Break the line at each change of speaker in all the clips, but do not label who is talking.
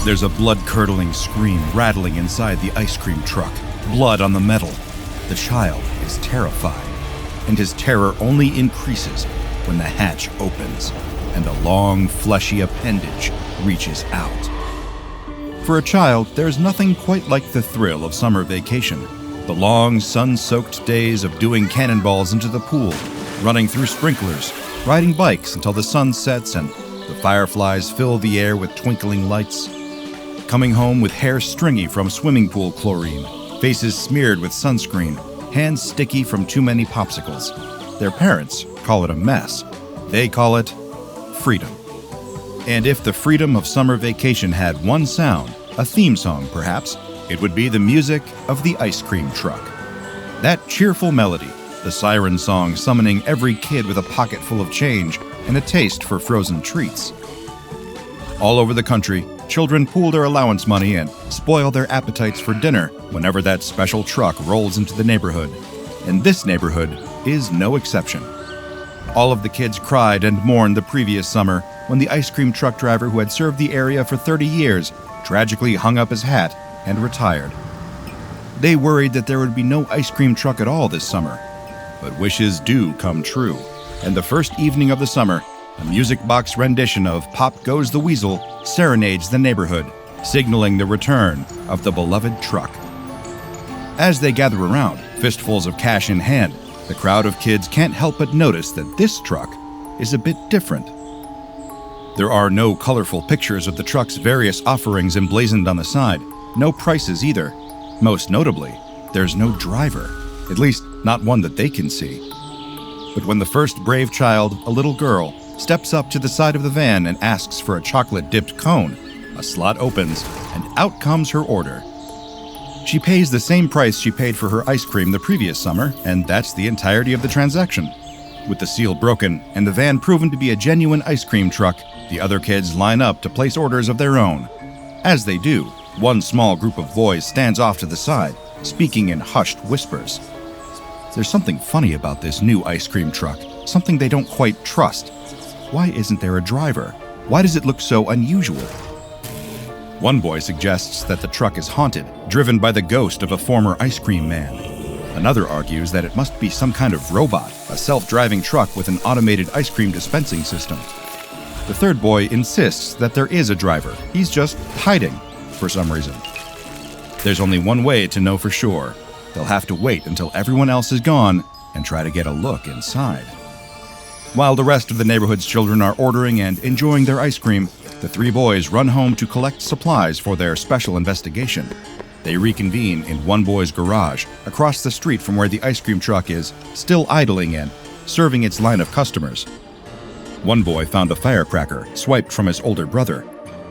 There's a blood-curdling scream rattling inside the ice cream truck, blood on the metal. The child is terrified, and his terror only increases when the hatch opens and a long, fleshy appendage reaches out. For a child, there's nothing quite like the thrill of summer vacation. The long, sun-soaked days of doing cannonballs into the pool, running through sprinklers, riding bikes until the sun sets and the fireflies fill the air with twinkling lights. Coming home with hair stringy from swimming pool chlorine, faces smeared with sunscreen, hands sticky from too many popsicles. Their parents call it a mess. They call it freedom. And if the freedom of summer vacation had one sound, a theme song perhaps, it would be the music of the ice cream truck. That cheerful melody, the siren song summoning every kid with a pocket full of change and a taste for frozen treats. All over the country, children pool their allowance money and spoil their appetites for dinner whenever that special truck rolls into the neighborhood. And this neighborhood is no exception. All of the kids cried and mourned the previous summer when the ice cream truck driver who had served the area for 30 years tragically hung up his hat and retired. They worried that there would be no ice cream truck at all this summer. But wishes do come true, and the first evening of the summer, a music box rendition of Pop Goes the Weasel serenades the neighborhood, signaling the return of the beloved truck. As they gather around, fistfuls of cash in hand, the crowd of kids can't help but notice that this truck is a bit different. There are no colorful pictures of the truck's various offerings emblazoned on the side, no prices either. Most notably, there's no driver, at least not one that they can see. But when the first brave child, a little girl, steps up to the side of the van and asks for a chocolate-dipped cone, a slot opens, and out comes her order. She pays the same price she paid for her ice cream the previous summer, and that's the entirety of the transaction. With the seal broken and the van proven to be a genuine ice cream truck, the other kids line up to place orders of their own. As they do, one small group of boys stands off to the side, speaking in hushed whispers. There's something funny about this new ice cream truck, something they don't quite trust. Why isn't there a driver? Why does it look so unusual? One boy suggests that the truck is haunted, driven by the ghost of a former ice cream man. Another argues that it must be some kind of robot, a self-driving truck with an automated ice cream dispensing system. The third boy insists that there is a driver. He's just hiding, for some reason. There's only one way to know for sure. They'll have to wait until everyone else is gone and try to get a look inside. While the rest of the neighborhood's children are ordering and enjoying their ice cream, the three boys run home to collect supplies for their special investigation. They reconvene in one boy's garage, across the street from where the ice cream truck is, still idling and serving its line of customers. One boy found a firecracker swiped from his older brother.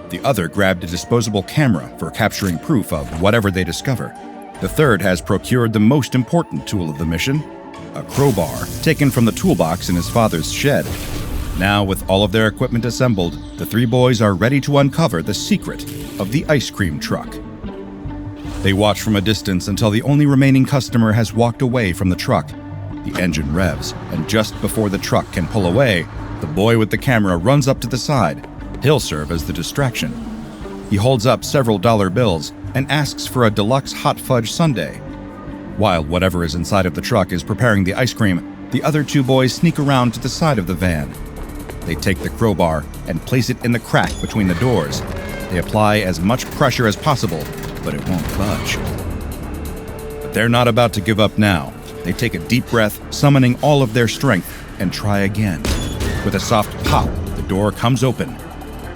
The other grabbed a disposable camera for capturing proof of whatever they discover. The third has procured the most important tool of the mission, a crowbar taken from the toolbox in his father's shed. Now, with all of their equipment assembled, the three boys are ready to uncover the secret of the ice cream truck. They watch from a distance until the only remaining customer has walked away from the truck. The engine revs, and just before the truck can pull away, the boy with the camera runs up to the side. He'll serve as the distraction. He holds up several dollar bills and asks for a deluxe hot fudge sundae. While whatever is inside of the truck is preparing the ice cream, the other two boys sneak around to the side of the van. They take the crowbar and place it in the crack between the doors. They apply as much pressure as possible, but it won't budge. But they're not about to give up now. They take a deep breath, summoning all of their strength, and try again. With a soft pop, the door comes open.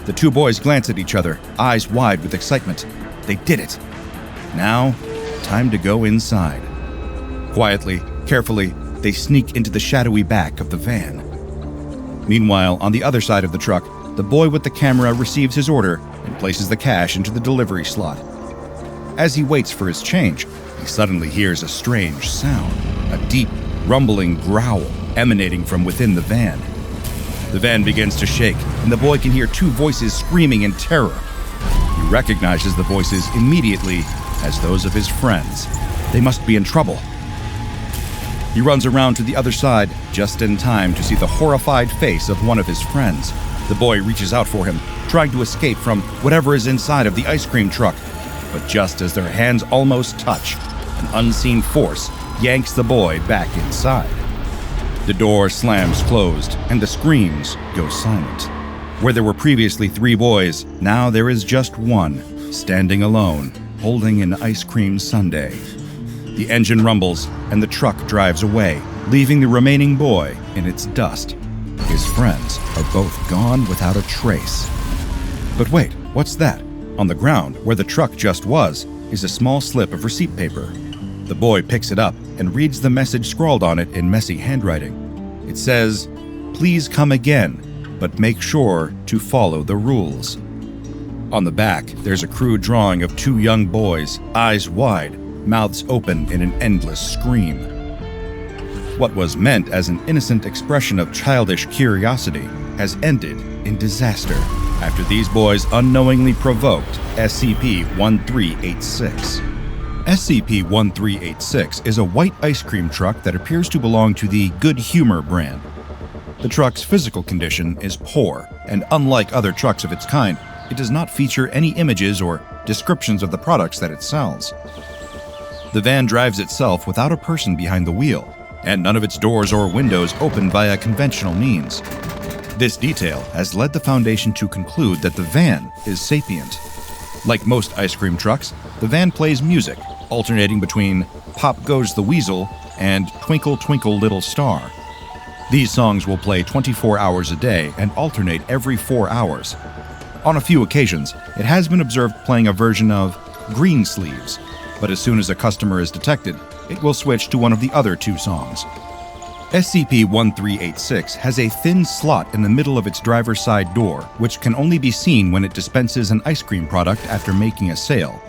The two boys glance at each other, eyes wide with excitement. They did it. Now, time to go inside. Quietly, carefully, they sneak into the shadowy back of the van. Meanwhile, on the other side of the truck, the boy with the camera receives his order and places the cash into the delivery slot. As he waits for his change, he suddenly hears a strange sound, a deep, rumbling growl emanating from within the van. The van begins to shake, and the boy can hear two voices screaming in terror. He recognizes the voices immediately as those of his friends. They must be in trouble. He runs around to the other side just in time to see the horrified face of one of his friends. The boy reaches out for him, trying to escape from whatever is inside of the ice cream truck. But just as their hands almost touch, an unseen force yanks the boy back inside. The door slams closed, and the screams go silent. Where there were previously 3 boys, now there is just one, standing alone, holding an ice cream sundae. The engine rumbles, and the truck drives away, leaving the remaining boy in its dust. His friends are both gone without a trace. But wait, what's that? On the ground, where the truck just was, is a small slip of receipt paper. The boy picks it up and reads the message scrawled on it in messy handwriting. It says, "Please come again, but make sure to follow the rules." On the back, there's a crude drawing of 2 young boys, eyes wide, mouths open in an endless scream. What was meant as an innocent expression of childish curiosity has ended in disaster after these boys unknowingly provoked SCP-1386. SCP-1386 is a white ice cream truck that appears to belong to the Good Humor brand. The truck's physical condition is poor, and unlike other trucks of its kind, it does not feature any images or descriptions of the products that it sells. The van drives itself without a person behind the wheel, and none of its doors or windows open via conventional means. This detail has led the Foundation to conclude that the van is sapient. Like most ice cream trucks, the van plays music, alternating between Pop Goes the Weasel and Twinkle Twinkle Little Star. These songs will play 24 hours a day and alternate every 4 hours. On a few occasions, it has been observed playing a version of Green Sleeves, but as soon as a customer is detected, it will switch to one of the other 2 songs. SCP-1386 has a thin slot in the middle of its driver's side door, which can only be seen when it dispenses an ice cream product after making a sale.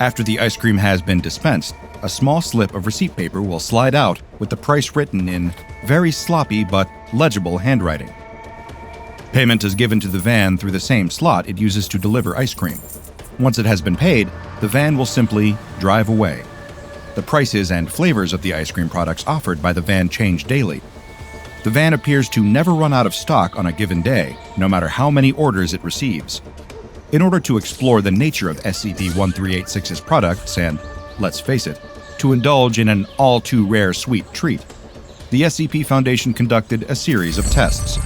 After the ice cream has been dispensed, a small slip of receipt paper will slide out with the price written in very sloppy but legible handwriting. Payment is given to the van through the same slot it uses to deliver ice cream. Once it has been paid, the van will simply drive away. The prices and flavors of the ice cream products offered by the van change daily. The van appears to never run out of stock on a given day, no matter how many orders it receives. In order to explore the nature of SCP-1386's products and, let's face it, to indulge in an all-too-rare sweet treat, the SCP Foundation conducted a series of tests.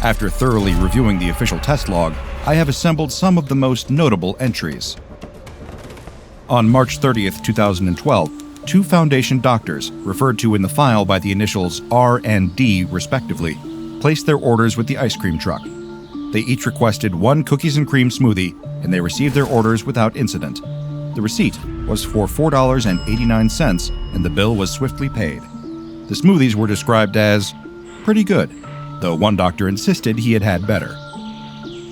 After thoroughly reviewing the official test log, I have assembled some of the most notable entries. On March 30th, 2012, 2 Foundation doctors, referred to in the file by the initials R and D respectively, placed their orders with the ice cream truck. They each requested 1 cookies and cream smoothie, and they received their orders without incident. The receipt was for $4.89, and the bill was swiftly paid. The smoothies were described as pretty good, though one doctor insisted he had had better.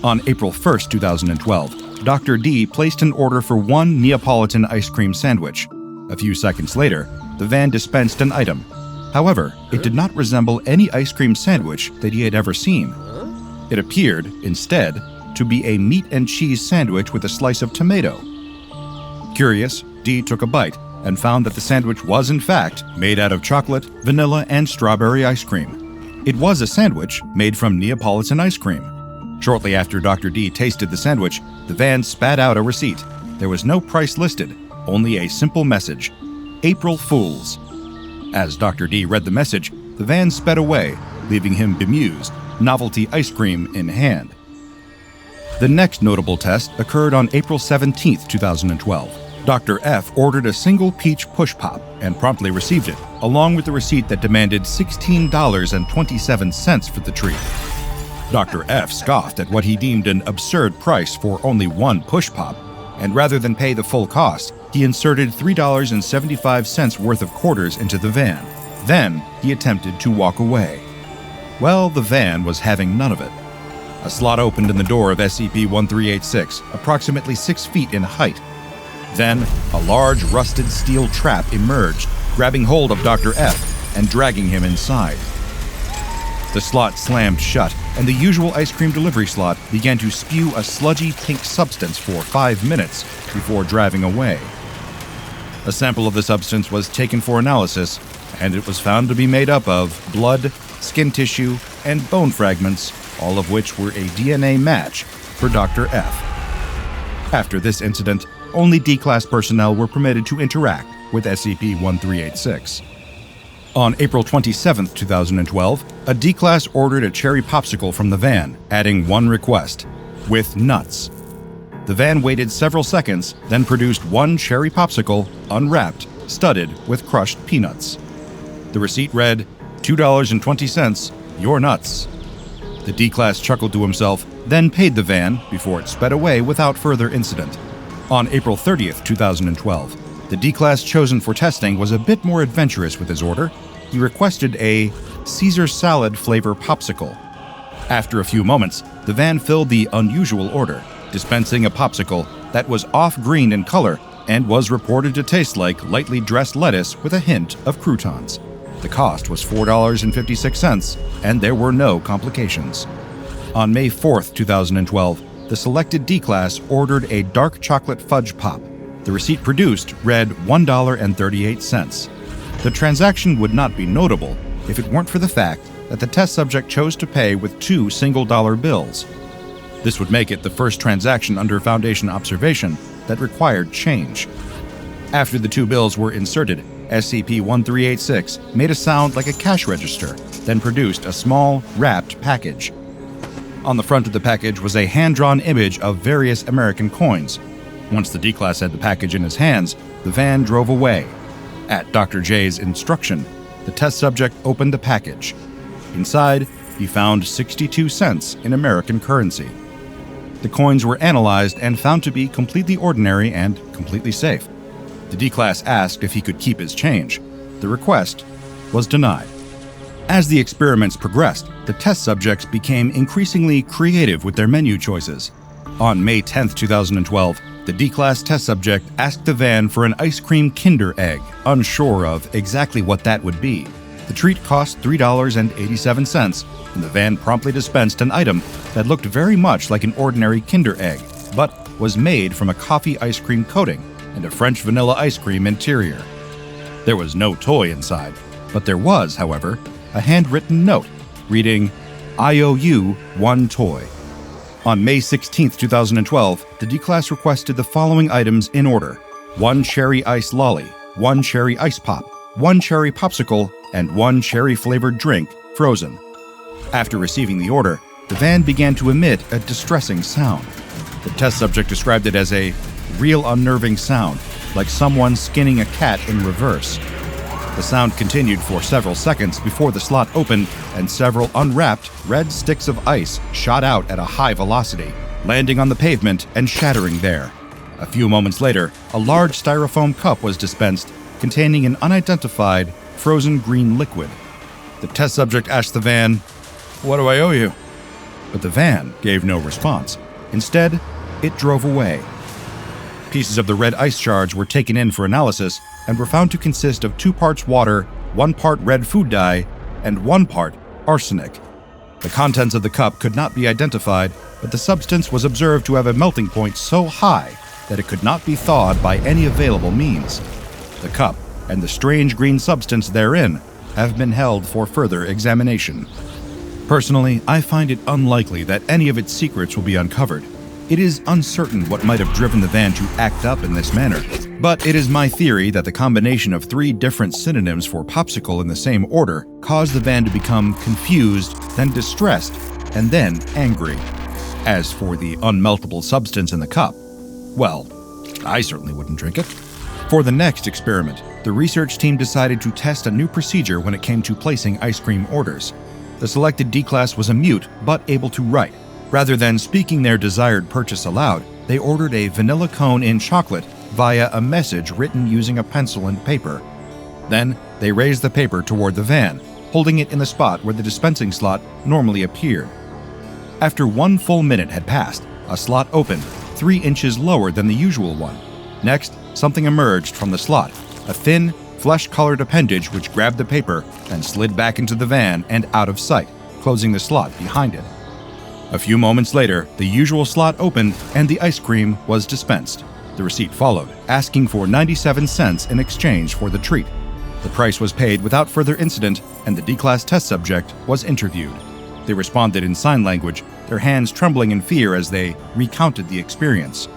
On April 1st, 2012, Dr. D placed an order for 1 Neapolitan ice cream sandwich. A few seconds later, the van dispensed an item. However, it did not resemble any ice cream sandwich that he had ever seen. It appeared, instead, to be a meat and cheese sandwich with a slice of tomato. Curious, D took a bite and found that the sandwich was in fact made out of chocolate, vanilla, and strawberry ice cream. It was a sandwich made from Neapolitan ice cream. Shortly after Dr. D tasted the sandwich, the van spat out a receipt. There was no price listed, only a simple message: April Fools. As Dr. D read the message, the van sped away, leaving him bemused, novelty ice cream in hand. The next notable test occurred on April 17, 2012. Dr. F ordered a single peach push pop and promptly received it, along with the receipt that demanded $16.27 for the treat. Dr. F scoffed at what he deemed an absurd price for only 1 push pop, and rather than pay the full cost, he inserted $3.75 worth of quarters into the van. Then he attempted to walk away. Well, the van was having none of it. A slot opened in the door of SCP-1386, approximately 6 feet in height. Then, a large rusted steel trap emerged, grabbing hold of Dr. F and dragging him inside. The slot slammed shut, and the usual ice cream delivery slot began to spew a sludgy pink substance for 5 minutes before driving away. A sample of the substance was taken for analysis, and it was found to be made up of blood, skin tissue, and bone fragments, all of which were a DNA match for Dr. F. After this incident, only D-Class personnel were permitted to interact with SCP-1386. On April 27, 2012, a D-Class ordered a cherry popsicle from the van, adding one request: with nuts. The van waited several seconds, then produced one cherry popsicle, unwrapped, studded with crushed peanuts. The receipt read, $2.20, your nuts. The D-Class chuckled to himself, then paid the van before it sped away without further incident. On April 30th, 2012, the D-Class chosen for testing was a bit more adventurous with his order. He requested a Caesar salad flavor popsicle. After a few moments, the van filled the unusual order, dispensing a popsicle that was off-green in color and was reported to taste like lightly dressed lettuce with a hint of croutons. The cost was $4.56, and there were no complications. On May 4th, 2012, the selected D-Class ordered a dark chocolate fudge pop. The receipt produced read $1.38. The transaction would not be notable if it weren't for the fact that the test subject chose to pay with 2 single-dollar bills. This would make it the first transaction under Foundation observation that required change. After the 2 bills were inserted, SCP-1386 made a sound like a cash register, then produced a small, wrapped package. On the front of the package was a hand-drawn image of various American coins. Once the D-Class had the package in his hands, the van drove away. At Dr. J's instruction, the test subject opened the package. Inside, he found 62 cents in American currency. The coins were analyzed and found to be completely ordinary and completely safe. The D-Class asked if he could keep his change. The request was denied. As the experiments progressed, the test subjects became increasingly creative with their menu choices. On May 10, 2012, the D-Class test subject asked the van for an ice cream Kinder Egg, unsure of exactly what that would be. The treat cost $3.87, and the van promptly dispensed an item that looked very much like an ordinary Kinder Egg, but was made from a coffee ice cream coating and a French vanilla ice cream interior. There was no toy inside, but there was, however, a handwritten note reading, "I owe you one toy." On May 16, 2012, the D-Class requested the following items in order: 1 cherry ice lolly, 1 cherry ice pop, 1 cherry popsicle, and 1 cherry-flavored drink, frozen. After receiving the order, the van began to emit a distressing sound. The test subject described it as a real unnerving sound, like someone skinning a cat in reverse. The sound continued for several seconds before the slot opened and several unwrapped red sticks of ice shot out at a high velocity, landing on the pavement and shattering there. A few moments later, a large styrofoam cup was dispensed containing an unidentified frozen green liquid. The test subject asked the van, "What do I owe you?" But the van gave no response. Instead, it drove away. Pieces of the red ice shards were taken in for analysis and were found to consist of 2 parts water, 1 part red food dye, and 1 part arsenic. The contents of the cup could not be identified, but the substance was observed to have a melting point so high that it could not be thawed by any available means. The cup and the strange green substance therein have been held for further examination. Personally, I find it unlikely that any of its secrets will be uncovered. It is uncertain what might have driven the van to act up in this manner, but it is my theory that the combination of 3 different synonyms for popsicle in the same order caused the van to become confused, then distressed, and then angry. As for the unmeltable substance in the cup, well, I certainly wouldn't drink it. For the next experiment, the research team decided to test a new procedure when it came to placing ice cream orders. The selected D-Class was a mute, but able to write. Rather than speaking their desired purchase aloud, they ordered a vanilla cone in chocolate via a message written using a pencil and paper. Then, they raised the paper toward the van, holding it in the spot where the dispensing slot normally appeared. After 1 full minute had passed, a slot opened, 3 inches lower than the usual one. Next, something emerged from the slot, a thin, flesh-colored appendage which grabbed the paper and slid back into the van and out of sight, closing the slot behind it. A few moments later, the usual slot opened and the ice cream was dispensed. The receipt followed, asking for 97 cents in exchange for the treat. The price was paid without further incident, and the D-Class test subject was interviewed. They responded in sign language, their hands trembling in fear as they recounted the experience.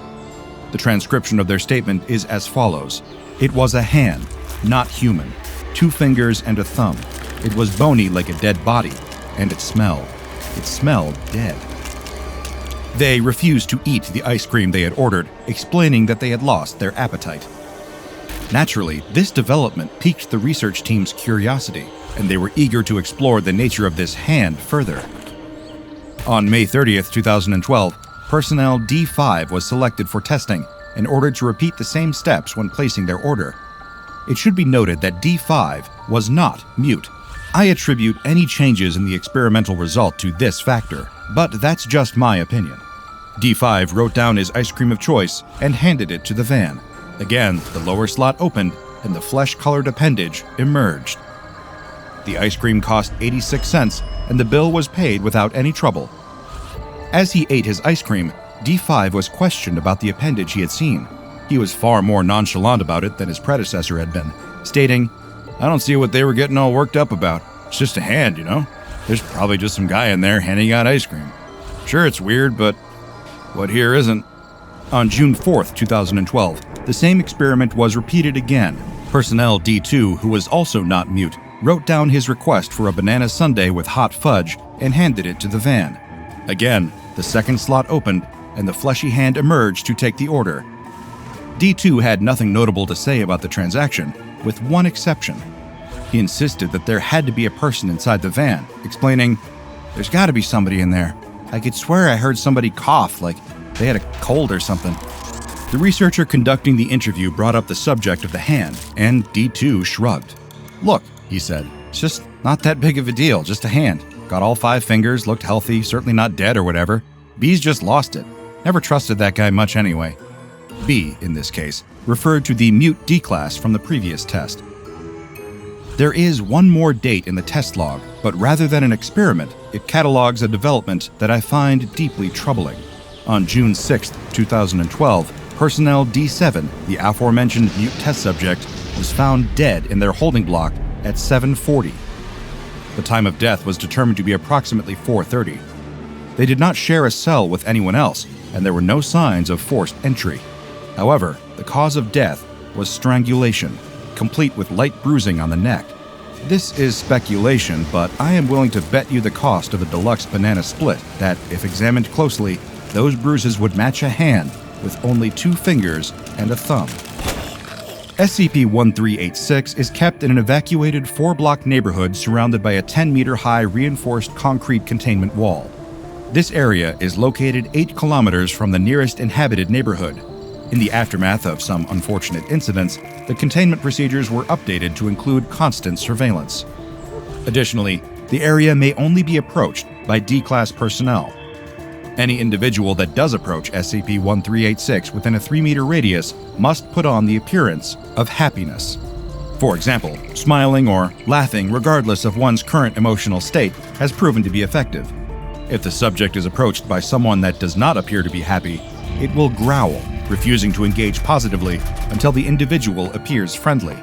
The transcription of their statement is as follows. It was a hand, not human, 2 fingers and a thumb. It was bony like a dead body, and it smelled. It smelled dead. They refused to eat the ice cream they had ordered, explaining that they had lost their appetite. Naturally, this development piqued the research team's curiosity, and they were eager to explore the nature of this hand further. On May 30th, 2012, personnel D5 was selected for testing and ordered to repeat the same steps when placing their order. It should be noted that D5 was not mute. I attribute any changes in the experimental result to this factor, but that's just my opinion. D5 wrote down his ice cream of choice and handed it to the van. Again, the lower slot opened and the flesh-colored appendage emerged. The ice cream cost 86 cents and the bill was paid without any trouble. As he ate his ice cream, D5 was questioned about the appendage he had seen. He was far more nonchalant about it than his predecessor had been, stating, "I don't see what they were getting all worked up about. It's just a hand, you know? There's probably just some guy in there handing out ice cream. Sure, it's weird, but what here isn't?" On June 4th, 2012, the same experiment was repeated again. Personnel D2, who was also not mute, wrote down his request for a banana sundae with hot fudge and handed it to the van. Again, the second slot opened and the fleshy hand emerged to take the order. D2 had nothing notable to say about the transaction, with one exception. He insisted that there had to be a person inside the van, explaining, "There's got to be somebody in there. I could swear I heard somebody cough like they had a cold or something." The researcher conducting the interview brought up the subject of the hand, and D2 shrugged. "Look," he said, "it's just not that big of a deal, just a hand. Got all 5 fingers, looked healthy, certainly not dead or whatever. B's just lost it. Never trusted that guy much anyway." B, in this case, referred to the mute D-class from the previous test. There is one more date in the test log, but rather than an experiment, it catalogs a development that I find deeply troubling. On June 6, 2012, personnel D7, the aforementioned mute test subject, was found dead in their holding block at 7:40. The time of death was determined to be approximately 4:30. They did not share a cell with anyone else, and there were no signs of forced entry. However, the cause of death was strangulation, complete with light bruising on the neck. This is speculation, but I am willing to bet you the cost of a deluxe banana split that, if examined closely, those bruises would match a hand with only 2 fingers and a thumb. SCP-1386 is kept in an evacuated 4-block neighborhood surrounded by a 10-meter-high reinforced concrete containment wall. This area is located 8 kilometers from the nearest inhabited neighborhood. In the aftermath of some unfortunate incidents, the containment procedures were updated to include constant surveillance. Additionally, the area may only be approached by D-Class personnel. Any individual that does approach SCP-1386 within a 3-meter radius must put on the appearance of happiness. For example, smiling or laughing regardless of one's current emotional state has proven to be effective. If the subject is approached by someone that does not appear to be happy, it will growl, refusing to engage positively until the individual appears friendly.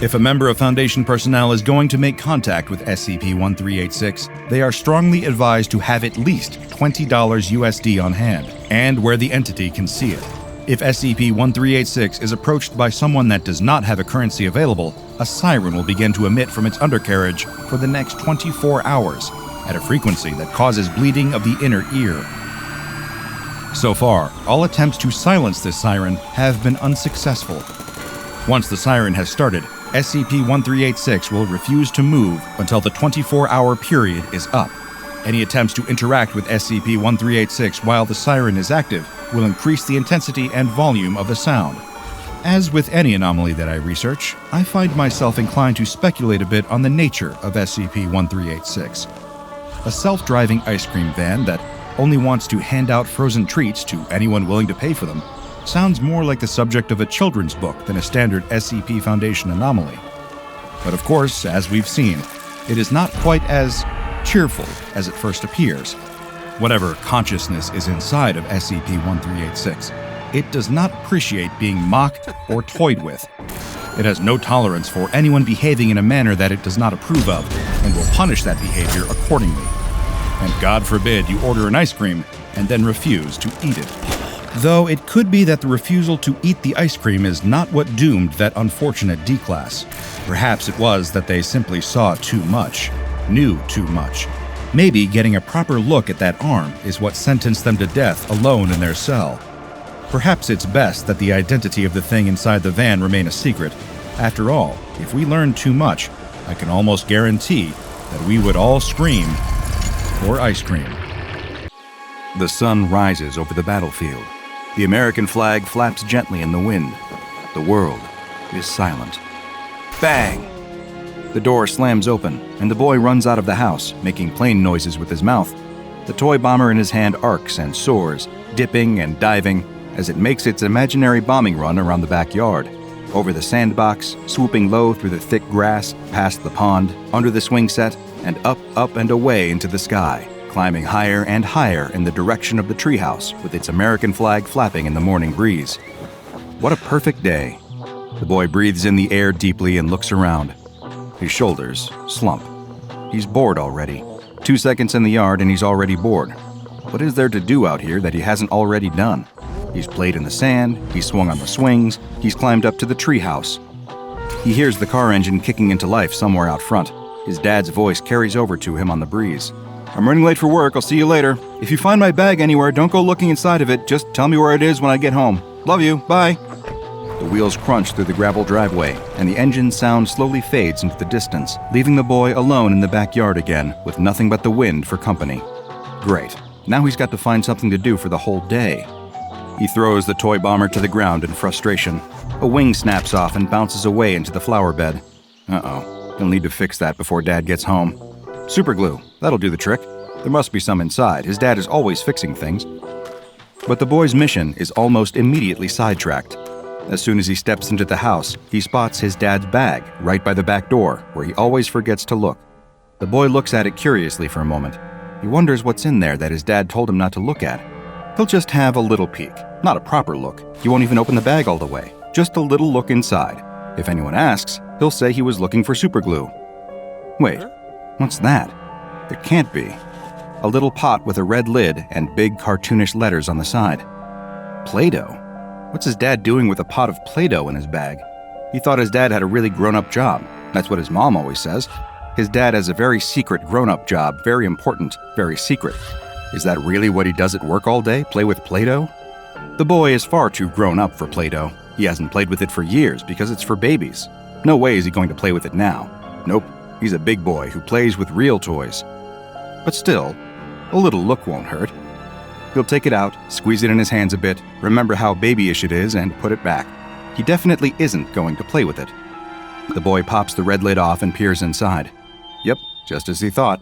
If a member of Foundation personnel is going to make contact with SCP-1386, they are strongly advised to have at least $20 USD on hand, and where the entity can see it. If SCP-1386 is approached by someone that does not have a currency available, a siren will begin to emit from its undercarriage for the next 24 hours, at a frequency that causes bleeding of the inner ear. So far, all attempts to silence this siren have been unsuccessful. Once the siren has started, SCP-1386 will refuse to move until the 24-hour period is up. Any attempts to interact with SCP-1386 while the siren is active will increase the intensity and volume of the sound. As with any anomaly that I research, I find myself inclined to speculate a bit on the nature of SCP-1386. A self-driving ice cream van that only wants to hand out frozen treats to anyone willing to pay for them sounds more like the subject of a children's book than a standard SCP Foundation anomaly. But of course, as we've seen, it is not quite as cheerful as it first appears. Whatever consciousness is inside of SCP-1386, it does not appreciate being mocked or toyed with. It has no tolerance for anyone behaving in a manner that it does not approve of, and will punish that behavior accordingly. and God forbid you order an ice cream and then refuse to eat it. Though it could be that the refusal to eat the ice cream is not what doomed that unfortunate D-Class. Perhaps it was that they simply saw too much, knew too much. Maybe getting a proper look at that arm is what sentenced them to death alone in their cell. Perhaps it's best that the identity of the thing inside the van remain a secret. After all, if we learned too much, I can almost guarantee that we would all scream for ice cream. The sun rises over the battlefield. The American flag flaps gently in the wind. The world is silent. Bang! The door slams open, and the boy runs out of the house, making plane noises with his mouth. The toy bomber in his hand arcs and soars, dipping and diving as it makes its imaginary bombing run around the backyard. Over the sandbox, swooping low through the thick grass, past the pond, under the swing set, and up and away into the sky, climbing higher and higher in the direction of the treehouse with its American flag flapping in the morning breeze. What a perfect day. The boy breathes in the air deeply and looks around. His shoulders slump. He's bored already. 2 seconds in the yard and he's already bored. What is there to do out here that he hasn't already done? He's played in the sand, he's swung on the swings, he's climbed up to the treehouse. He hears the car engine kicking into life somewhere out front. His dad's voice carries over to him on the breeze. "I'm running late for work, I'll see you later. If you find my bag anywhere, don't go looking inside of it, just tell me where it is when I get home. Love you, bye." The wheels crunch through the gravel driveway, and the engine sound slowly fades into the distance, leaving the boy alone in the backyard again, with nothing but the wind for company. Great. Now he's got to find something to do for the whole day. He throws the toy bomber to the ground in frustration. A wing snaps off and bounces away into the flower bed. Uh-oh. He'll need to fix that before Dad gets home. Super glue. That'll do the trick. There must be some inside. His dad is always fixing things. But the boy's mission is almost immediately sidetracked. As soon as he steps into the house, he spots his dad's bag right by the back door, where he always forgets to look. The boy looks at it curiously for a moment. He wonders what's in there that his dad told him not to look at. He'll just have a little peek. Not a proper look. He won't even open the bag all the way. Just a little look inside. If anyone asks, he'll say he was looking for superglue. Wait, what's that? It can't be. A little pot with a red lid and big cartoonish letters on the side. Play-Doh? What's his dad doing with a pot of Play-Doh in his bag? He thought his dad had a really grown-up job. That's what his mom always says. His dad has a very secret grown-up job, very important, very secret. Is that really what he does at work all day, play with Play-Doh? The boy is far too grown up for Play-Doh. He hasn't played with it for years because it's for babies. No way is he going to play with it now. Nope, he's a big boy who plays with real toys. But still, a little look won't hurt. He'll take it out, squeeze it in his hands a bit, remember how babyish it is, and put it back. He definitely isn't going to play with it. The boy pops the red lid off and peers inside. Yep, just as he thought.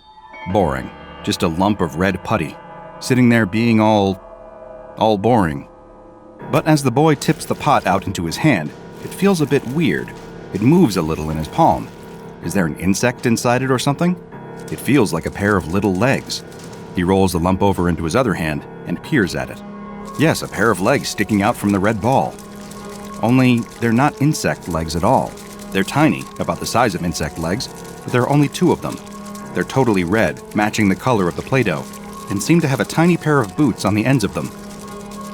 Boring. Just a lump of red putty, sitting there being all boring. But as the boy tips the pot out into his hand, it feels a bit weird. It moves a little in his palm. Is there an insect inside it or something? It feels like a pair of little legs. He rolls the lump over into his other hand and peers at it. Yes, a pair of legs sticking out from the red ball. Only they're not insect legs at all. They're tiny, about the size of insect legs, but there are only 2 of them. They're totally red, matching the color of the Play-Doh, and seem to have a tiny pair of boots on the ends of them.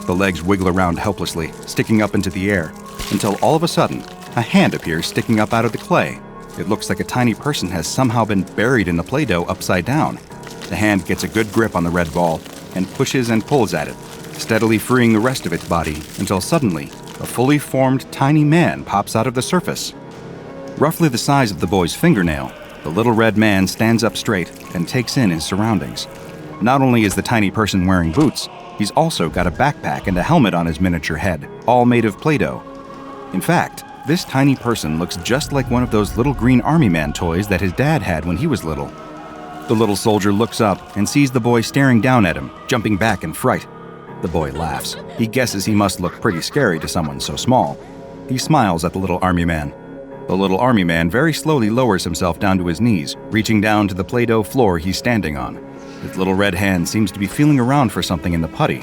The legs wiggle around helplessly, sticking up into the air, until all of a sudden, a hand appears sticking up out of the clay. It looks like a tiny person has somehow been buried in the Play-Doh upside down. The hand gets a good grip on the red ball and pushes and pulls at it, steadily freeing the rest of its body until suddenly, a fully formed tiny man pops out of the surface. Roughly the size of the boy's fingernail, the little red man stands up straight and takes in his surroundings. Not only is the tiny person wearing boots, he's also got a backpack and a helmet on his miniature head, all made of Play-Doh. In fact, this tiny person looks just like one of those little green army man toys that his dad had when he was little. The little soldier looks up and sees the boy staring down at him, jumping back in fright. The boy laughs. He guesses he must look pretty scary to someone so small. He smiles at the little army man. The little army man very slowly lowers himself down to his knees, reaching down to the Play-Doh floor he's standing on. His little red hand seems to be feeling around for something in the putty.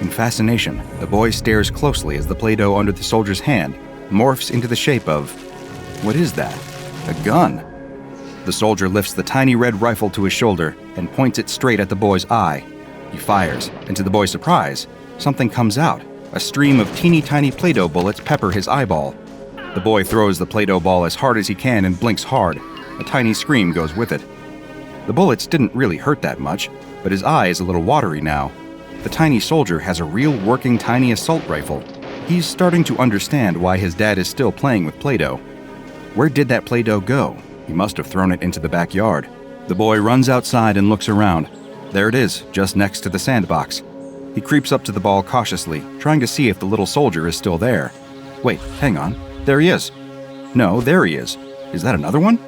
In fascination, the boy stares closely as the Play-Doh under the soldier's hand morphs into the shape of... what is that? A gun. The soldier lifts the tiny red rifle to his shoulder and points it straight at the boy's eye. He fires, and to the boy's surprise, something comes out. A stream of teeny tiny Play-Doh bullets pepper his eyeball. The boy throws the Play-Doh ball as hard as he can and blinks hard. A tiny scream goes with it. The bullets didn't really hurt that much, but his eye is a little watery now. The tiny soldier has a real working tiny assault rifle. He's starting to understand why his dad is still playing with Play-Doh. Where did that Play-Doh go? He must have thrown it into the backyard. The boy runs outside and looks around. There it is, just next to the sandbox. He creeps up to the ball cautiously, trying to see if the little soldier is still there. Wait, hang on. There he is. No, there he is. Is that another one?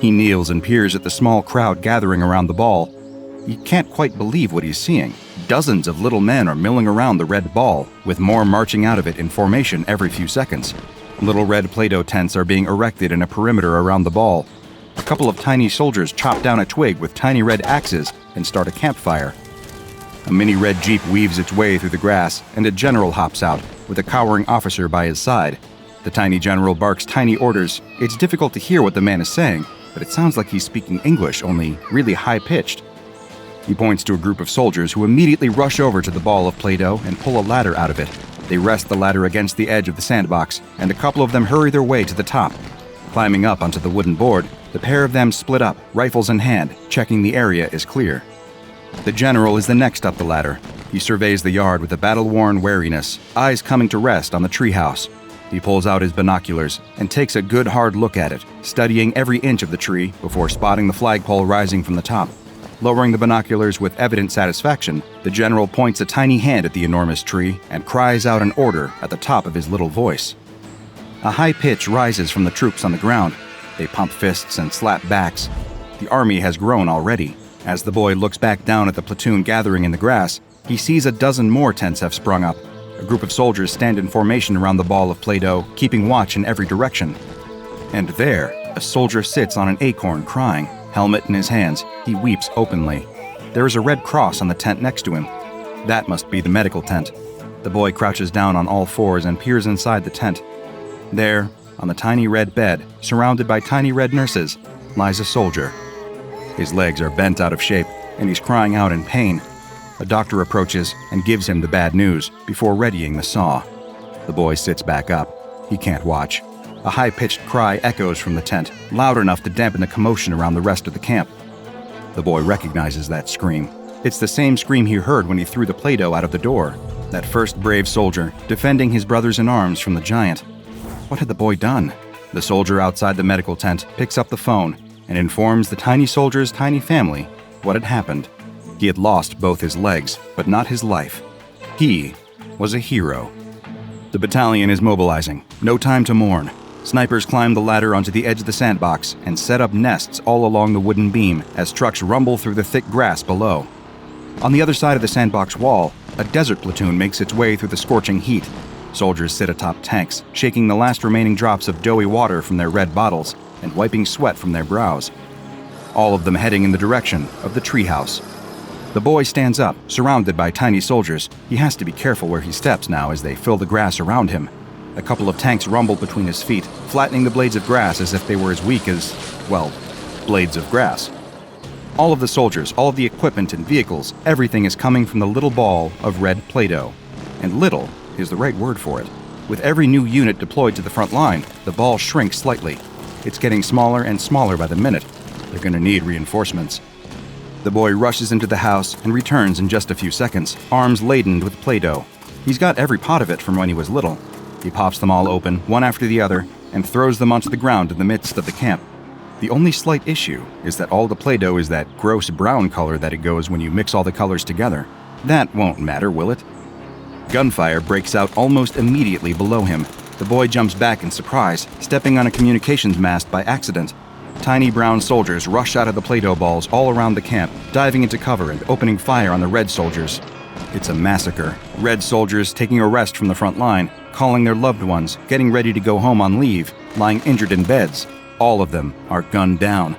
He kneels and peers at the small crowd gathering around the ball. He can't quite believe what he's seeing. Dozens of little men are milling around the red ball, with more marching out of it in formation every few seconds. Little red Play-Doh tents are being erected in a perimeter around the ball. A couple of tiny soldiers chop down a twig with tiny red axes and start a campfire. A mini red jeep weaves its way through the grass, and a general hops out, with a cowering officer by his side. The tiny general barks tiny orders. It's difficult to hear what the man is saying, but it sounds like he's speaking English, only really high-pitched. He points to a group of soldiers who immediately rush over to the ball of Play-Doh and pull a ladder out of it. They rest the ladder against the edge of the sandbox, and a couple of them hurry their way to the top. Climbing up onto the wooden board, the pair of them split up, rifles in hand, checking the area is clear. The general is the next up the ladder. He surveys the yard with a battle-worn wariness, eyes coming to rest on the treehouse. He pulls out his binoculars and takes a good hard look at it, studying every inch of the tree before spotting the flagpole rising from the top. Lowering the binoculars with evident satisfaction, the general points a tiny hand at the enormous tree and cries out an order at the top of his little voice. A high pitch rises from the troops on the ground. They pump fists and slap backs. The army has grown already. As the boy looks back down at the platoon gathering in the grass, he sees a dozen more tents have sprung up. A group of soldiers stand in formation around the ball of Play-Doh, keeping watch in every direction. And there, a soldier sits on an acorn crying. Helmet in his hands, he weeps openly. There is a red cross on the tent next to him. That must be the medical tent. The boy crouches down on all fours and peers inside the tent. There, on the tiny red bed, surrounded by tiny red nurses, lies a soldier. His legs are bent out of shape, and he's crying out in pain. A doctor approaches and gives him the bad news before readying the saw. The boy sits back up. He can't watch. A high-pitched cry echoes from the tent, loud enough to dampen the commotion around the rest of the camp. The boy recognizes that scream. It's the same scream he heard when he threw the Play-Doh out of the door. That first brave soldier, defending his brothers in arms from the giant. What had the boy done? The soldier outside the medical tent picks up the phone and informs the tiny soldier's tiny family what had happened. He had lost both his legs, but not his life. He was a hero. The battalion is mobilizing. No time to mourn. Snipers climb the ladder onto the edge of the sandbox and set up nests all along the wooden beam as trucks rumble through the thick grass below. On the other side of the sandbox wall, a desert platoon makes its way through the scorching heat. Soldiers sit atop tanks, shaking the last remaining drops of doughy water from their red bottles and wiping sweat from their brows. All of them heading in the direction of the treehouse. The boy stands up, surrounded by tiny soldiers. He has to be careful where he steps now as they fill the grass around him. A couple of tanks rumble between his feet, flattening the blades of grass as if they were as weak as, well, blades of grass. All of the soldiers, all of the equipment and vehicles, everything is coming from the little ball of red Play-Doh. And little is the right word for it. With every new unit deployed to the front line, the ball shrinks slightly. It's getting smaller and smaller by the minute. They're going to need reinforcements. The boy rushes into the house and returns in just a few seconds, arms laden with Play-Doh. He's got every pot of it from when he was little. He pops them all open, one after the other, and throws them onto the ground in the midst of the camp. The only slight issue is that all the Play-Doh is that gross brown color that it goes when you mix all the colors together. That won't matter, will it? Gunfire breaks out almost immediately below him. The boy jumps back in surprise, stepping on a communications mast by accident. Tiny brown soldiers rush out of the Play-Doh balls all around the camp, diving into cover and opening fire on the red soldiers. It's a massacre. Red soldiers taking a rest from the front line, calling their loved ones, getting ready to go home on leave, lying injured in beds. All of them are gunned down.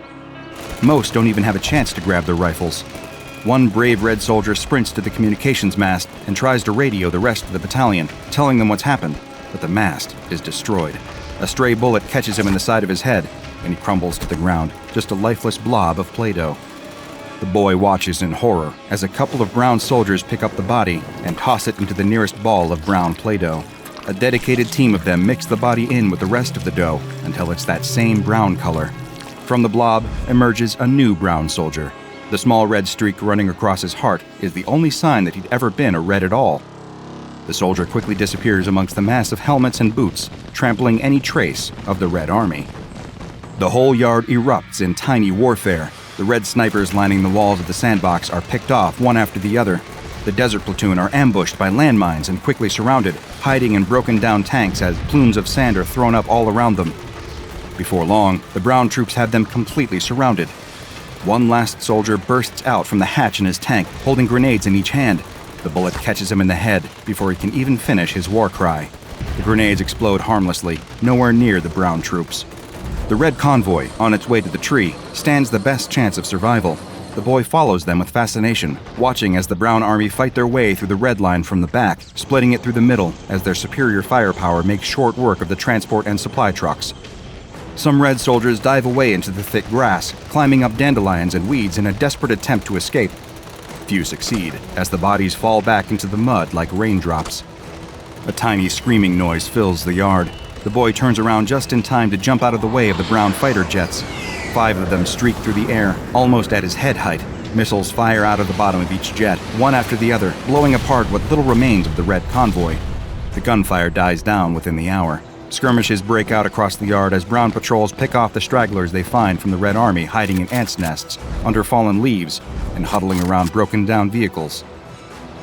Most don't even have a chance to grab their rifles. One brave red soldier sprints to the communications mast and tries to radio the rest of the battalion, telling them what's happened, but the mast is destroyed. A stray bullet catches him in the side of his head. and he crumbles to the ground, just a lifeless blob of Play-Doh. The boy watches in horror as a couple of brown soldiers pick up the body and toss it into the nearest ball of brown Play-Doh. A dedicated team of them mix the body in with the rest of the dough until it's that same brown color. From the blob emerges a new brown soldier. The small red streak running across his heart is the only sign that he'd ever been a red at all. The soldier quickly disappears amongst the mass of helmets and boots, trampling any trace of the Red Army. The whole yard erupts in tiny warfare. The red snipers lining the walls of the sandbox are picked off one after the other. The desert platoon are ambushed by landmines and quickly surrounded, hiding in broken-down tanks as plumes of sand are thrown up all around them. Before long, the brown troops have them completely surrounded. One last soldier bursts out from the hatch in his tank, holding grenades in each hand. The bullet catches him in the head before he can even finish his war cry. The grenades explode harmlessly, nowhere near the brown troops. The red convoy, on its way to the tree, stands the best chance of survival. The boy follows them with fascination, watching as the brown army fight their way through the red line from the back, splitting it through the middle as their superior firepower makes short work of the transport and supply trucks. Some red soldiers dive away into the thick grass, climbing up dandelions and weeds in a desperate attempt to escape. Few succeed, as the bodies fall back into the mud like raindrops. A tiny screaming noise fills the yard. The boy turns around just in time to jump out of the way of the brown fighter jets. 5 of them streak through the air, almost at his head height. Missiles fire out of the bottom of each jet, one after the other, blowing apart what little remains of the red convoy. The gunfire dies down within the hour. Skirmishes break out across the yard as brown patrols pick off the stragglers they find from the Red Army hiding in ants' nests, under fallen leaves, and huddling around broken-down vehicles.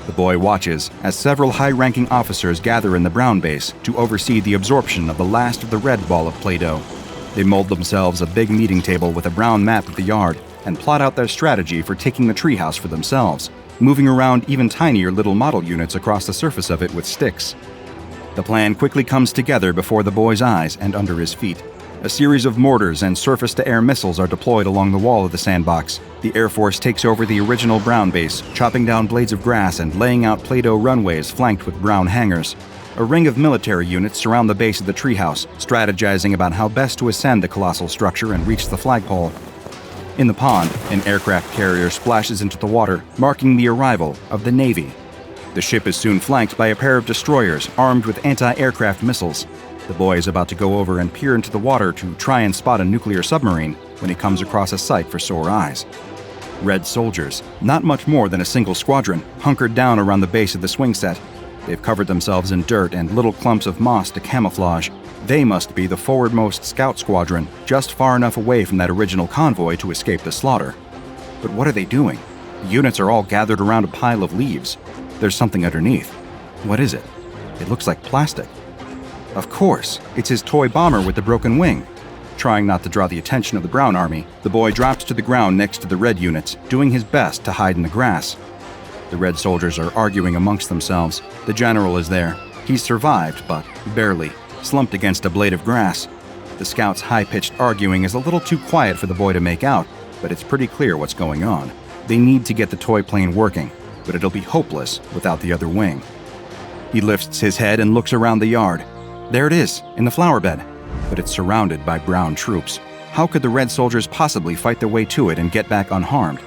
The boy watches as several high-ranking officers gather in the brown base to oversee the absorption of the last of the red ball of Play-Doh. They mold themselves a big meeting table with a brown map of the yard and plot out their strategy for taking the treehouse for themselves, moving around even tinier little model units across the surface of it with sticks. The plan quickly comes together before the boy's eyes and under his feet. A series of mortars and surface-to-air missiles are deployed along the wall of the sandbox. The Air Force takes over the original brown base, chopping down blades of grass and laying out Play-Doh runways flanked with brown hangars. A ring of military units surround the base of the treehouse, strategizing about how best to ascend the colossal structure and reach the flagpole. In the pond, an aircraft carrier splashes into the water, marking the arrival of the Navy. The ship is soon flanked by a pair of destroyers armed with anti-aircraft missiles. The boy is about to go over and peer into the water to try and spot a nuclear submarine when he comes across a sight for sore eyes. Red soldiers, not much more than a single squadron, hunkered down around the base of the swing set. They've covered themselves in dirt and little clumps of moss to camouflage. They must be the forwardmost scout squadron, just far enough away from that original convoy to escape the slaughter. But what are they doing? The units are all gathered around a pile of leaves. There's something underneath. What is it? It looks like plastic. Of course, it's his toy bomber with the broken wing. Trying not to draw the attention of the brown army, the boy drops to the ground next to the red units, doing his best to hide in the grass. The red soldiers are arguing amongst themselves. The general is there. He's survived, but barely, slumped against a blade of grass. The scouts' high-pitched arguing is a little too quiet for the boy to make out, but it's pretty clear what's going on. They need to get the toy plane working, but it'll be hopeless without the other wing. He lifts his head and looks around the yard. There it is, in the flower bed, but it's surrounded by brown troops. How could the red soldiers possibly fight their way to it and get back unharmed?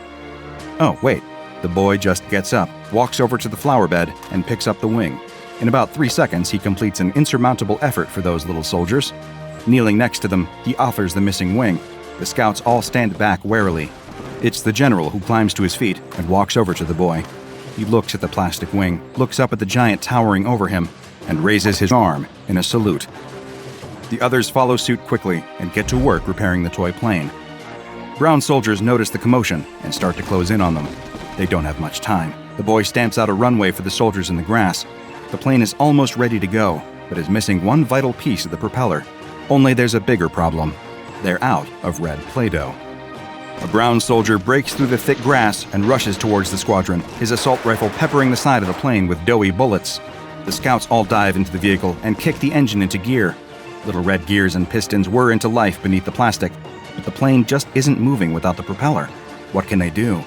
Oh, wait. The boy just gets up, walks over to the flower bed, and picks up the wing. In about 3 seconds, he completes an insurmountable effort for those little soldiers. Kneeling next to them, he offers the missing wing. The scouts all stand back warily. It's the general who climbs to his feet and walks over to the boy. He looks at the plastic wing, looks up at the giant towering over him, and raises his arm in a salute. The others follow suit quickly and get to work repairing the toy plane. Brown soldiers notice the commotion and start to close in on them. They don't have much time. The boy stamps out a runway for the soldiers in the grass. The plane is almost ready to go, but is missing one vital piece of the propeller. Only there's a bigger problem. They're out of red Play-Doh. A brown soldier breaks through the thick grass and rushes towards the squadron, his assault rifle peppering the side of the plane with doughy bullets. The scouts all dive into the vehicle and kick the engine into gear. Little red gears and pistons whir into life beneath the plastic, but the plane just isn't moving without the propeller. What can they do?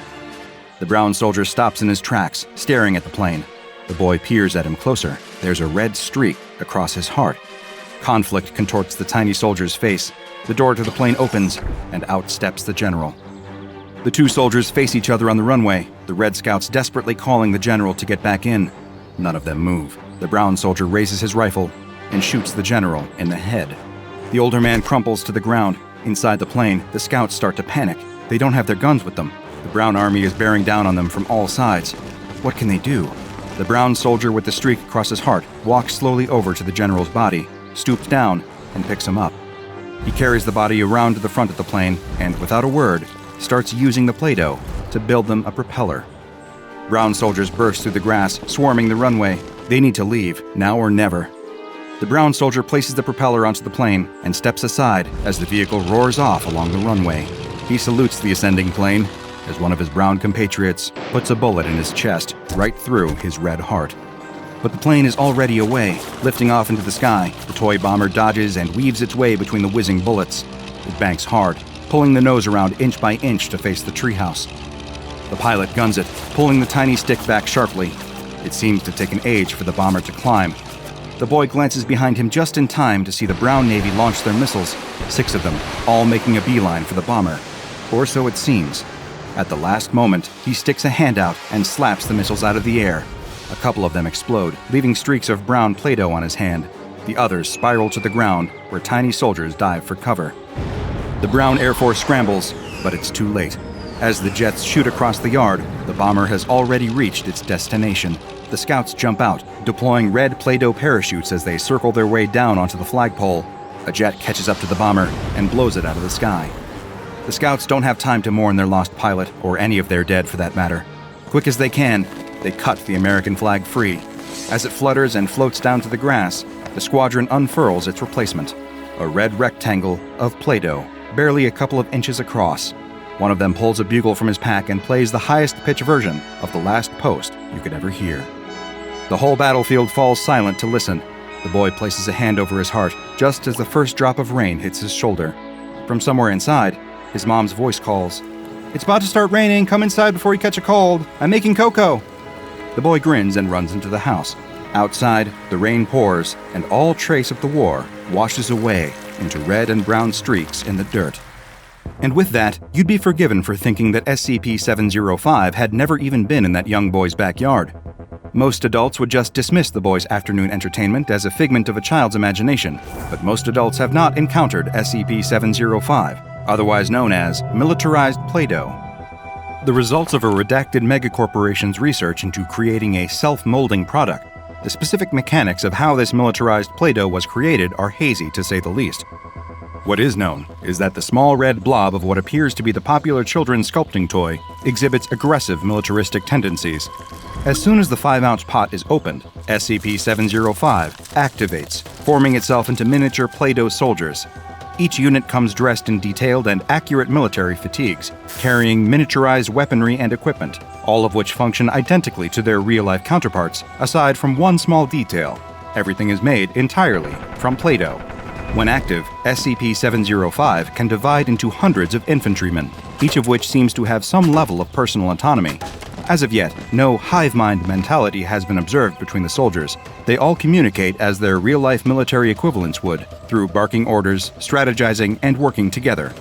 The brown soldier stops in his tracks, staring at the plane. The boy peers at him closer. There's a red streak across his heart. Conflict contorts the tiny soldier's face. The door to the plane opens, and out steps the general. The two soldiers face each other on the runway, the Red Scouts desperately calling the general to get back in. None of them move. The brown soldier raises his rifle and shoots the general in the head. The older man crumples to the ground. Inside the plane, the scouts start to panic. They don't have their guns with them. The brown army is bearing down on them from all sides. What can they do? The brown soldier with the streak across his heart walks slowly over to the general's body, stoops down, and picks him up. He carries the body around to the front of the plane and, without a word, starts using the Play-Doh to build them a propeller. Brown soldiers burst through the grass, swarming the runway. They need to leave, now or never. The brown soldier places the propeller onto the plane and steps aside as the vehicle roars off along the runway. He salutes the ascending plane as one of his brown compatriots puts a bullet in his chest, right through his red heart. But the plane is already away, lifting off into the sky. The toy bomber dodges and weaves its way between the whizzing bullets. It banks hard, pulling the nose around inch by inch to face the treehouse. The pilot guns it, pulling the tiny stick back sharply. It seems to take an age for the bomber to climb. The boy glances behind him just in time to see the Brown Navy launch their missiles, 6 of them, all making a beeline for the bomber. Or so it seems. At the last moment, he sticks a hand out and slaps the missiles out of the air. A couple of them explode, leaving streaks of brown Play-Doh on his hand. The others spiral to the ground, where tiny soldiers dive for cover. The Brown Air Force scrambles, but it's too late. As the jets shoot across the yard, the bomber has already reached its destination. The scouts jump out, deploying red Play-Doh parachutes as they circle their way down onto the flagpole. A jet catches up to the bomber and blows it out of the sky. The scouts don't have time to mourn their lost pilot, or any of their dead for that matter. Quick as they can, they cut the American flag free. As it flutters and floats down to the grass, the squadron unfurls its replacement, a red rectangle of Play-Doh, barely a couple of inches across. One of them pulls a bugle from his pack and plays the highest pitch version of the last post you could ever hear. The whole battlefield falls silent to listen. The boy places a hand over his heart just as the first drop of rain hits his shoulder. From somewhere inside, his mom's voice calls, "It's about to start raining. Come inside before you catch a cold. I'm making cocoa." The boy grins and runs into the house. Outside, the rain pours, and all trace of the war washes away into red and brown streaks in the dirt. And with that, you'd be forgiven for thinking that SCP-705 had never even been in that young boy's backyard. Most adults would just dismiss the boy's afternoon entertainment as a figment of a child's imagination, but most adults have not encountered SCP-705, otherwise known as militarized Play-Doh. The results of a redacted megacorporation's research into creating a self-molding product. The specific mechanics of how this militarized Play-Doh was created are hazy, to say the least. What is known is that the small red blob of what appears to be the popular children's sculpting toy exhibits aggressive militaristic tendencies. As soon as the 5-ounce pot is opened, SCP-705 activates, forming itself into miniature Play-Doh soldiers. Each unit comes dressed in detailed and accurate military fatigues, carrying miniaturized weaponry and equipment, all of which function identically to their real-life counterparts, aside from one small detail. Everything is made entirely from Play-Doh. When active, SCP-705 can divide into hundreds of infantrymen, each of which seems to have some level of personal autonomy. As of yet, no hive mind mentality has been observed between the soldiers. They all communicate as their real-life military equivalents would, through barking orders, strategizing, and working together.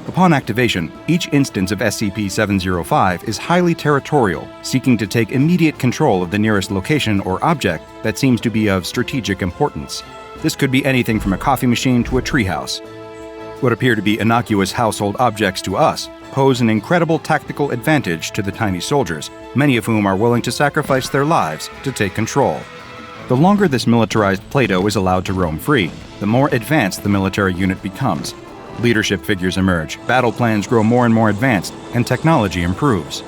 Upon activation, each instance of SCP-705 is highly territorial, seeking to take immediate control of the nearest location or object that seems to be of strategic importance. This could be anything from a coffee machine to a treehouse. What appear to be innocuous household objects to us pose an incredible tactical advantage to the tiny soldiers, many of whom are willing to sacrifice their lives to take control. The longer this militarized Play-Doh is allowed to roam free, the more advanced the military unit becomes. Leadership figures emerge, battle plans grow more and more advanced, and technology improves.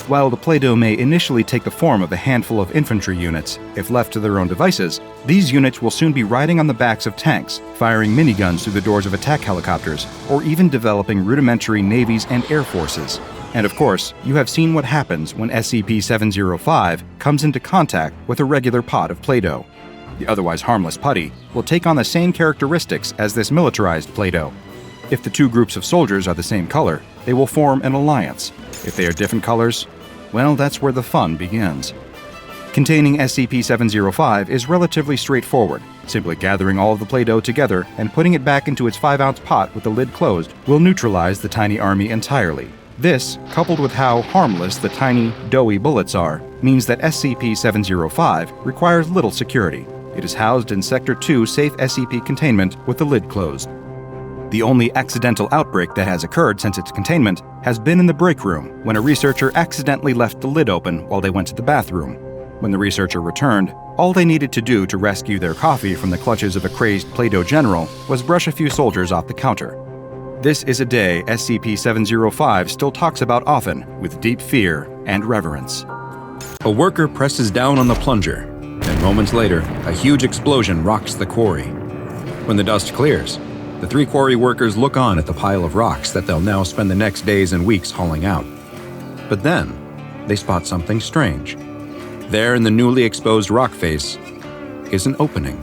While the Play-Doh may initially take the form of a handful of infantry units, if left to their own devices, these units will soon be riding on the backs of tanks, firing miniguns through the doors of attack helicopters, or even developing rudimentary navies and air forces. And of course, you have seen what happens when SCP-705 comes into contact with a regular pot of Play-Doh. The otherwise harmless putty will take on the same characteristics as this militarized Play-Doh. If the two groups of soldiers are the same color, they will form an alliance. If they are different colors, well, that's where the fun begins.
Containing SCP-705 is relatively straightforward. Simply gathering all of the Play-Doh together and putting it back into its 5-ounce pot with the lid closed will neutralize the tiny army entirely. This, coupled with how harmless the tiny, doughy bullets are, means that SCP-705 requires little security. It is housed in Sector 2 safe SCP containment with the lid closed. The only accidental outbreak that has occurred since its containment has been in the break room, when a researcher accidentally left the lid open while they went to the bathroom. When the researcher returned, all they needed to do to rescue their coffee from the clutches of a crazed Play-Doh general was brush a few soldiers off the counter. This is a day SCP-705 still talks about often, with deep fear and reverence.
A worker presses down on the plunger, and moments later, a huge explosion rocks the quarry. When the dust clears, the 3 quarry workers look on at the pile of rocks that they'll now spend the next days and weeks hauling out. But then, they spot something strange. There in the newly exposed rock face is an opening.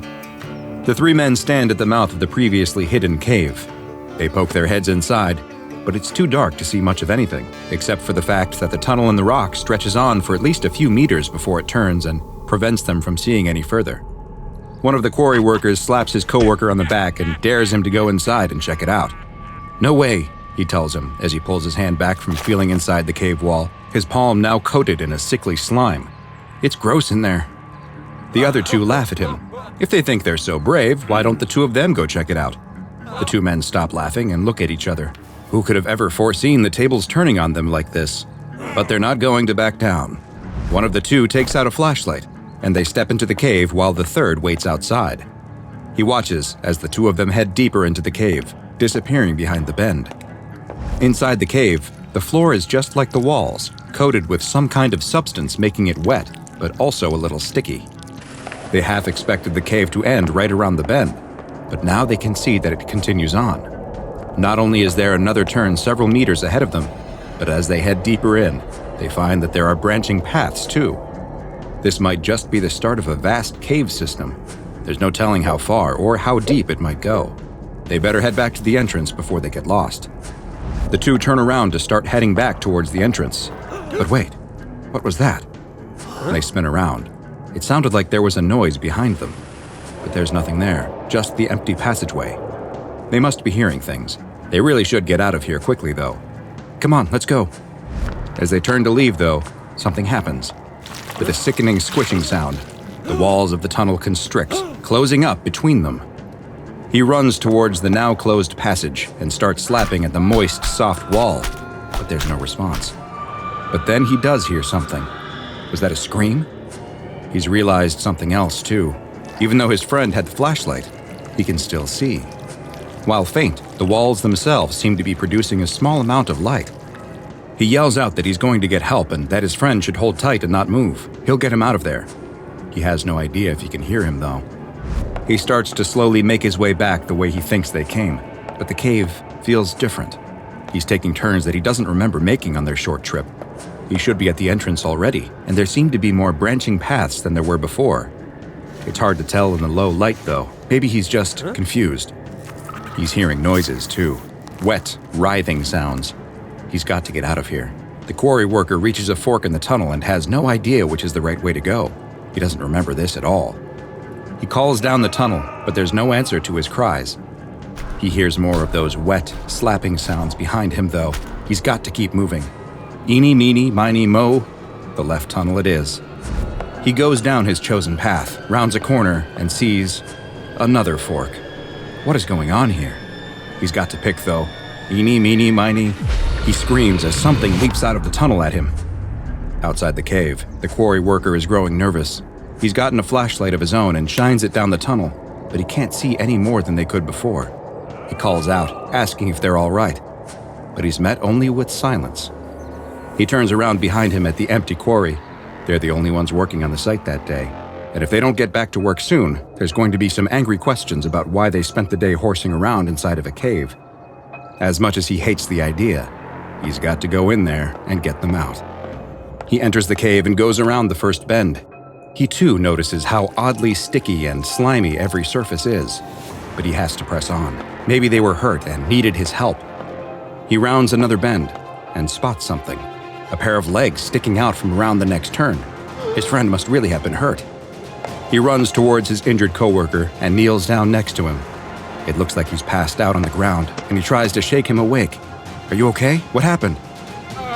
The 3 men stand at the mouth of the previously hidden cave. They poke their heads inside, but it's too dark to see much of anything, except for the fact that the tunnel in the rock stretches on for at least a few meters before it turns and prevents them from seeing any further. One of the quarry workers slaps his coworker on the back and dares him to go inside and check it out. "No way," he tells him as he pulls his hand back from feeling inside the cave wall, his palm now coated in a sickly slime. "It's gross in there." The other 2 laugh at him. If they think they're so brave, why don't the 2 of them go check it out? The 2 men stop laughing and look at each other. Who could have ever foreseen the tables turning on them like this? But they're not going to back down. One of the 2 takes out a flashlight, and they step into the cave while the 3rd waits outside. He watches as the 2 of them head deeper into the cave, disappearing behind the bend. Inside the cave, the floor is just like the walls, coated with some kind of substance making it wet, but also a little sticky. They half expected the cave to end right around the bend, but now they can see that it continues on. Not only is there another turn several meters ahead of them, but as they head deeper in, they find that there are branching paths too. This might just be the start of a vast cave system. There's no telling how far or how deep it might go. They better head back to the entrance before they get lost. The 2 turn around to start heading back towards the entrance. But wait, what was that? They spin around. It sounded like there was a noise behind them. But there's nothing there, just the empty passageway. They must be hearing things. They really should get out of here quickly, though. Come on, let's go. As they turn to leave, though, something happens. With a sickening squishing sound, the walls of the tunnel constrict, closing up between them. He runs towards the now closed passage and starts slapping at the moist, soft wall, but there's no response. But then he does hear something. Was that a scream? He's realized something else, too. Even though his friend had the flashlight, he can still see. While faint, the walls themselves seem to be producing a small amount of light. He yells out that he's going to get help and that his friend should hold tight and not move. He'll get him out of there. He has no idea if he can hear him, though. He starts to slowly make his way back the way he thinks they came, but the cave feels different. He's taking turns that he doesn't remember making on their short trip. He should be at the entrance already, and there seem to be more branching paths than there were before. It's hard to tell in the low light, though. Maybe he's just confused. He's hearing noises, too. Wet, writhing sounds. He's got to get out of here. The quarry worker reaches a fork in the tunnel and has no idea which is the right way to go. He doesn't remember this at all. He calls down the tunnel, but there's no answer to his cries. He hears more of those wet, slapping sounds behind him, though. He's got to keep moving. Eeny, meeny, miny, mo. The left tunnel it is. He goes down his chosen path, rounds a corner, and sees another fork. What is going on here? He's got to pick, though. Eeny, meeny, miny. He screams as something leaps out of the tunnel at him. Outside the cave, the quarry worker is growing nervous. He's gotten a flashlight of his own and shines it down the tunnel, but he can't see any more than they could before. He calls out, asking if they're all right, but he's met only with silence. He turns around behind him at the empty quarry. They're the only ones working on the site that day, and if they don't get back to work soon, there's going to be some angry questions about why they spent the day horsing around inside of a cave. As much as he hates the idea, he's got to go in there and get them out. He enters the cave and goes around the first bend. He too notices how oddly sticky and slimy every surface is, but he has to press on. Maybe they were hurt and needed his help. He rounds another bend and spots something, a pair of legs sticking out from around the next turn.
His friend must really have been hurt. He runs towards his injured coworker and kneels down next to him. It looks like he's passed out on the ground, and he tries to shake him awake. "Are you okay? What happened?"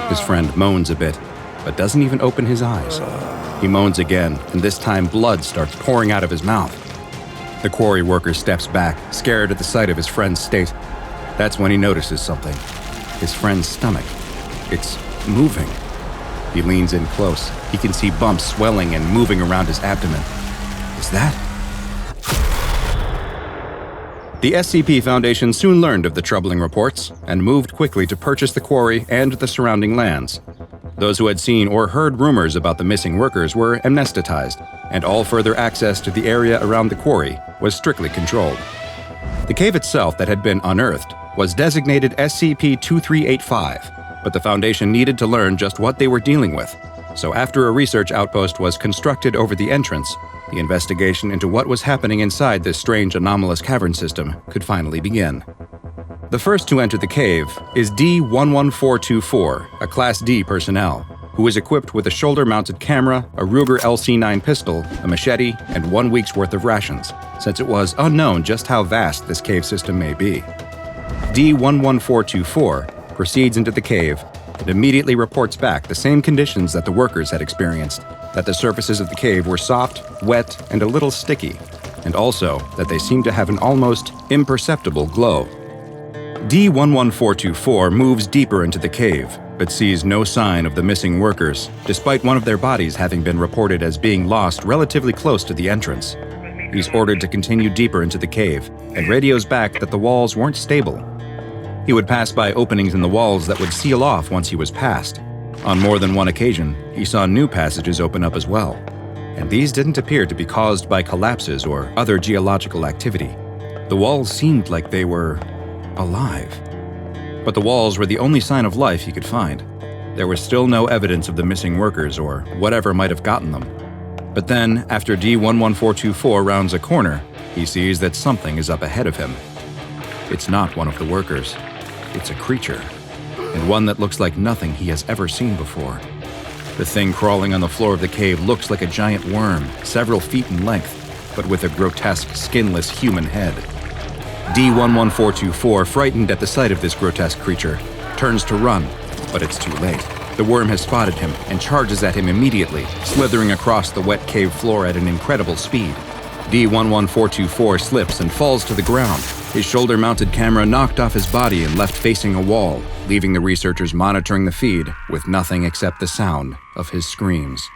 His friend moans a bit, but doesn't even open his eyes. He moans again, and this time blood starts pouring out of his mouth. The quarry worker steps back, scared at the sight of his friend's state. That's when he notices something. His friend's stomach. It's moving. He leans in close. He can see bumps swelling and moving around his abdomen. Is that? The SCP Foundation soon learned of the troubling reports and moved quickly to purchase the quarry and the surrounding lands. Those who had seen or heard rumors about the missing workers were amnesticized, and all further access to the area around the quarry was strictly controlled. The cave itself that had been unearthed was designated SCP-1385, but the Foundation needed to learn just what they were dealing with. So after a research outpost was constructed over the entrance, the investigation into what was happening inside this strange anomalous cavern system could finally begin. The first to enter the cave is D-11424, a Class D personnel, who is equipped with a shoulder-mounted camera, a Ruger LC-9 pistol, a machete, and 1 week's worth of rations, since it was unknown just how vast this cave system may be. D-11424 proceeds into the cave and immediately reports back the same conditions that the workers had experienced, that the surfaces of the cave were soft, wet, and a little sticky, and also that they seemed to have an almost imperceptible glow. D-11424 moves deeper into the cave, but sees no sign of the missing workers, despite one of their bodies having been reported as being lost relatively close to the entrance. He's ordered to continue deeper into the cave, and radios back that the walls weren't stable. He would pass by openings in the walls that would seal off once he was past. On more than one occasion, he saw new passages open up as well, and these didn't appear to be caused by collapses or other geological activity. The walls seemed like they were alive. But the walls were the only sign of life he could find. There was still no evidence of the missing workers or whatever might have gotten them. But then, after D-11424 rounds a corner, he sees that something is up ahead of him. It's not one of the workers. It's a creature, and one that looks like nothing he has ever seen before. The thing crawling on the floor of the cave looks like a giant worm, several feet in length, but with a grotesque, skinless human head. D-11424, frightened at the sight of this grotesque creature, turns to run, but it's too late. The worm has spotted him and charges at him immediately, slithering across the wet cave floor at an incredible speed. D-11424 slips and falls to the ground, his shoulder-mounted camera knocked off his body and left facing a wall, leaving the researchers monitoring the feed with nothing except the sound of his screams.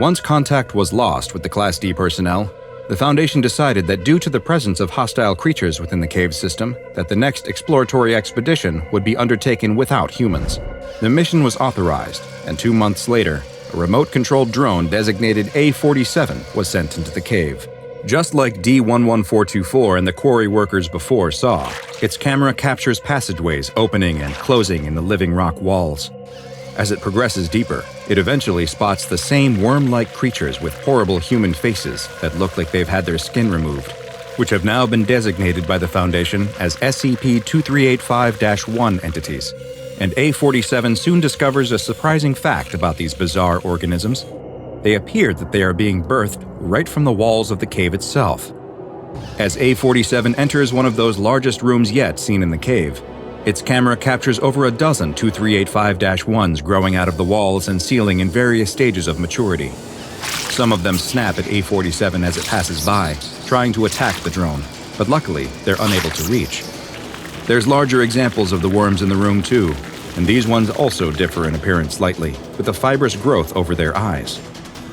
Once contact was lost with the Class D personnel, the Foundation decided that due to the presence of hostile creatures within the cave system, that the next exploratory expedition would be undertaken without humans. The mission was authorized, and 2 months later, a remote-controlled drone designated A-47 was sent into the cave. Just like D-11424 and the quarry workers before saw, its camera captures passageways opening and closing in the living rock walls. As it progresses deeper, it eventually spots the same worm-like creatures with horrible human faces that look like they've had their skin removed, which have now been designated by the Foundation as SCP-2385-1 entities. And A-47 soon discovers a surprising fact about these bizarre organisms. They appear that they are being birthed right from the walls of the cave itself. As A-47 enters one of those largest rooms yet seen in the cave, its camera captures over a dozen 2385-1s growing out of the walls and ceiling in various stages of maturity. Some of them snap at A-47 as it passes by, trying to attack the drone, but luckily they're unable to reach. There's larger examples of the worms in the room too, and these ones also differ in appearance slightly, with a fibrous growth over their eyes.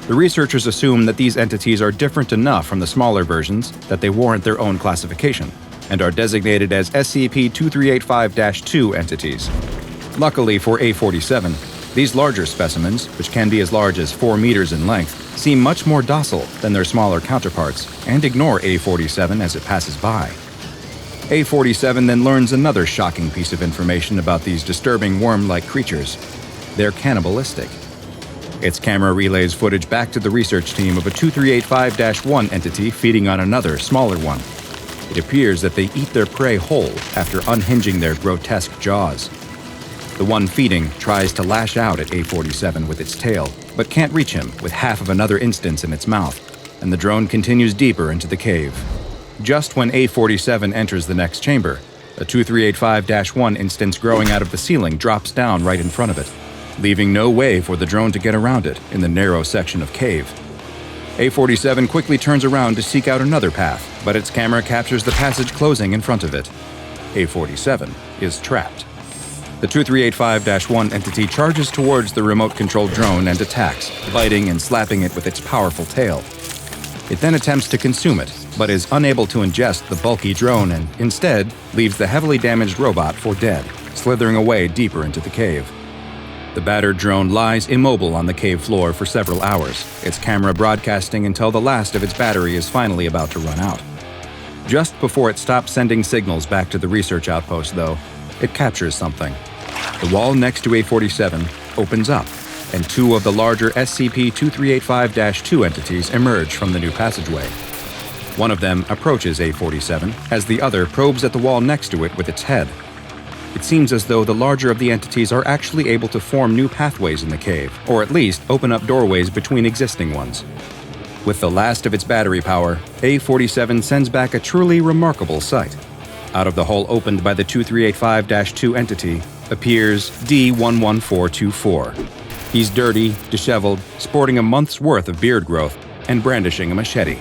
The researchers assume that these entities are different enough from the smaller versions that they warrant their own classification, and are designated as SCP-2385-2 entities. Luckily for A-47, these larger specimens, which can be as large as 4 meters in length, seem much more docile than their smaller counterparts and ignore A-47 as it passes by. A-47 then learns another shocking piece of information about these disturbing worm-like creatures. They're cannibalistic. Its camera relays footage back to the research team of a 2385-1 entity feeding on another, smaller one. It appears that they eat their prey whole after unhinging their grotesque jaws. The one feeding tries to lash out at A-47 with its tail, but can't reach him with half of another instance in its mouth, and the drone continues deeper into the cave. Just when A47 enters the next chamber, a 2385-1 instance growing out of the ceiling drops down right in front of it, leaving no way for the drone to get around it in the narrow section of cave. A47 quickly turns around to seek out another path, but its camera captures the passage closing in front of it. A47 is trapped. The 2385-1 entity charges towards the remote-controlled drone and attacks, biting and slapping it with its powerful tail. It then attempts to consume it, but is unable to ingest the bulky drone and, instead, leaves the heavily damaged robot for dead, slithering away deeper into the cave. The battered drone lies immobile on the cave floor for several hours, its camera broadcasting until the last of its battery is finally about to run out. Just before it stops sending signals back to the research outpost, though, it captures something. The wall next to A47 opens up, and two of the larger SCP-2385-2 entities emerge from the new passageway. One of them approaches A47 as the other probes at the wall next to it with its head. It seems as though the larger of the entities are actually able to form new pathways in the cave, or at least open up doorways between existing ones. With the last of its battery power, A47 sends back a truly remarkable sight. Out of the hole opened by the 2385-2 entity appears D11424. He's dirty, disheveled, sporting a month's worth of beard growth, and brandishing a machete.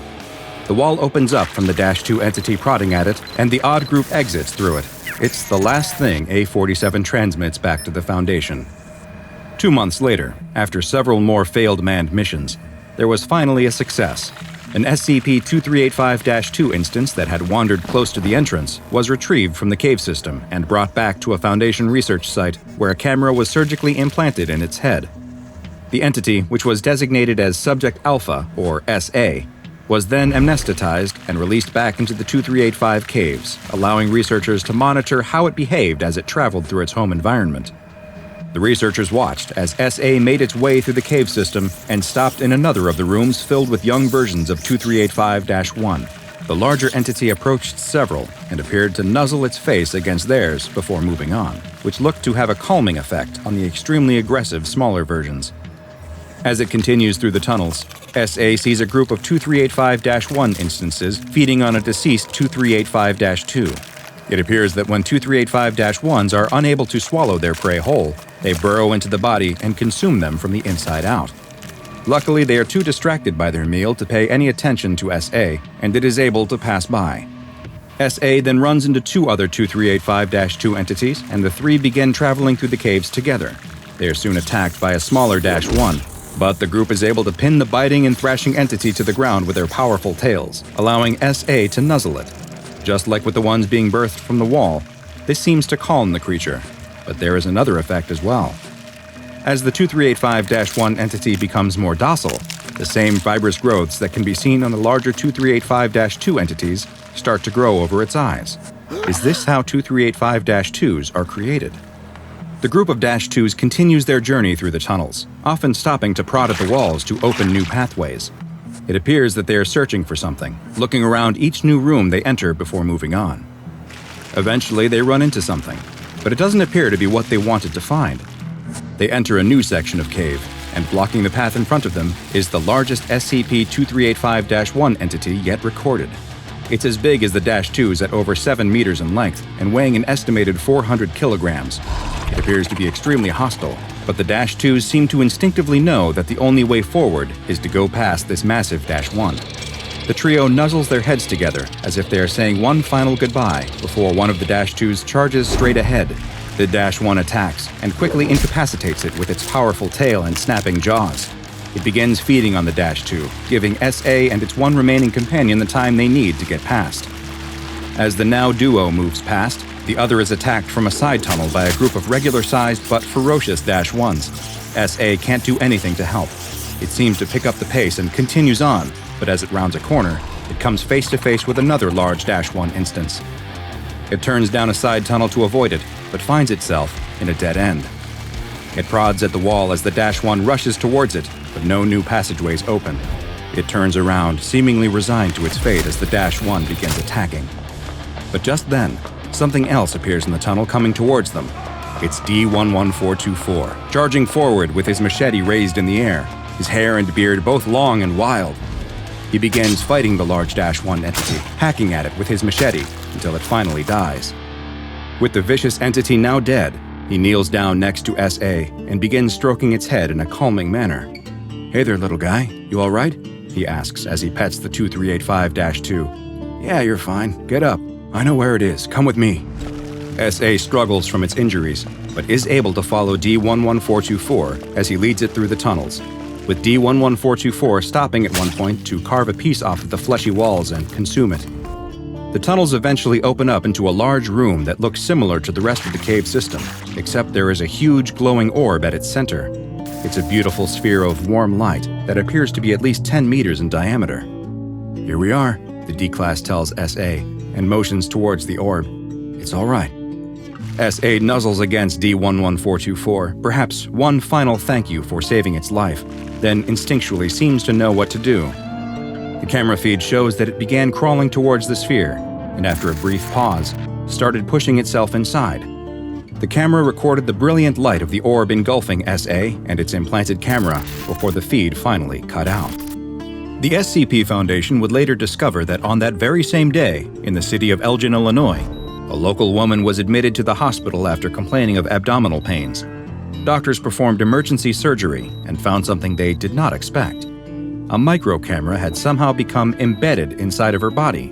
The wall opens up from the -2 entity prodding at it, and the odd group exits through it. It's the last thing A47 transmits back to the Foundation. 2 months later, after several more failed manned missions, there was finally a success. An SCP-2385-2 instance that had wandered close to the entrance was retrieved from the cave system and brought back to a Foundation research site where a camera was surgically implanted in its head. The entity, which was designated as Subject Alpha, or SA, was then amnesticized and released back into the 2385 caves, allowing researchers to monitor how it behaved as it traveled through its home environment. The researchers watched as SA made its way through the cave system and stopped in another of the rooms filled with young versions of 2385-1. The larger entity approached several and appeared to nuzzle its face against theirs before moving on, which looked to have a calming effect on the extremely aggressive smaller versions. As it continues through the tunnels, SA sees a group of 2385-1 instances feeding on a deceased 2385-2. It appears that when 2385-1s are unable to swallow their prey whole, they burrow into the body and consume them from the inside out. Luckily, they are too distracted by their meal to pay any attention to SA, and it is able to pass by. SA then runs into two other 2385-2 entities, and the three begin traveling through the caves together. They are soon attacked by a smaller -1, but the group is able to pin the biting and thrashing entity to the ground with their powerful tails, allowing SA to nuzzle it. Just like with the ones being birthed from the wall, this seems to calm the creature, but there is another effect as well. As the 2385-1 entity becomes more docile, the same fibrous growths that can be seen on the larger 2385-2 entities start to grow over its eyes. Is this how 2385-2s are created? The group of -2s continues their journey through the tunnels, often stopping to prod at the walls to open new pathways. It appears that they are searching for something, looking around each new room they enter before moving on. Eventually, they run into something, but it doesn't appear to be what they wanted to find. They enter a new section of cave, and blocking the path in front of them is the largest SCP-2385-1 entity yet recorded. It's as big as the -2s at over 7 meters in length and weighing an estimated 400 kilograms. It appears to be extremely hostile, but the -2s seem to instinctively know that the only way forward is to go past this massive -1. The trio nuzzles their heads together as if they are saying one final goodbye before one of the -2s charges straight ahead. The -1 attacks and quickly incapacitates it with its powerful tail and snapping jaws. It begins feeding on the -2, giving SA and its one remaining companion the time they need to get past. As the now duo moves past, the other is attacked from a side tunnel by a group of regular-sized but ferocious -1s. SA can't do anything to help. It seems to pick up the pace and continues on, but as it rounds a corner, it comes face-to-face with another large -1 instance. It turns down a side tunnel to avoid it, but finds itself in a dead end. It prods at the wall as the -1 rushes towards it, but no new passageways open. It turns around, seemingly resigned to its fate as the -1 begins attacking. But just then, something else appears in the tunnel coming towards them. It's D11424, charging forward with his machete raised in the air. his hair and beard both long and wild. He begins fighting the large -1 entity, hacking at it with his machete until it finally dies. With the vicious entity now dead, he kneels down next to SA and begins stroking its head in a calming manner. "Hey there, little guy. You all right?" he asks as he pets the 2385-2. "Yeah, you're fine. Get up. I know where it is. Come with me." SA struggles from its injuries, but is able to follow D11424 as he leads it through the tunnels, with D11424 stopping at one point to carve a piece off of the fleshy walls and consume it. The tunnels eventually open up into a large room that looks similar to the rest of the cave system, except there is a huge glowing orb at its center. It's a beautiful sphere of warm light that appears to be at least 10 meters in diameter. "Here we are," the D-Class tells SA and motions towards the orb. "It's all right." SA nuzzles against D11424, perhaps one final thank you for saving its life, then instinctually seems to know what to do. The camera feed shows that it began crawling towards the sphere, and after a brief pause, started pushing itself inside. The camera recorded the brilliant light of the orb engulfing SA and its implanted camera before the feed finally cut out. The SCP Foundation would later discover that on that very same day, in the city of Elgin, Illinois, a local woman was admitted to the hospital after complaining of abdominal pains. Doctors performed emergency surgery and found something they did not expect. A micro camera had somehow become embedded inside of her body,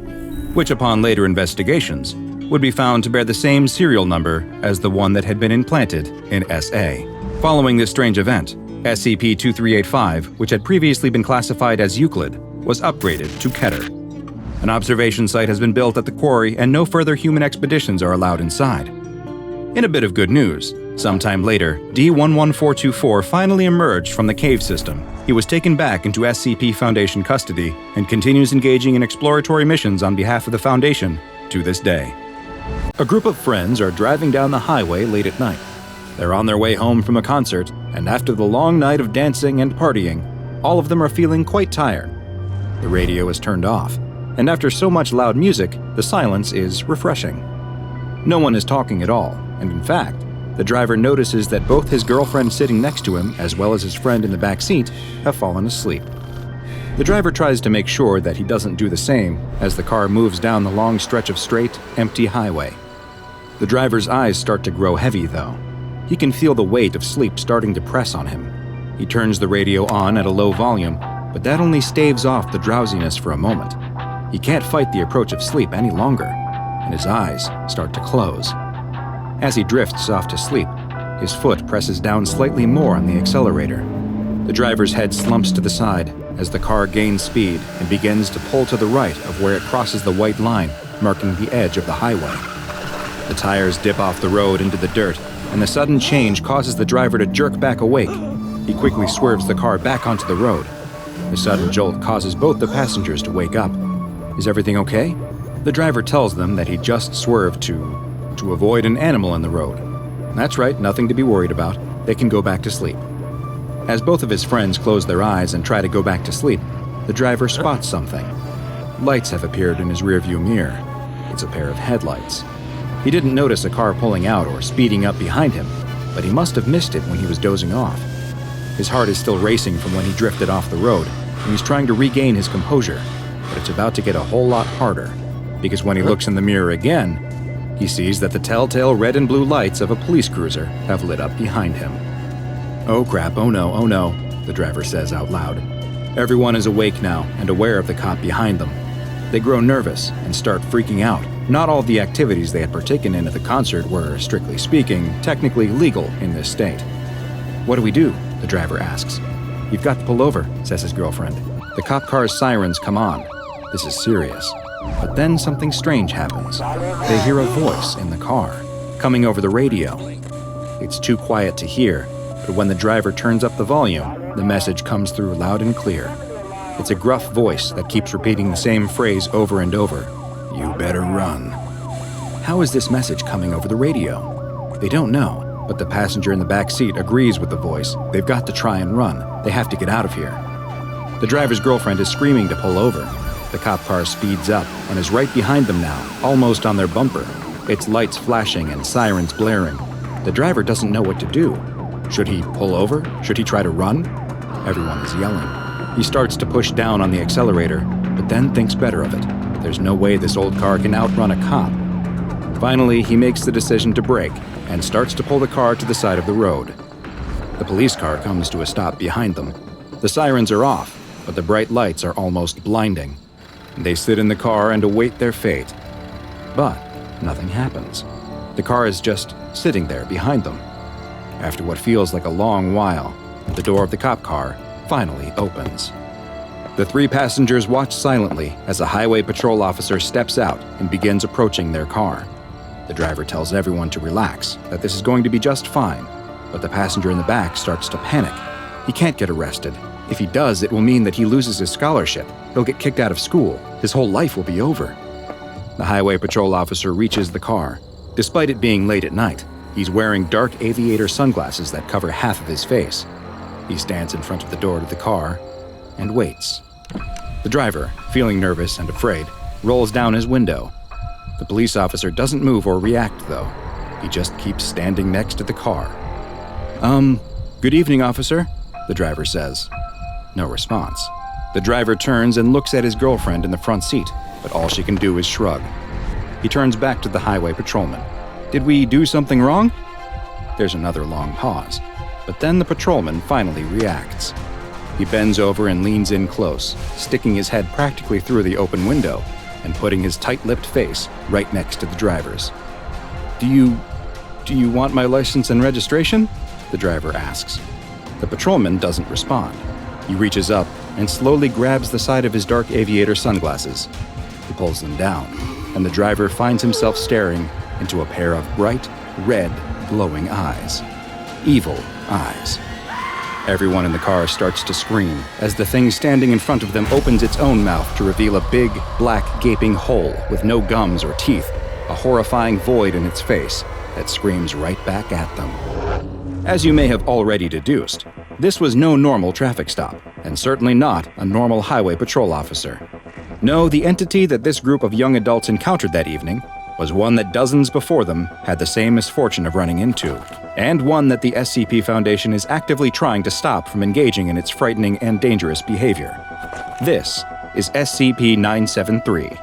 which upon later investigations would be found to bear the same serial number as the one that had been implanted in SA. Following this strange event, SCP-2385, which had previously been classified as Euclid, was upgraded to Keter. An observation site has been built at the quarry and no further human expeditions are allowed inside. In a bit of good news, sometime later, D11424 finally emerged from the cave system. He was taken back into SCP Foundation custody and continues engaging in exploratory missions on behalf of the Foundation to this day. A group of friends are driving down the highway late at night. They're on their way home from a concert, and after the long night of dancing and partying, all of them are feeling quite tired. The radio is turned off, and after so much loud music, the silence is refreshing. No one is talking at all, and in fact, the driver notices that both his girlfriend sitting next to him as well as his friend in the back seat have fallen asleep. The driver tries to make sure that he doesn't do the same as the car moves down the long stretch of straight, empty highway. The driver's eyes start to grow heavy, though. He can feel the weight of sleep starting to press on him. He turns the radio on at a low volume, but that only staves off the drowsiness for a moment. He can't fight the approach of sleep any longer, and his eyes start to close. As he drifts off to sleep, his foot presses down slightly more on the accelerator. The driver's head slumps to the side as the car gains speed and begins to pull to the right of where it crosses the white line marking the edge of the highway. The tires dip off the road into the dirt, and the sudden change causes the driver to jerk back awake. He quickly swerves the car back onto the road. The sudden jolt causes both the passengers to wake up. Is everything okay? The driver tells them that he just swerved to avoid an animal in the road. That's right, nothing to be worried about. They can go back to sleep. As both of his friends close their eyes and try to go back to sleep, the driver spots something. Lights have appeared in his rearview mirror. It's a pair of headlights. He didn't notice a car pulling out or speeding up behind him, but he must have missed it when he was dozing off. His heart is still racing from when he drifted off the road, and he's trying to regain his composure, but it's about to get a whole lot harder, because when he looks in the mirror again, he sees that the telltale red and blue lights of a police cruiser have lit up behind him. "Oh crap, oh no," the driver says out loud. Everyone is awake now and aware of the cop behind them. They grow nervous and start freaking out. Not all of the activities they had partaken in at the concert were, strictly speaking, technically legal in this state. "What do we do?" the driver asks. "You've got to pull over," says his girlfriend. The cop car's sirens come on. This is serious. But then something strange happens. They hear a voice in the car, coming over the radio. It's too quiet to hear, but when the driver turns up the volume, the message comes through loud and clear. It's a gruff voice that keeps repeating the same phrase over and over. "You better run." How is this message coming over the radio? They don't know, but the passenger in the back seat agrees with the voice. They've got to try and run. They have to get out of here. The driver's girlfriend is screaming to pull over. The cop car speeds up and is right behind them now, almost on their bumper. Its lights flashing and sirens blaring. The driver doesn't know what to do. Should he pull over? Should he try to run? Everyone is yelling. He starts to push down on the accelerator, but then thinks better of it. There's no way this old car can outrun a cop. Finally, he makes the decision to brake and starts to pull the car to the side of the road. The police car comes to a stop behind them. The sirens are off, but the bright lights are almost blinding. They sit in the car and await their fate. But nothing happens. The car is just sitting there behind them. After what feels like a long while, the door of the cop car finally opens. The three passengers watch silently as a highway patrol officer steps out and begins approaching their car. The driver tells everyone to relax, that this is going to be just fine, but the passenger in the back starts to panic. He can't get arrested. If he does, it will mean that he loses his scholarship. He'll get kicked out of school. His whole life will be over. The highway patrol officer reaches the car. Despite it being late at night, he's wearing dark aviator sunglasses that cover half of his face. He stands in front of the door to the car and waits. The driver, feeling nervous and afraid, rolls down his window. The police officer doesn't move or react, though. He just keeps standing next to the car. Good evening, officer," the driver says. No response. The driver turns and looks at his girlfriend in the front seat, but all she can do is shrug. He turns back to the highway patrolman. "Did we do something wrong?" There's another long pause, but then the patrolman finally reacts. He bends over and leans in close, sticking his head practically through the open window and putting his tight-lipped face right next to the driver's. Do you want my license and registration?" the driver asks. The patrolman doesn't respond. He reaches up and slowly grabs the side of his dark aviator sunglasses. He pulls them down, and the driver finds himself staring into a pair of bright, red, glowing eyes. Evil eyes. Everyone in the car starts to scream as the thing standing in front of them opens its own mouth to reveal a big, black, gaping hole with no gums or teeth, a horrifying void in its face that screams right back at them. As you may have already deduced, this was no normal traffic stop, and certainly not a normal highway patrol officer. No, the entity that this group of young adults encountered that evening was one that dozens before them had the same misfortune of running into, and one that the SCP Foundation is actively trying to stop from engaging in its frightening and dangerous behavior. This is SCP-973.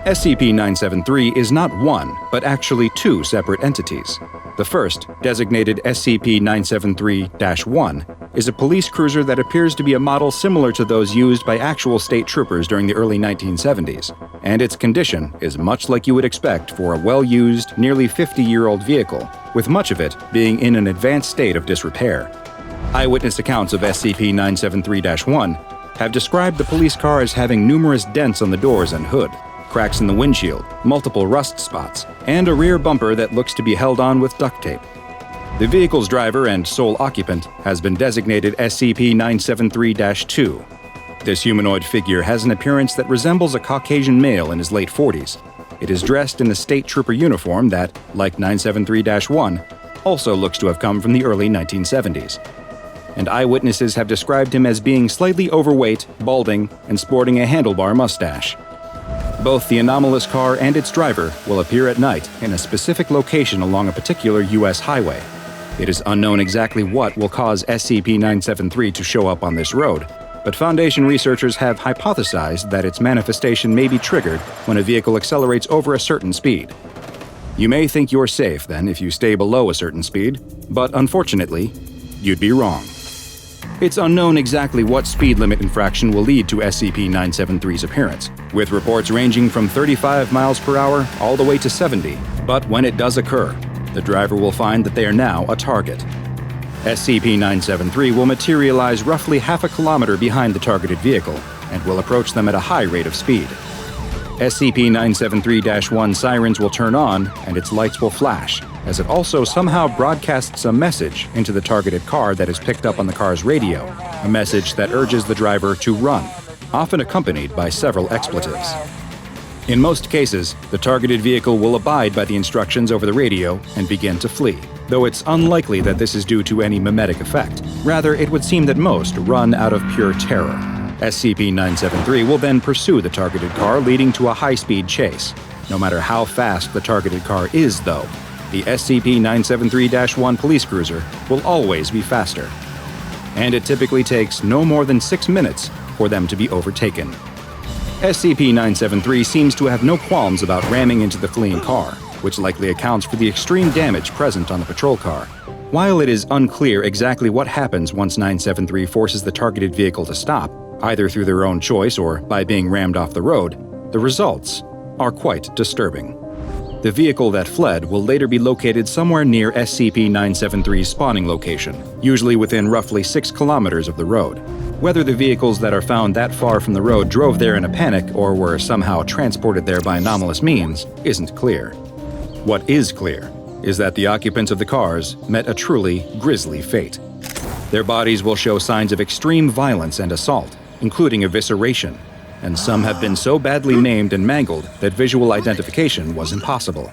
SCP-973 is not one, but actually two separate entities. The first, designated SCP-973-1, is a police cruiser that appears to be a model similar to those used by actual state troopers during the early 1970s, and its condition is much like you would expect for a well-used, nearly 50-year-old vehicle, with much of it being in an advanced state of disrepair. Eyewitness accounts of SCP-973-1 have described the police car as having numerous dents on the doors and hood, cracks in the windshield, multiple rust spots, and a rear bumper that looks to be held on with duct tape. The vehicle's driver and sole occupant has been designated SCP-973-2. This humanoid figure has an appearance that resembles a Caucasian male in his late 40s. It is dressed in the state trooper uniform that, like 973-1, also looks to have come from the early 1970s. And eyewitnesses have described him as being slightly overweight, balding, and sporting a handlebar mustache. Both the anomalous car and its driver will appear at night in a specific location along a particular U.S. highway. It is unknown exactly what will cause SCP-973 to show up on this road, but Foundation researchers have hypothesized that its manifestation may be triggered when a vehicle accelerates over a certain speed. You may think you're safe, then, if you stay below a certain speed, but unfortunately, you'd be wrong. It's unknown exactly what speed limit infraction will lead to SCP-973's appearance, with reports ranging from 35 miles per hour all the way to 70. But when it does occur, the driver will find that they are now a target. SCP-973 will materialize roughly half a kilometer behind the targeted vehicle and will approach them at a high rate of speed. SCP-973-1 sirens will turn on and its lights will flash, as it also somehow broadcasts a message into the targeted car that is picked up on the car's radio, a message that urges the driver to run, often accompanied by several expletives. In most cases, the targeted vehicle will abide by the instructions over the radio and begin to flee, though it's unlikely that this is due to any mimetic effect. Rather, it would seem that most run out of pure terror. SCP-973 will then pursue the targeted car, leading to a high-speed chase. No matter how fast the targeted car is, though, the SCP-973-1 police cruiser will always be faster. and it typically takes no more than 6 minutes for them to be overtaken. SCP-973 seems to have no qualms about ramming into the fleeing car, which likely accounts for the extreme damage present on the patrol car. While it is unclear exactly what happens once 973 forces the targeted vehicle to stop, either through their own choice or by being rammed off the road, the results are quite disturbing. The vehicle that fled will later be located somewhere near SCP-973's spawning location, usually within roughly 6 kilometers of the road. Whether the vehicles that are found that far from the road drove there in a panic or were somehow transported there by anomalous means isn't clear. What is clear is that the occupants of the cars met a truly grisly fate. Their bodies will show signs of extreme violence and assault, including evisceration, and some have been so badly maimed and mangled that visual identification was impossible.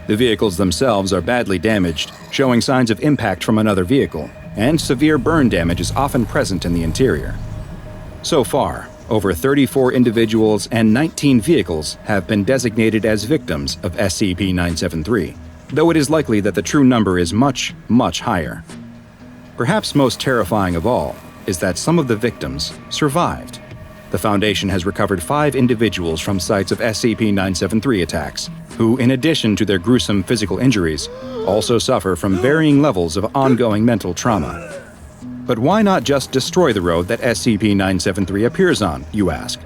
The vehicles themselves are badly damaged, showing signs of impact from another vehicle, and severe burn damage is often present in the interior. So far, over 34 individuals and 19 vehicles have been designated as victims of SCP-973, though it is likely that the true number is much, much higher. Perhaps most terrifying of all is that some of the victims survived. The Foundation has recovered 5 individuals from sites of SCP-973 attacks, who, in addition to their gruesome physical injuries, also suffer from varying levels of ongoing mental trauma. But why not just destroy the road that SCP-973 appears on, you ask?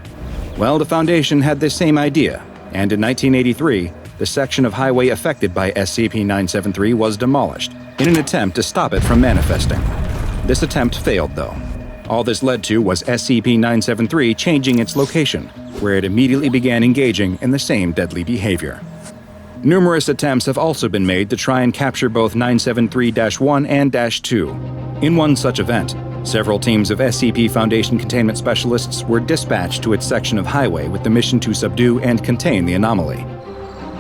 Well, the Foundation had this same idea, and in 1983, the section of highway affected by SCP-973 was demolished, in an attempt to stop it from manifesting. This attempt failed, though. All this led to was SCP-973 changing its location, where it immediately began engaging in the same deadly behavior. Numerous attempts have also been made to try and capture both 973-1 and -2. In one such event, several teams of SCP Foundation containment specialists were dispatched to its section of highway with the mission to subdue and contain the anomaly.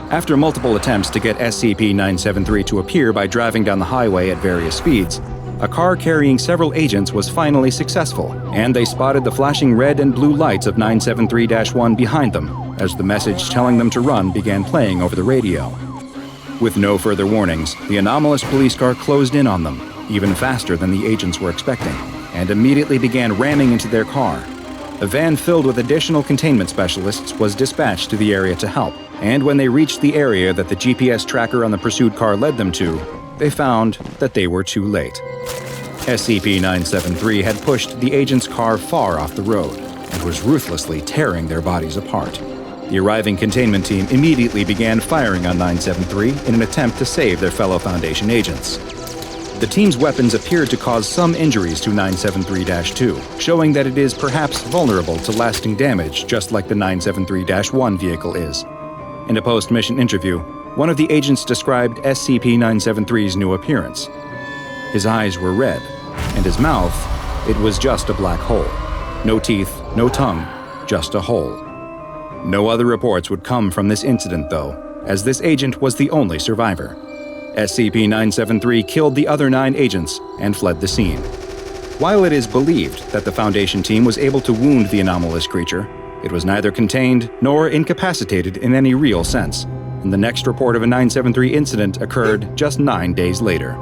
After multiple attempts to get SCP-973 to appear by driving down the highway at various speeds, a car carrying several agents was finally successful, and they spotted the flashing red and blue lights of 973-1 behind them as the message telling them to run began playing over the radio. With no further warnings, the anomalous police car closed in on them, even faster than the agents were expecting, and immediately began ramming into their car. A van filled with additional containment specialists was dispatched to the area to help, and when they reached the area that the GPS tracker on the pursued car led them to, they found that they were too late. SCP-973 had pushed the agent's car far off the road and was ruthlessly tearing their bodies apart. The arriving containment team immediately began firing on 973 in an attempt to save their fellow Foundation agents. The team's weapons appeared to cause some injuries to 973-2, showing that it is perhaps vulnerable to lasting damage just like the 973-1 vehicle is. In a post-mission interview, one of the agents described SCP-973's new appearance. His eyes were red, and his mouth, it was just a black hole. No teeth, no tongue, just a hole. No other reports would come from this incident, though, as this agent was the only survivor. SCP-973 killed the other 9 agents and fled the scene. While it is believed that the Foundation team was able to wound the anomalous creature, it was neither contained nor incapacitated in any real sense, and the next report of a 973 incident occurred just 9 days later.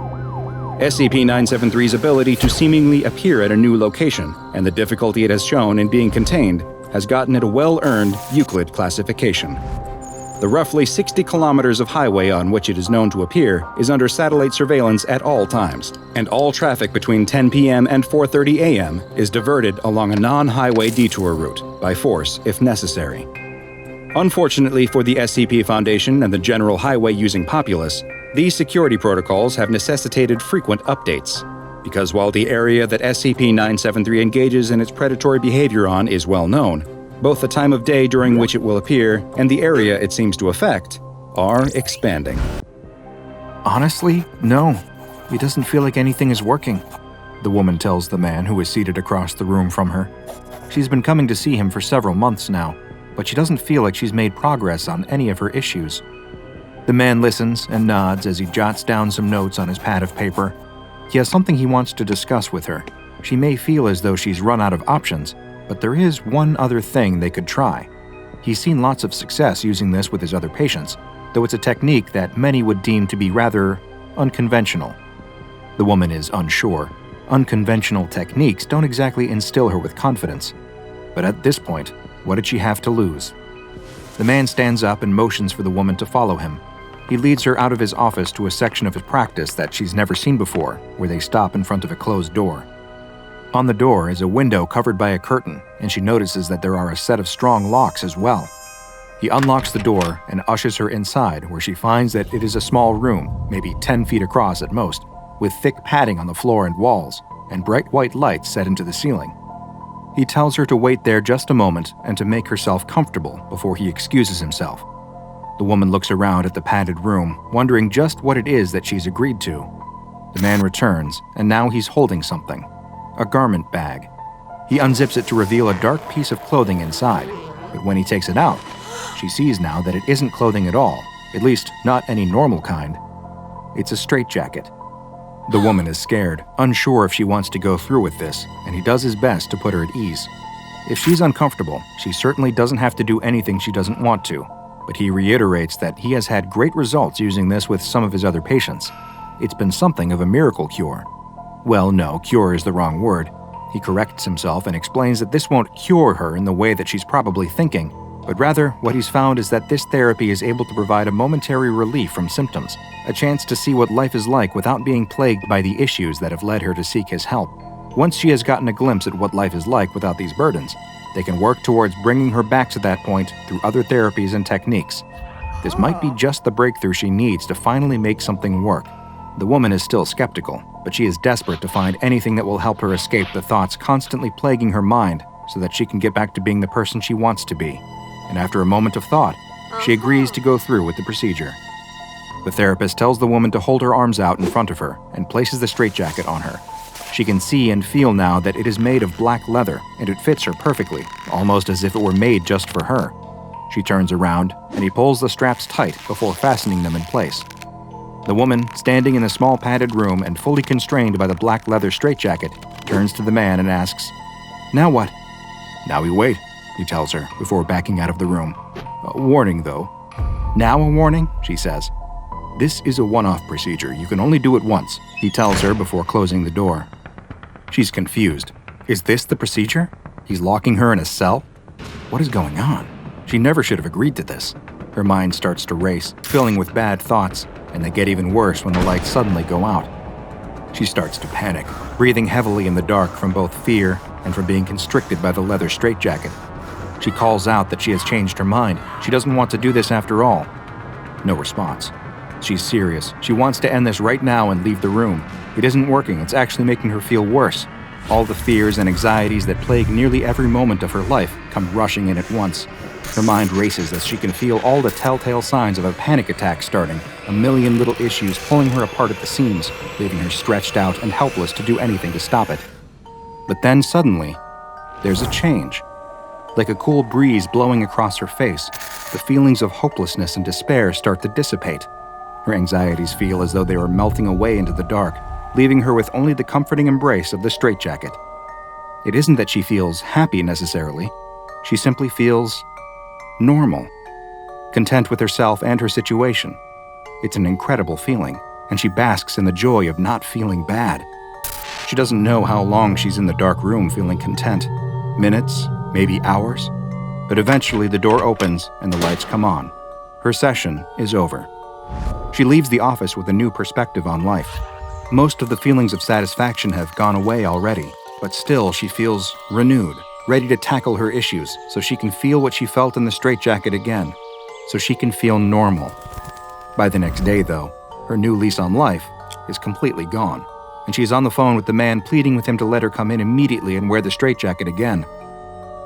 SCP-973's ability to seemingly appear at a new location and the difficulty it has shown in being contained has gotten it a well-earned Euclid classification. The roughly 60 kilometers of highway on which it is known to appear is under satellite surveillance at all times, and all traffic between 10 p.m. and 4:30 a.m. is diverted along a non-highway detour route, by force if necessary. Unfortunately for the SCP Foundation and the general highway-using populace, these security protocols have necessitated frequent updates, because while the area that SCP-973 engages in its predatory behavior on is well known, both the time of day during which it will appear and the area it seems to affect are expanding.
Honestly, no. It doesn't feel like anything is working, the woman tells the man who is seated across the room from her. She's been coming to see him for several months now, but she doesn't feel like she's made progress on any of her issues. The man listens and nods as he jots down some notes on his pad of paper. He has something he wants to discuss with her. She may feel as though she's run out of options, but there is one other thing they could try. He's seen lots of success using this with his other patients, though it's a technique that many would deem to be rather unconventional. The woman is unsure. Unconventional techniques don't exactly instill her with confidence. But at this point, what did she have to lose? The man stands up and motions for the woman to follow him. He leads her out of his office to a section of his practice that she's never seen before, where they stop in front of a closed door. On the door is a window covered by a curtain, and she notices that there are a set of strong locks as well. He unlocks the door and ushers her inside, where she finds that it is a small room, maybe 10 feet across at most, with thick padding on the floor and walls, and bright white lights set into the ceiling. He tells her to wait there just a moment and to make herself comfortable before he excuses himself. The woman looks around at the padded room, wondering just what it is that she's agreed to. The man returns, and now he's holding something. A garment bag. He unzips it to reveal a dark piece of clothing inside, but when he takes it out, she sees now that it isn't clothing at all, at least not any normal kind. It's a straitjacket. The woman is scared, unsure if she wants to go through with this, and he does his best to put her at ease. If she's uncomfortable, she certainly doesn't have to do anything she doesn't want to, but he reiterates that he has had great results using this with some of his other patients. It's been something of a miracle cure. Well, no, cure is the wrong word. He corrects himself and explains that this won't cure her in the way that she's probably thinking, but rather what he's found is that this therapy is able to provide a momentary relief from symptoms, a chance to see what life is like without being plagued by the issues that have led her to seek his help. Once she has gotten a glimpse at what life is like without these burdens, they can work towards bringing her back to that point through other therapies and techniques. This might be just the breakthrough she needs to finally make something work. The woman is still skeptical, but she is desperate to find anything that will help her escape the thoughts constantly plaguing her mind so that she can get back to being the person she wants to be. And after a moment of thought, she agrees to go through with the procedure. The therapist tells the woman to hold her arms out in front of her and places the straitjacket on her. She can see and feel now that it is made of black leather, and it fits her perfectly, almost as if it were made just for her. She turns around, and he pulls the straps tight before fastening them in place. The woman, standing in the small padded room and fully constrained by the black leather straitjacket, turns to the man and asks, "Now what?" "Now we wait," he tells her before backing out of the room. "A warning, though." "Now a warning?" she says. "This is a one-off procedure. You can only do it once," he tells her before closing the door. She's confused. Is this the procedure? He's locking her in a cell? What is going on? She never should have agreed to this. Her mind starts to race, filling with bad thoughts, and they get even worse when the lights suddenly go out. She starts to panic, breathing heavily in the dark from both fear and from being constricted by the leather straitjacket. She calls out that she has changed her mind. She doesn't want to do this after all. No response. She's serious. She wants to end this right now and leave the room. It isn't working. It's actually making her feel worse. All the fears and anxieties that plague nearly every moment of her life come rushing in at once. Her mind races as she can feel all the telltale signs of a panic attack starting, a million little issues pulling her apart at the seams, leaving her stretched out and helpless to do anything to stop it. But then suddenly, there's a change. Like a cool breeze blowing across her face, the feelings of hopelessness and despair start to dissipate. Her anxieties feel as though they were melting away into the dark, leaving her with only the comforting embrace of the straitjacket. It isn't that she feels happy necessarily. She simply feels normal, content with herself and her situation. It's an incredible feeling, and she basks in the joy of not feeling bad. She doesn't know how long she's in the dark room feeling content. Minutes, maybe hours. But eventually the door opens and the lights come on. Her session is over. She leaves the office with a new perspective on life. Most of the feelings of satisfaction have gone away already, but still she feels renewed, ready to tackle her issues so she can feel what she felt in the straitjacket again, so she can feel normal. By the next day, though, her new lease on life is completely gone, and she's on the phone with the man pleading with him to let her come in immediately and wear the straitjacket again.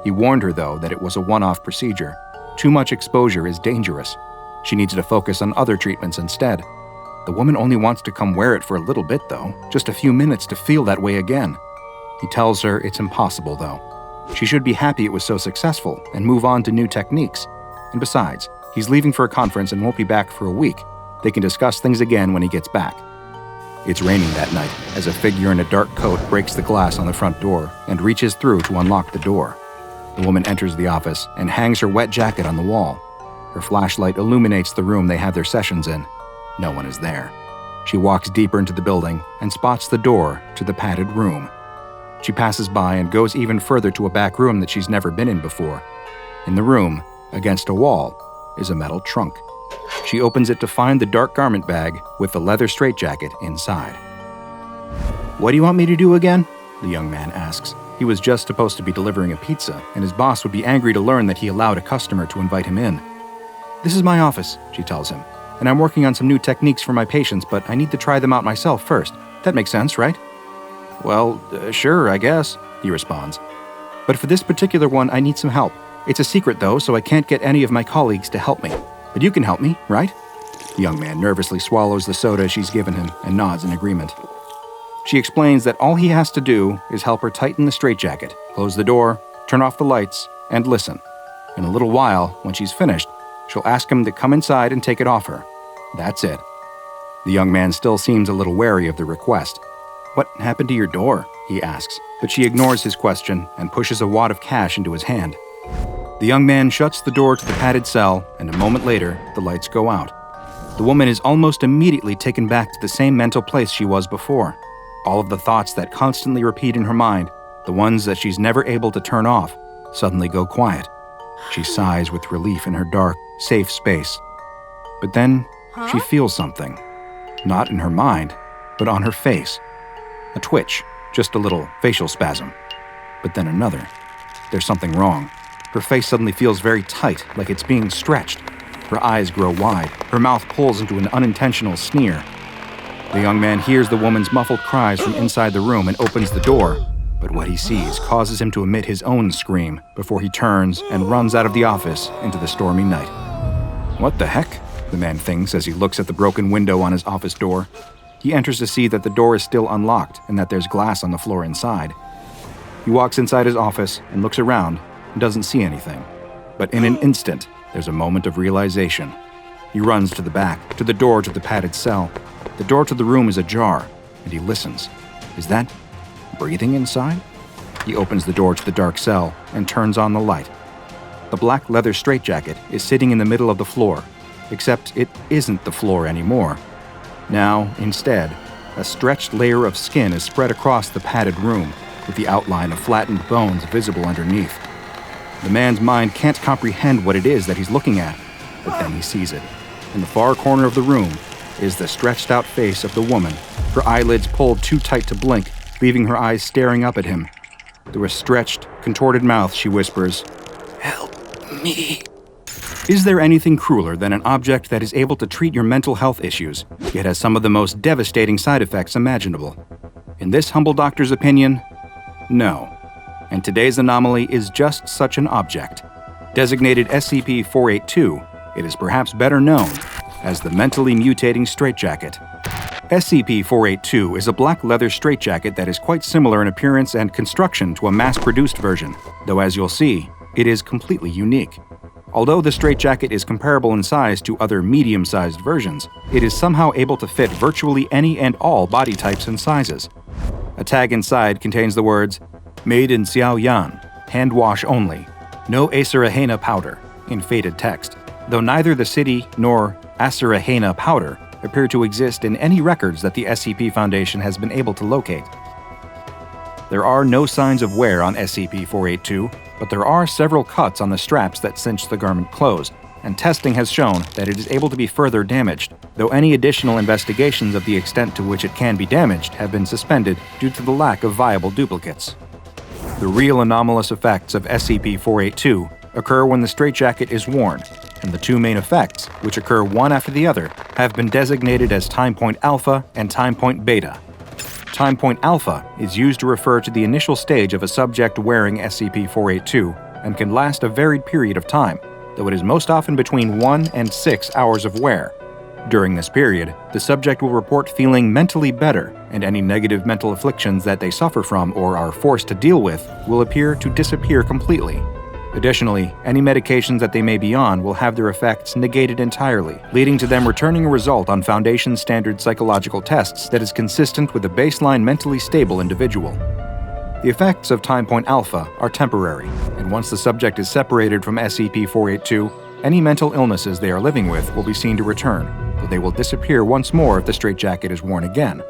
He warned her, though, that it was a one-off procedure. Too much exposure is dangerous. She needs to focus on other treatments instead. The woman only wants to come wear it for a little bit, though, just a few minutes to feel that way again. He tells her it's impossible, though. She should be happy it was so successful and move on to new techniques. And besides, he's leaving for a conference and won't be back for a week. They can discuss things again when he gets back. It's raining that night as a figure in a dark coat breaks the glass on the front door and reaches through to unlock the door. The woman enters the office and hangs her wet jacket on the wall. Her flashlight illuminates the room they have their sessions in. No one is there.
She walks deeper into the building and spots the door to the padded room. She passes by and goes even further to a back room that she's never been in before. In the room, against a wall, is a metal trunk. She opens it to find the dark garment bag with the leather straitjacket inside. "What do you want me to do again?" the young man asks. He was just supposed to be delivering a pizza, and his boss would be angry to learn that he allowed a customer to invite him in. "This is my office," she tells him, "and I'm working on some new techniques for my patients, but I need to try them out myself first. That makes sense, right?" "Well, sure, I guess," he responds. "But for this particular one, I need some help. It's a secret, though, so I can't get any of my colleagues to help me. But you can help me, right?" The young man nervously swallows the soda she's given him and nods in agreement. She explains that all he has to do is help her tighten the straitjacket, close the door, turn off the lights, and listen. In a little while, when she's finished, she'll ask him to come inside and take it off her. That's it. The young man still seems a little wary of the request. "What happened to your door?" he asks, but she ignores his question and pushes a wad of cash into his hand. The young man shuts the door to the padded cell, and a moment later, the lights go out. The woman is almost immediately taken back to the same mental place she was before. All of the thoughts that constantly repeat in her mind, the ones that she's never able to turn off, suddenly go quiet. She sighs with relief in her dark, safe space. But then, she feels something. Not in her mind, but on her face. A twitch, just a little facial spasm. But then another. There's something wrong. Her face suddenly feels very tight, like it's being stretched. Her eyes grow wide. Her mouth pulls into an unintentional sneer. The young man hears the woman's muffled cries from inside the room and opens the door, but what he sees causes him to emit his own scream before he turns and runs out of the office into the stormy night. "What the heck?" the man thinks as he looks at the broken window on his office door. He enters to see that the door is still unlocked and that there's glass on the floor inside. He walks inside his office and looks around and doesn't see anything. But in an instant, there's a moment of realization. He runs to the back, to the door to the padded cell. The door to the room is ajar, and he listens. Is that breathing inside? He opens the door to the dark cell and turns on the light. The black leather straitjacket is sitting in the middle of the floor, except it isn't the floor anymore. Now, instead, a stretched layer of skin is spread across the padded room, with the outline of flattened bones visible underneath. The man's mind can't comprehend what it is that he's looking at, but then he sees it. In the far corner of the room is the stretched-out face of the woman, her eyelids pulled too tight to blink, leaving her eyes staring up at him. Through a stretched, contorted mouth, she whispers, "Help me." Is there anything crueler than an object that is able to treat your mental health issues, yet has some of the most devastating side effects imaginable? In this humble doctor's opinion, no. And today's anomaly is just such an object. Designated SCP-482, it is perhaps better known as the mentally mutating straitjacket. SCP-482 is a black leather straitjacket that is quite similar in appearance and construction to a mass-produced version, though as you'll see, it is completely unique. Although the straitjacket is comparable in size to other medium-sized versions, it is somehow able to fit virtually any and all body types and sizes. A tag inside contains the words, "Made in Xiaoyan, hand wash only, no acerahena powder," in faded text, though neither the city nor acerahena powder appear to exist in any records that the SCP Foundation has been able to locate. There are no signs of wear on SCP-482, but there are several cuts on the straps that cinch the garment closed, and testing has shown that it is able to be further damaged, though any additional investigations of the extent to which it can be damaged have been suspended due to the lack of viable duplicates. The real anomalous effects of SCP-482 occur when the straitjacket is worn, and the two main effects, which occur one after the other, have been designated as time point alpha and time point beta. Time point alpha is used to refer to the initial stage of a subject wearing SCP-482 and can last a varied period of time, though it is most often between 1 and 6 hours of wear. During this period, the subject will report feeling mentally better, and any negative mental afflictions that they suffer from or are forced to deal with will appear to disappear completely. Additionally, any medications that they may be on will have their effects negated entirely, leading to them returning a result on Foundation standard psychological tests that is consistent with a baseline mentally stable individual. The effects of time point alpha are temporary, and once the subject is separated from SCP-482, any mental illnesses they are living with will be seen to return,
though they will disappear once more if the straitjacket is worn again.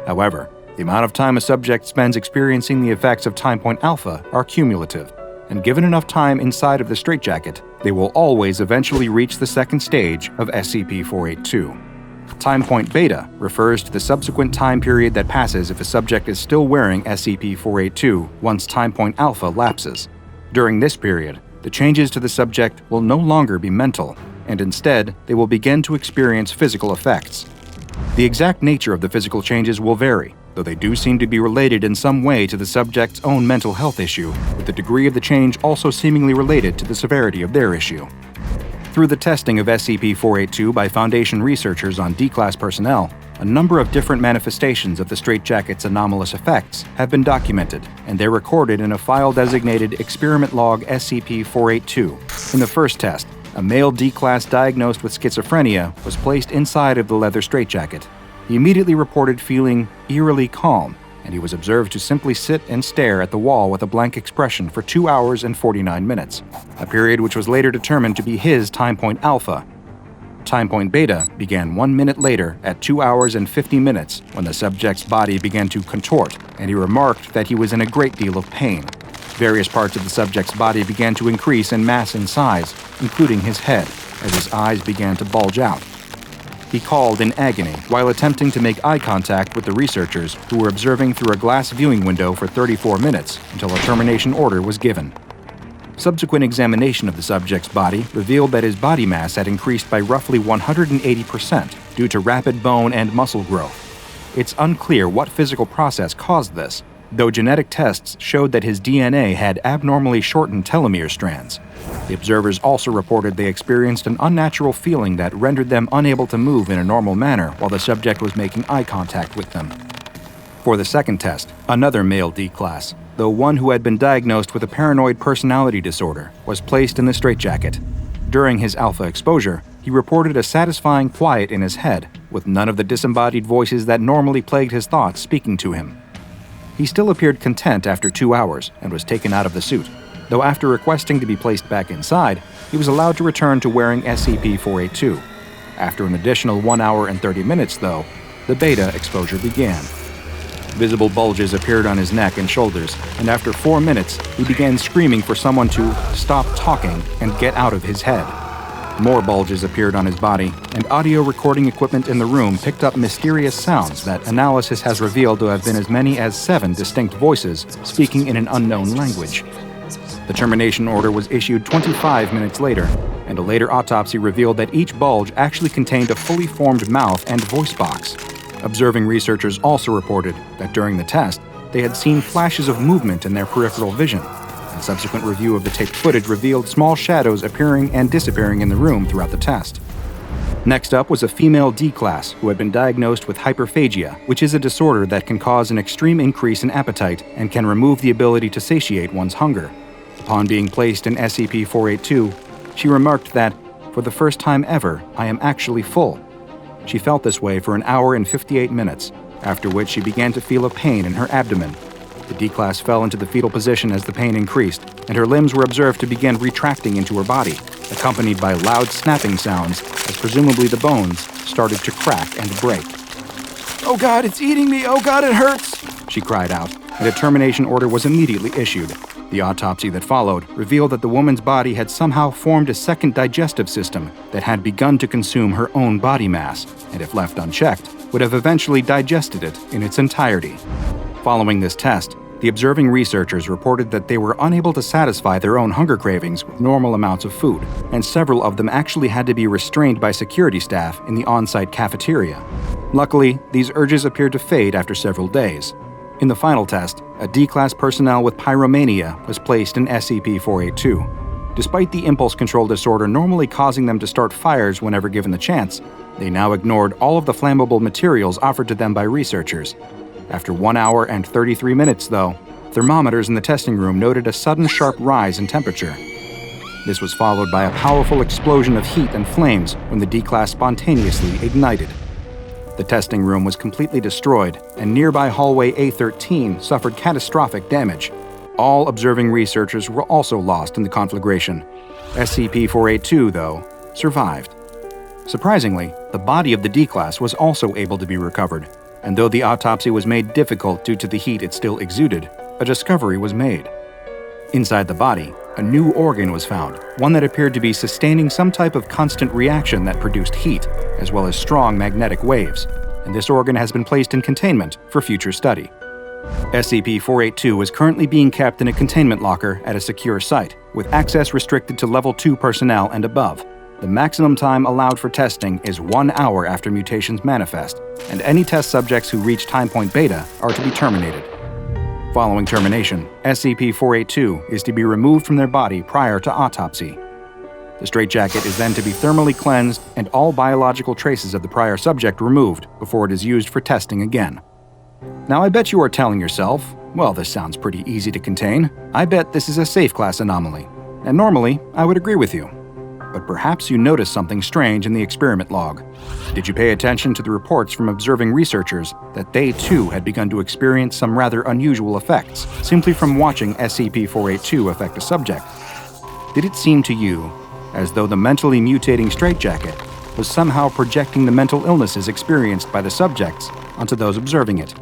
However, the amount of time a subject spends experiencing the effects of time point alpha are cumulative, and given enough time inside of the straitjacket, they will always eventually reach the second stage of SCP-482. Time point beta refers to the subsequent time period that passes if a subject is still wearing SCP-482 once time point alpha lapses. During this period, the changes to the subject will no longer be mental, and instead, they will begin to experience physical effects. The exact nature of the physical changes will vary, though they do seem to be related in some way to the subject's own mental health issue, with the degree of the change also seemingly related to the severity of their issue. Through the testing of SCP-482 by Foundation researchers on D-Class personnel, a number of different manifestations of the straitjacket's anomalous effects have been documented, and they're recorded in a file designated Experiment Log SCP-482. In the first test, a male D-Class diagnosed with schizophrenia was placed inside of the leather straitjacket. He immediately reported feeling eerily calm, and he was observed to simply sit and stare at the wall with a blank expression for 2 hours and 49 minutes, a period which was later determined to be his time point alpha. Time point beta began 1 minute later at 2 hours and 50 minutes when the subject's body began to contort, and he remarked that he was in a great deal of pain. Various parts of the subject's body began to increase in mass and size, including his head, as his eyes began to bulge out. He called in agony while attempting to make eye contact with the researchers who were observing through a glass viewing window for 34 minutes until a termination order was given. Subsequent examination of the subject's body revealed that his body mass had increased by roughly 180% due to rapid bone and muscle growth. It's unclear what physical process caused this, though genetic tests showed that his DNA had abnormally shortened telomere strands. The observers also reported they experienced an unnatural feeling that rendered them unable to move in a normal manner while the subject was making eye contact with them. For the second test, another male D-Class, though one who had been diagnosed with a paranoid personality disorder, was placed in the straitjacket. During his alpha exposure, he reported a satisfying quiet in his head, with none of the disembodied voices that normally plagued his thoughts speaking to him. He still appeared content after 2 hours and was taken out of the suit, though after requesting to be placed back inside, he was allowed to return to wearing SCP-482. After an additional 1 hour and 30 minutes, though, the beta exposure began. Visible bulges appeared on his neck and shoulders, and after 4 minutes, he began screaming for someone to stop talking and get out of his head. More bulges appeared on his body, and audio recording equipment in the room picked up mysterious sounds that analysis has revealed to have been as many as 7 distinct voices speaking in an unknown language. The termination order was issued 25 minutes later, and a later autopsy revealed that each bulge actually contained a fully formed mouth and voice box. Observing researchers also reported that during the test, they had seen flashes of movement in their peripheral vision, and subsequent review of the taped footage revealed small shadows appearing and disappearing in the room throughout the test. Next up was a female D-Class who had been diagnosed with hyperphagia, which is a disorder that can cause an extreme increase in appetite and can remove the ability to satiate one's hunger. Upon being placed in SCP-482, she remarked that, "For the first time ever, I am actually full." She felt this way for 1 hour and 58 minutes, after which she began to feel a pain in her abdomen. The D-Class fell into the fetal position as the pain increased, and her limbs were observed to begin retracting into her body, accompanied by loud snapping sounds as presumably the bones started to crack and break. "Oh God, it's eating me! Oh God, it hurts!" she cried out, and a termination order was immediately issued. The autopsy that followed revealed that the woman's body had somehow formed a second digestive system that had begun to consume her own body mass, and if left unchecked, would have eventually digested it in its entirety. Following this test, the observing researchers reported that they were unable to satisfy their own hunger cravings with normal amounts of food, and several of them actually had to be restrained by security staff in the on-site cafeteria. Luckily, these urges appeared to fade after several days. In the final test, a D-Class personnel with pyromania was placed in SCP-482. Despite the impulse control disorder normally causing them to start fires whenever given the chance, they now ignored all of the flammable materials offered to them by researchers. After 1 hour and 33 minutes, though, thermometers in the testing room noted a sudden sharp rise in temperature. This was followed by a powerful explosion of heat and flames when the D-Class spontaneously ignited. The testing room was completely destroyed, and nearby hallway A13 suffered catastrophic damage. All observing researchers were also lost in the conflagration. SCP-482, though, survived. Surprisingly, The body of the D-Class was also able to be recovered, and though the autopsy was made difficult due to the heat it still exuded, a discovery was made. Inside the body, a new organ was found, one that appeared to be sustaining some type of constant reaction that produced heat, as well as strong magnetic waves, and this organ has been placed in containment for future study. SCP-482 is currently being kept in a containment locker at a secure site, with access restricted to Level 2 personnel and above. The maximum time allowed for testing is 1 hour after mutations manifest, and any test subjects who reach time point beta are to be terminated. Following termination, SCP-482 is to be removed from their body prior to autopsy. The straitjacket is then to be thermally cleansed and all biological traces of the prior subject removed before it is used for testing again. Now I bet you are telling yourself, well, this sounds pretty easy to contain. I bet this is a safe class anomaly. And normally, I would agree with you. But perhaps you noticed something strange in the experiment log. Did you pay attention to the reports from observing researchers that they too had begun to experience some rather unusual effects simply from watching SCP-482 affect a subject? Did it seem to you as though the mentally mutating straitjacket was somehow projecting the mental illnesses experienced by the subjects onto those observing it?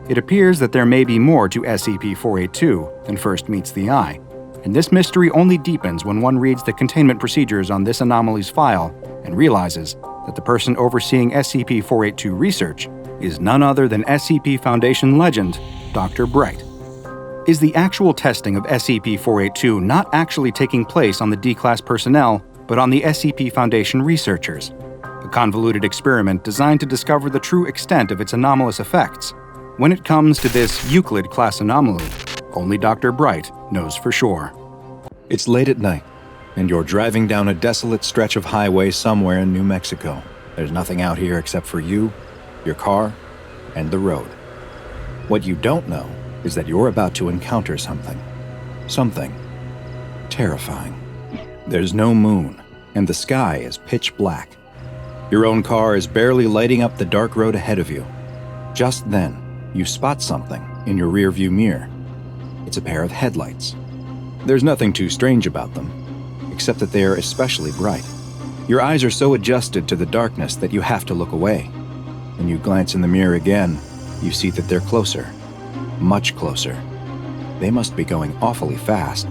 It appears that there may be more to SCP-482 than first meets the eye, and this mystery only deepens when one reads the containment procedures on this anomaly's file and realizes that the person overseeing SCP-482 research is none other than SCP Foundation legend, Dr. Bright. Is the actual testing of SCP-482 not actually taking place on the D-Class personnel, but on the SCP Foundation researchers? A convoluted experiment designed to discover the true extent of its anomalous effects. When it comes to this Euclid-class anomaly, only Dr. Bright knows for sure.
It's late at night, and you're driving down a desolate stretch of highway somewhere in New Mexico. There's nothing out here except for you, your car, and the road. What you don't know is that you're about to encounter something. Something terrifying. There's no moon, and the sky is pitch black. Your own car is barely lighting up the dark road ahead of you. Just then, you spot something in your rearview mirror. It's a pair of headlights. There's nothing too strange about them, except that they are especially bright. Your eyes are so adjusted to the darkness that you have to look away. When you glance in the mirror again, you see that they're closer. Much closer. They must be going awfully fast.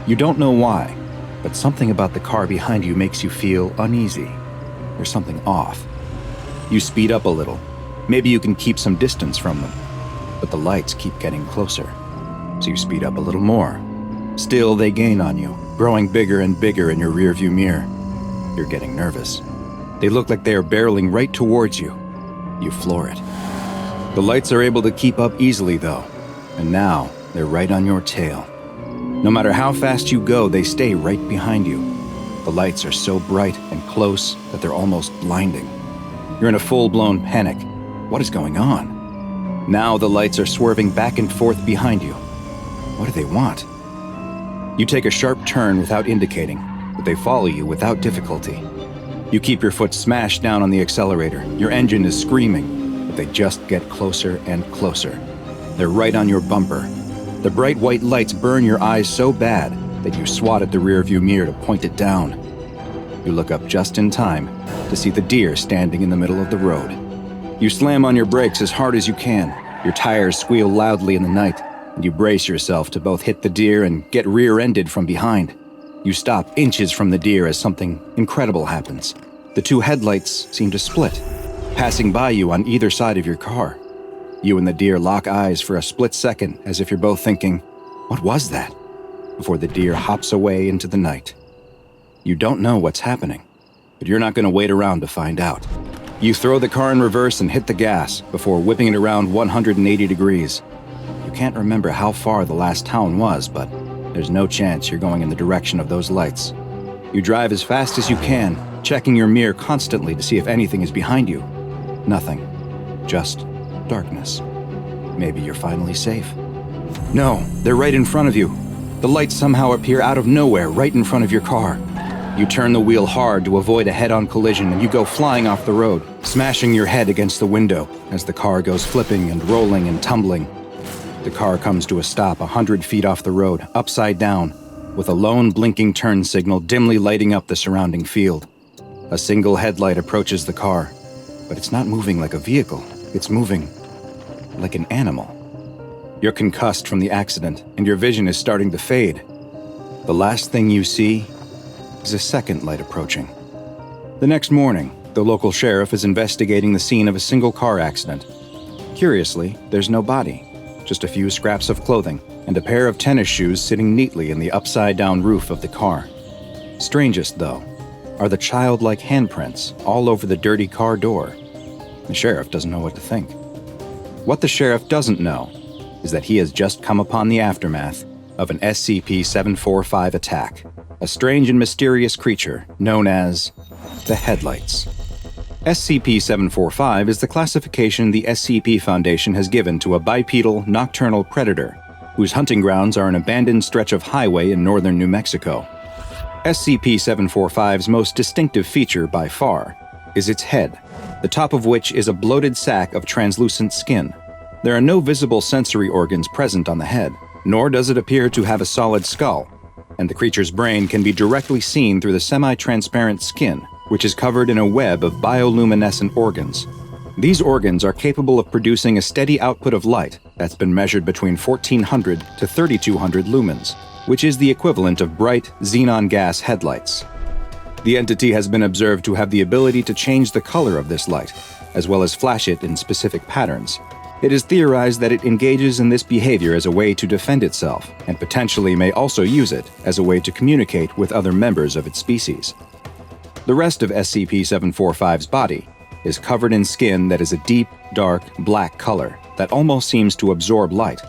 You don't know why, but something about the car behind you makes you feel uneasy. There's something off. You speed up a little. Maybe you can keep some distance from them, but the lights keep getting closer. So you speed up a little more. Still, they gain on you, growing bigger and bigger in your rearview mirror. You're getting nervous. They look like they are barreling right towards you. You floor it. The lights are able to keep up easily, though, and now they're right on your tail. No matter how fast you go, they stay right behind you. The lights are so bright and close that they're almost blinding. You're in a full-blown panic. What is going on? Now the lights are swerving back and forth behind you. What do they want? You take a sharp turn without indicating, but they follow you without difficulty. You keep your foot smashed down on the accelerator. Your engine is screaming, but they just get closer and closer. They're right on your bumper. The bright white lights burn your eyes so bad that you swat at the rearview mirror to point it down. You look up just in time to see the deer standing in the middle of the road. You slam on your brakes as hard as you can. Your tires squeal loudly in the night, and you brace yourself to both hit the deer and get rear-ended from behind. You stop inches from the deer as something incredible happens. The two headlights seem to split, passing by you on either side of your car. You and the deer lock eyes for a split second as if you're both thinking, "What was that?" before the deer hops away into the night. You don't know what's happening, but you're not going to wait around to find out. You throw the car in reverse and hit the gas before whipping it around 180 degrees. You can't remember how far the last town was, but there's no chance you're going in the direction of those lights. You drive as fast as you can, checking your mirror constantly to see if anything is behind you. Nothing. Just darkness. Maybe you're finally safe. No, they're right in front of you. The lights somehow appear out of nowhere right in front of your car. You turn the wheel hard to avoid a head-on collision and you go flying off the road, smashing your head against the window as the car goes flipping and rolling and tumbling. The car comes to a stop 100 feet off the road, upside down, with a lone blinking turn signal dimly lighting up the surrounding field. A single headlight approaches the car, but it's not moving like a vehicle. It's moving like an animal. You're concussed from the accident, and your vision is starting to fade. The last thing you see is a second light approaching. The next morning, the local sheriff is investigating the scene of a single car accident. Curiously, there's no body, just a few scraps of clothing and a pair of tennis shoes sitting neatly in the upside-down roof of the car. Strangest, though, are the childlike handprints all over the dirty car door. The sheriff doesn't know what to think. What the sheriff doesn't know is that he has just come upon the aftermath of an SCP-745 attack, a strange and mysterious creature known as the Headlights. SCP-745 is the classification the SCP Foundation has given to a bipedal, nocturnal predator whose hunting grounds are an abandoned stretch of highway in northern New Mexico. SCP-745's most distinctive feature by far is its head, the top of which is a bloated sack of translucent skin. There are no visible sensory organs present on the head, nor does it appear to have a solid skull, and the creature's brain can be directly seen through the semi-transparent skin, which is covered in a web of bioluminescent organs. These organs are capable of producing a steady output of light that's been measured between 1400 to 3200 lumens, which is the equivalent of bright xenon gas headlights. The entity has been observed to have the ability to change the color of this light, as well as flash it in specific patterns. It is theorized that it engages in this behavior as a way to defend itself, and potentially may also use it as a way to communicate with other members of its species. The rest of SCP-745's body is covered in skin that is a deep, dark, black color that almost seems to absorb light.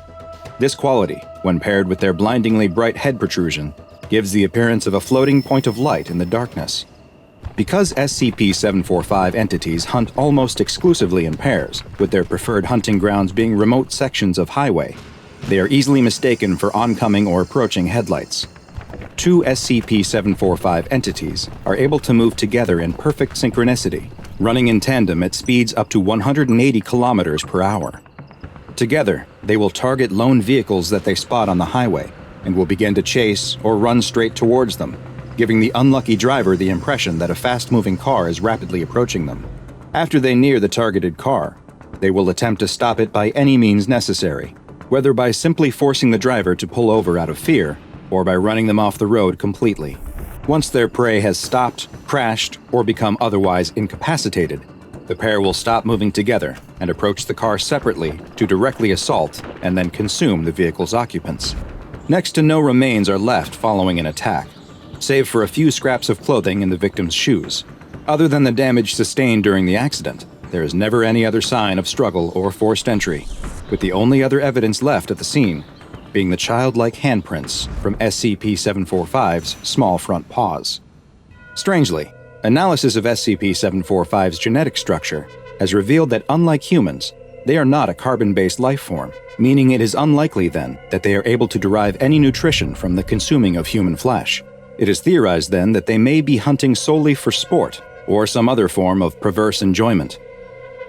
This quality, when paired with their blindingly bright head protrusion, gives the appearance of a floating point of light in the darkness. Because SCP-745 entities hunt almost exclusively in pairs, with their preferred hunting grounds being remote sections of highway, they are easily mistaken for oncoming or approaching headlights. Two SCP-745 entities are able to move together in perfect synchronicity, running in tandem at speeds up to 180 kilometers per hour. Together, they will target lone vehicles that they spot on the highway, and will begin to chase or run straight towards them, giving the unlucky driver the impression that a fast-moving car is rapidly approaching them. After they near the targeted car, they will attempt to stop it by any means necessary, whether by simply forcing the driver to pull over out of fear, or by running them off the road completely. Once their prey has stopped, crashed, or become otherwise incapacitated, the pair will stop moving together and approach the car separately to directly assault and then consume the vehicle's occupants. Next to no remains are left following an attack, save for a few scraps of clothing and the victim's shoes. Other than the damage sustained during the accident, there is never any other sign of struggle or forced entry, with the only other evidence left at the scene being the childlike handprints from SCP-745's small front paws. Strangely, analysis of SCP-745's genetic structure has revealed that unlike humans, they are not a carbon-based life form, meaning it is unlikely then that they are able to derive any nutrition from the consuming of human flesh. It is theorized then that they may be hunting solely for sport or some other form of perverse enjoyment.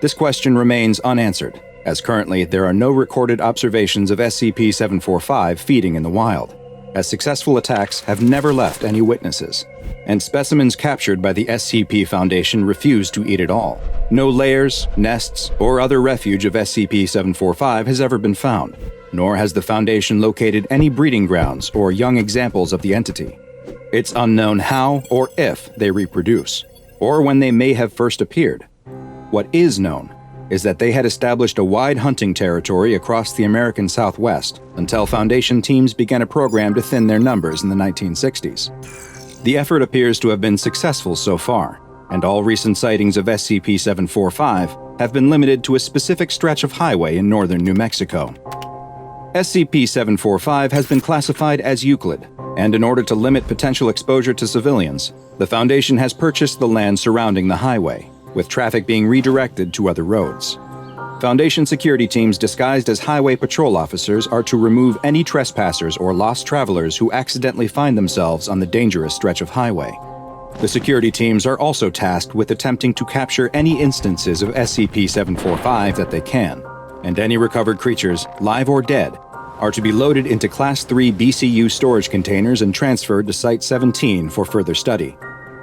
This question remains unanswered, as currently there are no recorded observations of SCP-745 feeding in the wild, as successful attacks have never left any witnesses, and specimens captured by the SCP Foundation refuse to eat it all. No lairs, nests, or other refuge of SCP-745 has ever been found, nor has the Foundation located any breeding grounds or young examples of the entity. It's unknown how or if they reproduce, or when they may have first appeared. What is known is that they had established a wide hunting territory across the American Southwest until Foundation teams began a program to thin their numbers in the 1960s. The effort appears to have been successful so far, and all recent sightings of SCP-745 have been limited to a specific stretch of highway in northern New Mexico. SCP-745 has been classified as Euclid, and in order to limit potential exposure to civilians, the Foundation has purchased the land surrounding the highway, with traffic being redirected to other roads. Foundation security teams disguised as highway patrol officers are to remove any trespassers or lost travelers who accidentally find themselves on the dangerous stretch of highway. The security teams are also tasked with attempting to capture any instances of SCP-745 that they can, and any recovered creatures, live or dead, are to be loaded into Class 3 BCU storage containers and transferred to Site-17 for further study.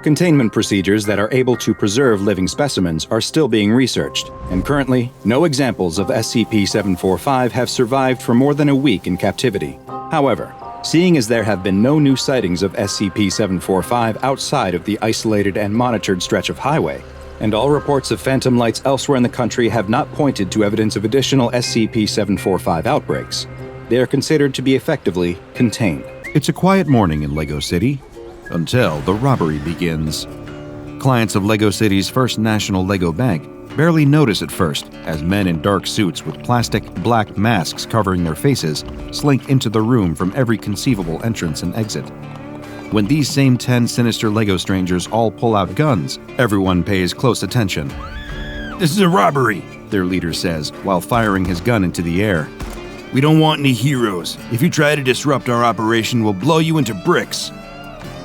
Containment procedures that are able to preserve living specimens are still being researched, and currently, no examples of SCP-745 have survived for more than a week in captivity. However, seeing as there have been no new sightings of SCP-745 outside of the isolated and monitored stretch of highway, and all reports of phantom lights elsewhere in the country have not pointed to evidence of additional SCP-745 outbreaks, they are considered to be effectively contained.
It's a quiet morning in Lego City, until the robbery begins. Clients of Lego City's First National Lego Bank barely notice at first as men in dark suits with plastic black masks covering their faces slink into the room from every conceivable entrance and exit. When these same 10 sinister Lego strangers all pull out guns, everyone pays close attention. "This is a robbery," their leader says while firing his gun into the air. "We don't want any heroes. If you try to disrupt our operation, we'll blow you into bricks."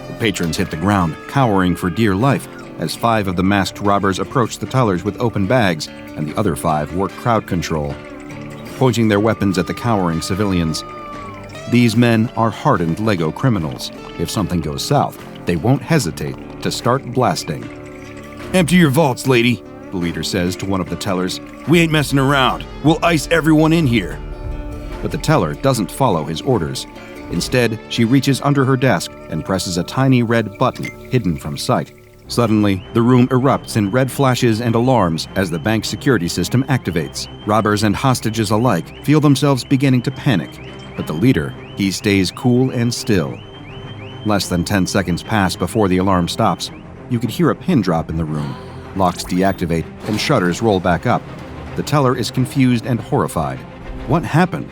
The patrons hit the ground, cowering for dear life, as 5 of the masked robbers approach the tellers with open bags, and the other 5 work crowd control, pointing their weapons at the cowering civilians. These men are hardened Lego criminals. If something goes south, they won't hesitate to start blasting. "Empty your vaults, lady," the leader says to one of the tellers. "We ain't messing around. We'll ice everyone in here." But the teller doesn't follow his orders. Instead, she reaches under her desk and presses a tiny red button hidden from sight. Suddenly, the room erupts in red flashes and alarms as the bank security system activates. Robbers and hostages alike feel themselves beginning to panic, but the leader, he stays cool and still. Less than 10 seconds pass before the alarm stops. You could hear a pin drop in the room. Locks deactivate and shutters roll back up. The teller is confused and horrified. What happened?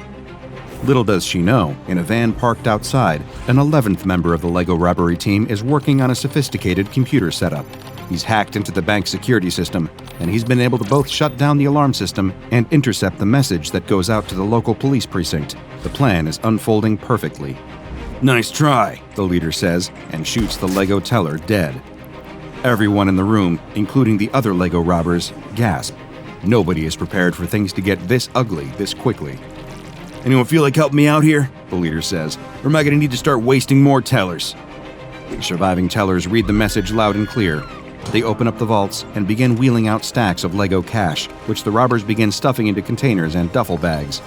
Little does she know, in a van parked outside, an 11th member of the Lego robbery team is working on a sophisticated computer setup. He's hacked into the bank security system, and he's been able to both shut down the alarm system and intercept the message that goes out to the local police precinct. The plan is unfolding perfectly. "Nice try," the leader says, and shoots the Lego teller dead. Everyone in the room, including the other Lego robbers, gasp. Nobody is prepared for things to get this ugly this quickly. "Anyone feel like helping me out here?" the leader says. "Or am I going to need to start wasting more tellers?" The surviving tellers read the message loud and clear. They open up the vaults and begin wheeling out stacks of Lego cash, which the robbers begin stuffing into containers and duffel bags.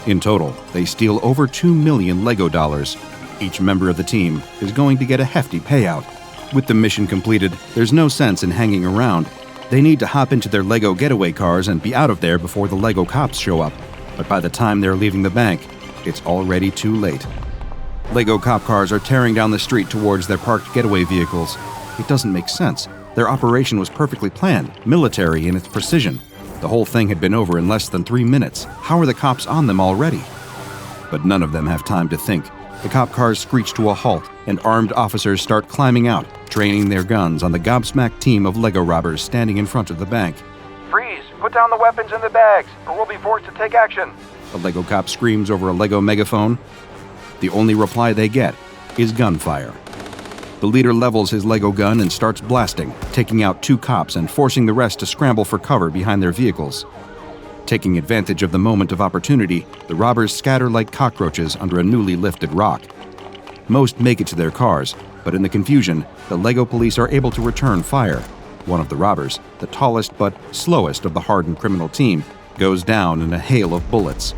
In total, they steal over 2 million Lego dollars. Each member of the team is going to get a hefty payout. With the mission completed, there's no sense in hanging around. They need to hop into their Lego getaway cars and be out of there before the Lego cops show up. But by the time they're leaving the bank, it's already too late. Lego cop cars are tearing down the street towards their parked getaway vehicles. It doesn't make sense. Their operation was perfectly planned, military in its precision. The whole thing had been over in less than 3 minutes. How are the cops on them already? But none of them have time to think. The cop cars screech to a halt, and armed officers start climbing out, training their guns on the gobsmacked team of Lego robbers standing in front of the bank.
"Freeze! Put down the weapons in the bags, or we'll be forced to take action!"
A Lego cop screams over a Lego megaphone. The only reply they get is gunfire. The leader levels his Lego gun and starts blasting, taking out 2 cops and forcing the rest to scramble for cover behind their vehicles. Taking advantage of the moment of opportunity, the robbers scatter like cockroaches under a newly lifted rock. Most make it to their cars, but in the confusion, the Lego police are able to return fire. One of the robbers, the tallest but slowest of the hardened criminal team, goes down in a hail of bullets.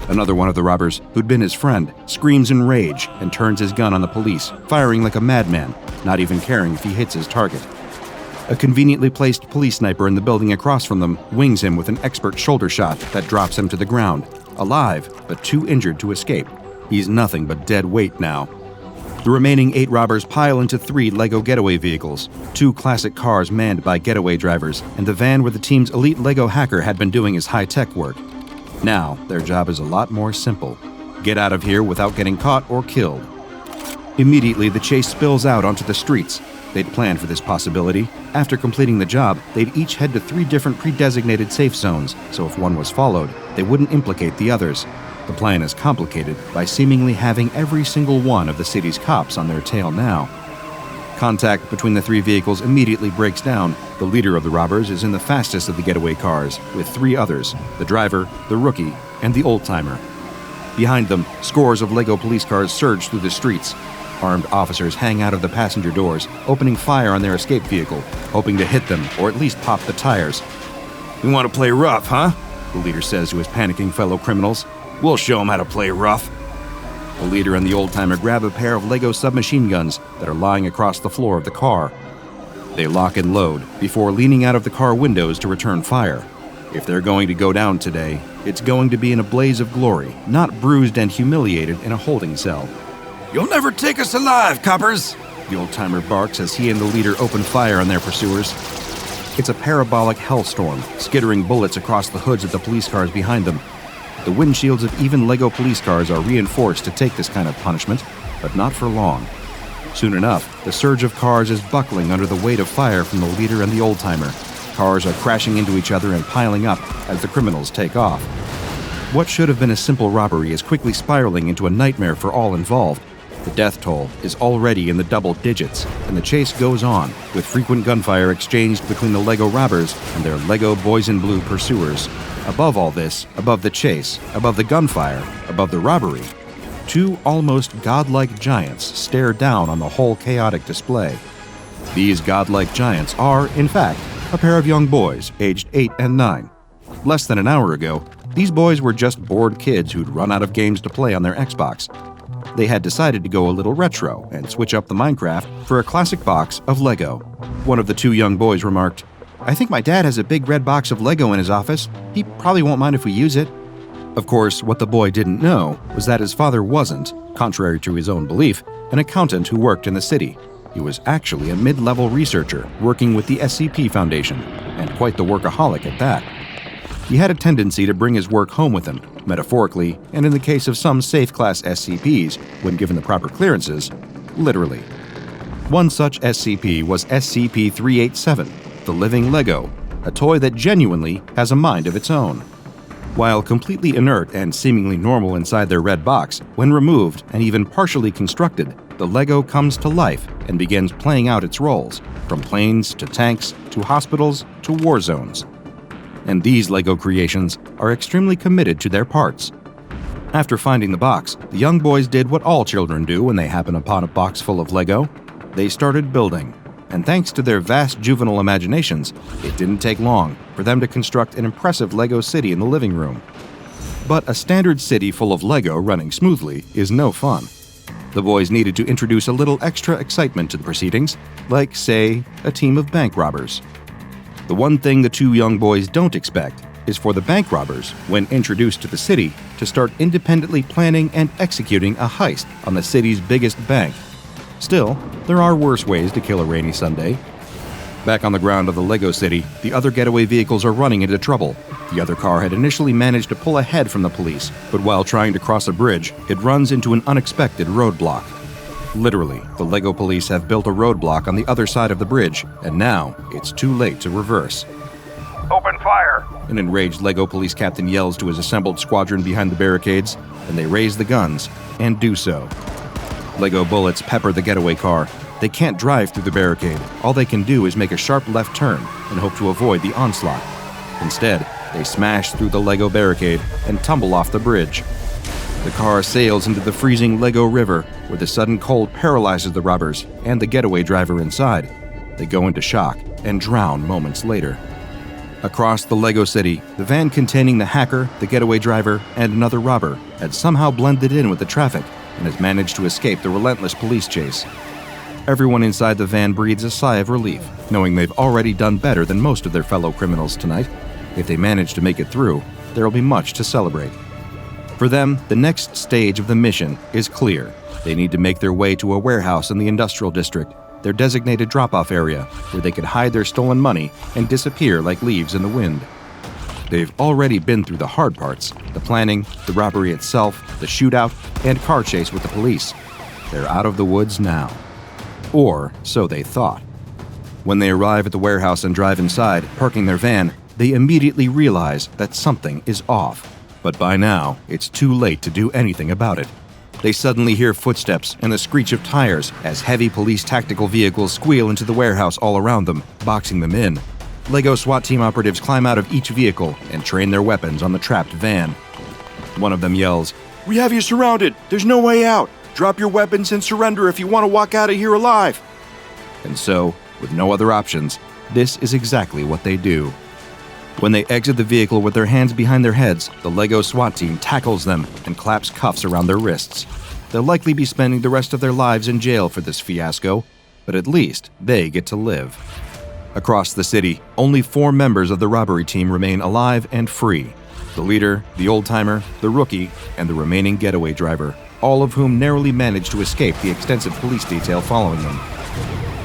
Another one of the robbers, who'd been his friend, screams in rage and turns his gun on the police, firing like a madman, not even caring if he hits his target. A conveniently placed police sniper in the building across from them wings him with an expert shoulder shot that drops him to the ground, alive but too injured to escape. He's nothing but dead weight now. The remaining 8 robbers pile into 3 Lego getaway vehicles, 2 classic cars manned by getaway drivers, and the van where the team's elite Lego hacker had been doing his high-tech work. Now, their job is a lot more simple. Get out of here without getting caught or killed. Immediately, the chase spills out onto the streets. They'd planned for this possibility. After completing the job, they'd each head to 3 different pre-designated safe zones, so if one was followed, they wouldn't implicate the others. The plan is complicated by seemingly having every single one of the city's cops on their tail now. Contact between the 3 vehicles immediately breaks down. The leader of the robbers is in the fastest of the getaway cars, with 3 others, the driver, the rookie, and the old-timer. Behind them, scores of Lego police cars surge through the streets.
Armed officers hang out of the passenger doors, opening fire on their escape vehicle, hoping to hit them or at least pop the tires. "You want to play rough, huh?" the leader says to his panicking fellow criminals. "We'll show them how to play rough." The leader and the old-timer grab a pair of Lego submachine guns that are lying across the floor of the car. They lock and load before leaning out of the car windows to return fire. If they're going to go down today, it's going to be in a blaze of glory, not bruised and humiliated in a holding cell. "You'll never take us alive, coppers!" the old-timer barks as he and the leader open fire on their pursuers. It's a parabolic hellstorm, skittering bullets across the hoods of the police cars behind them. The windshields of even Lego police cars are reinforced to take this kind of punishment, but not for long. Soon enough, the surge of cars is buckling under the weight of fire from the leader and the old-timer. Cars are crashing into each other and piling up as the criminals take off. What should have been a simple robbery is quickly spiraling into a nightmare for all involved. The death toll is already in the double digits, and the chase goes on, with frequent gunfire exchanged between the Lego robbers and their Lego boys in blue pursuers. Above all this, above the chase, above the gunfire, above the robbery, two almost godlike giants stare down on the whole chaotic display. These godlike giants are, in fact, a pair of young boys aged 8 and 9. Less than an hour ago, these boys were just bored kids who'd run out of games to play on their Xbox. They had decided to go a little retro and switch up the Minecraft for a classic box of Lego. One of the two young boys remarked, "I think my dad has a big red box of Lego in his office. He probably won't mind if we use it." Of course, what the boy didn't know was that his father wasn't, contrary to his own belief, an accountant who worked in the city. He was actually a mid-level researcher working with the SCP Foundation, and quite the workaholic at that. He had a tendency to bring his work home with him, metaphorically, and in the case of some safe-class SCPs, when given the proper clearances, literally. One such SCP was SCP-387, the Living Lego, a toy that genuinely has a mind of its own. While completely inert and seemingly normal inside their red box, when removed and even partially constructed, the Lego comes to life and begins playing out its roles, from planes to tanks to hospitals to war zones. And these Lego creations are extremely committed to their parts. After finding the box, the young boys did what all children do when they happen upon a box full of Lego. They started building. And thanks to their vast juvenile imaginations, it didn't take long for them to construct an impressive Lego city in the living room. But a standard city full of Lego running smoothly is no fun. The boys needed to introduce a little extra excitement to the proceedings, like, say, a team of bank robbers. The one thing the two young boys don't expect is for the bank robbers, when introduced to the city, to start independently planning and executing a heist on the city's biggest bank. Still, there are worse ways to kill a rainy Sunday. Back on the ground of the Lego City, the other getaway vehicles are running into trouble. The other car had initially managed to pull ahead from the police, but while trying to cross a bridge, it runs into an unexpected roadblock. Literally, the Lego police have built a roadblock on the other side of the bridge, and now it's too late to reverse.
"Open fire!"
An enraged Lego police captain yells to his assembled squadron behind the barricades, and they raise the guns, and do so. Lego bullets pepper the getaway car. They can't drive through the barricade. All they can do is make a sharp left turn and hope to avoid the onslaught. Instead, they smash through the Lego barricade and tumble off the bridge. The car sails into the freezing Lego River, where the sudden cold paralyzes the robbers and the getaway driver inside. They go into shock and drown moments later. Across the Lego City, the van containing the hacker, the getaway driver, and another robber had somehow blended in with the traffic and has managed to escape the relentless police chase. Everyone inside the van breathes a sigh of relief, knowing they've already done better than most of their fellow criminals tonight. If they manage to make it through, there will be much to celebrate. For them, the next stage of the mission is clear. They need to make their way to a warehouse in the industrial district, their designated drop-off area, where they could hide their stolen money and disappear like leaves in the wind. They've already been through the hard parts, the planning, the robbery itself, the shootout, and car chase with the police. They're out of the woods now. Or so they thought. When they arrive at the warehouse and drive inside, parking their van, they immediately realize that something is off. But by now, it's too late to do anything about it. They suddenly hear footsteps and the screech of tires as heavy police tactical vehicles squeal into the warehouse all around them, boxing them in. Lego SWAT team operatives climb out of each vehicle and train their weapons on the trapped van. One of them yells, "We have you surrounded! There's no way out! Drop your weapons and surrender if you want to walk out of here alive. And so, with no other options, this is exactly what they do. When they exit the vehicle with their hands behind their heads, the LEGO SWAT team tackles them and claps cuffs around their wrists. They'll likely be spending the rest of their lives in jail for this fiasco, but at least they get to live. Across the city, only 4 members of the robbery team remain alive and free. The leader, the old-timer, the rookie, and the remaining getaway driver, all of whom narrowly managed to escape the extensive police detail following them.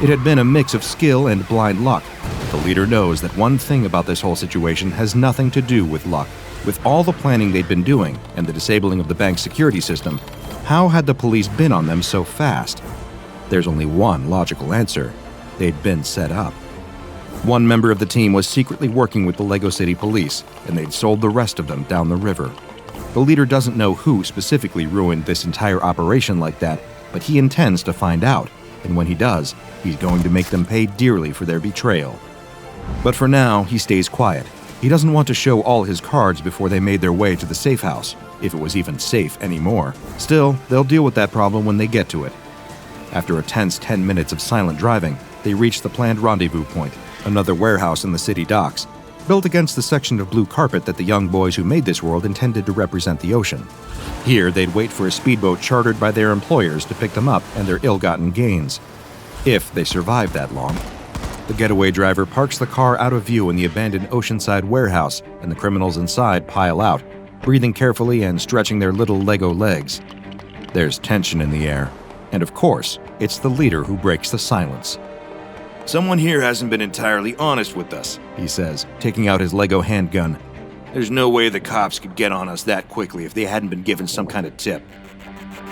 It had been a mix of skill and blind luck. The leader knows that one thing about this whole situation has nothing to do with luck. With all the planning they'd been doing and the disabling of the bank's security system, how had the police been on them so fast? There's only one logical answer. They'd been set up. One member of the team was secretly working with the Lego City police, and they'd sold the rest of them down the river. The leader doesn't know who specifically ruined this entire operation like that, but he intends to find out, and when he does, he's going to make them pay dearly for their betrayal. But for now, he stays quiet. He doesn't want to show all his cards before they made their way to the safe house, if it was even safe anymore. Still, they'll deal with that problem when they get to it. After a tense 10 minutes of silent driving, they reach the planned rendezvous point, another warehouse in the city docks, built against the section of blue carpet that the young boys who made this world intended to represent the ocean. Here, they'd wait for a speedboat chartered by their employers to pick them up and their ill-gotten gains. If they survive that long. The getaway driver parks the car out of view in the abandoned oceanside warehouse, and the criminals inside pile out, breathing carefully and stretching their little Lego legs. There's tension in the air, and of course, it's the leader who breaks the silence. "Someone here hasn't been entirely honest with us," he says, taking out his Lego handgun. "There's no way the cops could get on us that quickly if they hadn't been given some kind of tip."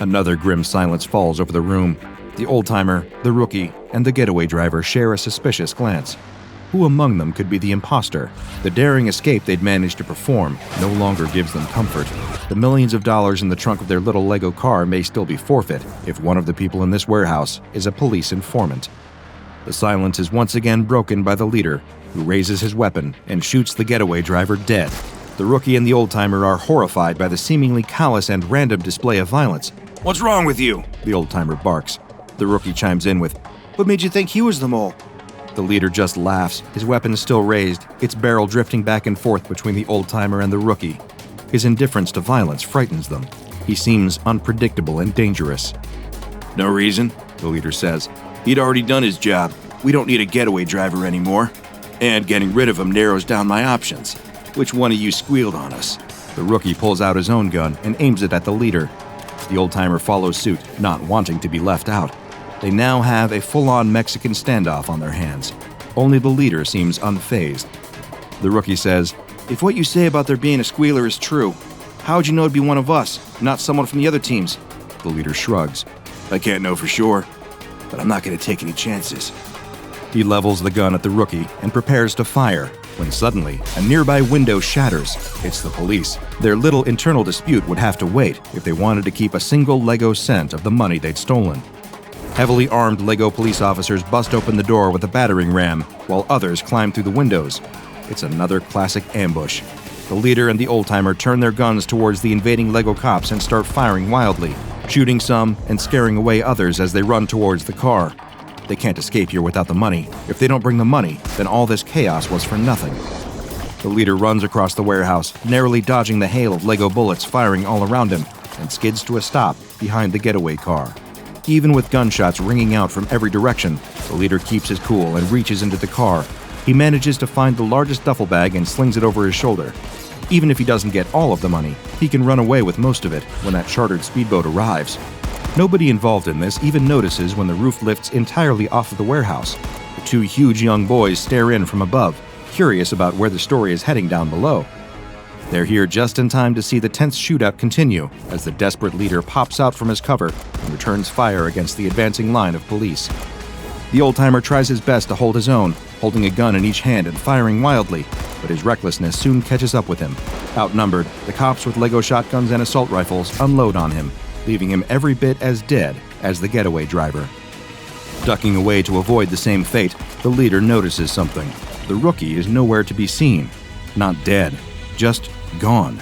Another grim silence falls over the room. The old-timer, the rookie, and the getaway driver share a suspicious glance. Who among them could be the imposter? The daring escape they'd managed to perform no longer gives them comfort. The millions of dollars in the trunk of their little Lego car may still be forfeit if one of the people in this warehouse is a police informant. The silence is once again broken by the leader, who raises his weapon and shoots the getaway driver dead. The rookie and the old-timer are horrified by the seemingly callous and random display of violence. "What's wrong with you?" the old-timer barks. The rookie chimes in with, "What made you think he was the mole?" The leader just laughs, his weapon still raised, its barrel drifting back and forth between the old-timer and the rookie. His indifference to violence frightens them. He seems unpredictable and dangerous. "No reason," the leader says. "He'd already done his job. We don't need a getaway driver anymore. And getting rid of him narrows down my options. Which one of you squealed on us?" The rookie pulls out his own gun and aims it at the leader. The old-timer follows suit, not wanting to be left out. They now have a full-on Mexican standoff on their hands. Only the leader seems unfazed. The rookie says, "If what you say about there being a squealer is true, how would you know it'd be one of us, not someone from the other teams?" The leader shrugs. "I can't know for sure, but I'm not going to take any chances." He levels the gun at the rookie and prepares to fire, when suddenly a nearby window shatters. It's the police. Their little internal dispute would have to wait if they wanted to keep a single Lego cent of the money they'd stolen. Heavily armed Lego police officers bust open the door with a battering ram, while others climb through the windows. It's another classic ambush. The leader and the old-timer turn their guns towards the invading Lego cops and start firing wildly, shooting some and scaring away others as they run towards the car. They can't escape here without the money. If they don't bring the money, then all this chaos was for nothing. The leader runs across the warehouse, narrowly dodging the hail of Lego bullets firing all around him, and skids to a stop behind the getaway car. Even with gunshots ringing out from every direction, the leader keeps his cool and reaches into the car. He manages to find the largest duffel bag and slings it over his shoulder. Even if he doesn't get all of the money, he can run away with most of it when that chartered speedboat arrives. Nobody involved in this even notices when the roof lifts entirely off of the warehouse. The 2 huge young boys stare in from above, curious about where the story is heading down below. They're here just in time to see the tense shootout continue as the desperate leader pops out from his cover and returns fire against the advancing line of police. The old-timer tries his best to hold his own, holding a gun in each hand and firing wildly, but his recklessness soon catches up with him. Outnumbered, the cops with Lego shotguns and assault rifles unload on him, leaving him every bit as dead as the getaway driver. Ducking away to avoid the same fate, the leader notices something. The rookie is nowhere to be seen. Not dead, just gone.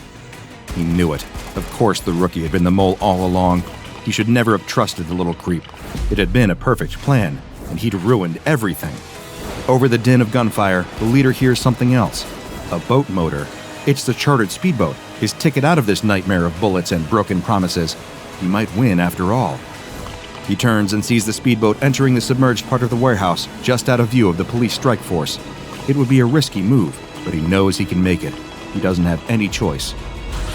He knew it. Of course the rookie had been the mole all along. He should never have trusted the little creep. It had been a perfect plan, and he'd ruined everything. Over the din of gunfire, the leader hears something else. A boat motor. It's the chartered speedboat, his ticket out of this nightmare of bullets and broken promises. He might win after all. He turns and sees the speedboat entering the submerged part of the warehouse, just out of view of the police strike force. It would be a risky move, but he knows he can make it. He doesn't have any choice.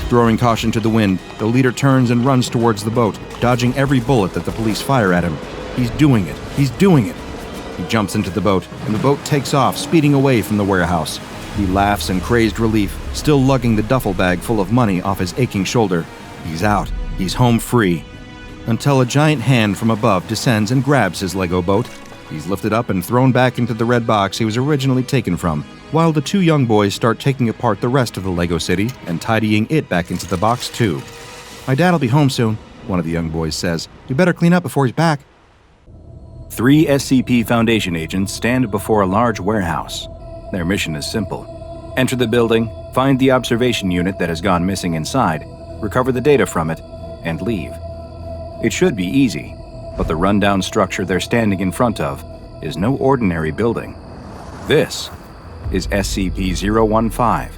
Throwing caution to the wind, the leader turns and runs towards the boat, dodging every bullet that the police fire at him. He's doing it. He's doing it. He jumps into the boat, and the boat takes off, speeding away from the warehouse. He laughs in crazed relief, still lugging the duffel bag full of money off his aching shoulder. He's out. He's home free. Until a giant hand from above descends and grabs his Lego boat. He's lifted up and thrown back into the red box he was originally taken from, while the two young boys start taking apart the rest of the Lego city and tidying it back into the box too. "My dad'll be home soon," one of the young boys says. "We better clean up before he's back."
3 SCP Foundation agents stand before a large warehouse. Their mission is simple. Enter the building, find the observation unit that has gone missing inside, recover the data from it, and leave. It should be easy, but the rundown structure they're standing in front of is no ordinary building. This is SCP-015.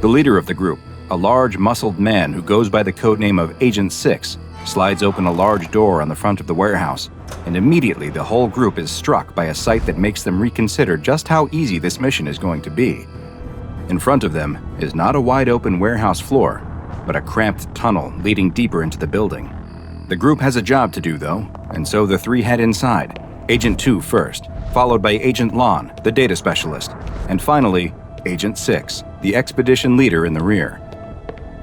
The leader of the group, a large, muscled man who goes by the codename of Agent 6, slides open a large door on the front of the warehouse, and immediately the whole group is struck by a sight that makes them reconsider just how easy this mission is going to be. In front of them is not a wide-open warehouse floor, but a cramped tunnel leading deeper into the building. The group has a job to do, though, and so the three head inside. Agent 2 first, followed by Agent Lon, the data specialist, and finally, Agent 6, the expedition leader in the rear.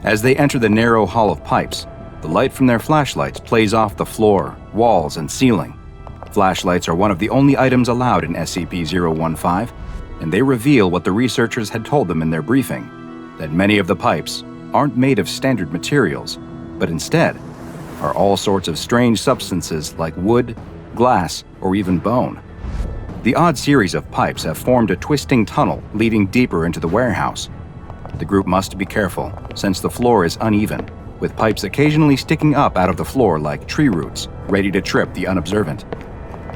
As they enter the narrow hall of pipes, the light from their flashlights plays off the floor, walls, and ceiling. Flashlights are one of the only items allowed in SCP-015, and they reveal what the researchers had told them in their briefing, that many of the pipes aren't made of standard materials, but instead are all sorts of strange substances like wood, glass, or even bone. The odd series of pipes have formed a twisting tunnel leading deeper into the warehouse. The group must be careful, since the floor is uneven, with pipes occasionally sticking up out of the floor like tree roots, ready to trip the unobservant.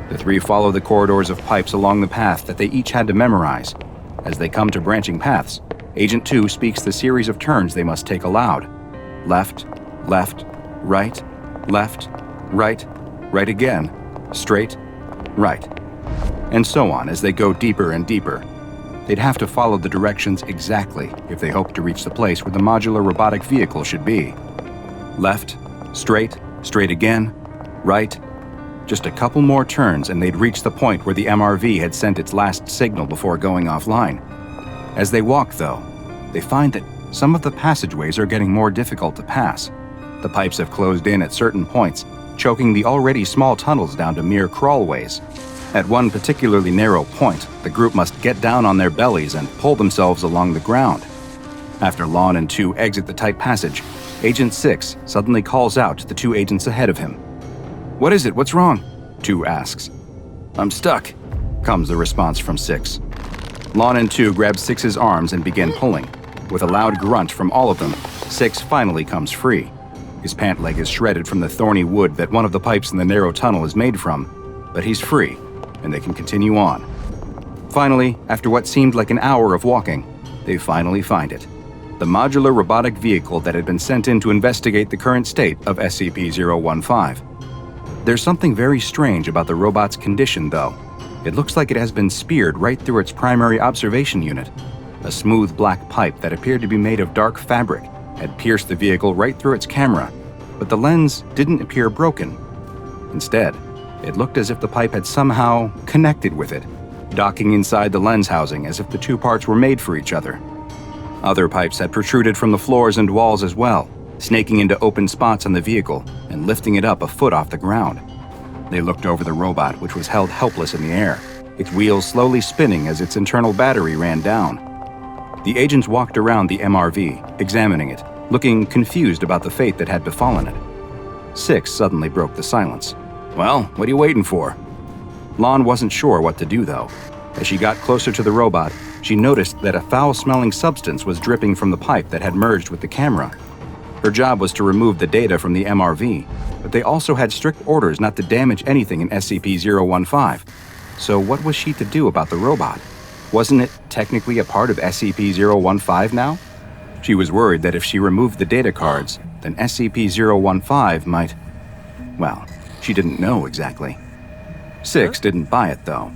The three follow the corridors of pipes along the path that they each had to memorize. As they come to branching paths, Agent 2 speaks the series of turns they must take aloud. Left, left, right, left, right, right again, straight, right. And so on as they go deeper and deeper. They'd have to follow the directions exactly if they hope to reach the place where the modular robotic vehicle should be. Left, straight, straight again, right. Just a couple more turns and they'd reach the point where the MRV had sent its last signal before going offline. As they walk, though, they find that some of the passageways are getting more difficult to pass. The pipes have closed in at certain points, choking the already small tunnels down to mere crawlways. At one particularly narrow point, the group must get down on their bellies and pull themselves along the ground. After Lon and 2 exit the tight passage, Agent 6 suddenly calls out to the 2 agents ahead of him. "What is it? What's wrong?" 2 asks. "I'm stuck," comes the response from 6. Lon and 2 grab 6's arms and begin pulling. With a loud grunt from all of them, 6 finally comes free. His pant leg is shredded from the thorny wood that one of the pipes in the narrow tunnel is made from, but he's free, and they can continue on. Finally, after what seemed like an hour of walking, they finally find it. The modular robotic vehicle that had been sent in to investigate the current state of SCP-015. There's something very strange about the robot's condition, though. It looks like it has been speared right through its primary observation unit. A smooth black pipe that appeared to be made of dark fabric had pierced the vehicle right through its camera, but the lens didn't appear broken. Instead, it looked as if the pipe had somehow connected with it, docking inside the lens housing as if the two parts were made for each other. Other pipes had protruded from the floors and walls as well, snaking into open spots on the vehicle and lifting it up a foot off the ground. They looked over the robot, which was held helpless in the air, its wheels slowly spinning as its internal battery ran down. The agents walked around the MRV, examining it, looking confused about the fate that had befallen it. 6 suddenly broke the silence. "Well, what are you waiting for?" Lon wasn't sure what to do, though. As she got closer to the robot, she noticed that a foul-smelling substance was dripping from the pipe that had merged with the camera. Her job was to remove the data from the MRV, but they also had strict orders not to damage anything in SCP-015. So what was she to do about the robot? Wasn't it technically a part of SCP-015 now? She was worried that if she removed the data cards, then SCP-015 might... Well, she didn't know exactly. 6 didn't buy it, though.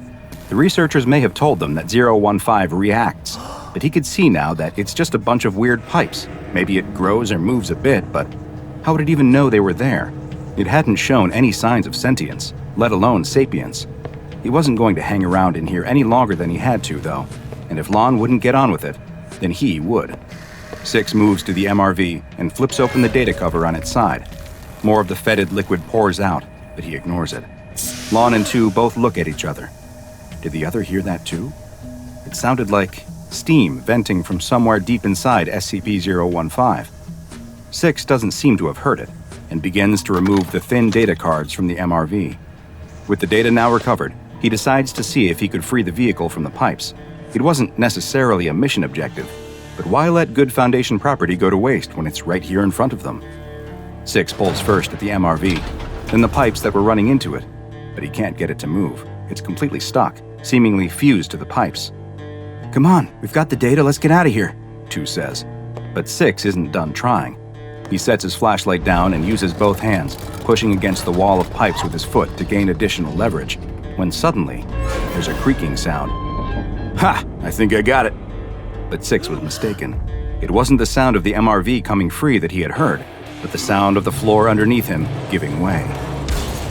The researchers may have told them that 015 reacts, but he could see now that it's just a bunch of weird pipes. Maybe it grows or moves a bit, but how would it even know they were there? It hadn't shown any signs of sentience, let alone sapience. He wasn't going to hang around in here any longer than he had to, though, and if Lon wouldn't get on with it, then he would. 6 moves to the MRV and flips open the data cover on its side. More of the fetid liquid pours out, but he ignores it. Lon and 2 both look at each other. Did the other hear that too? It sounded like steam venting from somewhere deep inside SCP-015. 6 doesn't seem to have heard it, and begins to remove the thin data cards from the MRV. With the data now recovered, he decides to see if he could free the vehicle from the pipes. It wasn't necessarily a mission objective, but why let good Foundation property go to waste when it's right here in front of them? 6 pulls first at the MRV, then the pipes that were running into it, but he can't get it to move. It's completely stuck, seemingly fused to the pipes. "Come on, we've got the data, let's get out of here," 2 says. But 6 isn't done trying. He sets his flashlight down and uses both hands, pushing against the wall of pipes with his foot to gain additional leverage, when suddenly, there's a creaking sound. "Ha! I think I got it." But 6 was mistaken. It wasn't the sound of the MRV coming free that he had heard, but the sound of the floor underneath him giving way.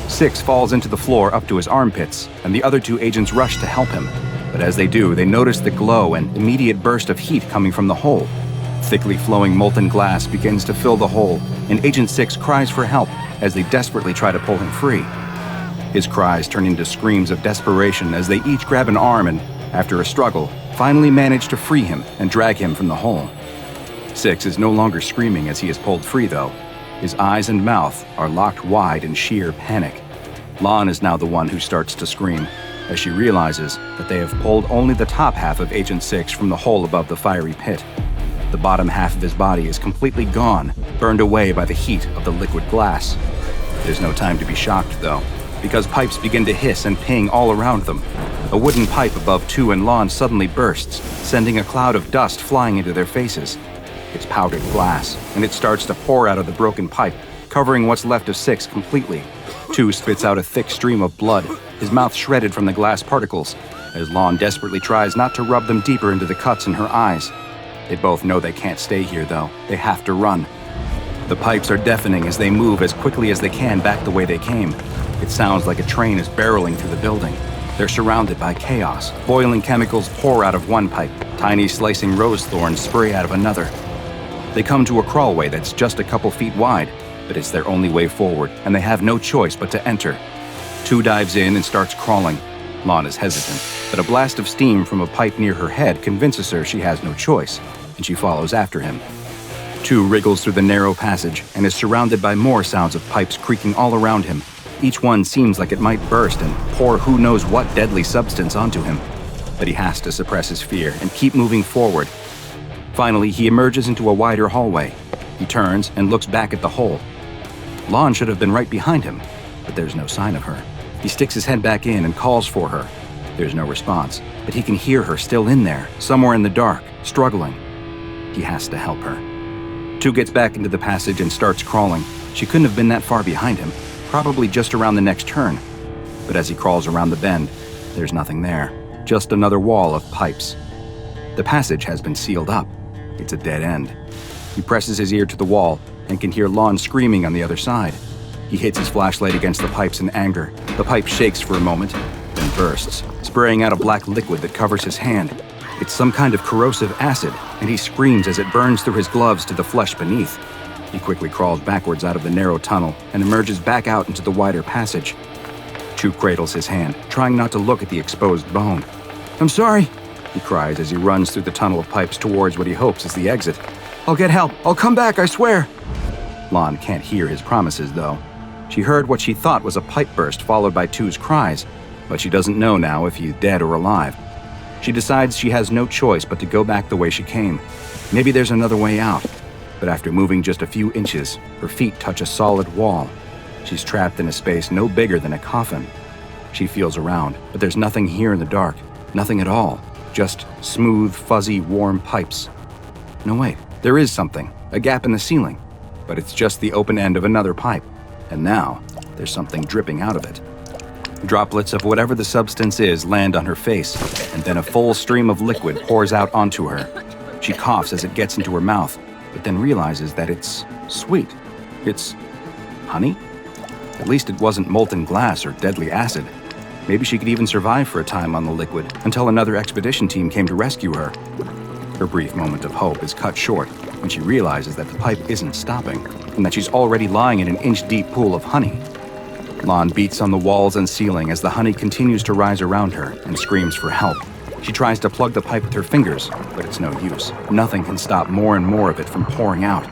6 falls into the floor up to his armpits, and the other 2 agents rush to help him. But as they do, they notice the glow and immediate burst of heat coming from the hole. Thickly flowing molten glass begins to fill the hole, and Agent 6 cries for help as they desperately try to pull him free. His cries turn into screams of desperation as they each grab an arm and, after a struggle, finally manage to free him and drag him from the hole. 6 is no longer screaming as he is pulled free, though. His eyes and mouth are locked wide in sheer panic. Lon is now the one who starts to scream, as she realizes that they have pulled only the top half of Agent 6 from the hole above the fiery pit. The bottom half of his body is completely gone, burned away by the heat of the liquid glass. There's no time to be shocked, though, because pipes begin to hiss and ping all around them. A wooden pipe above 2 and Lon suddenly bursts, sending a cloud of dust flying into their faces. It's powdered glass, and it starts to pour out of the broken pipe, covering what's left of 6 completely. 2 spits out a thick stream of blood, his mouth shredded from the glass particles, as Lon desperately tries not to rub them deeper into the cuts in her eyes. They both know they can't stay here, though. They have to run. The pipes are deafening as they move as quickly as they can back the way they came. It sounds like a train is barreling through the building. They're surrounded by chaos. Boiling chemicals pour out of one pipe. Tiny slicing rose thorns spray out of another. They come to a crawlway that's just a couple feet wide, but it's their only way forward, and they have no choice but to enter. 2 dives in and starts crawling. Lon is hesitant, but a blast of steam from a pipe near her head convinces her she has no choice, and she follows after him. 2 wriggles through the narrow passage and is surrounded by more sounds of pipes creaking all around him. Each one seems like it might burst and pour who knows what deadly substance onto him. But he has to suppress his fear and keep moving forward. Finally, he emerges into a wider hallway. He turns and looks back at the hole. Lon should have been right behind him, but there's no sign of her. He sticks his head back in and calls for her. There's no response, but he can hear her still in there, somewhere in the dark, struggling. He has to help her. 2 gets back into the passage and starts crawling. She couldn't have been that far behind him, probably just around the next turn. But as he crawls around the bend, there's nothing there, just another wall of pipes. The passage has been sealed up. It's a dead end. He presses his ear to the wall and can hear Lon screaming on the other side. He hits his flashlight against the pipes in anger. The pipe shakes for a moment, then bursts, spraying out a black liquid that covers his hand. It's some kind of corrosive acid, and he screams as it burns through his gloves to the flesh beneath. He quickly crawls backwards out of the narrow tunnel and emerges back out into the wider passage. 2 cradles his hand, trying not to look at the exposed bone. "I'm sorry," he cries as he runs through the tunnel of pipes towards what he hopes is the exit. "I'll get help. I'll come back, I swear." Lon can't hear his promises, though. She heard what she thought was a pipe burst followed by 2's cries, but she doesn't know now if he's dead or alive. She decides she has no choice but to go back the way she came. Maybe there's another way out. But after moving just a few inches, her feet touch a solid wall. She's trapped in a space no bigger than a coffin. She feels around, but there's nothing here in the dark. Nothing at all. Just smooth, fuzzy, warm pipes. No, wait. There is something. A gap in the ceiling. But it's just the open end of another pipe. And now, there's something dripping out of it. Droplets of whatever the substance is land on her face, and then a full stream of liquid pours out onto her. She coughs as it gets into her mouth, but then realizes that it's sweet. It's honey? At least it wasn't molten glass or deadly acid. Maybe she could even survive for a time on the liquid until another expedition team came to rescue her. Her brief moment of hope is cut short when she realizes that the pipe isn't stopping and that she's already lying in an inch-deep pool of honey. Lon beats on the walls and ceiling as the honey continues to rise around her and screams for help. She tries to plug the pipe with her fingers, but it's no use. Nothing can stop more and more of it from pouring out.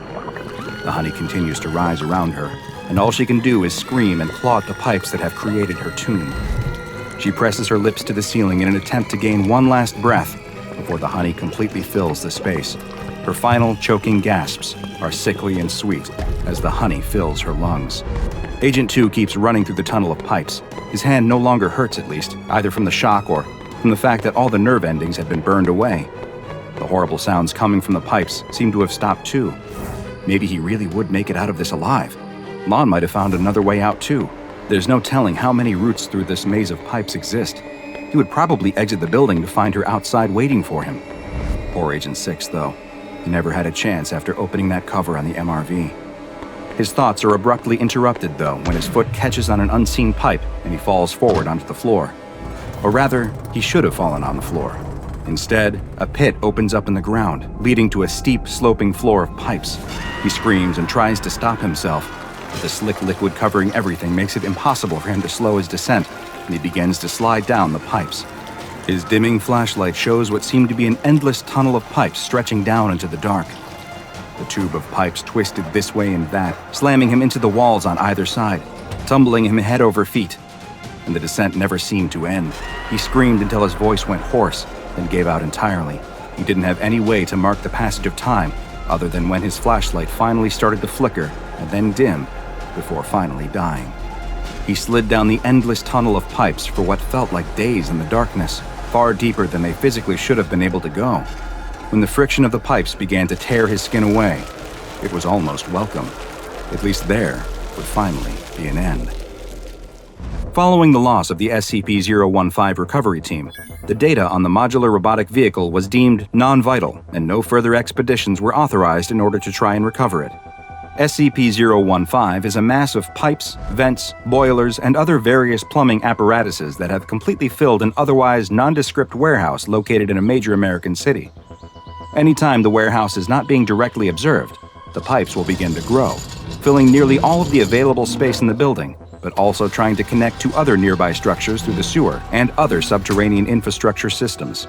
The honey continues to rise around her, and all she can do is scream and claw at the pipes that have created her tomb. She presses her lips to the ceiling in an attempt to gain one last breath before the honey completely fills the space. Her final choking gasps are sickly and sweet as the honey fills her lungs. Agent 2 keeps running through the tunnel of pipes. His hand no longer hurts, at least, either from the shock or from the fact that all the nerve endings had been burned away. The horrible sounds coming from the pipes seem to have stopped too. Maybe he really would make it out of this alive. Lon might have found another way out too. There's no telling how many routes through this maze of pipes exist. He would probably exit the building to find her outside waiting for him. Poor Agent 6, though. He never had a chance after opening that cover on the MRV. His thoughts are abruptly interrupted, though, when his foot catches on an unseen pipe and he falls forward onto the floor. Or rather, he should have fallen on the floor. Instead, a pit opens up in the ground, leading to a steep, sloping floor of pipes. He screams and tries to stop himself, but the slick liquid covering everything makes it impossible for him to slow his descent, and he begins to slide down the pipes. His dimming flashlight shows what seemed to be an endless tunnel of pipes stretching down into the dark. The tube of pipes twisted this way and that, slamming him into the walls on either side, tumbling him head over feet. And the descent never seemed to end. He screamed until his voice went hoarse, then gave out entirely. He didn't have any way to mark the passage of time, other than when his flashlight finally started to flicker and then dim, before finally dying. He slid down the endless tunnel of pipes for what felt like days in the darkness, far deeper than they physically should have been able to go. When the friction of the pipes began to tear his skin away, it was almost welcome. At least there would finally be an end. Following the loss of the SCP-015 recovery team, the data on the modular robotic vehicle was deemed non-vital, and no further expeditions were authorized in order to try and recover it. SCP-015 is a mass of pipes, vents, boilers, and other various plumbing apparatuses that have completely filled an otherwise nondescript warehouse located in a major American city. Anytime the warehouse is not being directly observed, the pipes will begin to grow, filling nearly all of the available space in the building, but also trying to connect to other nearby structures through the sewer and other subterranean infrastructure systems.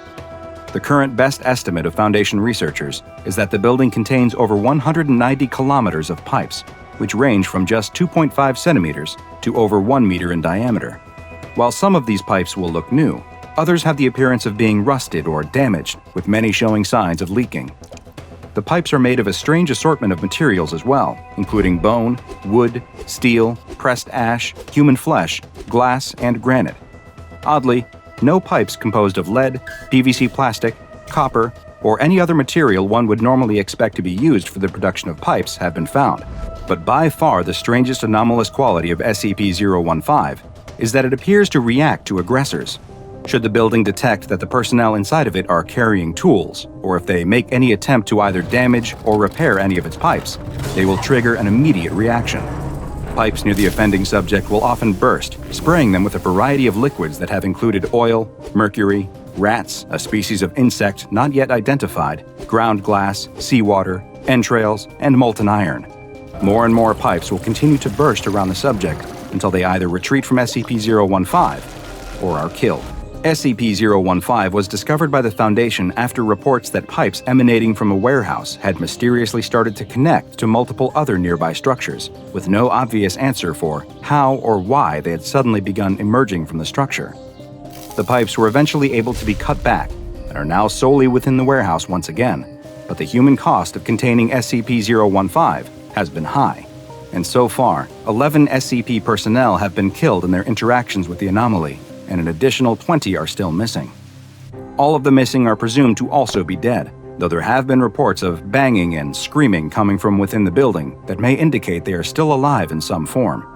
The current best estimate of Foundation researchers is that the building contains over 190 kilometers of pipes, which range from just 2.5 centimeters to over 1 meter in diameter. While some of these pipes will look new, others have the appearance of being rusted or damaged, with many showing signs of leaking. The pipes are made of a strange assortment of materials as well, including bone, wood, steel, pressed ash, human flesh, glass, and granite. Oddly, no pipes composed of lead, PVC plastic, copper, or any other material one would normally expect to be used for the production of pipes have been found. But by far the strangest anomalous quality of SCP-015 is that it appears to react to aggressors. Should the building detect that the personnel inside of it are carrying tools, or if they make any attempt to either damage or repair any of its pipes, they will trigger an immediate reaction. Pipes near the offending subject will often burst, spraying them with a variety of liquids that have included oil, mercury, rats, a species of insect not yet identified, ground glass, seawater, entrails, and molten iron. More and more pipes will continue to burst around the subject until they either retreat from SCP-015 or are killed. SCP-015 was discovered by the Foundation after reports that pipes emanating from a warehouse had mysteriously started to connect to multiple other nearby structures, with no obvious answer for how or why they had suddenly begun emerging from the structure. The pipes were eventually able to be cut back and are now solely within the warehouse once again, but the human cost of containing SCP-015 has been high. and so far, 11 SCP personnel have been killed in their interactions with the anomaly, and an additional 20 are still missing. All of the missing are presumed to also be dead, though there have been reports of banging and screaming coming from within the building that may indicate they are still alive in some form.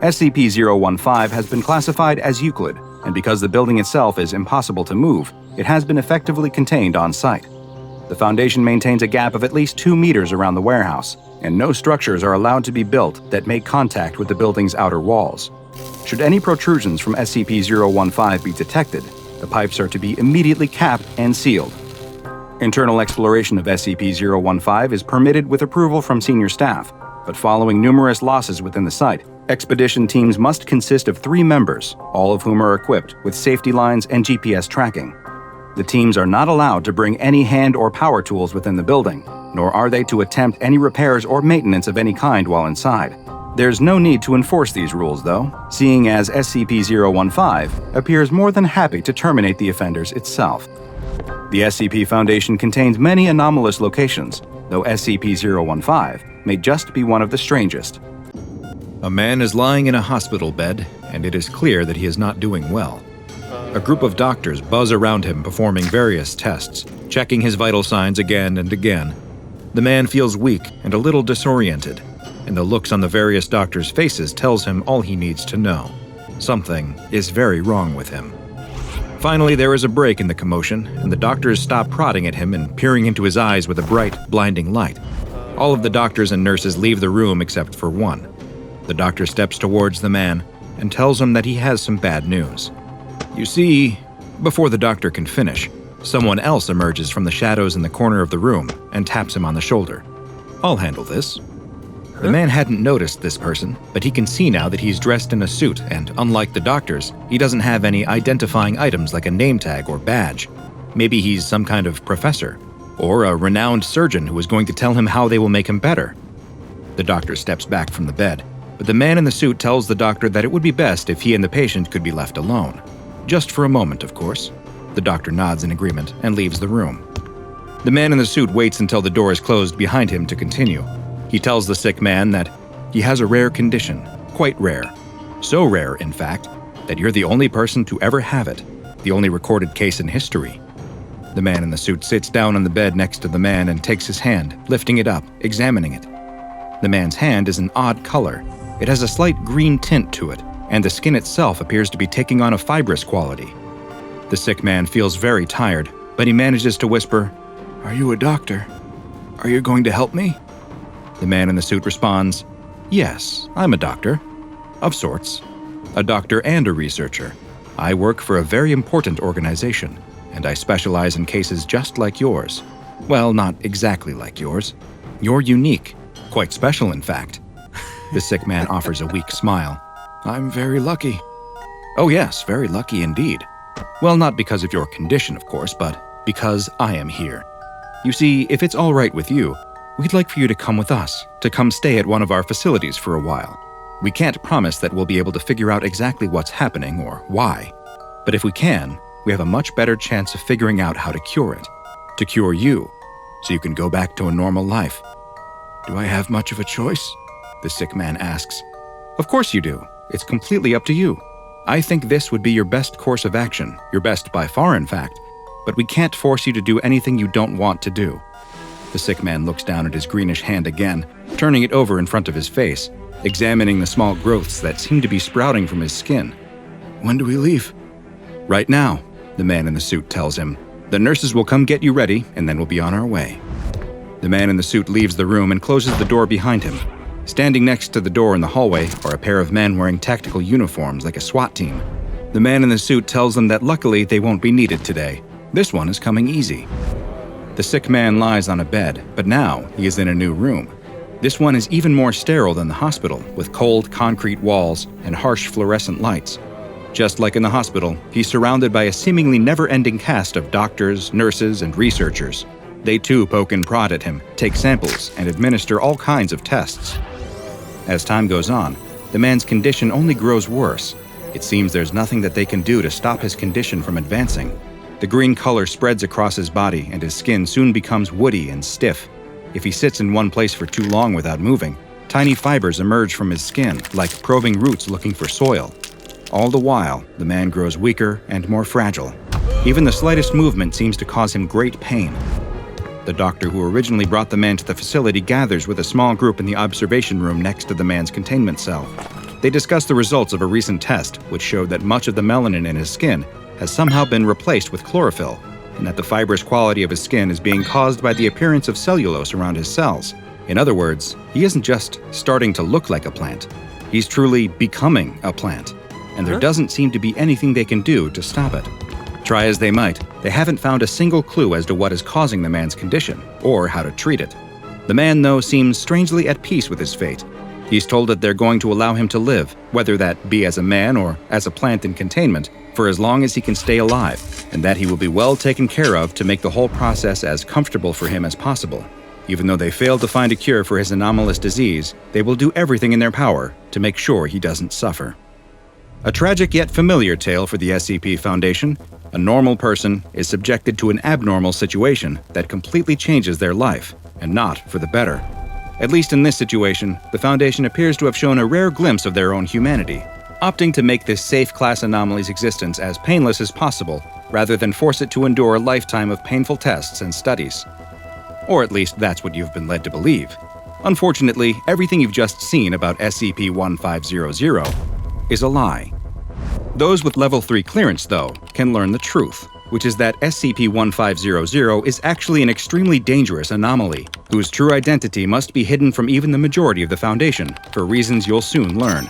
SCP-015 has been classified as Euclid, and because the building itself is impossible to move, it has been effectively contained on site. The Foundation maintains a gap of at least 2 meters around the warehouse, and no structures are allowed to be built that make contact with the building's outer walls. Should any protrusions from SCP-015 be detected, the pipes are to be immediately capped and sealed. Internal exploration of SCP-015 is permitted with approval from senior staff, but following numerous losses within the site, expedition teams must consist of 3 members, all of whom are equipped with safety lines and GPS tracking. The teams are not allowed to bring any hand or power tools within the building, nor are they to attempt any repairs or maintenance of any kind while inside. There's no need to enforce these rules, though, seeing as SCP-015 appears more than happy to terminate the offenders itself. The SCP Foundation contains many anomalous locations, though SCP-015 may just be one of the strangest.
A man is lying in a hospital bed, and it is clear that he is not doing well. A group of doctors buzz around him performing various tests, checking his vital signs again and again. The man feels weak and a little disoriented, and the looks on the various doctors' faces tells him all he needs to know. Something is very wrong with him. Finally, there is a break in the commotion, and the doctors stop prodding at him and peering into his eyes with a bright, blinding light. All of the doctors and nurses leave the room except for one. The doctor steps towards the man and tells him that he has some bad news. You see, before the doctor can finish, someone else emerges from the shadows in the corner of the room and taps him on the shoulder. I'll handle this. The man hadn't noticed this person, but he can see now that he's dressed in a suit, and unlike the doctors, he doesn't have any identifying items like a name tag or badge. Maybe he's some kind of professor, or a renowned surgeon who is going to tell him how they will make him better. The doctor steps back from the bed, but the man in the suit tells the doctor that it would be best if he and the patient could be left alone. Just for a moment, of course. The doctor nods in agreement and leaves the room. The man in the suit waits until the door is closed behind him to continue. He tells the sick man that he has a rare condition, quite rare. So rare, in fact, that you're the only person to ever have it, the only recorded case in history. The man in the suit sits down on the bed next to the man and takes his hand, lifting it up, examining it. The man's hand is an odd color. It has a slight green tint to it, and the skin itself appears to be taking on a fibrous quality. The sick man feels very tired, but he manages to whisper, "Are you a doctor? Are you going to help me?" The man in the suit responds, "Yes, I'm a doctor. Of sorts. A doctor and a researcher. I work for a very important organization, and I specialize in cases just like yours. Well, not exactly like yours. You're unique. Quite special, in fact." The sick man offers a weak smile. "I'm very lucky." "Oh yes, very lucky indeed. Well, not because of your condition, of course, but because I am here. You see, if it's all right with you, we'd like for you to come with us, to come stay at one of our facilities for a while. We can't promise that we'll be able to figure out exactly what's happening or why, but if we can, we have a much better chance of figuring out how to cure it. To cure you, so you can go back to a normal life." "Do I have much of a choice?" the sick man asks. "Of course you do. It's completely up to you. I think this would be your best course of action, your best by far, in fact, but we can't force you to do anything you don't want to do." The sick man looks down at his greenish hand again, turning it over in front of his face, examining the small growths that seem to be sprouting from his skin. "When do we leave?" "Right now," the man in the suit tells him. "The nurses will come get you ready, and then we'll be on our way." The man in the suit leaves the room and closes the door behind him. Standing next to the door in the hallway are a pair of men wearing tactical uniforms like a SWAT team. The man in the suit tells them that luckily they won't be needed today. This one is coming easy. The sick man lies on a bed, but now he is in a new room. This one is even more sterile than the hospital, with cold concrete walls and harsh fluorescent lights. Just like in the hospital, he's surrounded by a seemingly never-ending cast of doctors, nurses, and researchers. They too poke and prod at him, take samples, and administer all kinds of tests. As time goes on, the man's condition only grows worse. It seems there's nothing that they can do to stop his condition from advancing. The green color spreads across his body, and his skin soon becomes woody and stiff. If he sits in one place for too long without moving,
Tiny fibers emerge from his skin, like probing roots looking for soil. All the while, the man grows weaker and more fragile. Even the slightest movement seems to cause him great pain. The doctor who originally brought the man to the facility gathers with a small group in the observation room next to the man's containment cell. They discuss the results of a recent test, which showed that much of the melanin in his skin has somehow been replaced with chlorophyll, and that the fibrous quality of his skin is being caused by the appearance of cellulose around his cells. In other words, he isn't just starting to look like a plant, he's truly becoming a plant, and there doesn't seem to be anything they can do to stop it. Try as they might, they haven't found a single clue as to what is causing the man's condition, or how to treat it. The man, though, seems strangely at peace with his fate. He's told that they're going to allow him to live, whether that be as a man or as a plant in containment, for as long as he can stay alive, and that he will be well taken care of to make the whole process as comfortable for him as possible. Even though they failed to find a cure for his anomalous disease, they will do everything in their power to make sure he doesn't suffer. A tragic yet familiar tale for the SCP Foundation. A normal person is subjected to an abnormal situation that completely changes their life, and not for the better. At least in this situation, the Foundation appears to have shown a rare glimpse of their own humanity, opting to make this safe class anomaly's existence as painless as possible, rather than force it to endure a lifetime of painful tests and studies. Or at least that's what you've been led to believe. Unfortunately, everything you've just seen about SCP-1500 is a lie. Those with Level 3 clearance, though, can learn the truth, which is that SCP-1500 is actually an extremely dangerous anomaly, whose true identity must be hidden from even the majority of the Foundation, for reasons you'll soon learn.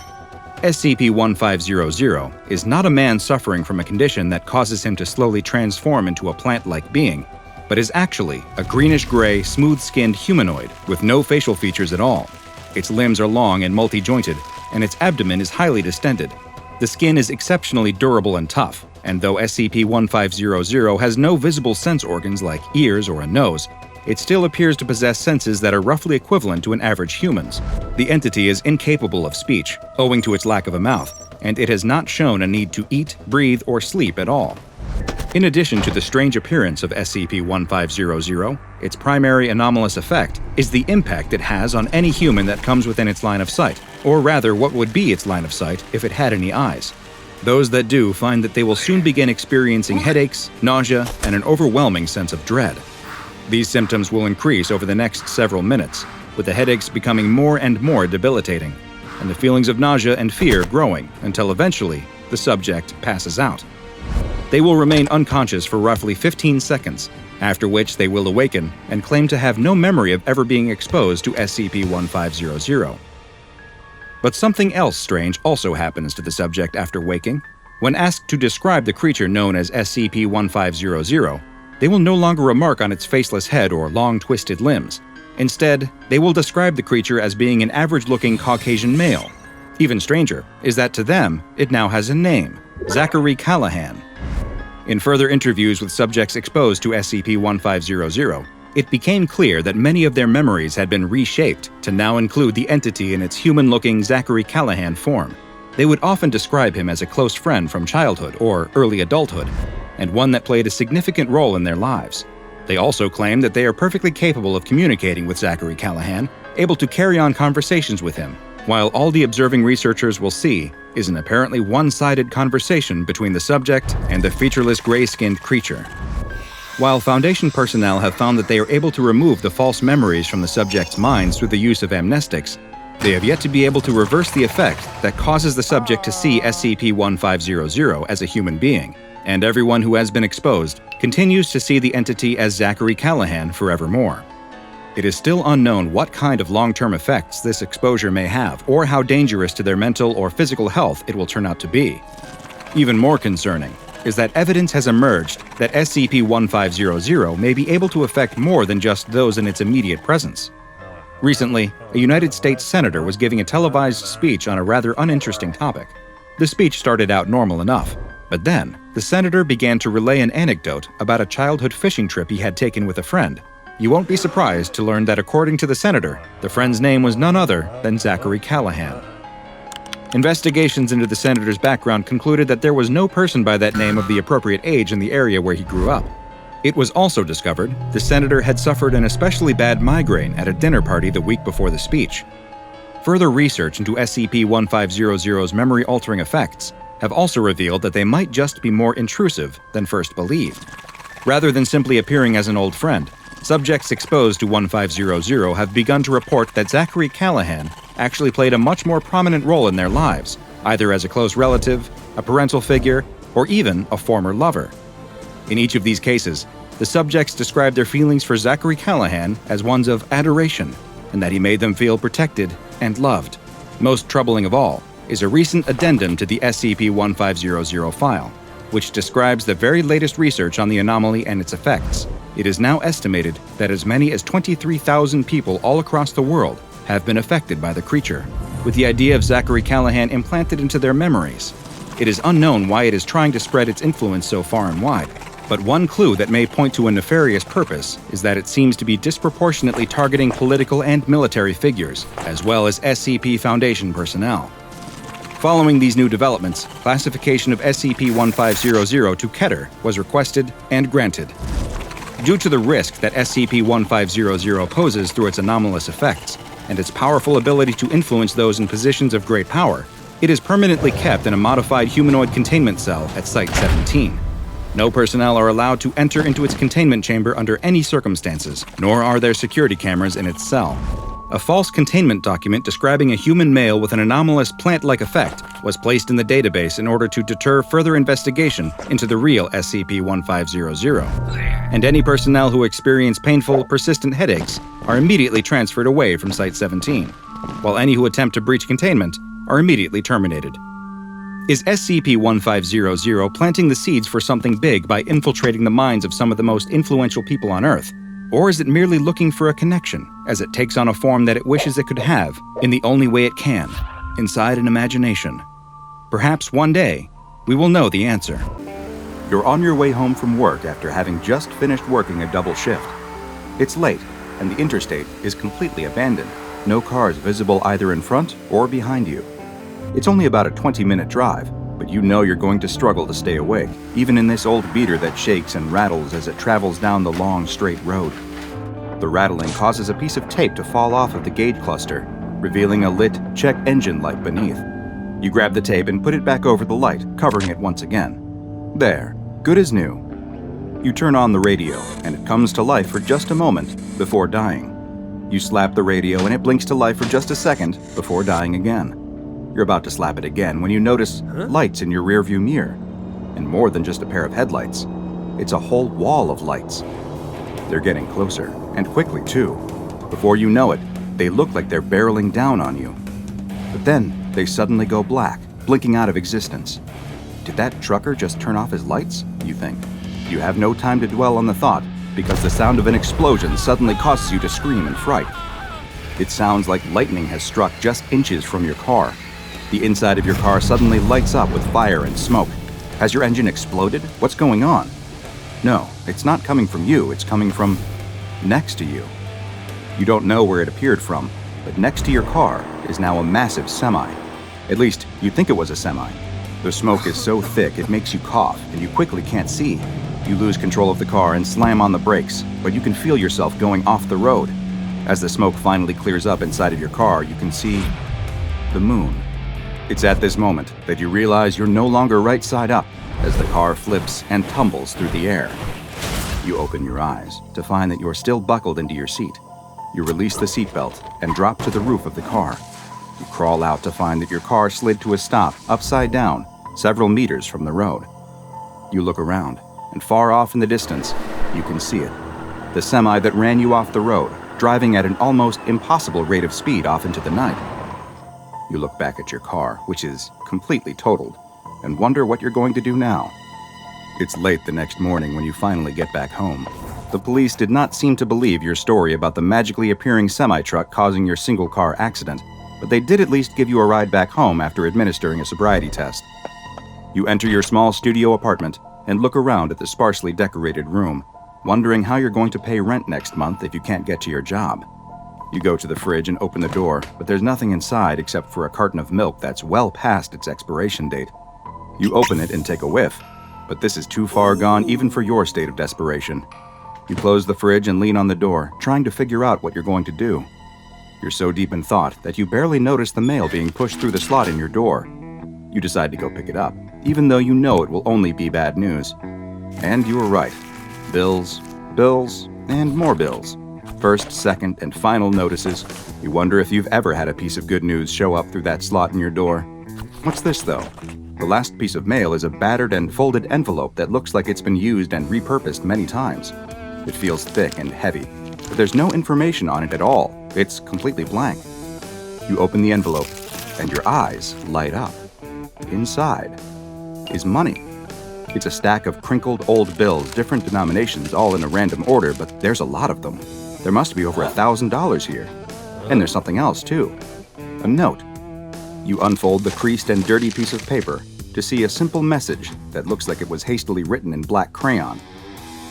SCP-1500 is not a man suffering from a condition that causes him to slowly transform into a plant-like being, but is actually a greenish-gray, smooth-skinned humanoid with no facial features at all. Its limbs are long and multi-jointed, and its abdomen is highly distended. The skin is exceptionally durable and tough, and though SCP-1500 has no visible sense organs like ears or a nose, it still appears to possess senses that are roughly equivalent to an average human's. The entity is incapable of speech, owing to its lack of a mouth, and it has not shown a need to eat, breathe, or sleep at all. In addition to the strange appearance of SCP-1500, its primary anomalous effect is the impact it has on any human that comes within its line of sight, or rather what would be its line of sight if it had any eyes. Those that do find that they will soon begin experiencing headaches, nausea, and an overwhelming sense of dread. These symptoms will increase over the next several minutes, with the headaches becoming more and more debilitating, and the feelings of nausea and fear growing until eventually the subject passes out. They will remain unconscious for roughly 15 seconds, after which they will awaken and claim to have no memory of ever being exposed to SCP-1500. But something else strange also happens to the subject after waking. When asked to describe the creature known as SCP-1500, they will no longer remark on its faceless head or long twisted limbs. Instead, they will describe the creature as being an average-looking Caucasian male. Even stranger is that to them, it now has a name: Zachary Callahan. In further interviews with subjects exposed to SCP-1500, it became clear that many of their memories had been reshaped to now include the entity in its human-looking Zachary Callahan form. They would often describe him as a close friend from childhood or early adulthood, and one that played a significant role in their lives. They also claim that they are perfectly capable of communicating with Zachary Callahan, able to carry on conversations with him, while all the observing researchers will see is an apparently one-sided conversation between the subject and the featureless gray-skinned creature. While Foundation personnel have found that they are able to remove the false memories from the subject's minds through the use of amnestics, they have yet to be able to reverse the effect that causes the subject to see SCP-1500 as a human being, and everyone who has been exposed continues to see the entity as Zachary Callahan forevermore. It is still unknown what kind of long-term effects this exposure may have, or how dangerous to their mental or physical health it will turn out to be. Even more concerning is that evidence has emerged that SCP-1500 may be able to affect more than just those in its immediate presence. Recently, a United States senator was giving a televised speech on a rather uninteresting topic. The speech started out normal enough, but then the senator began to relay an anecdote about a childhood fishing trip he had taken with a friend. You won't be surprised to learn that according to the senator, the friend's name was none other than Zachary Callahan. Investigations into the senator's background concluded that there was no person by that name of the appropriate age in the area where he grew up. It was also discovered the senator had suffered an especially bad migraine at a dinner party the week before the speech. Further research into SCP-1500's memory-altering effects have also revealed that they might just be more intrusive than first believed. Rather than simply appearing as an old friend, subjects exposed to 1500 have begun to report that Zachary Callahan actually played a much more prominent role in their lives, either as a close relative, a parental figure, or even a former lover. In each of these cases, the subjects described their feelings for Zachary Callahan as ones of adoration, and that he made them feel protected and loved. Most troubling of all is a recent addendum to the SCP-1500 file, which describes the very latest research on the anomaly and its effects. It is now estimated that as many as 23,000 people all across the world have been affected by the creature, with the idea of Zachary Callahan implanted into their memories. It is unknown why it is trying to spread its influence so far and wide, but one clue that may point to a nefarious purpose is that it seems to be disproportionately targeting political and military figures, as well as SCP Foundation personnel. Following these new developments, classification of SCP-1500 to Keter was requested and granted. Due to the risk that SCP-1500 poses through its anomalous effects and its powerful ability to influence those in positions of great power, it is permanently kept in a modified humanoid containment cell at Site-17. No personnel are allowed to enter into its containment chamber under any circumstances, nor are there security cameras in its cell. A false containment document describing a human male with an anomalous plant-like effect was placed in the database in order to deter further investigation into the real SCP-1500. And any personnel who experience painful, persistent headaches are immediately transferred away from Site-17, while any who attempt to breach containment are immediately terminated. Is SCP-1500 planting the seeds for something big by infiltrating the minds of some of the most influential people on Earth? Or is it merely looking for a connection, as it takes on a form that it wishes it could have, in the only way it can, inside an imagination? Perhaps one day, we will know the answer. You're on your way home from work after having just finished working a double shift. It's late, and the interstate is completely abandoned. No cars visible either in front or behind you. It's only about a 20-minute drive, but you know you're going to struggle to stay awake, even in this old beater that shakes and rattles as it travels down the long, straight road. The rattling causes a piece of tape to fall off of the gauge cluster, revealing a lit check engine light beneath. You grab the tape and put it back over the light, covering it once again. There, good as new. You turn on the radio, and it comes to life for just a moment before dying. You slap the radio and it blinks to life for just a second before dying again. You're about to slap it again when you notice lights in your rearview mirror. And more than just a pair of headlights. It's a whole wall of lights. They're getting closer, and quickly too. Before you know it, they look like they're barreling down on you. But then, they suddenly go black, blinking out of existence. Did that trucker just turn off his lights, you think? You have no time to dwell on the thought, because the sound of an explosion suddenly causes you to scream in fright. It sounds like lightning has struck just inches from your car. The inside of your car suddenly lights up with fire and smoke. Has your engine exploded? What's going on? No, it's not coming from you, it's coming from next to you. You don't know where it appeared from, but next to your car is now a massive semi. At least, you think it was a semi. The smoke is so thick it makes you cough, and you quickly can't see. You lose control of the car and slam on the brakes, but you can feel yourself going off the road. As the smoke finally clears up inside of your car, you can see the moon. It's at this moment that you realize you're no longer right side up as the car flips and tumbles through the air. You open your eyes to find that you're still buckled into your seat. You release the seatbelt and drop to the roof of the car. You crawl out to find that your car slid to a stop upside down, several meters from the road. You look around, and far off in the distance, you can see it. The semi that ran you off the road, driving at an almost impossible rate of speed off into the night. You look back at your car, which is completely totaled, and wonder what you're going to do now. It's late the next morning when you finally get back home. The police did not seem to believe your story about the magically appearing semi-truck causing your single-car accident, but they did at least give you a ride back home after administering a sobriety test. You enter your small studio apartment and look around at the sparsely decorated room, wondering how you're going to pay rent next month if you can't get to your job. You go to the fridge and open the door, but there's nothing inside except for a carton of milk that's well past its expiration date. You open it and take a whiff, but this is too far gone even for your state of desperation. You close the fridge and lean on the door, trying to figure out what you're going to do. You're so deep in thought that you barely notice the mail being pushed through the slot in your door. You decide to go pick it up, even though you know it will only be bad news. And you were right. Bills, bills, and more bills. First, second, and final notices. You wonder if you've ever had a piece of good news show up through that slot in your door. What's this, though? The last piece of mail is a battered and folded envelope that looks like it's been used and repurposed many times. It feels thick and heavy, but there's no information on it at all. It's completely blank. You open the envelope, and your eyes light up. Inside is money. It's a stack of crinkled old bills, different denominations, all in a random order, but there's a lot of them. There must be over $1,000 here. And there's something else, too. A note. You unfold the creased and dirty piece of paper to see a simple message that looks like it was hastily written in black crayon.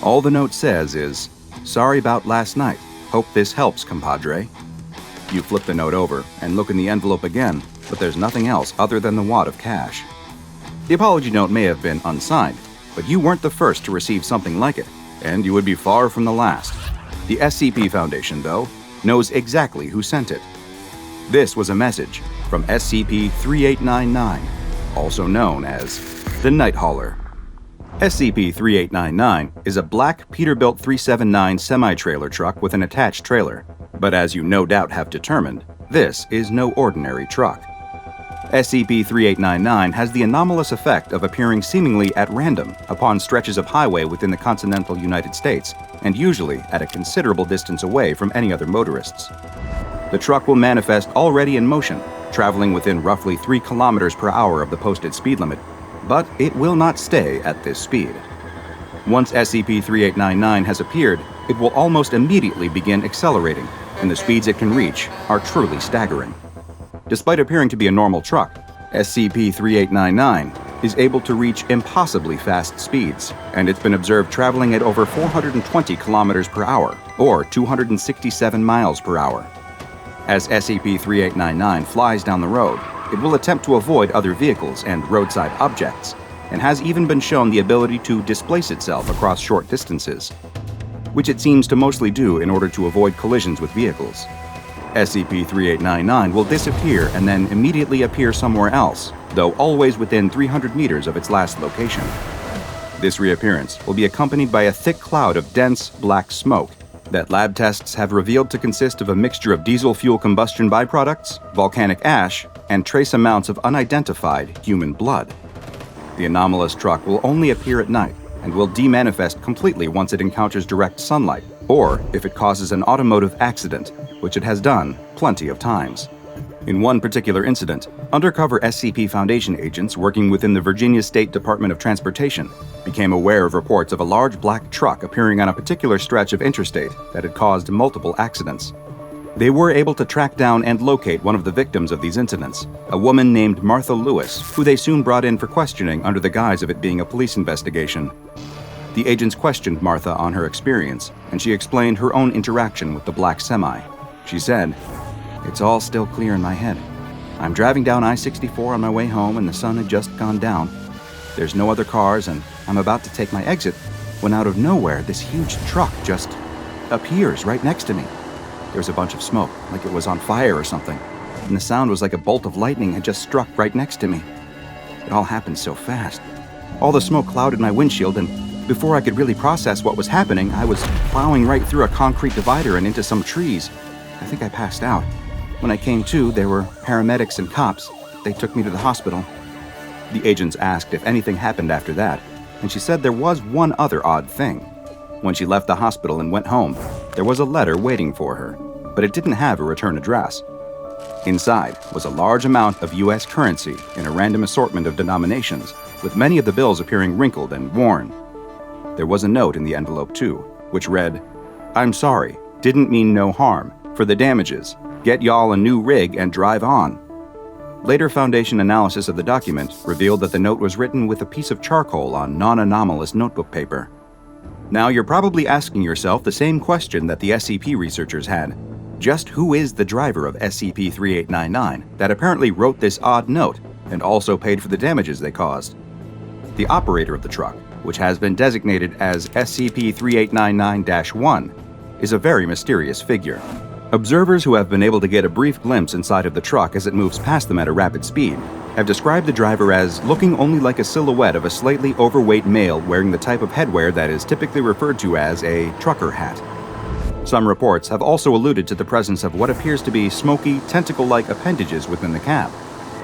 All the note says is, "Sorry about last night. Hope this helps, compadre." You flip the note over and look in the envelope again, but there's nothing else other than the wad of cash. The apology note may have been unsigned, but you weren't the first to receive something like it, and you would be far from the last. The SCP Foundation, though, knows exactly who sent it. This was a message from SCP-3899, also known as the Night Hauler. SCP-3899 is a black Peterbilt 379 semi-trailer truck with an attached trailer, but as you no doubt have determined, this is no ordinary truck. SCP-3899 has the anomalous effect of appearing seemingly at random upon stretches of highway within the continental United States, and usually at a considerable distance away from any other motorists. The truck will manifest already in motion, traveling within roughly 3 kilometers per hour of the posted speed limit, but it will not stay at this speed. Once SCP-3899 has appeared, it will almost immediately begin accelerating, and the speeds it can reach are truly staggering. Despite appearing to be a normal truck, SCP-3899 is able to reach impossibly fast speeds, and it's been observed traveling at over 420 kilometers per hour, or 267 miles per hour. As SCP-3899 flies down the road, it will attempt to avoid other vehicles and roadside objects, and has even been shown the ability to displace itself across short distances, which it seems to mostly do in order to avoid collisions with vehicles. SCP-3899 will disappear and then immediately appear somewhere else, though always within 300 meters of its last location. This reappearance will be accompanied by a thick cloud of dense, black smoke that lab tests have revealed to consist of a mixture of diesel fuel combustion byproducts, volcanic ash, and trace amounts of unidentified human blood. The anomalous truck will only appear at night and will demanifest completely once it encounters direct sunlight, or if it causes an automotive accident, which it has done plenty of times. In one particular incident, undercover SCP Foundation agents working within the Virginia State Department of Transportation became aware of reports of a large black truck appearing on a particular stretch of interstate that had caused multiple accidents. They were able to track down and locate one of the victims of these incidents, a woman named Martha Lewis, who they soon brought in for questioning under the guise of it being a police investigation. The agents questioned Martha on her experience, and she explained her own interaction with the black semi. She said, "It's all still clear in my head. I'm driving down I-64 on my way home and the sun had just gone down. There's no other cars and I'm about to take my exit when out of nowhere this huge truck just appears right next to me. There's a bunch of smoke, like it was on fire or something, and the sound was like a bolt of lightning had just struck right next to me. It all happened so fast. All the smoke clouded my windshield, and before I could really process what was happening, I was plowing right through a concrete divider and into some trees. I think I passed out. When I came to, there were paramedics and cops. They took me to the hospital." The agents asked if anything happened after that, and she said there was one other odd thing. When she left the hospital and went home, there was a letter waiting for her, but it didn't have a return address. Inside was a large amount of U.S. currency in a random assortment of denominations, with many of the bills appearing wrinkled and worn. There was a note in the envelope, too, which read, "I'm sorry, didn't mean no harm. For the damages, get y'all a new rig and drive on." Later Foundation analysis of the document revealed that the note was written with a piece of charcoal on non-anomalous notebook paper. Now you're probably asking yourself the same question that the SCP researchers had. Just who is the driver of SCP-3899 that apparently wrote this odd note and also paid for the damages they caused? The operator of the truck, which has been designated as SCP-3899-1, is a very mysterious figure. Observers who have been able to get a brief glimpse inside of the truck as it moves past them at a rapid speed have described the driver as looking only like a silhouette of a slightly overweight male wearing the type of headwear that is typically referred to as a trucker hat. Some reports have also alluded to the presence of what appears to be smoky, tentacle-like appendages within the cab,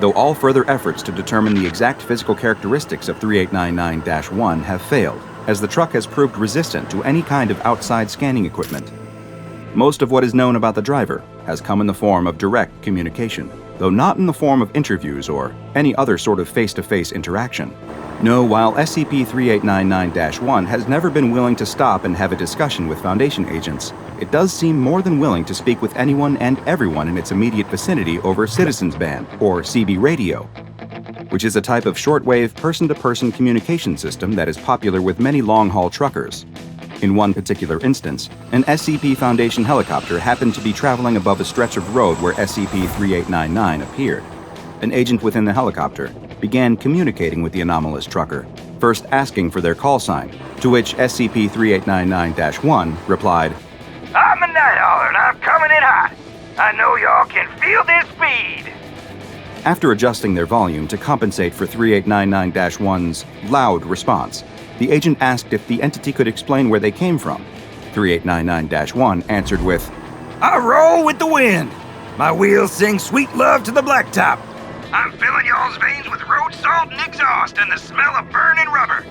though all further efforts to determine the exact physical characteristics of 3899-1 have failed, as the truck has proved resistant to any kind of outside scanning equipment. Most of what is known about the driver has come in the form of direct communication, though not in the form of interviews or any other sort of face-to-face interaction. No, while SCP-3899-1 has never been willing to stop and have a discussion with Foundation agents, it does seem more than willing to speak with anyone and everyone in its immediate vicinity over Citizens Band, or CB radio, which is a type of shortwave person-to-person communication system that is popular with many long-haul truckers. In one particular instance, an SCP Foundation helicopter happened to be traveling above a stretch of road where SCP-3899 appeared. An agent within the helicopter began communicating with the anomalous trucker, first asking for their call sign, to which SCP-3899-1 replied,
I'm the Night Hauler and I'm coming in hot. I know y'all can feel this speed.
After adjusting their volume to compensate for 3899-1's loud response, the agent asked if the entity could explain where they came from. 3899-1 answered with,
I roll with the wind. My wheels sing sweet love to the blacktop. I'm filling y'all's veins with road salt and exhaust and the smell of burning rubber.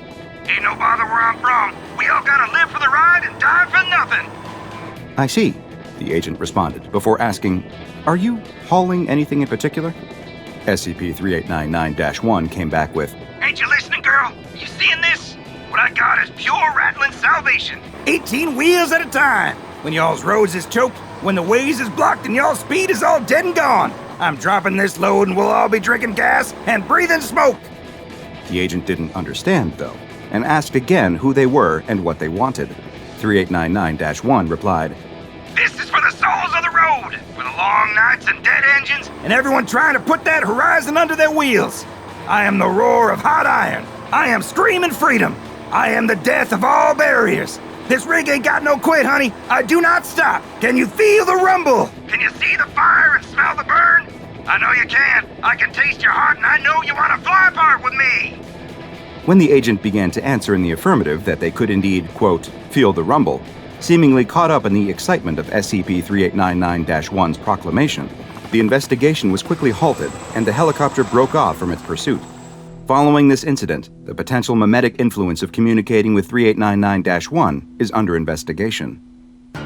Ain't no bother where I'm from. We all gotta live for the ride and die for nothing.
I see, the agent responded, before asking, Are you hauling anything in particular? SCP-3899-1 came back with,
Ain't you listening, girl? You seeing this? What I got is pure rattling salvation. 18 wheels at a time. When y'all's roads is choked, when the ways is blocked and y'all's speed is all dead and gone, I'm dropping this load and we'll all be drinking gas and breathing smoke.
The agent didn't understand, though, and asked again who they were and what they wanted. 3899-1 replied,
This is for the souls of the road, for the long nights and dead engines, and everyone trying to put that horizon under their wheels. I am the roar of hot iron. I am screaming freedom. I am the death of all barriers. This rig ain't got no quit, honey. I do not stop. Can you feel the rumble? Can you see the fire and smell the burn? I know you can. I can taste your heart, and I know you want to fly apart with me.
When the agent began to answer in the affirmative that they could indeed, quote, feel the rumble, seemingly caught up in the excitement of SCP-3899-1's proclamation, the investigation was quickly halted and the helicopter broke off from its pursuit. Following this incident, the potential mimetic influence of communicating with 3899-1 is under investigation.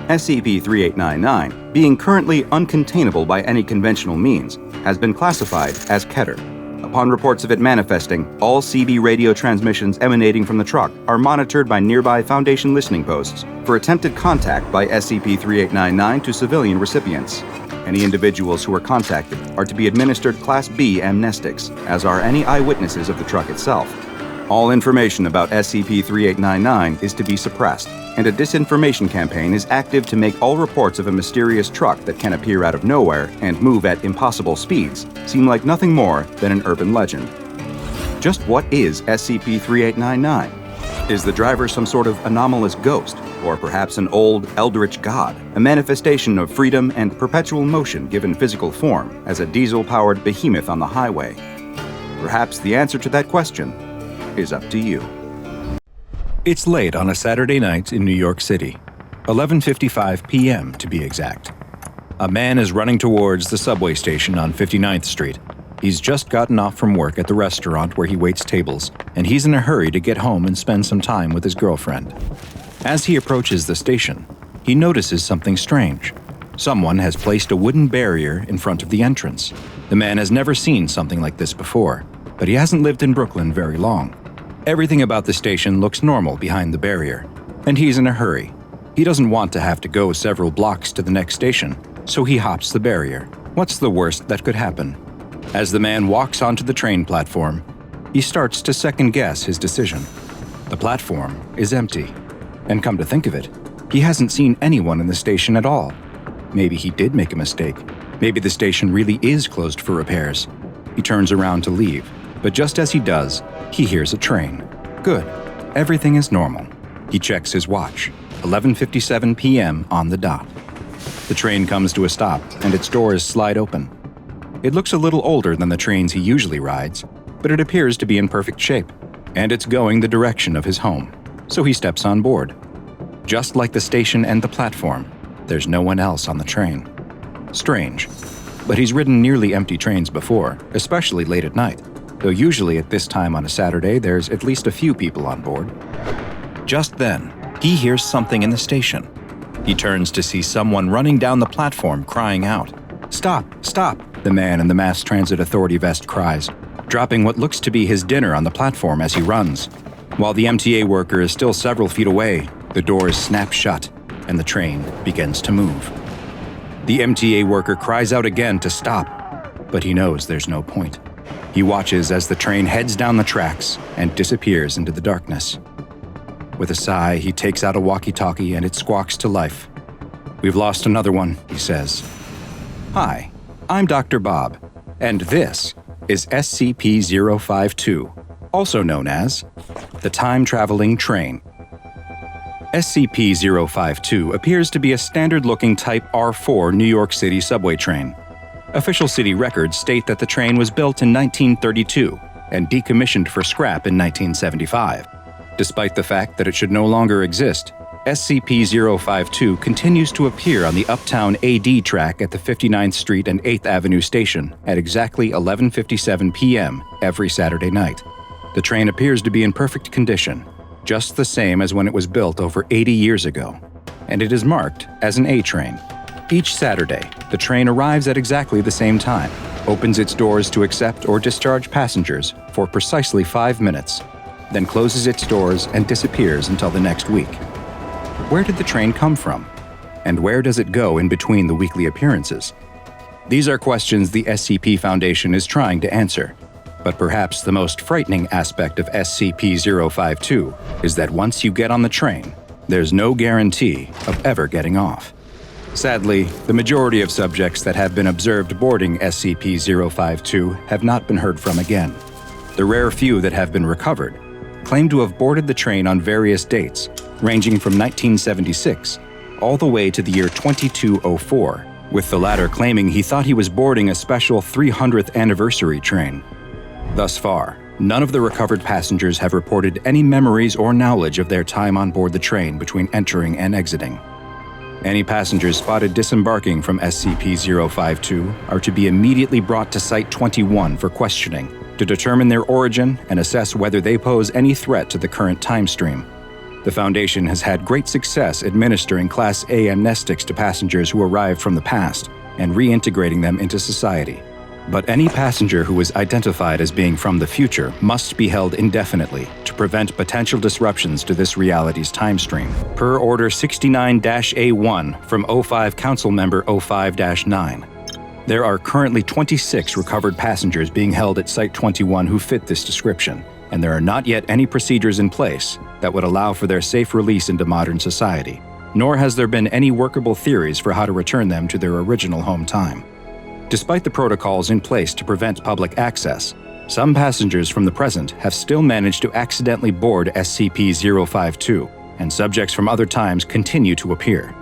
SCP-3899, being currently uncontainable by any conventional means, has been classified as Keter. Upon reports of it manifesting, all CB radio transmissions emanating from the truck are monitored by nearby Foundation listening posts for attempted contact by SCP-3899 to civilian recipients. Any individuals who are contacted are to be administered Class B amnestics, as are any eyewitnesses of the truck itself. All information about SCP-3899 is to be suppressed, and a disinformation campaign is active to make all reports of a mysterious truck that can appear out of nowhere and move at impossible speeds seem like nothing more than an urban legend. Just what is SCP-3899? Is the driver some sort of anomalous ghost, or perhaps an old, eldritch god, a manifestation of freedom and perpetual motion given physical form as a diesel-powered behemoth on the highway? Perhaps the answer to that question is up to you.
It's late on a Saturday night in New York City, 11:55 p.m. to be exact. A man is running towards the subway station on 59th Street. He's just gotten off from work at the restaurant where he waits tables, and he's in a hurry to get home and spend some time with his girlfriend. As he approaches the station, he notices something strange. Someone has placed a wooden barrier in front of the entrance. The man has never seen something like this before, but he hasn't lived in Brooklyn very long. Everything about the station looks normal behind the barrier, and he's in a hurry. He doesn't want to have to go several blocks to the next station, so he hops the barrier. What's the worst that could happen? As the man walks onto the train platform, he starts to second-guess his decision. The platform is empty, and come to think of it, he hasn't seen anyone in the station at all. Maybe he did make a mistake. Maybe the station really is closed for repairs. He turns around to leave, but just as he does, he hears a train. Good. Everything is normal. He checks his watch. 11:57 p.m. on the dot.
The train comes to a stop, and its doors slide open. It looks a little older than the trains he usually rides, but it appears to be in perfect shape, and it's going the direction of his home, so he steps on board. Just like the station and the platform, there's no one else on the train. Strange, but he's ridden nearly empty trains before, especially late at night, though usually at this time on a Saturday there's at least a few people on board. Just then, he hears something in the station. He turns to see someone running down the platform crying out. "Stop! Stop!" the man in the Mass Transit Authority vest cries, dropping what looks to be his dinner on the platform as he runs. While the MTA worker is still several feet away, the doors snap shut, and the train begins to move. The MTA worker cries out again to stop, but he knows there's no point. He watches as the train heads down the tracks and disappears into the darkness. With a sigh, he takes out a walkie-talkie and it squawks to life. "We've lost another one," he says. "Hi, I'm Dr. Bob, and this is SCP-052, also known as the Time-Traveling Train. SCP-052 appears to be a standard-looking Type R4 New York City subway train. Official city records state that the train was built in 1932 and decommissioned for scrap in 1975. Despite the fact that it should no longer exist, SCP-052 continues to appear on the Uptown AD track at the 59th Street and 8th Avenue station at exactly 11:57 p.m. every Saturday night. The train appears to be in perfect condition, just the same as when it was built over 80 years ago, and it is marked as an A train. Each Saturday, the train arrives at exactly the same time, opens its doors to accept or discharge passengers for precisely 5 minutes, then closes its doors and disappears until the next week. Where did the train come from? And where does it go in between the weekly appearances? These are questions the SCP Foundation is trying to answer. But perhaps the most frightening aspect of SCP-052 is that once you get on the train, there's no guarantee of ever getting off. Sadly, the majority of subjects that have been observed boarding SCP-052 have not been heard from again. The rare few that have been recovered claim to have boarded the train on various dates, ranging from 1976 all the way to the year 2204, with the latter claiming he thought he was boarding a special 300th anniversary train. Thus far, none of the recovered passengers have reported any memories or knowledge of their time on board the train between entering and exiting. Any passengers spotted disembarking from SCP-052 are to be immediately brought to Site 21 for questioning to determine their origin and assess whether they pose any threat to the current time stream. The Foundation has had great success administering Class A amnestics to passengers who arrived from the past and reintegrating them into society. But any passenger who is identified as being from the future must be held indefinitely to prevent potential disruptions to this reality's time stream, per Order 69-A1 from O5 Council Member 05-9. There are currently 26 recovered passengers being held at Site 21 who fit this description, and there are not yet any procedures in place that would allow for their safe release into modern society, nor has there been any workable theories for how to return them to their original home time. Despite the protocols in place to prevent public access, some passengers from the present have still managed to accidentally board SCP-052, and subjects from other times continue to appear.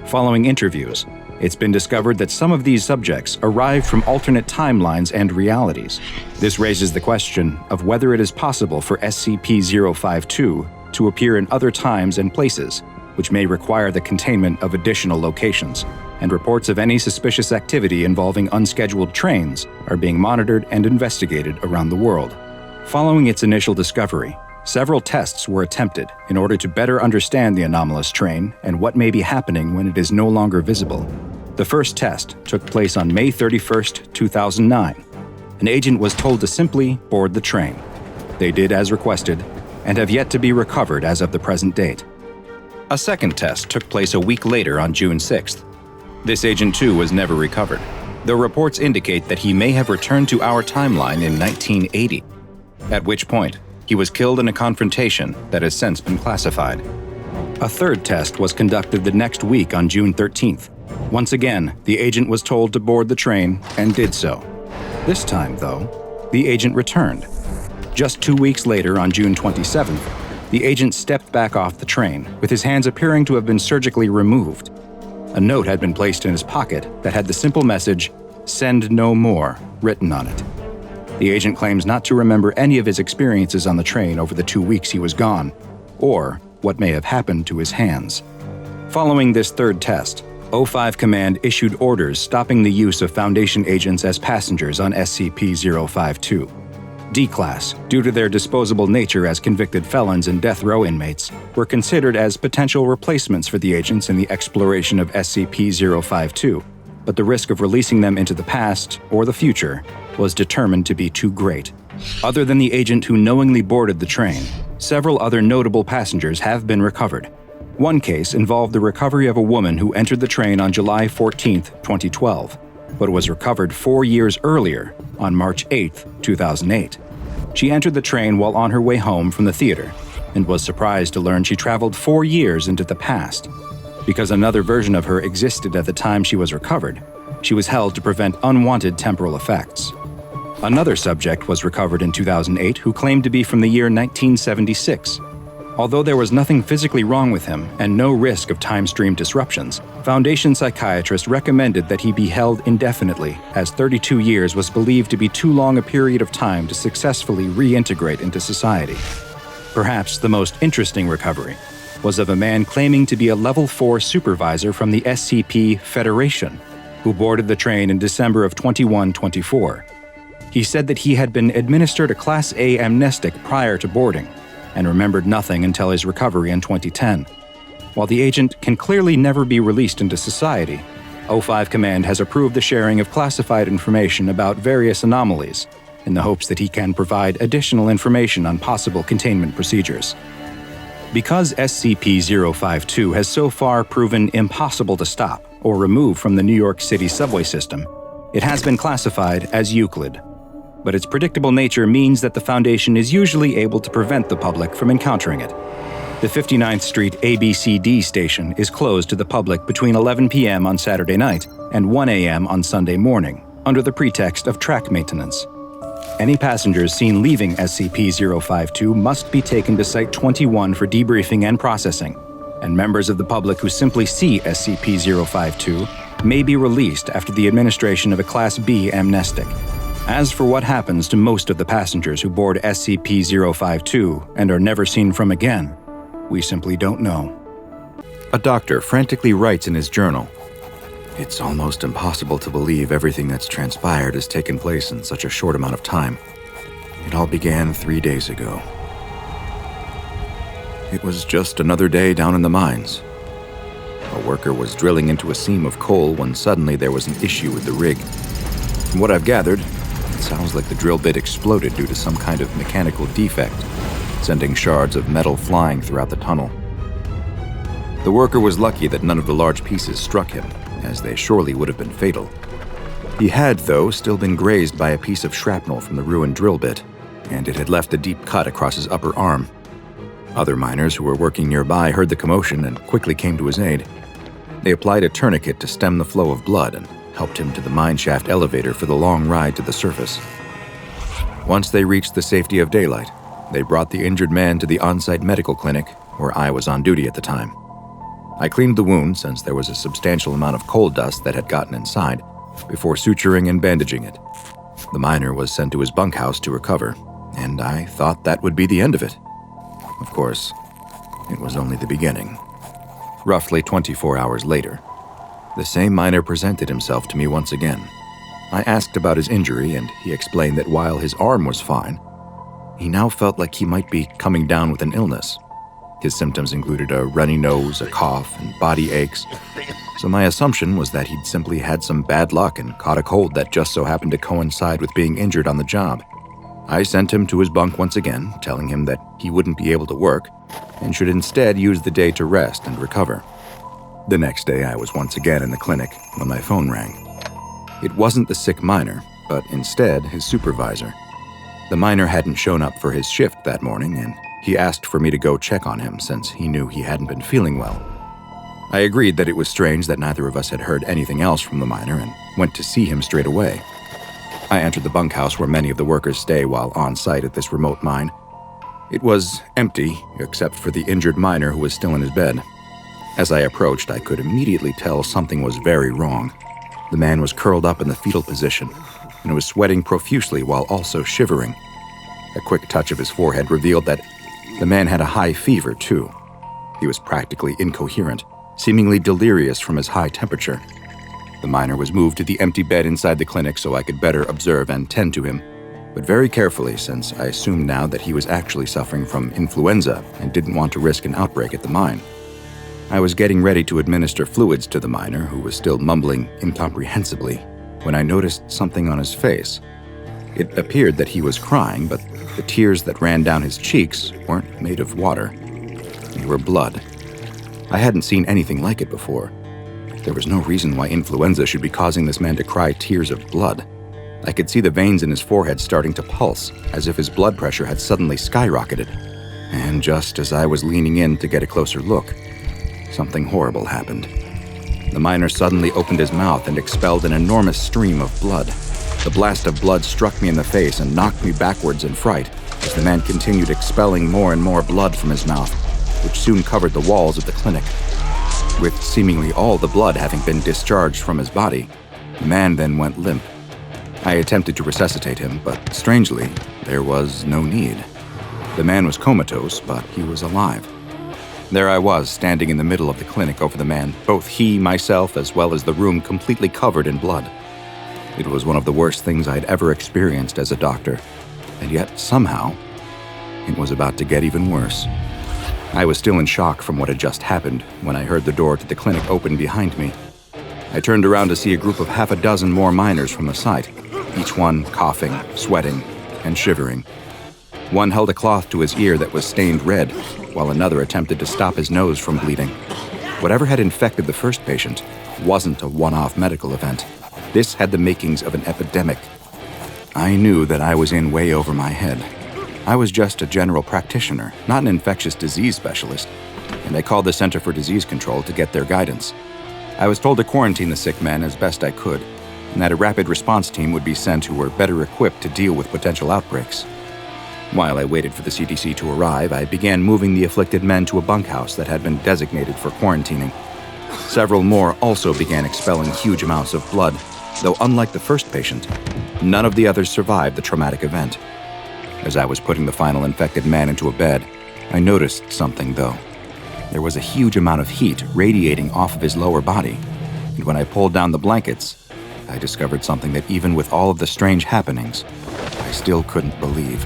Following interviews, it's been discovered that some of these subjects arrived from alternate timelines and realities. This raises the question of whether it is possible for SCP-052 to appear in other times and places, which may require the containment of additional locations, and reports of any suspicious activity involving unscheduled trains are being monitored and investigated around the world. Following its initial discovery, several tests were attempted in order to better understand the anomalous train and what may be happening when it is no longer visible. The first test took place on May 31st, 2009. An agent was told to simply board the train. They did as requested, and have yet to be recovered as of the present date. A second test took place a week later on June 6th. This agent too was never recovered, though reports indicate that he may have returned to our timeline in 1980, at which point he was killed in a confrontation that has since been classified. A third test was conducted the next week on June 13th. Once again, the agent was told to board the train and did so. This time, though, the agent returned. Just 2 weeks later, on June 27th, the agent stepped back off the train, with his hands appearing to have been surgically removed. A note had been placed in his pocket that had the simple message, "Send no more," written on it. The agent claims not to remember any of his experiences on the train over the 2 weeks he was gone, or what may have happened to his hands. Following this third test, O5 Command issued orders stopping the use of Foundation agents as passengers on SCP-052. D-Class, due to their disposable nature as convicted felons and death row inmates, were considered as potential replacements for the agents in the exploration of SCP-052, but the risk of releasing them into the past or the future was determined to be too great. Other than the agent who knowingly boarded the train, several other notable passengers have been recovered. One case involved the recovery of a woman who entered the train on July 14, 2012, but was recovered 4 years earlier, on March 8, 2008. She entered the train while on her way home from the theater, and was surprised to learn she traveled 4 years into the past. Because another version of her existed at the time she was recovered, she was held to prevent unwanted temporal effects. Another subject was recovered in 2008 who claimed to be from the year 1976. Although there was nothing physically wrong with him and no risk of time stream disruptions, Foundation psychiatrists recommended that he be held indefinitely, as 32 years was believed to be too long a period of time to successfully reintegrate into society. Perhaps the most interesting recovery was of a man claiming to be a Level 4 supervisor from the SCP Federation, who boarded the train in December of 2124. He said that he had been administered a Class A amnestic prior to boarding, and remembered nothing until his recovery in 2010. While the agent can clearly never be released into society, O5 Command has approved the sharing of classified information about various anomalies, in the hopes that he can provide additional information on possible containment procedures. Because SCP-052 has so far proven impossible to stop or remove from the New York City subway system, it has been classified as Euclid. But its predictable nature means that the Foundation is usually able to prevent the public from encountering it. The 59th Street ABCD station is closed to the public between 11 p.m. on Saturday night and 1 a.m. on Sunday morning, under the pretext of track maintenance. Any passengers seen leaving SCP-052 must be taken to Site 21 for debriefing and processing, and members of the public who simply see SCP-052 may be released after the administration of a Class B amnestic. As for what happens to most of the passengers who board SCP-052 and are never seen from again, we simply don't know. A doctor frantically writes in his journal, "It's almost impossible to believe everything that's transpired has taken place in such a short amount of time. It all began 3 days ago. It was just another day down in the mines. A worker was drilling into a seam of coal when suddenly there was an issue with the rig. From what I've gathered, it sounds like the drill bit exploded due to some kind of mechanical defect, sending shards of metal flying throughout the tunnel. The worker was lucky that none of the large pieces struck him, as they surely would have been fatal. He had, though, still been grazed by a piece of shrapnel from the ruined drill bit, and it had left a deep cut across his upper arm. Other miners who were working nearby heard the commotion and quickly came to his aid. They applied a tourniquet to stem the flow of blood and helped him to the mineshaft elevator for the long ride to the surface. Once they reached the safety of daylight, they brought the injured man to the on-site medical clinic, where I was on duty at the time. I cleaned the wound since there was a substantial amount of coal dust that had gotten inside, before suturing and bandaging it. The miner was sent to his bunkhouse to recover, and I thought that would be the end of it. Of course, it was only the beginning. Roughly 24 hours later, the same miner presented himself to me once again. I asked about his injury, and he explained that while his arm was fine, he now felt like he might be coming down with an illness. His symptoms included a runny nose, a cough, and body aches, so my assumption was that he'd simply had some bad luck and caught a cold that just so happened to coincide with being injured on the job. I sent him to his bunk once again, telling him that he wouldn't be able to work and should instead use the day to rest and recover. The next day, I was once again in the clinic when my phone rang. It wasn't the sick miner, but instead his supervisor. The miner hadn't shown up for his shift that morning, and he asked for me to go check on him since he knew he hadn't been feeling well. I agreed that it was strange that neither of us had heard anything else from the miner and went to see him straight away. I entered the bunkhouse where many of the workers stay while on site at this remote mine. It was empty, except for the injured miner who was still in his bed. As I approached, I could immediately tell something was very wrong. The man was curled up in the fetal position and was sweating profusely while also shivering. A quick touch of his forehead revealed that the man had a high fever, too. He was practically incoherent, seemingly delirious from his high temperature. The miner was moved to the empty bed inside the clinic so I could better observe and tend to him, but very carefully since I assumed now that he was actually suffering from influenza and didn't want to risk an outbreak at the mine. I was getting ready to administer fluids to the miner, who was still mumbling incomprehensibly, when I noticed something on his face. It appeared that he was crying, but the tears that ran down his cheeks weren't made of water. They were blood. I hadn't seen anything like it before. There was no reason why influenza should be causing this man to cry tears of blood. I could see the veins in his forehead starting to pulse, as if his blood pressure had suddenly skyrocketed. And just as I was leaning in to get a closer look, something horrible happened. The miner suddenly opened his mouth and expelled an enormous stream of blood. The blast of blood struck me in the face and knocked me backwards in fright as the man continued expelling more and more blood from his mouth, which soon covered the walls of the clinic. With seemingly all the blood having been discharged from his body, the man then went limp. I attempted to resuscitate him, but strangely, there was no need. The man was comatose, but he was alive. There I was, standing in the middle of the clinic over the man, both he, myself, as well as the room completely covered in blood. It was one of the worst things I'd ever experienced as a doctor, and yet, somehow, it was about to get even worse. I was still in shock from what had just happened when I heard the door to the clinic open behind me. I turned around to see a group of half a dozen more miners from the site, each one coughing, sweating, and shivering. One held a cloth to his ear that was stained red, while another attempted to stop his nose from bleeding. Whatever had infected the first patient wasn't a one-off medical event. This had the makings of an epidemic. I knew that I was in way over my head. I was just a general practitioner, not an infectious disease specialist, and I called the Center for Disease Control to get their guidance. I was told to quarantine the sick man as best I could, and that a rapid response team would be sent who were better equipped to deal with potential outbreaks. While I waited for the CDC to arrive, I began moving the afflicted men to a bunkhouse that had been designated for quarantining. Several more also began expelling huge amounts of blood, though unlike the first patient, none of the others survived the traumatic event. As I was putting the final infected man into a bed, I noticed something, though. There was a huge amount of heat radiating off of his lower body, and when I pulled down the blankets, I discovered something that even with all of the strange happenings, I still couldn't believe.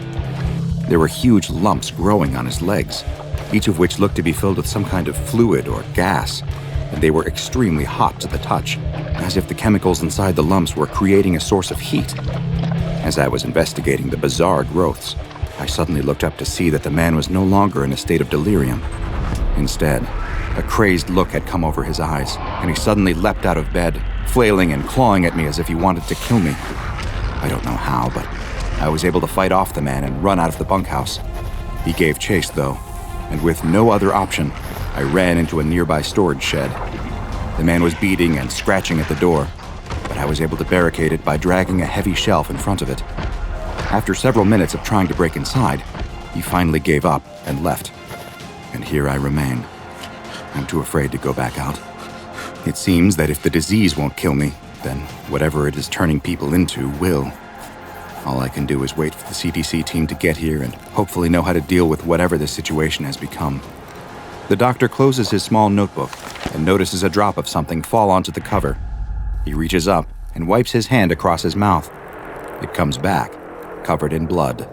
There were huge lumps growing on his legs, each of which looked to be filled with some kind of fluid or gas, and they were extremely hot to the touch, as if the chemicals inside the lumps were creating a source of heat. As I was investigating the bizarre growths, I suddenly looked up to see that the man was no longer in a state of delirium. Instead, a crazed look had come over his eyes, and he suddenly leapt out of bed, flailing and clawing at me as if he wanted to kill me. I don't know how, but I was able to fight off the man and run out of the bunkhouse. He gave chase, though, and with no other option, I ran into a nearby storage shed. The man was beating and scratching at the door, but I was able to barricade it by dragging a heavy shelf in front of it. After several minutes of trying to break inside, he finally gave up and left. And here I remain. I'm too afraid to go back out. It seems that if the disease won't kill me, then whatever it is turning people into will. All I can do is wait for the CDC team to get here and hopefully know how to deal with whatever this situation has become. The doctor closes his small notebook and notices a drop of something fall onto the cover. He reaches up and wipes his hand across his mouth. It comes back, covered in blood.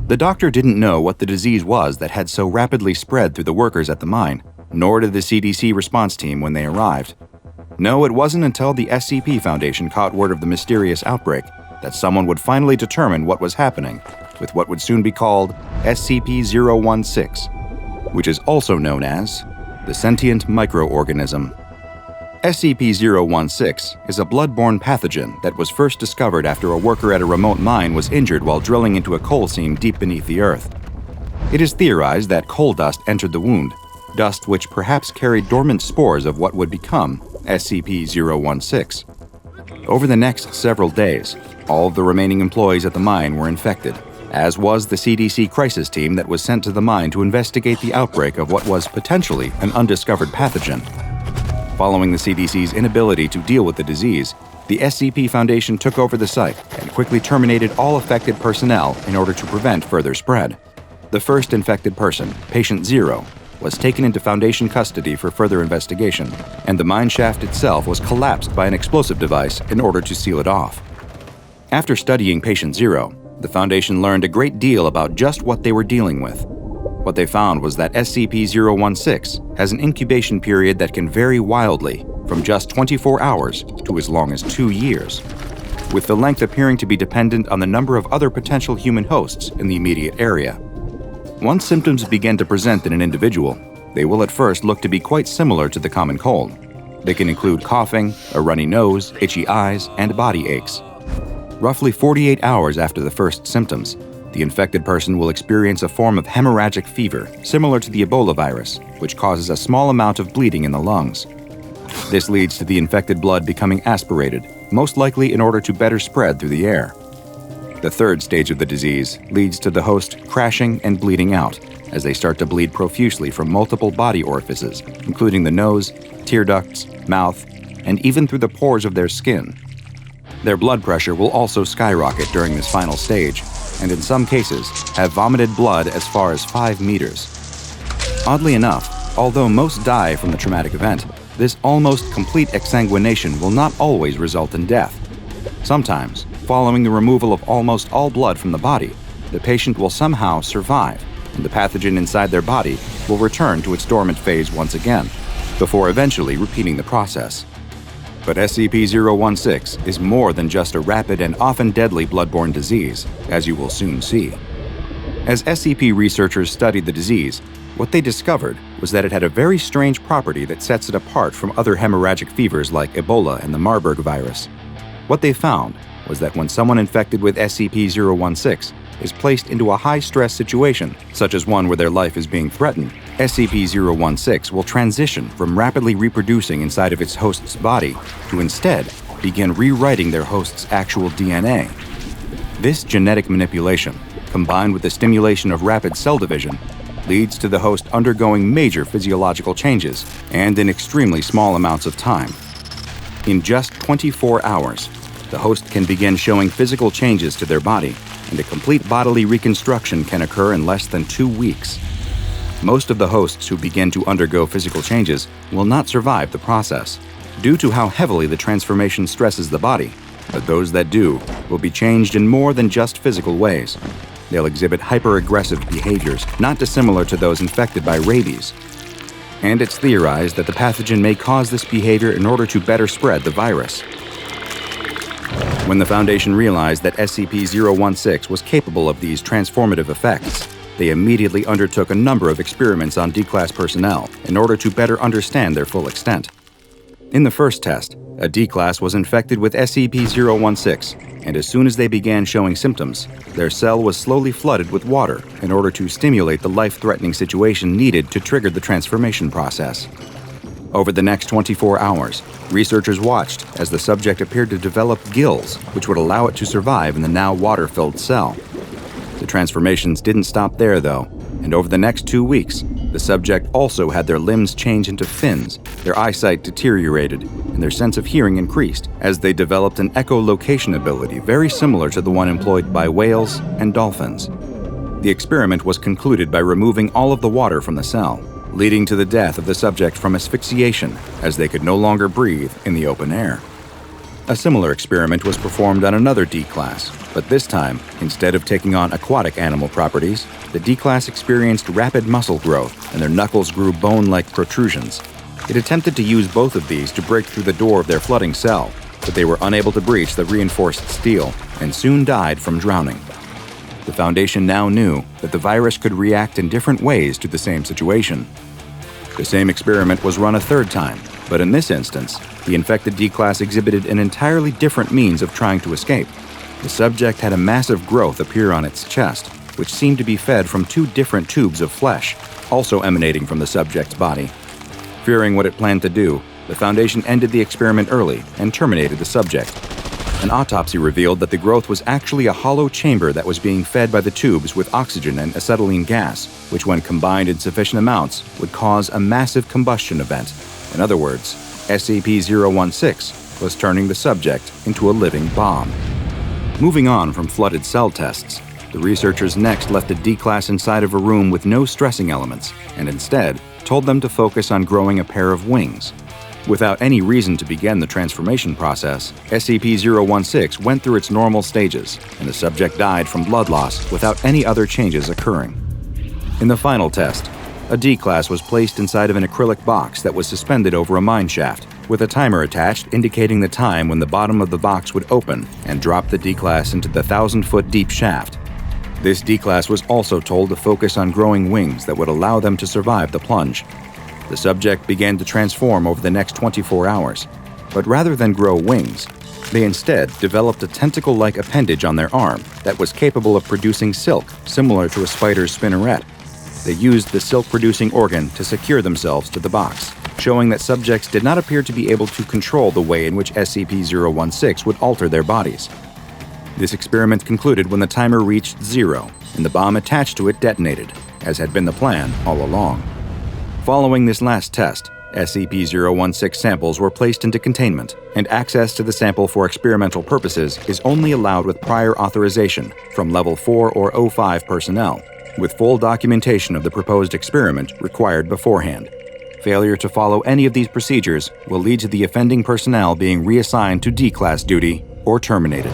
The doctor didn't know what the disease was that had so rapidly spread through the workers at the mine, nor did the CDC response team when they arrived. No, it wasn't until the SCP Foundation caught word of the mysterious outbreak that someone would finally determine what was happening with what would soon be called SCP-016, which is also known as the Sentient Micro-Organism. SCP-016 is a blood-borne pathogen that was first discovered after a worker at a remote mine was injured while drilling into a coal seam deep beneath the earth. It is theorized that coal dust entered the wound, dust which perhaps carried dormant spores of what would become SCP-016. Over the next several days, all of the remaining employees at the mine were infected, as was the CDC crisis team that was sent to the mine to investigate the outbreak of what was potentially an undiscovered pathogen. Following the CDC's inability to deal with the disease, the SCP Foundation took over the site and quickly terminated all affected personnel in order to prevent further spread. The first infected person, Patient 0, was taken into Foundation custody for further investigation, and the mine shaft itself was collapsed by an explosive device in order to seal it off. After studying Patient 0, the Foundation learned a great deal about just what they were dealing with. What they found was that SCP-016 has an incubation period that can vary wildly, from just 24 hours to as long as 2 years, with the length appearing to be dependent on the number of other potential human hosts in the immediate area. Once symptoms begin to present in an individual, they will at first look to be quite similar to the common cold. They can include coughing, a runny nose, itchy eyes, and body aches. Roughly 48 hours after the first symptoms, the infected person will experience a form of hemorrhagic fever similar to the Ebola virus, which causes a small amount of bleeding in the lungs. This leads to the infected blood becoming aspirated, most likely in order to better spread through the air. The third stage of the disease leads to the host crashing and bleeding out as they start to bleed profusely from multiple body orifices, including the nose, tear ducts, mouth, and even through the pores of their skin. Their blood pressure will also skyrocket during this final stage, and in some cases have vomited blood as far as 5 meters. Oddly enough, although most die from the traumatic event, this almost complete exsanguination will not always result in death. Sometimes, following the removal of almost all blood from the body, the patient will somehow survive, and the pathogen inside their body will return to its dormant phase once again, before eventually repeating the process. But SCP-016 is more than just a rapid and often deadly bloodborne disease, as you will soon see. As SCP researchers studied the disease, what they discovered was that it had a very strange property that sets it apart from other hemorrhagic fevers like Ebola and the Marburg virus. What they found was that when someone infected with SCP-016 is placed into a high-stress situation, such as one where their life is being threatened, SCP-016 will transition from rapidly reproducing inside of its host's body to instead begin rewriting their host's actual DNA. This genetic manipulation, combined with the stimulation of rapid cell division, leads to the host undergoing major physiological changes and in extremely small amounts of time. In just 24 hours, the host can begin showing physical changes to their body, and a complete bodily reconstruction can occur in less than 2 weeks. Most of the hosts who begin to undergo physical changes will not survive the process, due to how heavily the transformation stresses the body, but those that do will be changed in more than just physical ways. They'll exhibit hyper-aggressive behaviors, not dissimilar to those infected by rabies. And it's theorized that the pathogen may cause this behavior in order to better spread the virus. When the Foundation realized that SCP-016 was capable of these transformative effects, they immediately undertook a number of experiments on D-Class personnel in order to better understand their full extent. In the first test, a D-Class was infected with SCP-016, and as soon as they began showing symptoms, their cell was slowly flooded with water in order to stimulate the life-threatening situation needed to trigger the transformation process. Over the next 24 hours, researchers watched as the subject appeared to develop gills, which would allow it to survive in the now water-filled cell. The transformations didn't stop there, though, and over the next 2 weeks, the subject also had their limbs change into fins, their eyesight deteriorated, and their sense of hearing increased as they developed an echolocation ability very similar to the one employed by whales and dolphins. The experiment was concluded by removing all of the water from the cell, leading to the death of the subject from asphyxiation, as they could no longer breathe in the open air. A similar experiment was performed on another D-Class, but this time, instead of taking on aquatic animal properties, the D-Class experienced rapid muscle growth and their knuckles grew bone-like protrusions. It attempted to use both of these to break through the door of their flooding cell, but they were unable to breach the reinforced steel and soon died from drowning. The Foundation now knew that the virus could react in different ways to the same situation. The same experiment was run a third time, but in this instance, the infected D-Class exhibited an entirely different means of trying to escape. The subject had a massive growth appear on its chest, which seemed to be fed from 2 different tubes of flesh, also emanating from the subject's body. Fearing what it planned to do, the Foundation ended the experiment early and terminated the subject. An autopsy revealed that the growth was actually a hollow chamber that was being fed by the tubes with oxygen and acetylene gas, which when combined in sufficient amounts would cause a massive combustion event. In other words, SCP-016 was turning the subject into a living bomb. Moving on from flooded cell tests, the researchers next left a D-class inside of a room with no stressing elements, and instead told them to focus on growing a pair of wings. Without any reason to begin the transformation process, SCP-016 went through its normal stages, and the subject died from blood loss without any other changes occurring. In the final test, a D-class was placed inside of an acrylic box that was suspended over a mine shaft, with a timer attached indicating the time when the bottom of the box would open and drop the D-class into the 1,000-foot deep shaft. This D-class was also told to focus on growing wings that would allow them to survive the plunge. The subject began to transform over the next 24 hours, but rather than grow wings, they instead developed a tentacle-like appendage on their arm that was capable of producing silk, similar to a spider's spinneret. They used the silk-producing organ to secure themselves to the box, showing that subjects did not appear to be able to control the way in which SCP-016 would alter their bodies. This experiment concluded when the timer reached 0 and the bomb attached to it detonated, as had been the plan all along. Following this last test, SCP-016 samples were placed into containment, and access to the sample for experimental purposes is only allowed with prior authorization from Level 4 or 05 personnel, with full documentation of the proposed experiment required beforehand. Failure to follow any of these procedures will lead to the offending personnel being reassigned to D-Class duty or terminated.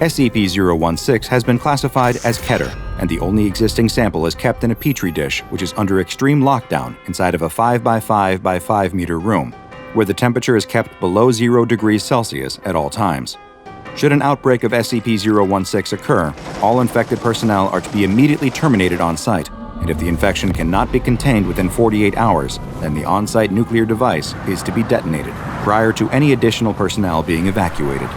SCP-016 has been classified as Keter, and the only existing sample is kept in a petri dish which is under extreme lockdown inside of a 5 by 5 by 5 meter room, where the temperature is kept below 0 degrees Celsius at all times. Should an outbreak of SCP-016 occur, all infected personnel are to be immediately terminated on site, and if the infection cannot be contained within 48 hours, then the on-site nuclear device is to be detonated prior to any additional personnel being evacuated.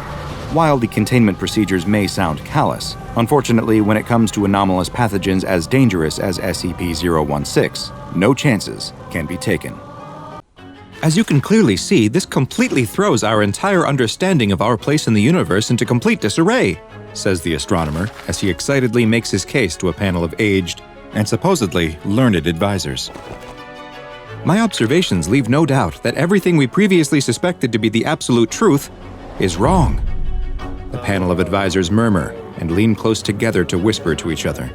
While the containment procedures may sound callous, unfortunately, when it comes to anomalous pathogens as dangerous as SCP-016, no chances can be taken.
As you can clearly see, this completely throws our entire understanding of our place in the universe into complete disarray, says the astronomer as he excitedly makes his case to a panel of aged and supposedly learned advisors. My observations leave no doubt that everything we previously suspected to be the absolute truth is wrong. The panel of advisors murmur and lean close together to whisper to each other.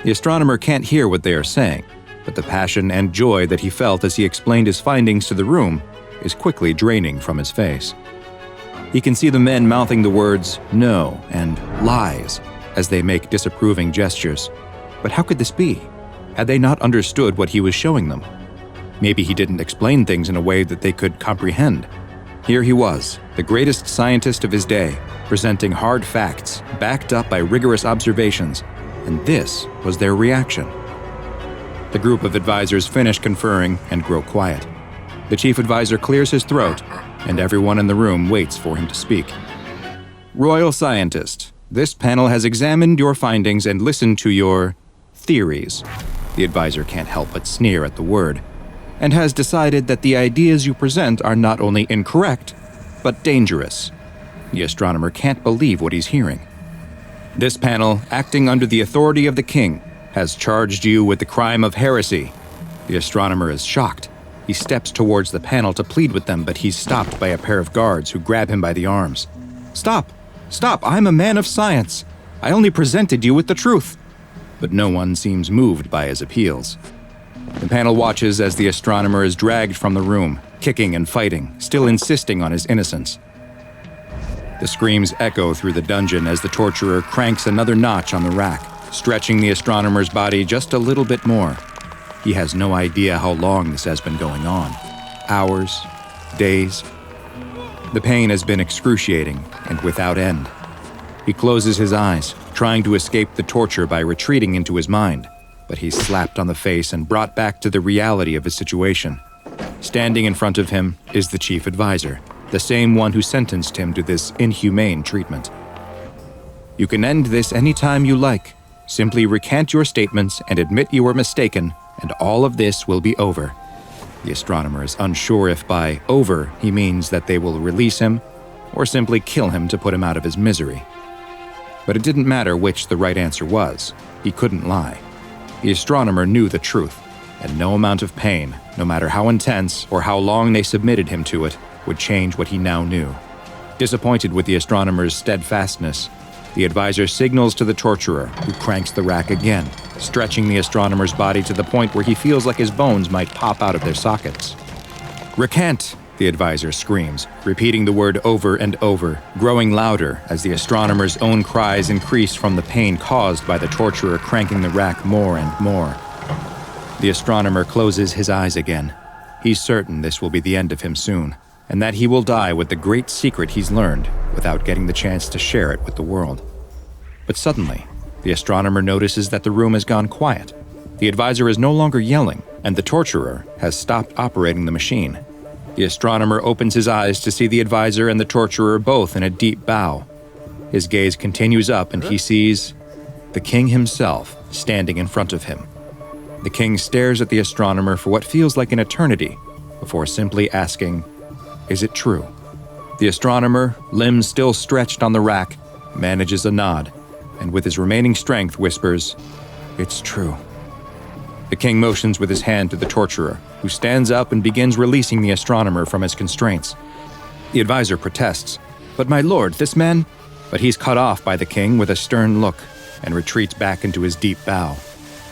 The astronomer can't hear what they are saying, but the passion and joy that he felt as he explained his findings to the room is quickly draining from his face. He can see the men mouthing the words "no" and "lies" as they make disapproving gestures. But how could this be? Had they not understood what he was showing them? Maybe he didn't explain things in a way that they could comprehend. Here he was, the greatest scientist of his day, presenting hard facts, backed up by rigorous observations, and this was their reaction. The group of advisors finish conferring and grow quiet. The chief advisor clears his throat, and everyone in the room waits for him to speak. Royal Scientist, this panel has examined your findings and listened to your theories. The advisor can't help but sneer at the word, and has decided that the ideas you present are not only incorrect, but dangerous. The astronomer can't believe what he's hearing. This panel, acting under the authority of the king, has charged you with the crime of heresy. The astronomer is shocked. He steps towards the panel to plead with them, but he's stopped by a pair of guards who grab him by the arms. Stop! Stop! I'm a man of science. I only presented you with the truth. But no one seems moved by his appeals. The panel watches as the astronomer is dragged from the room, kicking and fighting, still insisting on his innocence. The screams echo through the dungeon as the torturer cranks another notch on the rack, stretching the astronomer's body just a little bit more. He has no idea how long this has been going on. Hours, days. The pain has been excruciating and without end. He closes his eyes, trying to escape the torture by retreating into his mind, but he's slapped on the face and brought back to the reality of his situation. Standing in front of him is the chief advisor, the same one who sentenced him to this inhumane treatment. You can end this any time you like. Simply recant your statements and admit you were mistaken, and all of this will be over. The astronomer is unsure if by over he means that they will release him,
or simply kill him to put him out of his misery. But it didn't matter which the right answer was. He couldn't lie. The astronomer knew the truth, and no amount of pain, no matter how intense or how long they submitted him to it, would change what he now knew. Disappointed with the astronomer's steadfastness, the advisor signals to the torturer, who cranks the rack again, stretching the astronomer's body to the point where he feels like his bones might pop out of their sockets. "Recant!" the advisor screams, repeating the word over and over, growing louder as the astronomer's own cries increase from the pain caused by the torturer cranking the rack more and more. The astronomer closes his eyes again. He's certain this will be the end of him soon, and that he will die with the great secret he's learned without getting the chance to share it with the world. But suddenly, the astronomer notices that the room has gone quiet. The advisor is no longer yelling, and the torturer has stopped operating the machine. The astronomer opens his eyes to see the advisor and the torturer both in a deep bow. His gaze continues up and he sees the king himself standing in front of him. The king stares at the astronomer for what feels like an eternity before simply asking, "Is it true?" The astronomer, limbs still stretched on the rack, manages a nod, and with his remaining strength whispers, "It's true." The king motions with his hand to the torturer, who stands up and begins releasing the astronomer from his constraints. The advisor protests, "But my lord, this man—" But he's cut off by the king with a stern look and retreats back into his deep bow.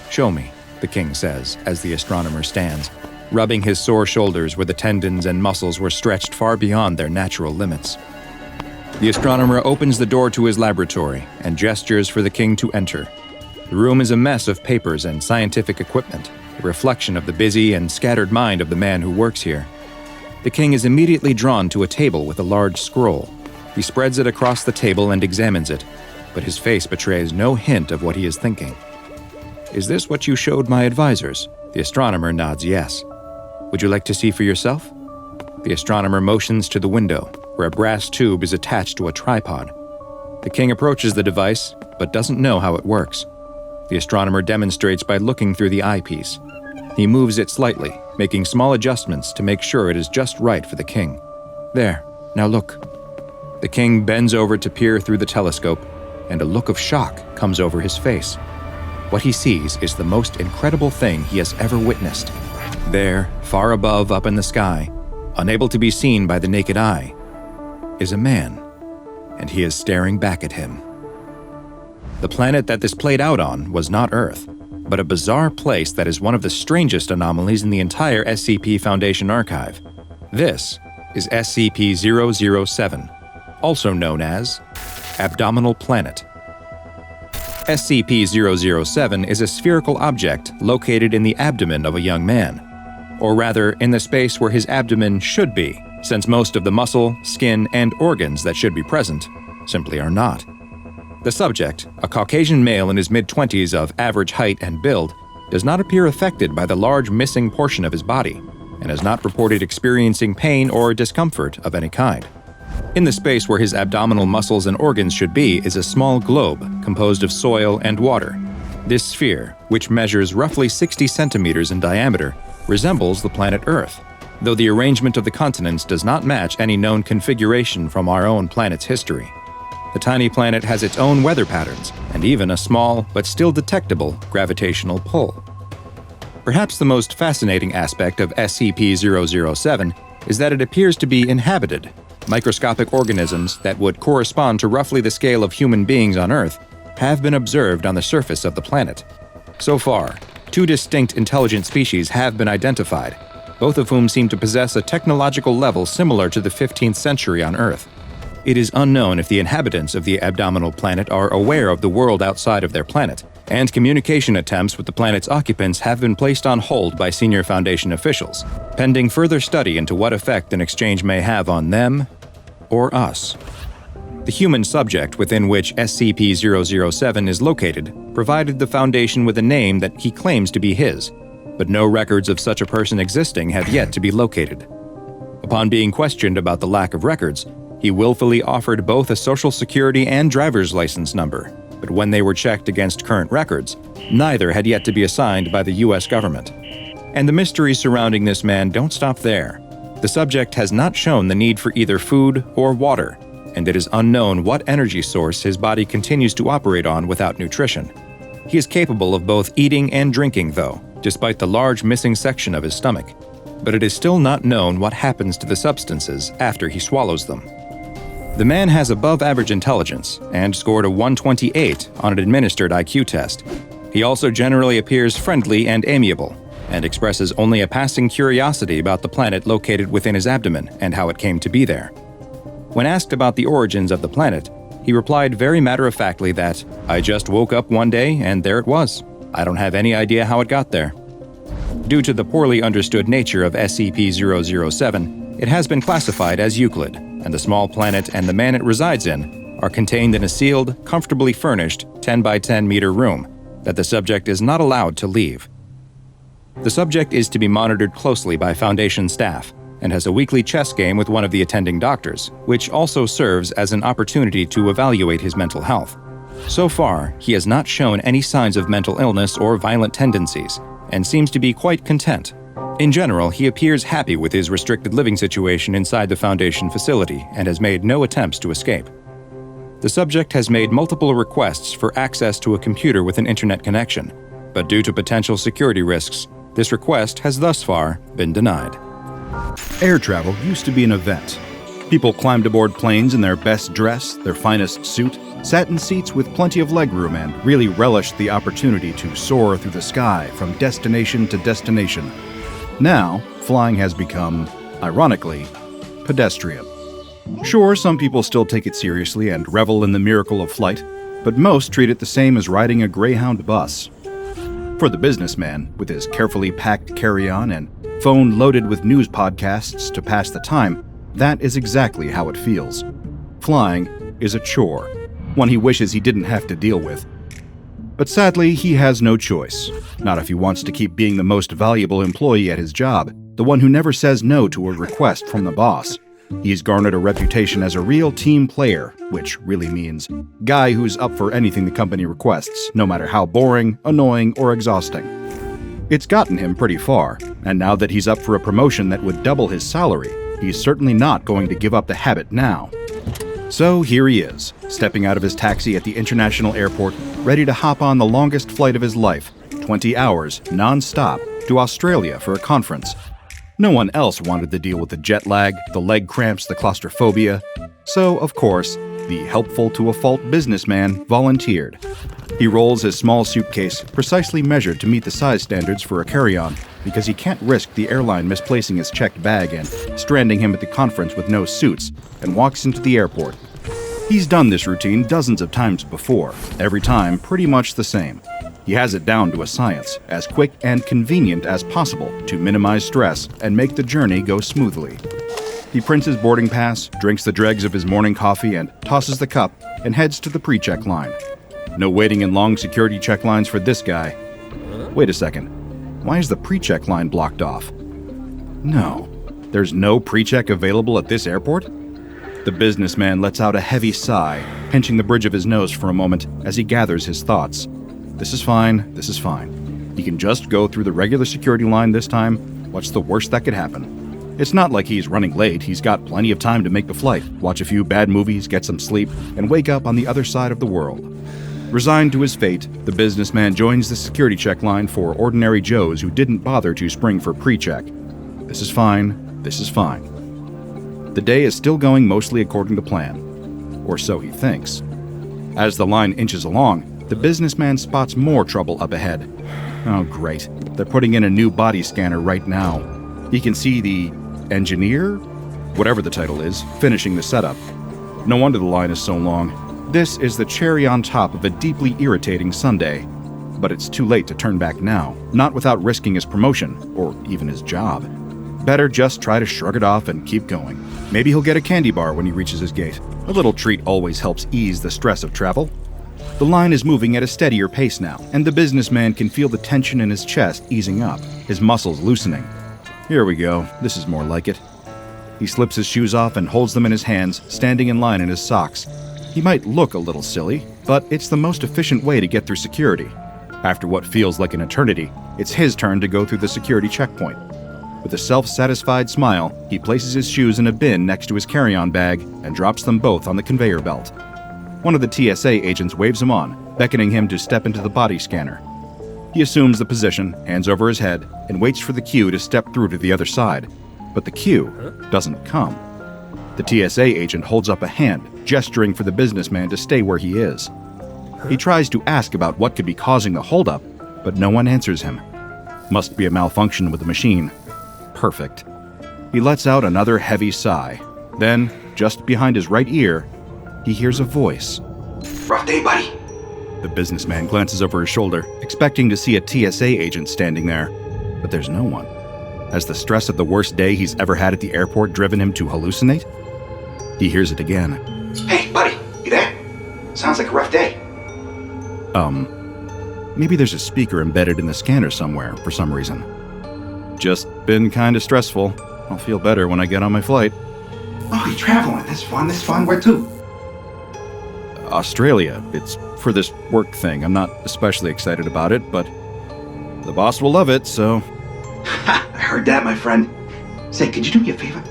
"Show me," the king says, as the astronomer stands, rubbing his sore shoulders where the tendons and muscles were stretched far beyond their natural limits. The astronomer opens the door to his laboratory and gestures for the king to enter. The room is a mess of papers and scientific equipment, a reflection of the busy and scattered mind of the man who works here. The king is immediately drawn to a table with a large scroll. He spreads it across the table and examines it, but his face betrays no hint of what he is thinking. "Is this what you showed my advisors?" The astronomer nods yes. "Would you like to see for yourself?" The astronomer motions to the window, where a brass tube is attached to a tripod. The king approaches the device, but doesn't know how it works. The astronomer demonstrates by looking through the eyepiece. He moves it slightly, making small adjustments to make sure it is just right for the king. "There, now look." The king bends over to peer through the telescope, and a look of shock comes over his face. What he sees is the most incredible thing he has ever witnessed. There, far above up in the sky, unable to be seen by the naked eye, is a man, and he is staring back at him. The planet that this played out on was not Earth, but a bizarre place that is one of the strangest anomalies in the entire SCP Foundation archive. This is SCP-007, also known as Abdominal Planet. SCP-007 is a spherical object located in the abdomen of a young man, or rather in the space where his abdomen should be, since most of the muscle, skin, and organs that should be present simply are not. The subject, a Caucasian male in his mid-20s of average height and build, does not appear affected by the large missing portion of his body, and has not reported experiencing pain or discomfort of any kind. In the space where his abdominal muscles and organs should be is a small globe composed of soil and water. This sphere, which measures roughly 60 centimeters in diameter, resembles the planet Earth, though the arrangement of the continents does not match any known configuration from our own planet's history. The tiny planet has its own weather patterns, and even a small, but still detectable, gravitational pull. Perhaps the most fascinating aspect of SCP-007 is that it appears to be inhabited. Microscopic organisms that would correspond to roughly the scale of human beings on Earth have been observed on the surface of the planet. So far, 2 distinct intelligent species have been identified, both of whom seem to possess a technological level similar to the 15th century on Earth. It is unknown if the inhabitants of the Abdominal Planet are aware of the world outside of their planet, and communication attempts with the planet's occupants have been placed on hold by senior Foundation officials, pending further study into what effect an exchange may have on them or us. The human subject within which SCP-007 is located provided the Foundation with a name that he claims to be his, but no records of such a person existing have yet to be located. Upon being questioned about the lack of records, he willfully offered both a social security and driver's license number, but when they were checked against current records, neither had yet to be assigned by the US government. And the mysteries surrounding this man don't stop there. The subject has not shown the need for either food or water, and it is unknown what energy source his body continues to operate on without nutrition. He is capable of both eating and drinking, though, despite the large missing section of his stomach. But it is still not known what happens to the substances after he swallows them. The man has above-average intelligence and scored a 128 on an administered IQ test. He also generally appears friendly and amiable, and expresses only a passing curiosity about the planet located within his abdomen and how it came to be there. When asked about the origins of the planet, he replied very matter-of-factly that, "I just woke up one day and there it was. I don't have any idea how it got there." Due to the poorly understood nature of SCP-007, it has been classified as Euclid, and the small planet and the man it resides in are contained in a sealed, comfortably furnished 10 by 10 meter room that the subject is not allowed to leave. The subject is to be monitored closely by Foundation staff, and has a weekly chess game with one of the attending doctors, which also serves as an opportunity to evaluate his mental health. So far, he has not shown any signs of mental illness or violent tendencies, and seems to be quite content. In general, he appears happy with his restricted living situation inside the Foundation facility and has made no attempts to escape. The subject has made multiple requests for access to a computer with an internet connection, but due to potential security risks, this request has thus far been denied.
Air travel used to be an event. People climbed aboard planes in their best dress, their finest suit, sat in seats with plenty of legroom, and really relished the opportunity to soar through the sky from destination to destination. Now, flying has become, ironically, pedestrian. Sure, some people still take it seriously and revel in the miracle of flight, but most treat it the same as riding a Greyhound bus. For the businessman, with his carefully packed carry-on and phone loaded with news podcasts to pass the time, that is exactly how it feels. Flying is a chore, one he wishes he didn't have to deal with. But sadly, he has no choice. Not if he wants to keep being the most valuable employee at his job, the one who never says no to a request from the boss. He's garnered a reputation as a real team player, which really means guy who's up for anything the company requests, no matter how boring, annoying, or exhausting. It's gotten him pretty far, and now that he's up for a promotion that would double his salary, he's certainly not going to give up the habit now. So here he is, stepping out of his taxi at the international airport, ready to hop on the longest flight of his life, 20 hours, non-stop, to Australia for a conference. No one else wanted to deal with the jet lag, the leg cramps, the claustrophobia. So, of course, the helpful-to-a-fault businessman volunteered. He rolls his small suitcase, precisely measured to meet the size standards for a carry-on, because he can't risk the airline misplacing his checked bag and stranding him at the conference with no suits, and walks into the airport. He's done this routine dozens of times before, every time pretty much the same. He has it down to a science, as quick and convenient as possible to minimize stress and make the journey go smoothly. He prints his boarding pass, drinks the dregs of his morning coffee, and tosses the cup, and heads to the pre-check line. No waiting in long security check lines for this guy. Wait a second. Why is the pre-check line blocked off? No. There's no pre-check available at this airport? The businessman lets out a heavy sigh, pinching the bridge of his nose for a moment as he gathers his thoughts. This is fine, this is fine. He can just go through the regular security line this time. What's the worst that could happen? It's not like he's running late. He's got plenty of time to make the flight, watch a few bad movies, get some sleep, and wake up on the other side of the world. Resigned to his fate, the businessman joins the security check line for ordinary Joes who didn't bother to spring for pre-check. This is fine, this is fine. The day is still going mostly according to plan. Or so he thinks. As the line inches along, the businessman spots more trouble up ahead. Oh great, they're putting in a new body scanner right now. He can see the engineer, whatever the title is, finishing the setup. No wonder the line is so long. This is the cherry on top of a deeply irritating Sunday. But it's too late to turn back now, not without risking his promotion, or even his job. Better just try to shrug it off and keep going. Maybe he'll get a candy bar when he reaches his gate. A little treat always helps ease the stress of travel. The line is moving at a steadier pace now, and the businessman can feel the tension in his chest easing up, his muscles loosening. Here we go, this is more like it. He slips his shoes off and holds them in his hands, standing in line in his socks. He might look a little silly, but it's the most efficient way to get through security. After what feels like an eternity, it's his turn to go through the security checkpoint.
With a self-satisfied smile, he places his shoes in a bin next to his carry-on bag and drops them both on the conveyor belt. One of the TSA agents waves him on, beckoning him to step into the body scanner. He assumes the position, hands over his head, and waits for the queue to step through to the other side. But the queue doesn't come. The TSA agent holds up a hand, gesturing for the businessman to stay where he is. He tries to ask about what could be causing the holdup, but no one answers him. Must be a malfunction with the machine. Perfect. He lets out another heavy sigh. Then, just behind his right ear, he hears a voice.
Rough day, buddy.
The businessman glances over his shoulder, expecting to see a TSA agent standing there. But there's no one. Has the stress of the worst day he's ever had at the airport driven him to hallucinate? He hears it again.
Hey, buddy, you there? Sounds like a rough day.
Maybe there's a speaker embedded in the scanner somewhere for some reason. Just been kinda stressful. I'll feel better when I get on my flight.
Oh, you're traveling. That's fun. Where to?
Australia. It's for this work thing. I'm not especially excited about it, but the boss will love it, so...
Ha! I heard that, my friend. Say, could you do me a favor?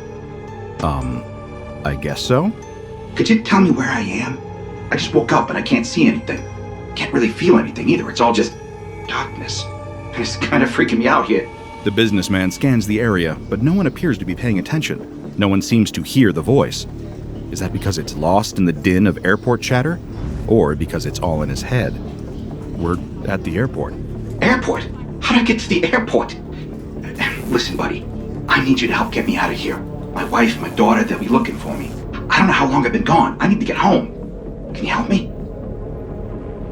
I guess so?
Could you tell me where I am? I just woke up and I can't see anything. Can't really feel anything either. It's all just darkness. It's kind of freaking me out here.
The businessman scans the area, but no one appears to be paying attention. No one seems to hear the voice. Is that because it's lost in the din of airport chatter? Or because it's all in his head? We're at the airport.
Airport? How'd I get to the airport? Listen, buddy. I need you to help get me out of here. My wife, my daughter, they'll be looking for me. I don't know how long I've been gone. I need to get home. Can you help me?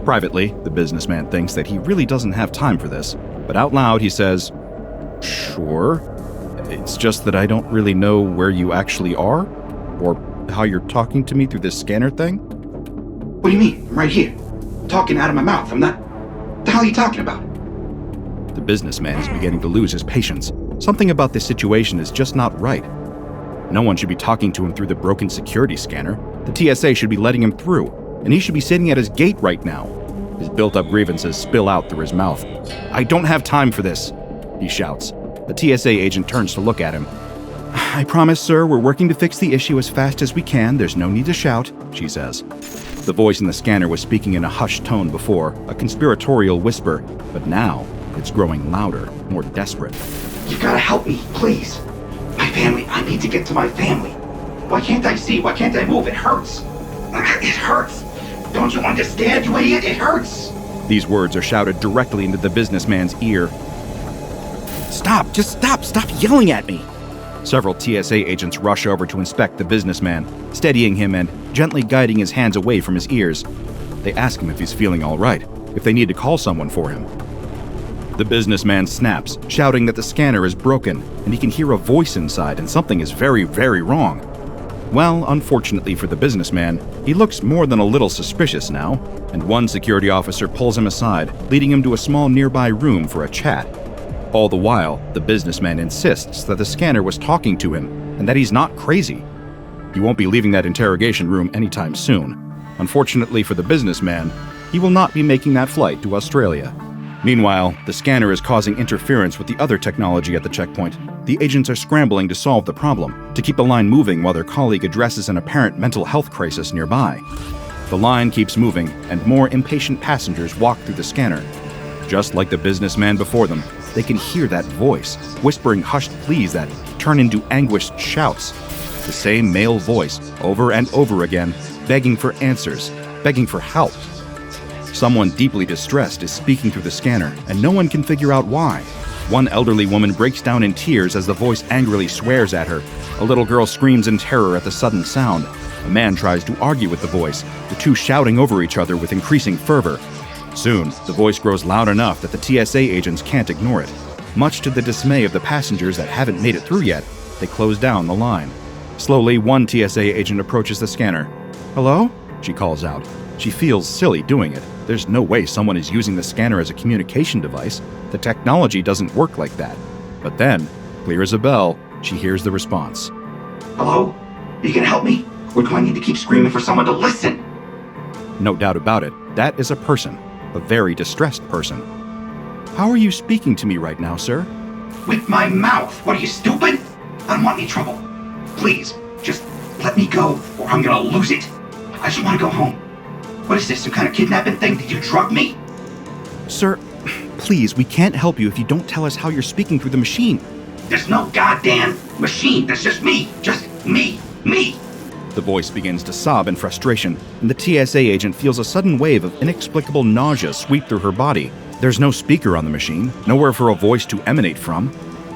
Privately, the businessman thinks that he really doesn't have time for this, but out loud he says, "Sure. It's just that I don't really know where you actually are, or how you're talking to me through this scanner thing."
What do you mean? I'm right here. Talking out of my mouth. I'm not... What the hell are you talking about?
The businessman is beginning to lose his patience. Something about this situation is just not right. No one should be talking to him through the broken security scanner. The TSA should be letting him through, and he should be sitting at his gate right now. His built-up grievances spill out through his mouth. "I don't have time for this," he shouts. The TSA agent turns to look at him. "I promise, sir, we're working to fix the issue as fast as we can. There's no need to shout," she says. The voice in the scanner was speaking in a hushed tone before, a conspiratorial whisper, but now it's growing louder, more desperate.
You gotta help me, please. My family. I need to get to my family. Why can't I see? Why can't I move? It hurts. It hurts. Don't you understand, you idiot? It hurts.
These words are shouted directly into the businessman's ear. "Stop! Just stop! Stop yelling at me!" Several TSA agents rush over to inspect the businessman, steadying him and gently guiding his hands away from his ears. They ask him if he's feeling all right, if they need to call someone for him. The businessman snaps, shouting that the scanner is broken, and he can hear a voice inside and something is very, very wrong. Well, unfortunately for the businessman, he looks more than a little suspicious now, and one security officer pulls him aside, leading him to a small nearby room for a chat. All the while, the businessman insists that the scanner was talking to him, and that he's not crazy. He won't be leaving that interrogation room anytime soon. Unfortunately for the businessman, he will not be making that flight to Australia. Meanwhile, the scanner is causing interference with the other technology at the checkpoint. The agents are scrambling to solve the problem, to keep the line moving while their colleague addresses an apparent mental health crisis nearby. The line keeps moving, and more impatient passengers walk through the scanner. Just like the businessman before them, they can hear that voice, whispering hushed pleas that turn into anguished shouts. The same male voice, over and over again, begging for answers, begging for help. Someone deeply distressed is speaking through the scanner, and no one can figure out why. One elderly woman breaks down in tears as the voice angrily swears at her. A little girl screams in terror at the sudden sound. A man tries to argue with the voice, the two shouting over each other with increasing fervor. Soon, the voice grows loud enough that the TSA agents can't ignore it. Much to the dismay of the passengers that haven't made it through yet, they close down the line. Slowly, one TSA agent approaches the scanner. "Hello?" she calls out. She feels silly doing it. There's no way someone is using the scanner as a communication device. The technology doesn't work like that. But then, clear as a bell, she hears the response.
Hello? You can help me? Or do I need to keep screaming for someone to listen?
No doubt about it, that is a person. A very distressed person. "How are you speaking to me right now, sir?"
With my mouth. What are you, stupid? I don't want any trouble. Please, just let me go, or I'm gonna lose it. I just want to go home. What is this, some kind of kidnapping thing? Did you drug me?
Sir, please, we can't help you if you don't tell us how you're speaking through the machine.
There's no goddamn machine. There's just me. Just me. Me.
The voice begins to sob in frustration, and the TSA agent feels a sudden wave of inexplicable nausea sweep through her body. There's no speaker on the machine, nowhere for a voice to emanate from.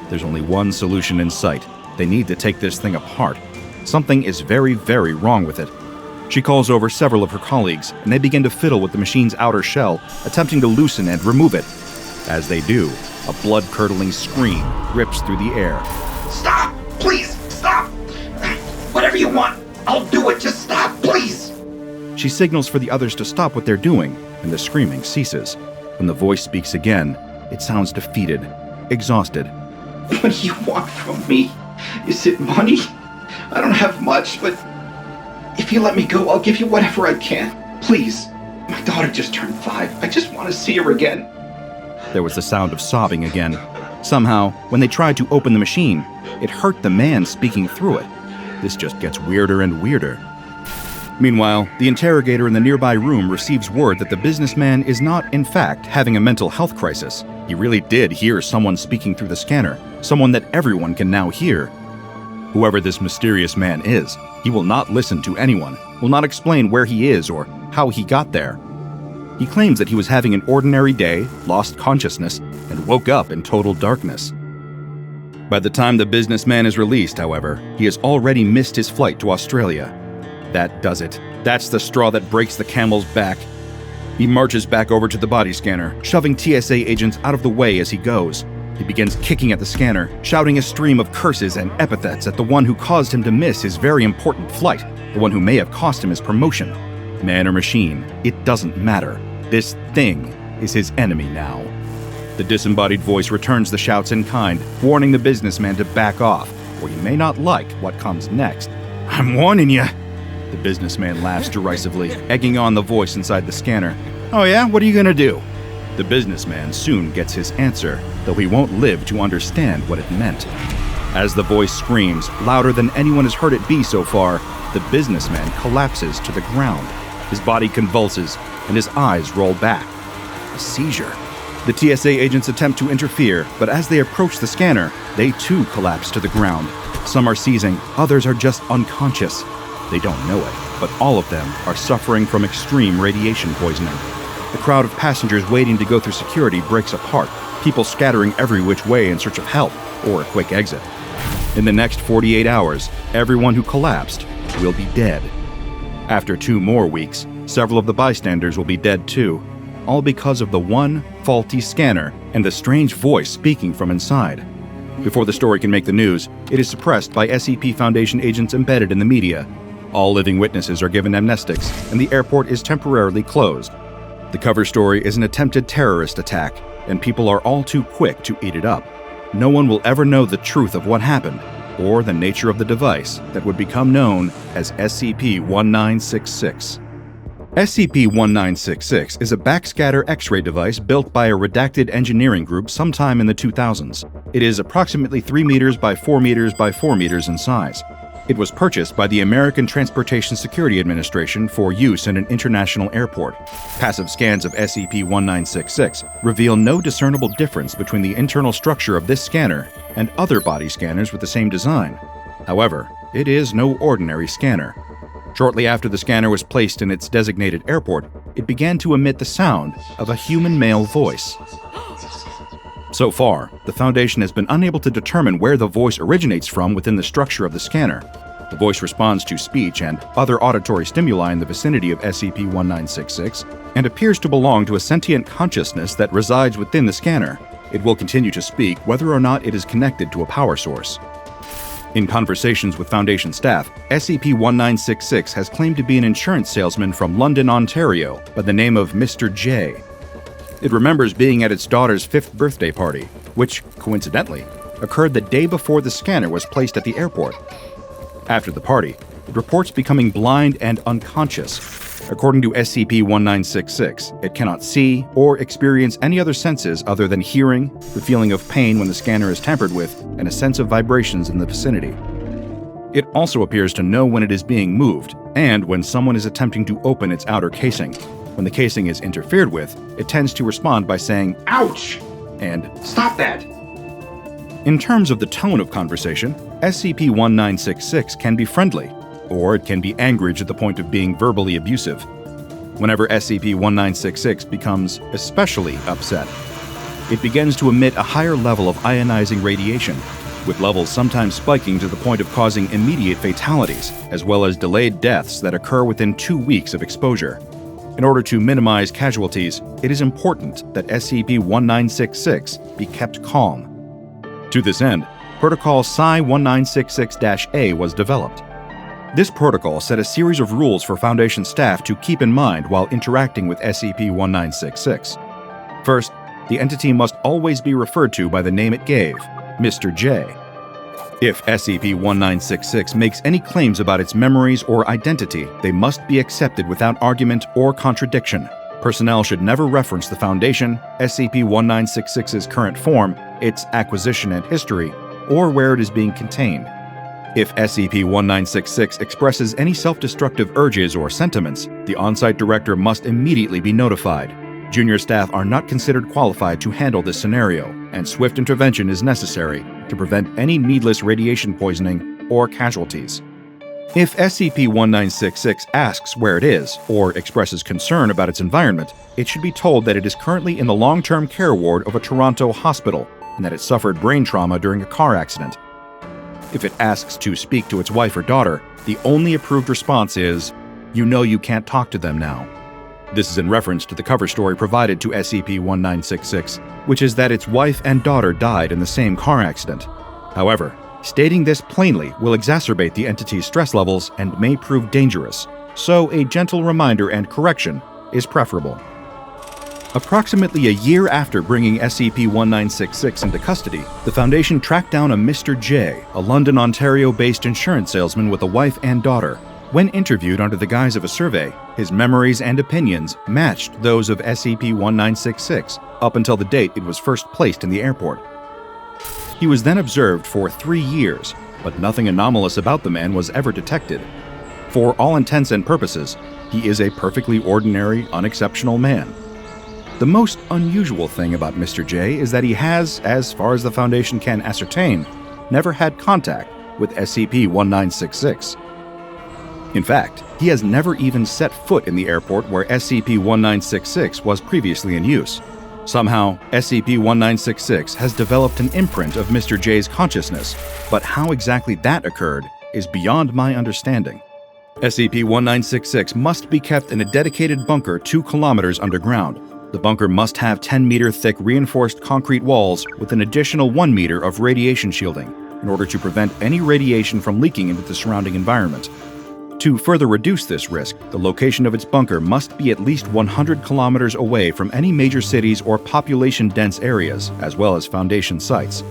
There's only one solution in sight. They need to take this thing apart. Something is very, very wrong with it. She calls over several of her colleagues, and they begin to fiddle with the machine's outer shell, attempting to loosen and remove it. As they do, a blood-curdling scream rips through the air.
Stop! Please, stop! Whatever you want, I'll do it. Just stop, please!
She signals for the others to stop what they're doing, and the screaming ceases. When the voice speaks again, it sounds defeated, exhausted.
What do you want from me? Is it money? I don't have much, but if you let me go, I'll give you whatever I can. Please. My daughter just turned 5. I just want to see her again.
There was the sound of sobbing again. Somehow, when they tried to open the machine, it hurt the man speaking through it. This just gets weirder and weirder. Meanwhile, the interrogator in the nearby room receives word that the businessman is not, in fact, having a mental health crisis. He really did hear someone speaking through the scanner, someone that everyone can now hear. Whoever this mysterious man is, he will not listen to anyone, will not explain where he is or how he got there. He claims that he was having an ordinary day, lost consciousness, and woke up in total darkness. By the time the businessman is released, however, he has already missed his flight to Australia. That does it. That's the straw that breaks the camel's back. He marches back over to the body scanner, shoving TSA agents out of the way as he goes. He begins kicking at the scanner, shouting a stream of curses and epithets at the one who caused him to miss his very important flight, the one who may have cost him his promotion. Man or machine, it doesn't matter. This thing is his enemy now. The disembodied voice returns the shouts in kind, warning the businessman to back off, or he may not like what comes next. I'm warning you. The businessman laughs derisively, egging on the voice inside the scanner. Oh yeah? What are you gonna do? The businessman soon gets his answer, though he won't live to understand what it meant. As the voice screams, louder than anyone has heard it be so far, the businessman collapses to the ground. His body convulses, and his eyes roll back. A seizure. The TSA agents attempt to interfere, but as they approach the scanner, they too collapse to the ground. Some are seizing, others are just unconscious. They don't know it, but all of them are suffering from extreme radiation poisoning. The crowd of passengers waiting to go through security breaks apart, people scattering every which way in search of help or a quick exit. In the next 48 hours, everyone who collapsed will be dead. After 2 more weeks, several of the bystanders will be dead too, all because of the one faulty scanner and the strange voice speaking from inside. Before the story can make the news, it is suppressed by SCP Foundation agents embedded in the media. All living witnesses are given amnestics, and the airport is temporarily closed. The cover story is an attempted terrorist attack, and people are all too quick to eat it up. No one will ever know the truth of what happened, or the nature of the device that would become known as SCP-1966. SCP-1966 is a backscatter X-ray device built by a redacted engineering group sometime in the 2000s. It is approximately 3 meters by 4 meters by 4 meters in size. It was purchased by the American Transportation Security Administration for use in an international airport. Passive scans of SCP-1966 reveal no discernible difference between the internal structure of this scanner and other body scanners with the same design. However, it is no ordinary scanner. Shortly after the scanner was placed in its designated airport, it began to emit the sound of a human male voice. So far, the Foundation has been unable to determine where the voice originates from within the structure of the scanner. The voice responds to speech and other auditory stimuli in the vicinity of SCP-1966 and appears to belong to a sentient consciousness that resides within the scanner. It will continue to speak whether or not it is connected to a power source. In conversations with Foundation staff, SCP-1966 has claimed to be an insurance salesman from London, Ontario, by the name of Mr. J. It remembers being at its daughter's 5th birthday party, which, coincidentally, occurred the day before the scanner was placed at the airport. After the party, it reports becoming blind and unconscious. According to SCP-1966, it cannot see or experience any other senses other than hearing, the feeling of pain when the scanner is tampered with, and a sense of vibrations in the vicinity. It also appears to know when it is being moved, and when someone is attempting to open its outer casing. When the casing is interfered with, it tends to respond by saying, "Ouch!" and "Stop that!" In terms of the tone of conversation, SCP-1966 can be friendly, or it can be angry to the point of being verbally abusive. Whenever SCP-1966 becomes especially upset, it begins to emit a higher level of ionizing radiation, with levels sometimes spiking to the point of causing immediate fatalities, as well as delayed deaths that occur within 2 weeks of exposure. In order to minimize casualties, it is important that SCP-1966 be kept calm. To this end, Protocol Psi-1966-A was developed. This protocol set a series of rules for Foundation staff to keep in mind while interacting with SCP-1966. First, the entity must always be referred to by the name it gave, Mr. J. If SCP-1966 makes any claims about its memories or identity, they must be accepted without argument or contradiction. Personnel should never reference the Foundation, SCP-1966's current form, its acquisition and history, or where it is being contained. If SCP-1966 expresses any self-destructive urges or sentiments, the on-site director must immediately be notified. Junior staff are not considered qualified to handle this scenario, and swift intervention is necessary to prevent any needless radiation poisoning or casualties. If SCP-1966 asks where it is, or expresses concern about its environment, it should be told that it is currently in the long-term care ward of a Toronto hospital, and that it suffered brain trauma during a car accident. If it asks to speak to its wife or daughter, the only approved response is, "You know you can't talk to them now." This is in reference to the cover story provided to SCP-1966, which is that its wife and daughter died in the same car accident. However, stating this plainly will exacerbate the entity's stress levels and may prove dangerous, so a gentle reminder and correction is preferable. Approximately a year after bringing SCP-1966 into custody, the Foundation tracked down a Mr. J, a London, Ontario-based insurance salesman with a wife and daughter. When interviewed under the guise of a survey, his memories and opinions matched those of SCP-1966 up until the date it was first placed in the airport. He was then observed for 3 years, but nothing anomalous about the man was ever detected. For all intents and purposes, he is a perfectly ordinary, unexceptional man. The most unusual thing about Mr. J is that he has, as far as the Foundation can ascertain, never had contact with SCP-1966. In fact, he has never even set foot in the airport where SCP-1966 was previously in use. Somehow, SCP-1966 has developed an imprint of Mr. J's consciousness, but how exactly that occurred is beyond my understanding. SCP-1966 must be kept in a dedicated bunker 2 kilometers underground. The bunker must have 10-meter thick reinforced concrete walls with an additional 1 meter of radiation shielding in order to prevent any radiation from leaking into the surrounding environment. To further reduce this risk, the location of its bunker must be at least 100 kilometers away from any major cities or population-dense areas, as well as Foundation sites.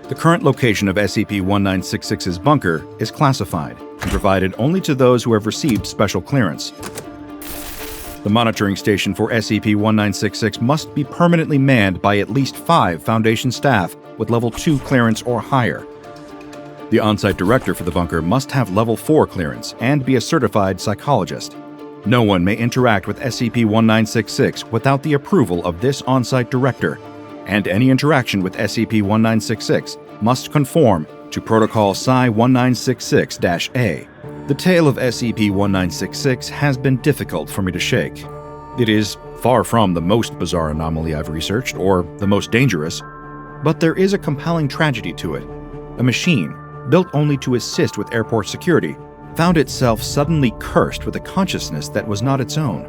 The current location of SCP-1966's bunker is classified and provided only to those who have received special clearance. The monitoring station for SCP-1966 must be permanently manned by at least 5 Foundation staff with Level 2 clearance or higher. The on-site director for the bunker must have Level 4 clearance and be a certified psychologist. No one may interact with SCP-1966 without the approval of this on-site director, and any interaction with SCP-1966 must conform to Protocol Psi-1966-A. The tale of SCP-1966 has been difficult for me to shake. It is far from the most bizarre anomaly I've researched, or the most dangerous, but there is a compelling tragedy to it. A machine, built only to assist with airport security, found itself suddenly cursed with a consciousness that was not its own.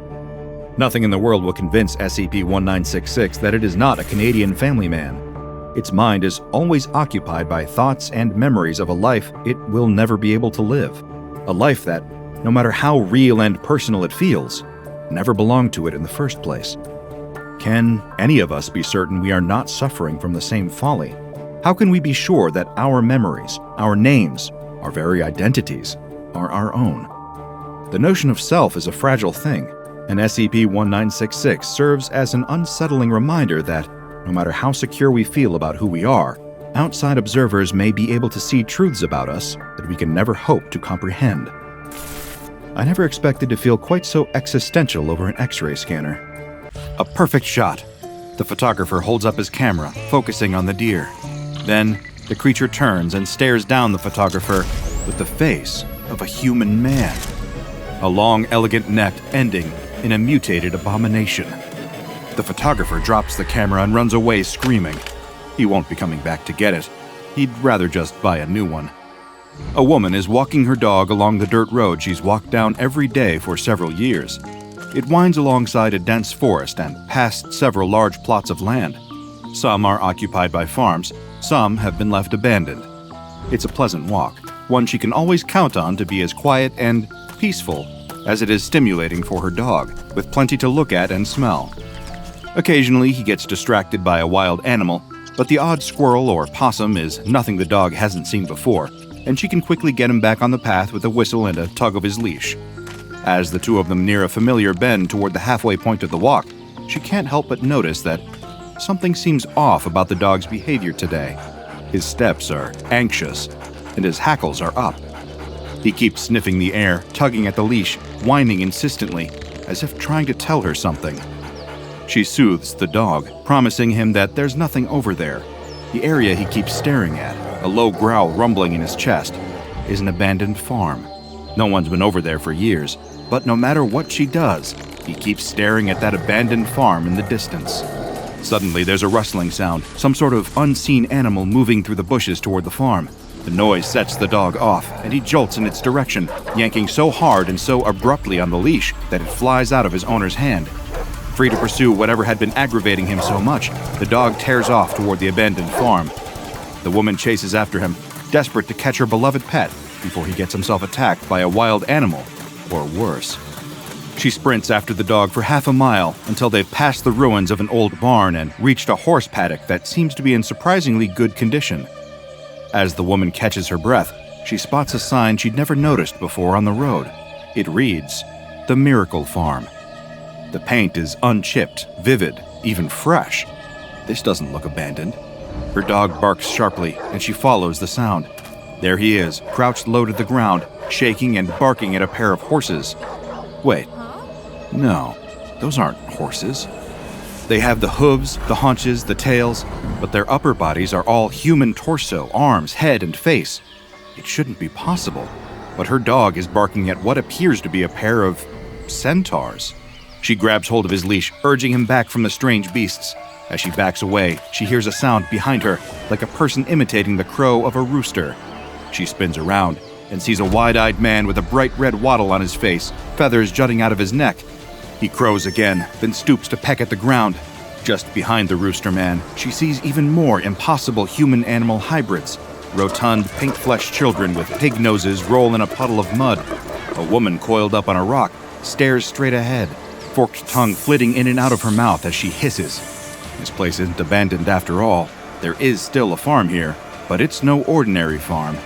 Nothing in the world will convince SCP-1966 that it is not a Canadian family man. Its mind is always occupied by thoughts and memories of a life it will never be able to live. A life that, no matter how real and personal it feels, never belonged to it in the first place. Can any of us be certain we are not suffering from the same folly? How can we be sure that our memories, our names, our very identities are our own? The notion of self is a fragile thing, and SCP-1966 serves as an unsettling reminder that, no matter how secure we feel about who we are, outside observers may be able to see truths about us that we can never hope to comprehend. I never expected to feel quite so existential over an X-ray scanner. A perfect shot. The photographer holds up his camera, focusing on the deer. Then, the creature turns and stares down the photographer with the face of a human man. A long, elegant neck ending in a mutated abomination. The photographer drops the camera and runs away screaming. He won't be coming back to get it. He'd rather just buy a new one. A woman is walking her dog along the dirt road she's walked down every day for several years. It winds alongside a dense forest and past several large plots of land. Some are occupied by farms, some have been left abandoned. It's a pleasant walk, one she can always count on to be as quiet and peaceful as it is stimulating for her dog, with plenty to look at and smell. Occasionally, he gets distracted by a wild animal, but the odd squirrel or possum is nothing the dog hasn't seen before, and she can quickly get him back on the path with a whistle and a tug of his leash. As the two of them near a familiar bend toward the halfway point of the walk, she can't help but notice that something seems off about the dog's behavior today. His steps are anxious, and his hackles are up. He keeps sniffing the air, tugging at the leash, whining insistently, as if trying to tell her something. She soothes the dog, promising him that there's nothing over there. The area he keeps staring at, a low growl rumbling in his chest, is an abandoned farm. No one's been over there for years, but no matter what she does, he keeps staring at that abandoned farm in the distance. Suddenly, there's a rustling sound, some sort of unseen animal moving through the bushes toward the farm. The noise sets the dog off, and he jolts in its direction, yanking so hard and so abruptly on the leash that it flies out of his owner's hand. Free to pursue whatever had been aggravating him so much, the dog tears off toward the abandoned farm. The woman chases after him, desperate to catch her beloved pet before he gets himself attacked by a wild animal, or worse. She sprints after the dog for half a mile until they've passed the ruins of an old barn and reached a horse paddock that seems to be in surprisingly good condition. As the woman catches her breath, she spots a sign she'd never noticed before on the road. It reads, "The Miracle Farm." The paint is unchipped, vivid, even fresh. This doesn't look abandoned. Her dog barks sharply, and she follows the sound. There he is, crouched low to the ground, shaking and barking at a pair of horses. Wait. No, those aren't horses. They have the hooves, the haunches, the tails, but their upper bodies are all human torso, arms, head, and face. It shouldn't be possible, but her dog is barking at what appears to be a pair of centaurs. She grabs hold of his leash, urging him back from the strange beasts. As she backs away, she hears a sound behind her, like a person imitating the crow of a rooster. She spins around and sees a wide-eyed man with a bright red wattle on his face, feathers jutting out of his neck. He crows again, then stoops to peck at the ground. Just behind the rooster man, she sees even more impossible human-animal hybrids. Rotund, pink-fleshed children with pig noses roll in a puddle of mud. A woman coiled up on a rock stares straight ahead, forked tongue flitting in and out of her mouth as she hisses. This place isn't abandoned after all. There is still a farm here, but it's no ordinary farm.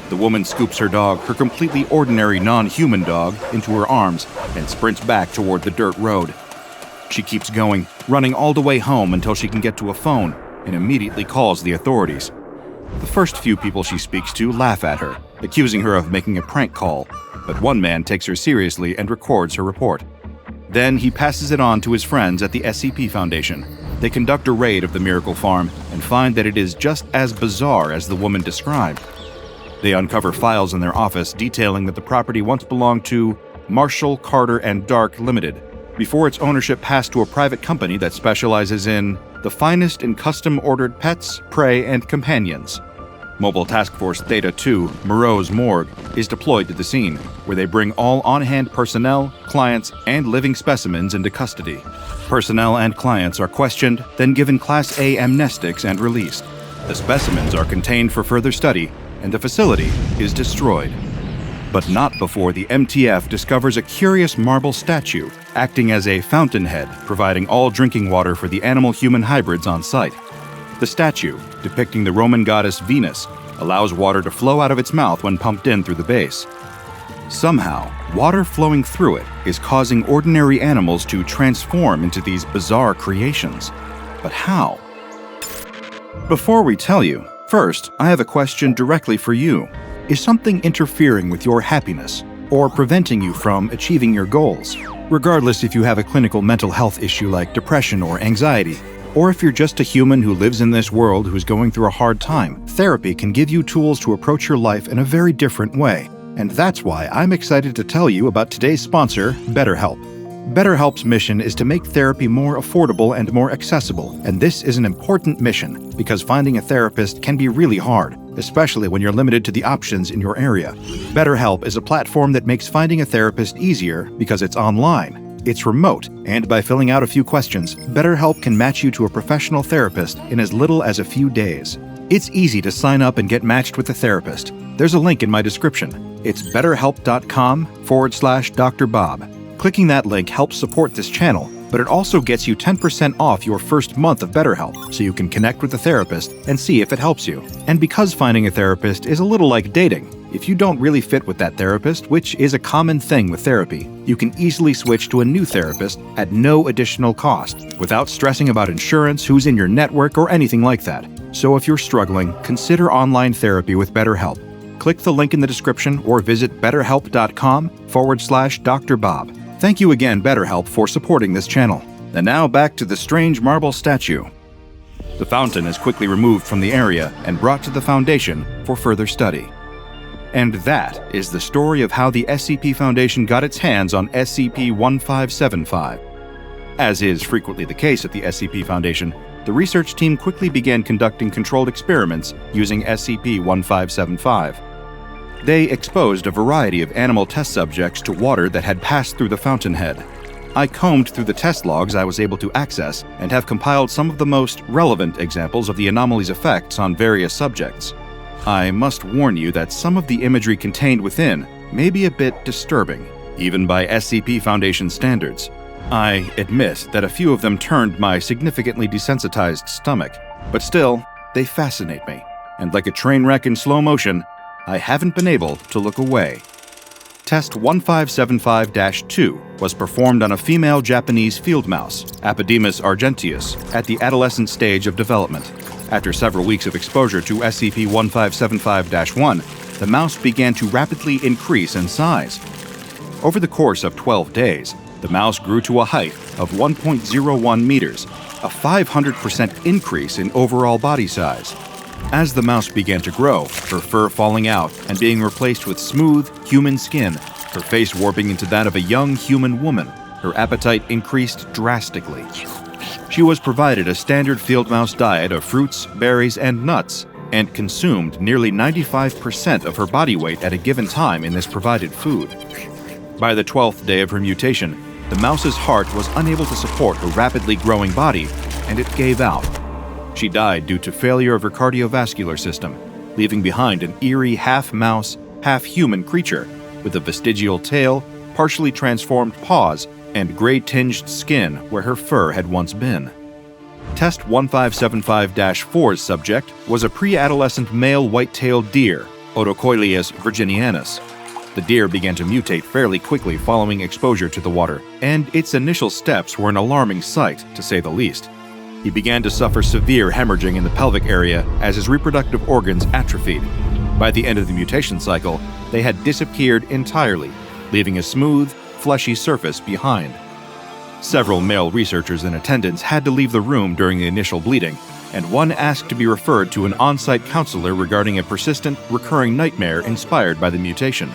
The woman scoops her dog, her completely ordinary non-human dog, into her arms and sprints back toward the dirt road. She keeps going, running all the way home until she can get to a phone and immediately calls the authorities. The first few people she speaks to laugh at her, accusing her of making a prank call, but one man takes her seriously and records her report. Then he passes it on to his friends at the SCP Foundation. They conduct a raid of the Miracle Farm and find that it is just as bizarre as the woman described. They uncover files in their office detailing that the property once belonged to Marshall, Carter, and Dark Limited, before its ownership passed to a private company that specializes in the finest in custom-ordered pets, prey, and companions. Mobile Task Force Theta 2, Moreau's morgue, is deployed to the scene, where they bring all on-hand personnel, clients, and living specimens into custody. Personnel and clients are questioned, then given Class A amnestics and released. The specimens are contained for further study, and the facility is destroyed. But not before the MTF discovers a curious marble statue, acting as a fountainhead, providing all drinking water for the animal-human hybrids on site. The statue, depicting the Roman goddess Venus, allows water to flow out of its mouth when pumped in through the base.
Somehow, water flowing through it is causing ordinary animals to transform into these bizarre creations. But how? Before we tell you, first, I have a question directly for you. Is something interfering with your happiness or preventing you from achieving your goals? Regardless if you have a clinical mental health issue like depression or anxiety, or if you're just a human who lives in this world who's going through a hard time, therapy can give you tools to approach your life in a very different way. And that's why I'm excited to tell you about today's sponsor, BetterHelp. BetterHelp's mission is to make therapy more affordable and more accessible, and this is an important mission because finding a therapist can be really hard, especially when you're limited to the options in your area. BetterHelp is a platform that makes finding a therapist easier because it's online, it's remote, and by filling out a few questions, BetterHelp can match you to a professional therapist in as little as a few days. It's easy to sign up and get matched with a therapist. There's a link in my description. It's betterhelp.com/DrBob. Clicking that link helps support this channel, but it also gets you 10% off your first month of BetterHelp, so you can connect with the therapist and see if it helps you. And because finding a therapist is a little like dating, if you don't really fit with that therapist, which is a common thing with therapy, you can easily switch to a new therapist at no additional cost, without stressing about insurance, who's in your network, or anything like that. So if you're struggling, consider online therapy with BetterHelp. Click the link in the description or visit betterhelp.com/DrBob. Thank you again, BetterHelp, for supporting this channel. And now back to the strange marble statue. The fountain is quickly removed from the area and brought to the Foundation for further study. And that is the story of how the SCP Foundation got its hands on SCP-1575. As is frequently the case at the SCP Foundation, the research team quickly began conducting controlled experiments using SCP-1575. They exposed a variety of animal test subjects to water that had passed through the fountainhead. I combed through the test logs I was able to access and have compiled some of the most relevant examples of the anomaly's effects on various subjects. I must warn you that some of the imagery contained within may be a bit disturbing, even by SCP Foundation standards. I admit that a few of them turned my significantly desensitized stomach, but still, they fascinate me, and like a train wreck in slow motion, I haven't been able to look away. Test 1575-2 was performed on a female Japanese field mouse, Epidemus argenteus, at the adolescent stage of development. After several weeks of exposure to SCP-1575-1, the mouse began to rapidly increase in size. Over the course of 12 days, the mouse grew to a height of 1.01 meters, a 500% increase in overall body size. As the mouse began to grow, her fur falling out and being replaced with smooth, human skin, her face warping into that of a young human woman, her appetite increased drastically. She was provided a standard field mouse diet of fruits, berries, and nuts, and consumed nearly 95% of her body weight at a given time in this provided food. By the 12th day of her mutation, the mouse's heart was unable to support her rapidly growing body, and it gave out. She died due to failure of her cardiovascular system, leaving behind an eerie half-mouse, half-human creature with a vestigial tail, partially transformed paws, and gray-tinged skin where her fur had once been. Test 1575-4's subject was a pre-adolescent male white-tailed deer, Otocoileus virginianus. The deer began to mutate fairly quickly following exposure to the water, and its initial steps were an alarming sight, to say the least. He began to suffer severe hemorrhaging in the pelvic area as his reproductive organs atrophied. By the end of the mutation cycle, they had disappeared entirely, leaving a smooth, fleshy surface behind. Several male researchers in attendance had to leave the room during the initial bleeding, and one asked to be referred to an on-site counselor regarding a persistent, recurring nightmare inspired by the mutation.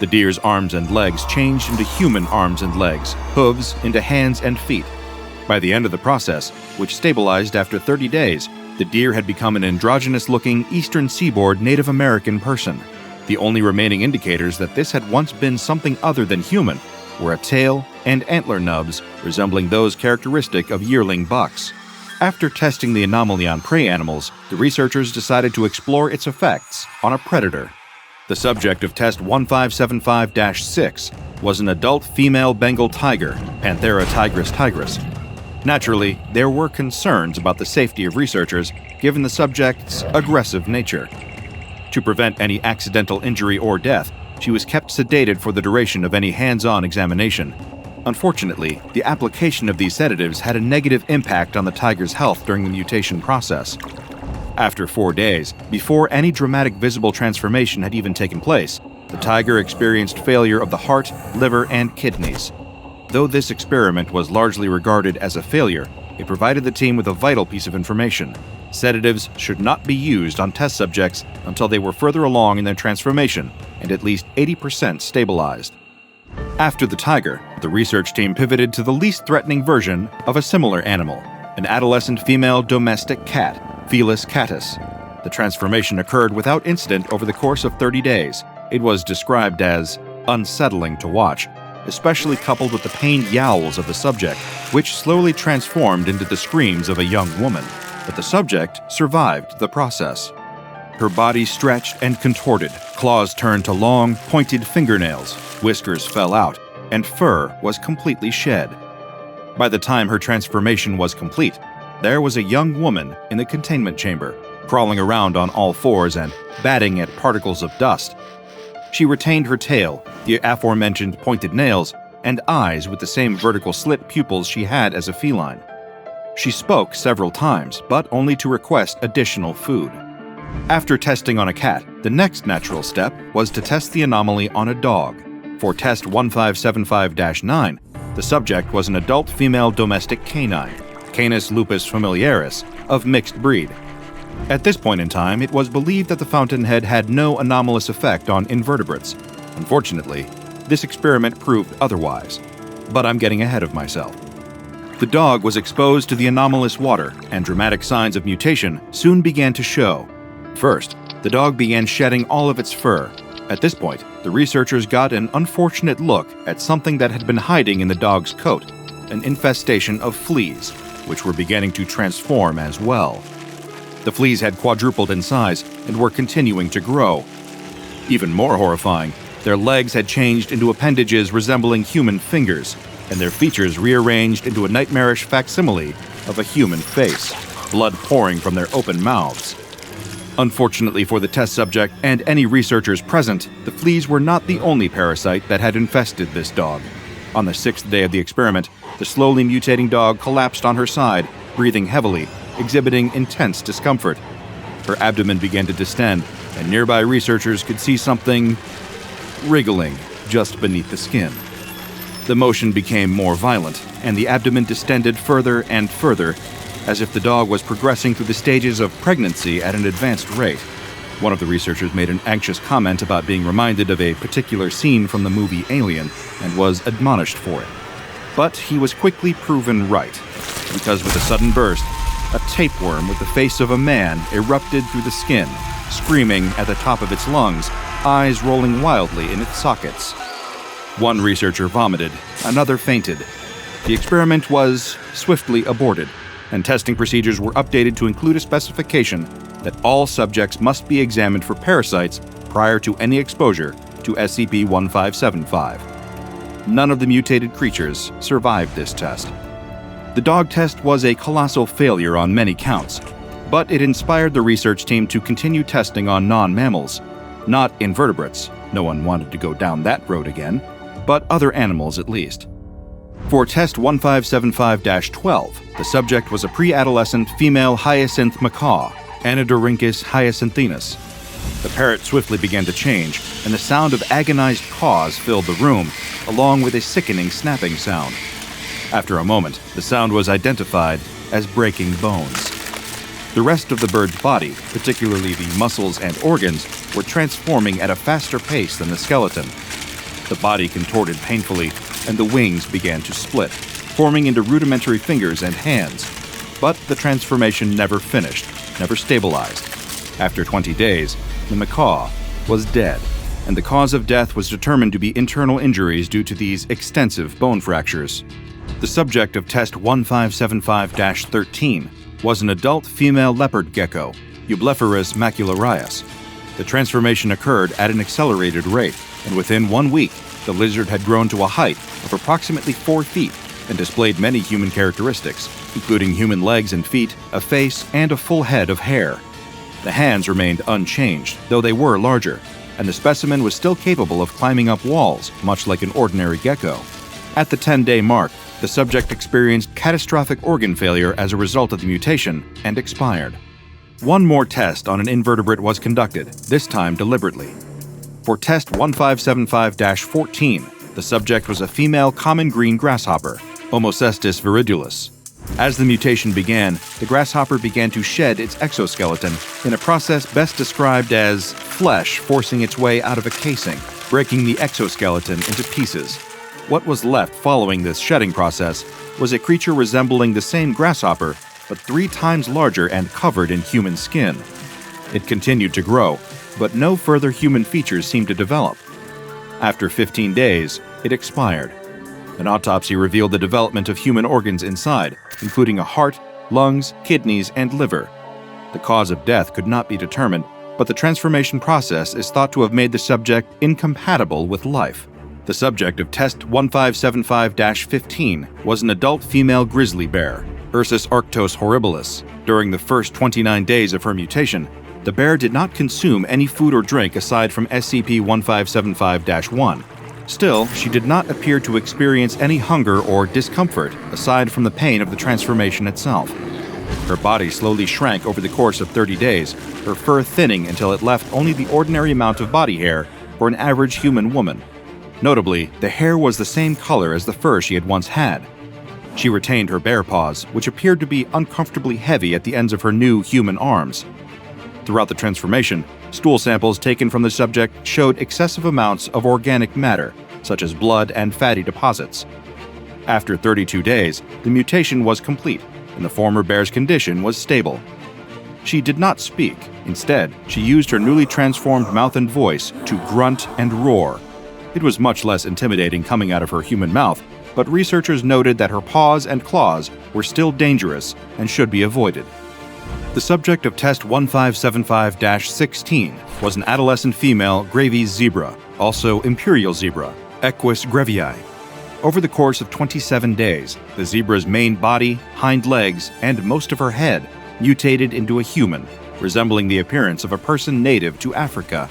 The deer's arms and legs changed into human arms and legs, hooves into hands and feet. By the end of the process, which stabilized after 30 days, the deer had become an androgynous-looking Eastern Seaboard Native American person. The only remaining indicators that this had once been something other than human were a tail and antler nubs resembling those characteristic of yearling bucks. After testing the anomaly on prey animals, the researchers decided to explore its effects on a predator. The subject of Test 1575-6 was an adult female Bengal tiger, Panthera tigris tigris. Naturally, there were concerns about the safety of researchers given the subject's aggressive nature. To prevent any accidental injury or death,
she was kept sedated for the duration of any hands-on examination. Unfortunately, the application of these sedatives had a negative impact on the tiger's health during the mutation process. After 4 days, before any dramatic visible transformation had even taken place, the tiger experienced failure of the heart, liver, and kidneys. Though this experiment was largely regarded as a failure, it provided the team with a vital piece of information. Sedatives should not be used on test subjects until they were further along in their transformation and at least 80% stabilized. After the tiger, the research team pivoted to the least threatening version of a similar animal, an adolescent female domestic cat, Felis catus. The transformation occurred without incident over the course of 30 days. It was described as unsettling to watch, especially coupled with the pained yowls of the subject, which slowly transformed into the screams of a young woman. But the subject survived the process. Her body stretched and contorted, claws turned to long, pointed fingernails, whiskers fell out, and fur was completely shed. By the time her transformation was complete, there was a young woman in the containment chamber, crawling around on all fours and batting at particles of dust. She retained her tail, the aforementioned pointed nails, and eyes with the same vertical slit pupils she had as a feline. She spoke several times, but only to request additional food. After testing on a cat, the next natural step was to test the anomaly on a dog. For test 1575-9, the subject was an adult female domestic canine, Canis lupus familiaris, of mixed breed. At this point in time, it was believed that the fountainhead had no anomalous effect on invertebrates. Unfortunately, this experiment proved otherwise. But I'm getting ahead of myself. The dog was exposed to the anomalous water, and dramatic signs of mutation soon began to show. First, the dog began shedding all of its fur. At this point, the researchers got an unfortunate look at something that had been hiding in the dog's coat, an infestation of fleas, which were beginning to transform as well. The fleas had quadrupled in size and were continuing to grow. Even more horrifying, their legs had changed into appendages resembling human fingers, and their features rearranged into a nightmarish facsimile of a human face, blood pouring from their open mouths. Unfortunately for the test subject and any researchers present, the fleas were not the only parasite that had infested this dog. On the 6th day of the experiment, the slowly mutating dog collapsed on her side, breathing heavily, exhibiting intense discomfort. Her abdomen began to distend, and nearby researchers could see something wriggling just beneath the skin. The motion became more violent, and the abdomen distended further and further, as if the dog was progressing through the stages of pregnancy at an advanced rate. One of the researchers made an anxious comment about being reminded of a particular scene from the movie Alien and was admonished for it. But he was quickly proven right, because with a sudden burst, a tapeworm with the face of a man erupted through the skin, screaming at the top of its lungs, eyes rolling wildly in its sockets. One researcher vomited, another fainted. The experiment was swiftly aborted, and testing procedures were updated to include a specification that all subjects must be examined for parasites prior to any exposure to SCP-1575. None of the mutated creatures survived this test. The dog test was a colossal failure on many counts, but it inspired the research team to continue testing on non-mammals, not invertebrates, no one wanted to go down that road again, but other animals at least. For test 1575-12, the subject was a pre-adolescent female hyacinth macaw, Anodorhynchus hyacinthinus. The parrot swiftly began to change, and the sound of agonized caws filled the room, along with a sickening snapping sound. After a moment, the sound was identified as breaking bones. The rest of the bird's body, particularly the muscles and organs, were transforming at a faster pace than the skeleton. The body contorted painfully, and the wings began to split, forming into rudimentary fingers and hands. But the transformation never finished, never stabilized. After 20 days, the macaw was dead, and the cause of death was determined to be internal injuries due to these extensive bone fractures. The subject of test 1575-13 was an adult female leopard gecko, Eublepharus macularius. The transformation occurred at an accelerated rate, and within 1 week, the lizard had grown to a height of approximately 4 feet and displayed many human characteristics, including human legs and feet, a face, and a full head of hair. The hands remained unchanged, though they were larger, and the specimen was still capable of climbing up walls, much like an ordinary gecko. At the 10-day mark, the subject experienced catastrophic organ failure as a result of the mutation and expired. One more test on an invertebrate was conducted, this time deliberately. For test 1575-14, the subject was a female common green grasshopper, Homocestus viridulus. As the mutation began, the grasshopper began to shed its exoskeleton in a process best described as flesh forcing its way out of a casing, breaking the exoskeleton into pieces. What was left following this shedding process was a creature resembling the same grasshopper, but 3 times larger and covered in human skin. It continued to grow, but no further human features seemed to develop. After 15 days, it expired. An autopsy revealed the development of human organs inside, including a heart, lungs, kidneys, and liver. The cause of death could not be determined, but the transformation process is thought to have made the subject incompatible with life. The subject of test 1575-15 was an adult female grizzly bear, Ursus arctos horribilis. During the first 29 days of her mutation, the bear did not consume any food or drink aside from SCP-1575-1. Still, she did not appear to experience any hunger or discomfort aside from the pain of the transformation itself. Her body slowly shrank over the course of 30 days, her fur thinning until it left only the ordinary amount of body hair for an average human woman. Notably, the hair was the same color as the fur she had once had. She retained her bear paws, which appeared to be uncomfortably heavy at the ends of her new human arms. Throughout the transformation, stool samples taken from the subject showed excessive amounts of organic matter, such as blood and fatty deposits. After 32 days, the mutation was complete, and the former bear's condition was stable. She did not speak. Instead, she used her newly transformed mouth and voice to grunt and roar. It was much less intimidating coming out of her human mouth, but researchers noted that her paws and claws were still dangerous and should be avoided. The subject of test 1575-16 was an adolescent female Gravy's zebra, also imperial zebra, Equus grevii. Over the course of 27 days, the zebra's main body, hind legs, and most of her head mutated into a human, resembling the appearance of a person native to Africa.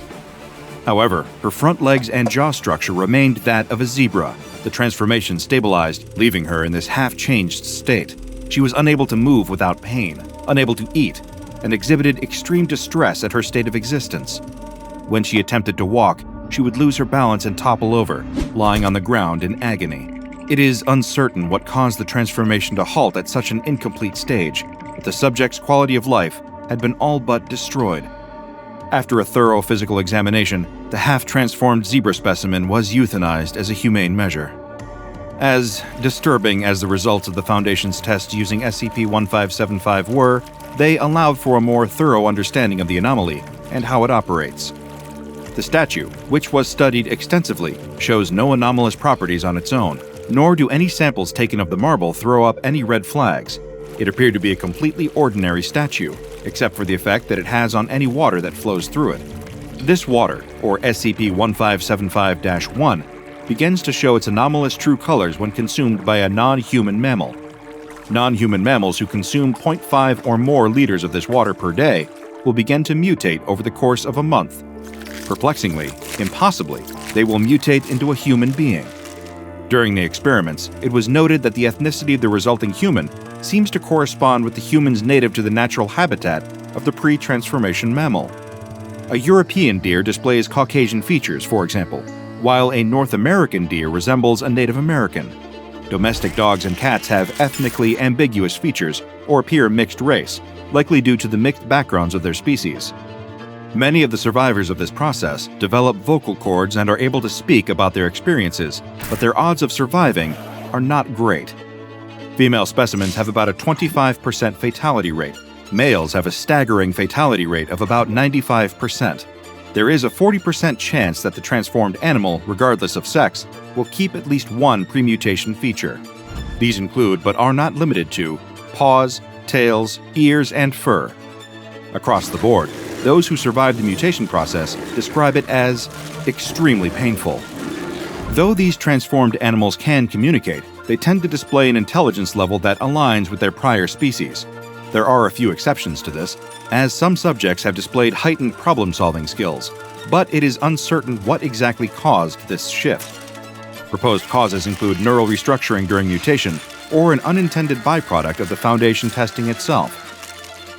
However, her front legs and jaw structure remained that of a zebra. The transformation stabilized, leaving her in this half-changed state. She was unable to move without pain, unable to eat, and exhibited extreme distress at her state of existence. When she attempted to walk, she would lose her balance and topple over, lying on the ground in agony. It is uncertain what caused the transformation to halt at such an incomplete stage, but the subject's quality of life had been all but destroyed. After a thorough physical examination, the half-transformed zebra specimen was euthanized as a humane measure. As disturbing as the results of the Foundation's test using SCP-1575 were, they allowed for a more thorough understanding of the anomaly and how it operates. The statue, which was studied extensively, shows no anomalous properties on its own, nor do any samples taken of the marble throw up any red flags. It appeared to be a completely ordinary statue, except for the effect that it has on any water that flows through it. This water, or SCP-1575-1, begins to show its anomalous true colors when consumed by a non-human mammal. Non-human mammals who consume 0.5 or more liters of this water per day will begin to mutate over the course of a month. Perplexingly, impossibly, they will mutate into a human being. During the experiments, it was noted that the ethnicity of the resulting human seems to correspond with the humans native to the natural habitat of the pre-transformation mammal. A European deer displays Caucasian features, for example, while a North American deer resembles a Native American. Domestic dogs and cats have ethnically ambiguous features or appear mixed race, likely due to the mixed backgrounds of their species. Many of the survivors of this process develop vocal cords and are able to speak about their experiences, but their odds of surviving are not great. Female specimens have about a 25% fatality rate. Males have a staggering fatality rate of about 95%. There is a 40% chance that the transformed animal, regardless of sex, will keep at least one premutation feature. These include, but are not limited to, paws, tails, ears, and fur. Across the board, those who survive the mutation process describe it as extremely painful. Though these transformed animals can communicate, they tend to display an intelligence level that aligns with their prior species. There are a few exceptions to this, as some subjects have displayed heightened problem-solving skills, but it is uncertain what exactly caused this shift. Proposed causes include neural restructuring during mutation or an unintended byproduct of the Foundation testing itself.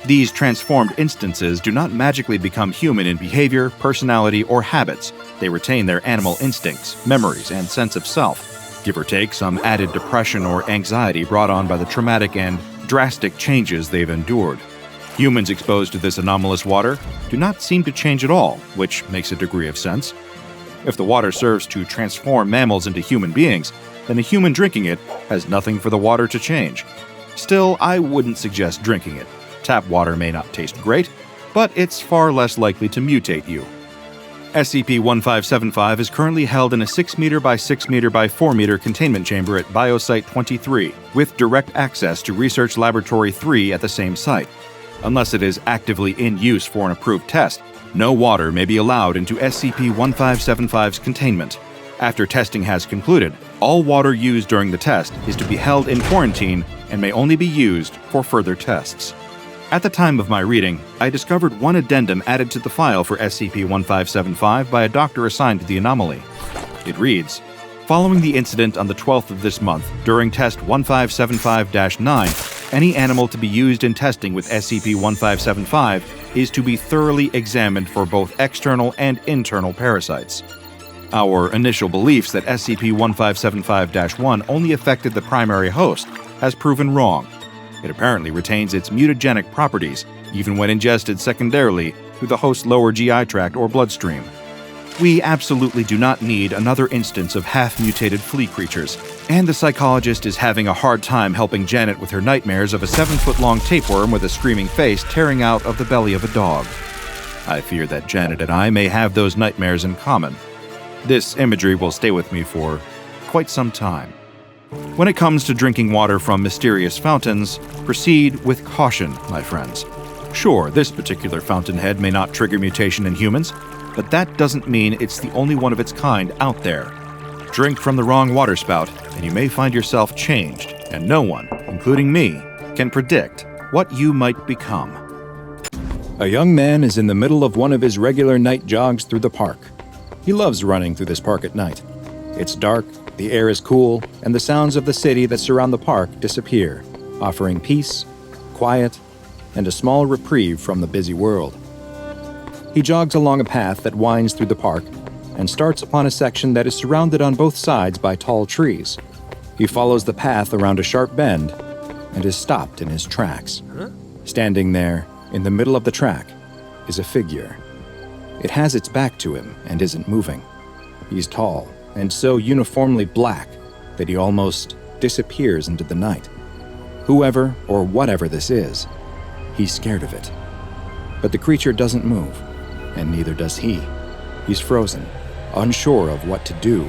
These transformed instances do not magically become human in behavior, personality, or habits. They retain their animal instincts, memories, and sense of self, give or take some added depression or anxiety brought on by the traumatic and drastic changes they've endured. Humans exposed to this anomalous water do not seem to change at all, which makes a degree of sense. If the water serves to transform mammals into human beings, then a human drinking it has nothing for the water to change. Still, I wouldn't suggest drinking it. Tap water may not taste great, but it's far less likely to mutate you. SCP-1575 is currently held in a 6 meter by 6 meter by 4 meter containment chamber at Biosite 23, with direct access to Research Laboratory 3 at the same site. Unless it is actively in use for an approved test, no water may be allowed into SCP-1575's containment. After testing has concluded, all water used during the test is to be held in quarantine and may only be used for further tests. At the time of my reading, I discovered one addendum added to the file for SCP-1575 by a doctor assigned to the anomaly. It reads, "Following the incident on the 12th of this month, during test 1575-9, any animal to be used in testing with SCP-1575 is to be thoroughly examined for both external and internal parasites." Our initial beliefs that SCP-1575-1 only affected the primary host has proven wrong. It apparently retains its mutagenic properties, even when ingested secondarily through the host's lower GI tract or bloodstream. We absolutely do not need another instance of half-mutated flea creatures, and the psychologist is having a hard time helping Janet with her nightmares of a 7-foot-long tapeworm with a screaming face tearing out of the belly of a dog. I fear that Janet and I may have those nightmares in common. This imagery will stay with me for quite some time. When it comes to drinking water from mysterious fountains, proceed with caution, my friends. Sure, this particular fountainhead may not trigger mutation in humans, but that doesn't mean it's the only one of its kind out there. Drink from the wrong water spout, and you may find yourself changed, and no one, including me, can predict what you might become.
A young man is in the middle of one of his regular night jogs through the park. He loves running through this park at night. It's dark, the air is cool, and the sounds of the city that surround the park disappear, offering peace, quiet, and a small reprieve from the busy world. He jogs along a path that winds through the park and starts upon a section that is surrounded on both sides by tall trees. He follows the path around a sharp bend and is stopped in his tracks. Standing there, in the middle of the track, is a figure. It has its back to him and isn't moving. He's tall and so uniformly black that he almost disappears into the night. Whoever or whatever this is, he's scared of it. But the creature doesn't move, and neither does he. He's frozen, unsure of what to do,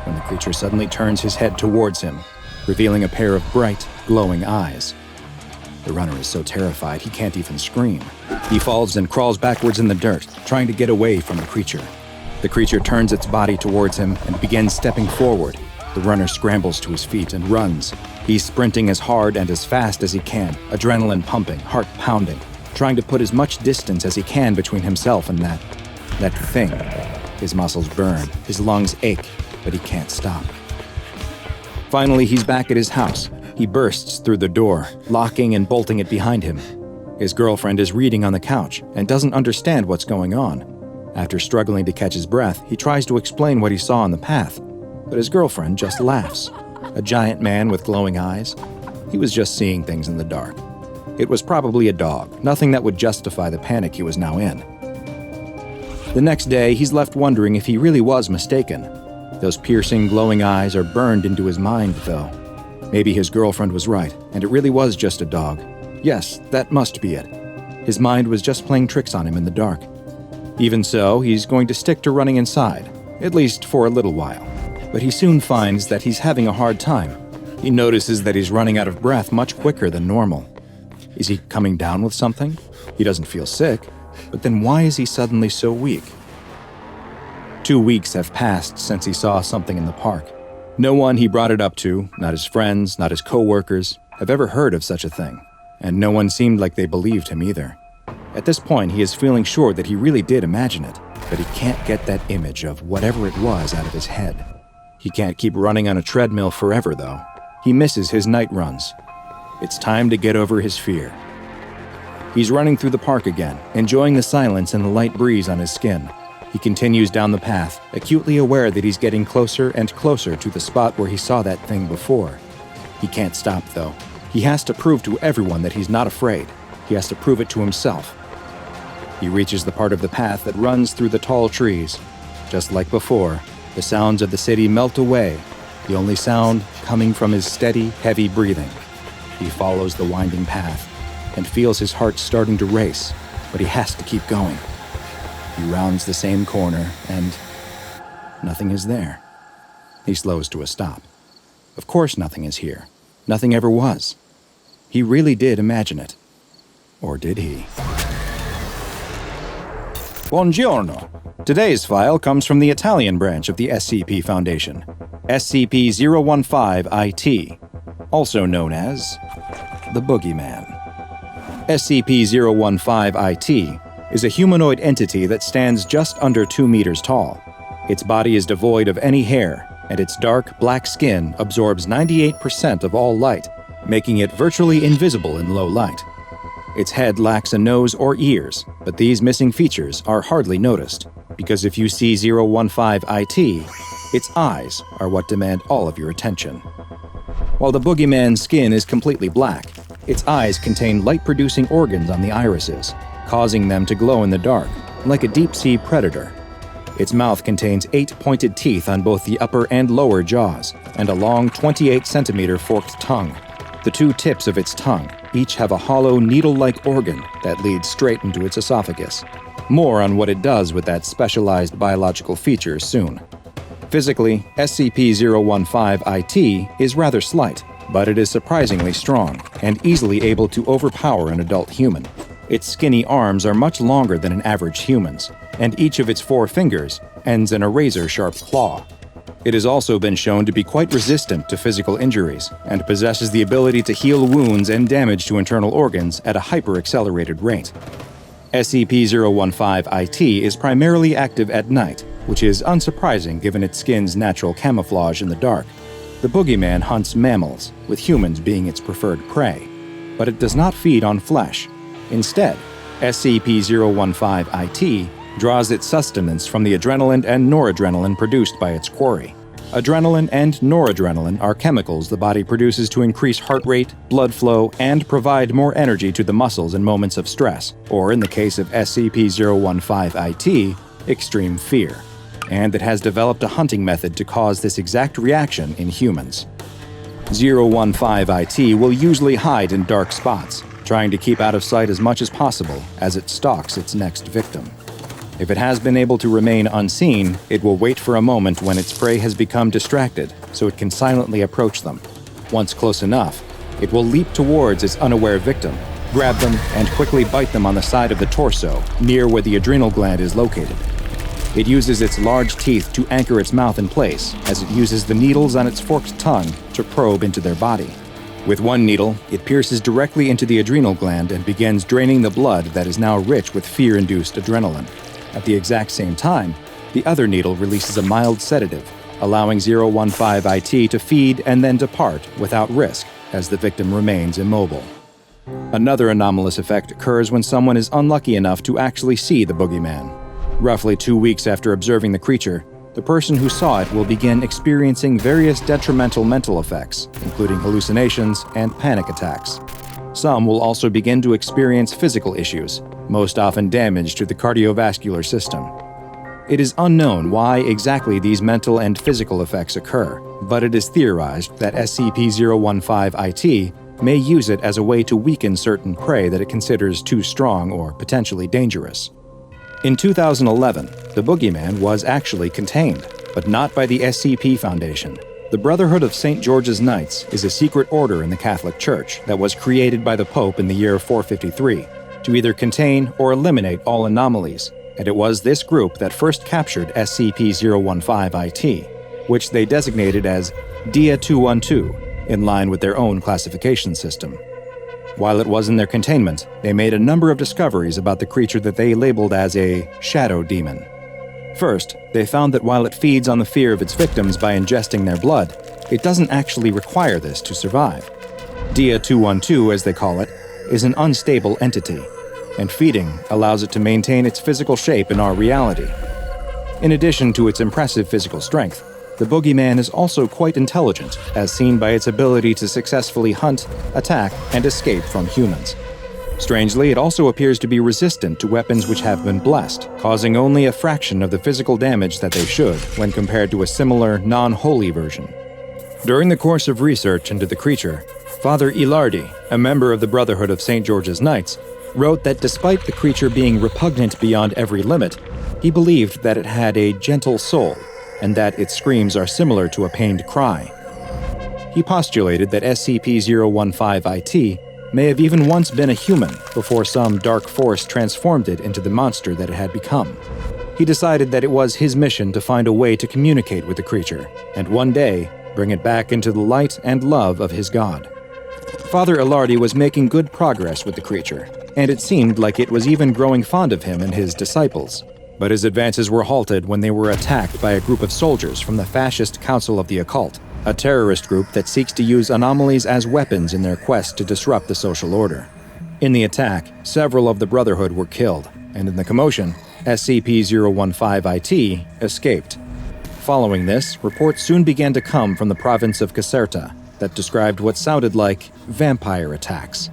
when the creature suddenly turns his head towards him, revealing a pair of bright, glowing eyes. The runner is so terrified he can't even scream. He falls and crawls backwards in the dirt, trying to get away from the creature. The creature turns its body towards him and begins stepping forward. The runner scrambles to his feet and runs. He's sprinting as hard and as fast as he can, adrenaline pumping, heart pounding, trying to put as much distance as he can between himself and that thing. His muscles burn, his lungs ache, but he can't stop. Finally, he's back at his house. He bursts through the door, locking and bolting it behind him. His girlfriend is reading on the couch and doesn't understand what's going on. After struggling to catch his breath, he tries to explain what he saw on the path, but his girlfriend just laughs. A giant man with glowing eyes? He was just seeing things in the dark. It was probably a dog, nothing that would justify the panic he was now in. The next day, he's left wondering if he really was mistaken. Those piercing, glowing eyes are burned into his mind, though. Maybe his girlfriend was right, and it really was just a dog. Yes, that must be it. His mind was just playing tricks on him in the dark. Even so, he's going to stick to running inside, at least for a little while. But he soon finds that he's having a hard time. He notices that he's running out of breath much quicker than normal. Is he coming down with something? He doesn't feel sick, but then why is he suddenly so weak? 2 weeks have passed since he saw something in the park. No one he brought it up to, not his friends, not his co-workers, have ever heard of such a thing, and no one seemed like they believed him either. At this point, he is feeling sure that he really did imagine it. but he can't get that image of whatever it was out of his head. He can't keep running on a treadmill forever, though. He misses his night runs. It's time to get over his fear. He's running through the park again, enjoying the silence and the light breeze on his skin. He continues down the path, acutely aware that he's getting closer and closer to the spot where he saw that thing before. He can't stop, though. He has to prove to everyone that he's not afraid. He has to prove it to himself. He reaches the part of the path that runs through the tall trees. Just like before, the sounds of the city melt away, the only sound coming from his steady, heavy breathing. He follows the winding path and feels his heart starting to race, but he has to keep going. He rounds the same corner, and nothing is there. He slows to a stop. Of course nothing is here. Nothing ever was. He really did imagine it. Or did he? Buongiorno. Today's file comes from the Italian branch of the SCP Foundation, SCP-015-IT, also known as The Boogeyman. SCP-015-IT is a humanoid entity that stands just under 2 meters tall. Its body is devoid of any hair, and its dark, black skin absorbs 98% of all light, making it virtually invisible in low light. Its head lacks a nose or ears, but these missing features are hardly noticed, because if you see 015-IT, its eyes are what demand all of your attention. While the Boogeyman's skin is completely black, its eyes contain light-producing organs on the irises, causing them to glow in the dark, like a deep-sea predator. Its mouth contains 8 pointed teeth on both the upper and lower jaws, and a long 28-centimeter forked tongue. The 2 tips of its tongue each have a hollow, needle-like organ that leads straight into its esophagus. More on what it does with that specialized biological feature soon. Physically, SCP-015-IT is rather slight, but it is surprisingly strong and easily able to overpower an adult human. Its skinny arms are much longer than an average human's, and each of its 4 fingers ends in a razor-sharp claw. It has also been shown to be quite resistant to physical injuries and possesses the ability to heal wounds and damage to internal organs at a hyper-accelerated rate. SCP-015-IT is primarily active at night, which is unsurprising given its skin's natural camouflage in the dark. The Boogeyman hunts mammals, with humans being its preferred prey, but it does not feed on flesh. Instead, SCP-015-IT draws its sustenance from the adrenaline and noradrenaline produced by its quarry. Adrenaline and noradrenaline are chemicals the body produces to increase heart rate, blood flow, and provide more energy to the muscles in moments of stress, or in the case of SCP-015-IT, extreme fear. And it has developed a hunting method to cause this exact reaction in humans. 015-IT will usually hide in dark spots, trying to keep out of sight as much as possible as it stalks its next victim. If it has been able to remain unseen, it will wait for a moment when its prey has become distracted, so it can silently approach them. Once close enough, it will leap towards its unaware victim, grab them, and quickly bite them on the side of the torso, near where the adrenal gland is located. It uses its large teeth to anchor its mouth in place, as it uses the needles on its forked tongue to probe into their body. With one needle, it pierces directly into the adrenal gland and begins draining the blood that is now rich with fear-induced adrenaline. At the exact same time, the other needle releases a mild sedative, allowing 015-IT to feed and then depart without risk, as the victim remains immobile. Another anomalous effect occurs when someone is unlucky enough to actually see the Boogeyman. Roughly 2 weeks after observing the creature, the person who saw it will begin experiencing various detrimental mental effects, including hallucinations and panic attacks. Some will also begin to experience physical issues, most often damage to the cardiovascular system. It is unknown why exactly these mental and physical effects occur, but it is theorized that SCP-015-IT may use it as a way to weaken certain prey that it considers too strong or potentially dangerous. In 2011, the Boogeyman was actually contained, but not by the SCP Foundation. The Brotherhood of St. George's Knights is a secret order in the Catholic Church that was created by the Pope in the year 453 to either contain or eliminate all anomalies, and it was this group that first captured SCP-015-IT, which they designated as Dia 212, in line with their own classification system. While it was in their containment, they made a number of discoveries about the creature that they labeled as a shadow demon. First, they found that while it feeds on the fear of its victims by ingesting their blood, it doesn't actually require this to survive. DIA-212, as they call it, is an unstable entity, and feeding allows it to maintain its physical shape in our reality. In addition to its impressive physical strength, the Boogeyman is also quite intelligent, as seen by its ability to successfully hunt, attack, and escape from humans. Strangely, it also appears to be resistant to weapons which have been blessed, causing only a fraction of the physical damage that they should when compared to a similar, non-holy version. During the course of research into the creature, Father Ilardi, a member of the Brotherhood of St. George's Knights, wrote that despite the creature being repugnant beyond every limit, he believed that it had a gentle soul, and that its screams are similar to a pained cry. He postulated that SCP-015-IT may have even once been a human before some dark force transformed it into the monster that it had become. He decided that it was his mission to find a way to communicate with the creature, and one day bring it back into the light and love of his god. Father Ilardi was making good progress with the creature, and it seemed like it was even growing fond of him and his disciples. But his advances were halted when they were attacked by a group of soldiers from the Fascist Council of the Occult, a terrorist group that seeks to use anomalies as weapons in their quest to disrupt the social order. In the attack, several of the Brotherhood were killed, and in the commotion, SCP-015-IT escaped. Following this, reports soon began to come from the province of Caserta that described what sounded like vampire attacks.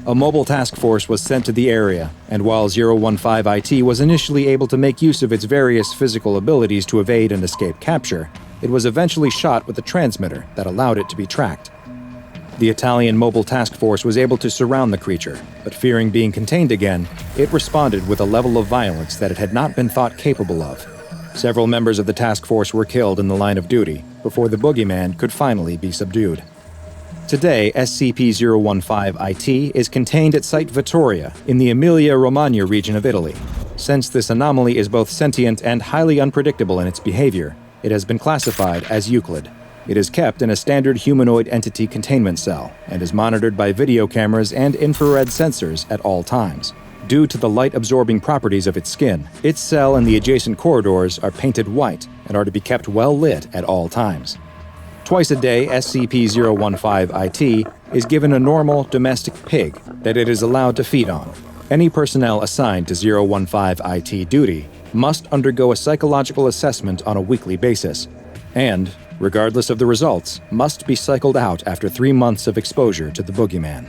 A mobile task force was sent to the area, and while 015-IT was initially able to make use of its various physical abilities to evade and escape capture, it was eventually shot with a transmitter that allowed it to be tracked. The Italian mobile task force was able to surround the creature, but fearing being contained again, it responded with a level of violence that it had not been thought capable of. Several members of the task force were killed in the line of duty before the Boogeyman could finally be subdued. Today, SCP-015-IT is contained at Site Vittoria in the Emilia-Romagna region of Italy. Since this anomaly is both sentient and highly unpredictable in its behavior, it has been classified as Euclid. It is kept in a standard humanoid entity containment cell and is monitored by video cameras and infrared sensors at all times. Due to the light-absorbing properties of its skin, its cell and the adjacent corridors are painted white and are to be kept well lit at all times. Twice a day, SCP-015-IT is given a normal domestic pig that it is allowed to feed on. Any personnel assigned to 015-IT duty must undergo a psychological assessment on a weekly basis, and, regardless of the results, must be cycled out after 3 months of exposure to the Boogeyman.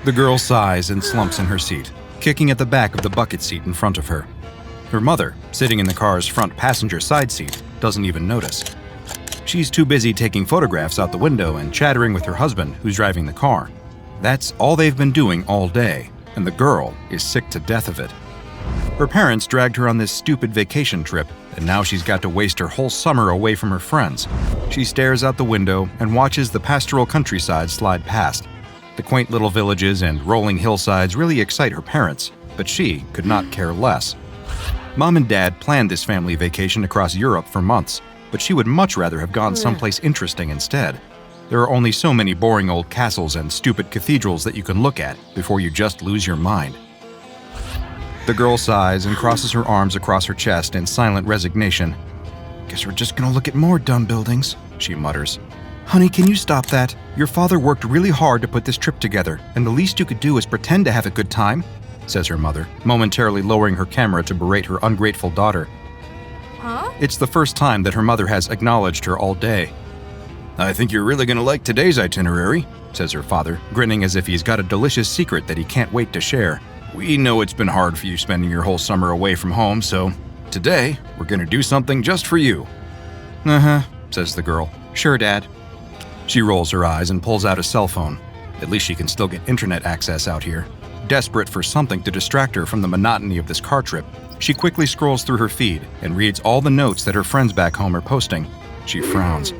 The girl sighs and slumps in her seat, kicking at the back of the bucket seat in front of her. Her mother, sitting in the car's front passenger side seat, doesn't even notice. She's too busy taking photographs out the window and chattering with her husband, who's driving the car. That's all they've been doing all day, and the girl is sick to death of it. Her parents dragged her on this stupid vacation trip, and now she's got to waste her whole summer away from her friends. She stares out the window and watches the pastoral countryside slide past. The quaint little villages and rolling hillsides really excite her parents, but she could not care less. Mom and Dad planned this family vacation across Europe for months, but she would much rather have gone someplace interesting instead. There are only so many boring old castles and stupid cathedrals that you can look at before you just lose your mind. The girl sighs and crosses her arms across her chest in silent resignation. "Guess we're just gonna look at more dumb buildings," she mutters. "Honey, can you stop that? Your father worked really hard to put this trip together, and the least you could do is pretend to have a good time," says her mother, momentarily lowering her camera to berate her ungrateful daughter.
Huh?
It's the first time that her mother has acknowledged her all day. "I think you're really gonna like today's itinerary," says her father, grinning as if he's got a delicious secret that he can't wait to share. "We know it's been hard for you spending your whole summer away from home, so today we're gonna do something just for you." "Uh-huh," says the girl. "Sure, Dad." She rolls her eyes and pulls out a cell phone. At least she can still get internet access out here. Desperate for something to distract her from the monotony of this car trip, she quickly scrolls through her feed and reads all the notes that her friends back home are posting. She frowns.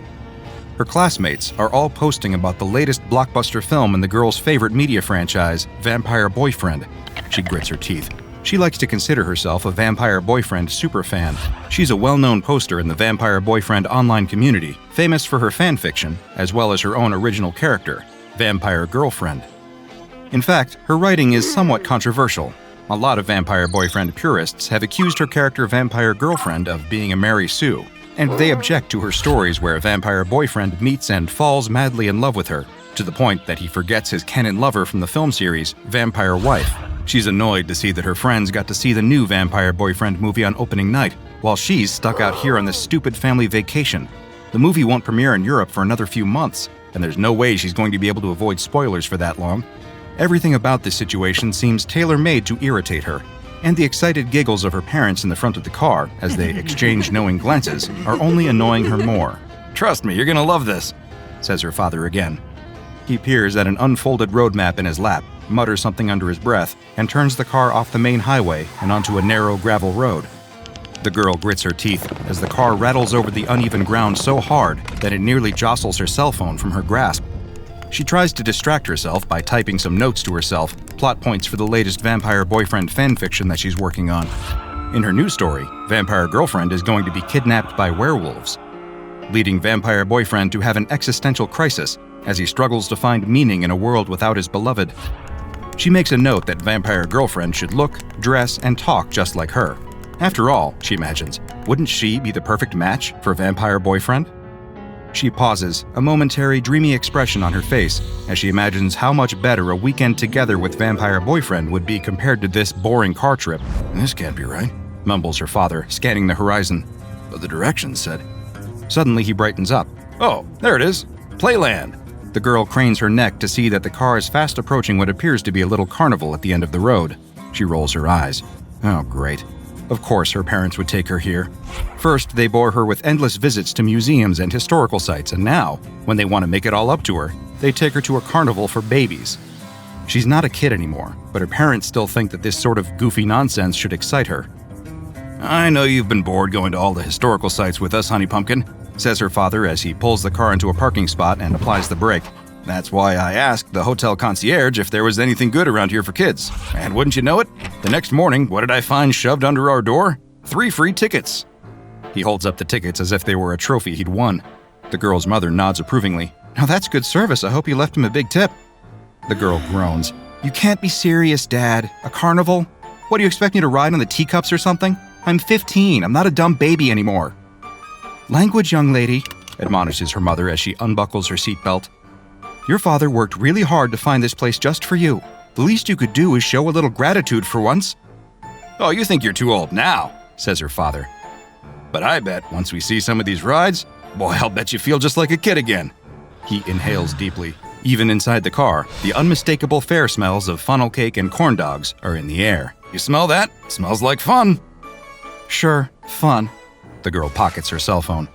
Her classmates are all posting about the latest blockbuster film in the girl's favorite media franchise, Vampire Boyfriend. She grits her teeth. She likes to consider herself a Vampire Boyfriend superfan. She's a well-known poster in the Vampire Boyfriend online community, famous for her fanfiction, as well as her own original character, Vampire Girlfriend. In fact, her writing is somewhat controversial. A lot of Vampire Boyfriend purists have accused her character Vampire Girlfriend of being a Mary Sue, and they object to her stories where a Vampire Boyfriend meets and falls madly in love with her, to the point that he forgets his canon lover from the film series, Vampire Wife. She's annoyed to see that her friends got to see the new Vampire Boyfriend movie on opening night, while she's stuck out here on this stupid family vacation. The movie won't premiere in Europe for another few months, and there's no way she's going to be able to avoid spoilers for that long. Everything about this situation seems tailor-made to irritate her, and the excited giggles of her parents in the front of the car as they exchange knowing glances are only annoying her more.
Trust me, you're gonna love this,
says her father again. He peers at an unfolded road map in his lap, mutters something under his breath, and turns the car off the main highway and onto a narrow gravel road. The girl grits her teeth as the car rattles over the uneven ground so hard that it nearly jostles her cell phone from her grasp. She tries to distract herself by typing some notes to herself, plot points for the latest Vampire Boyfriend fanfiction that she's working on. In her new story, Vampire Girlfriend is going to be kidnapped by werewolves, leading Vampire Boyfriend to have an existential crisis as he struggles to find meaning in a world without his beloved. She makes a note that Vampire Girlfriend should look, dress, and talk just like her. After all, she imagines, wouldn't she be the perfect match for Vampire Boyfriend? She pauses, a momentary dreamy expression on her face, as she imagines how much better a weekend together with Vampire Boyfriend would be compared to this boring car trip.
This can't be right,
mumbles her father, scanning the horizon.
but the directions said.
Suddenly he brightens up.
Oh, there it is. Playland.
The girl cranes her neck to see that the car is fast approaching what appears to be a little carnival at the end of the road. She rolls her eyes. Oh, great. Of course her parents would take her here. First, they bore her with endless visits to museums and historical sites, and now, when they want to make it all up to her, they take her to a carnival for babies. She's not a kid anymore, but her parents still think that this sort of goofy nonsense should excite her.
I know you've been bored going to all the historical sites with us, Honey Pumpkin,
says her father as he pulls the car into a parking spot and applies the brake.
That's why I asked the hotel concierge if there was anything good around here for kids. And wouldn't you know it, the next morning, what did I find shoved under our door? 3 free tickets.
He holds up the tickets as if they were a trophy he'd won. The girl's mother nods approvingly. Now that's good service. I hope you left him a big tip. The girl groans. You can't be serious, Dad. A carnival? What, do you expect me to ride on the teacups or something? I'm 15. I'm not a dumb baby anymore. Language, young lady, admonishes her mother as she unbuckles her seatbelt. Your father worked really hard to find this place just for you. The least you could do is show a little gratitude for once.
Oh, you think you're too old now, says her father. But I bet once we see some of these rides, boy, I'll bet you feel just like a kid again.
He inhales deeply. Even inside the car, the unmistakable fair smells of funnel cake and corn dogs are in the air.
You smell that? It smells like fun.
Sure, fun. The girl pockets her cell phone.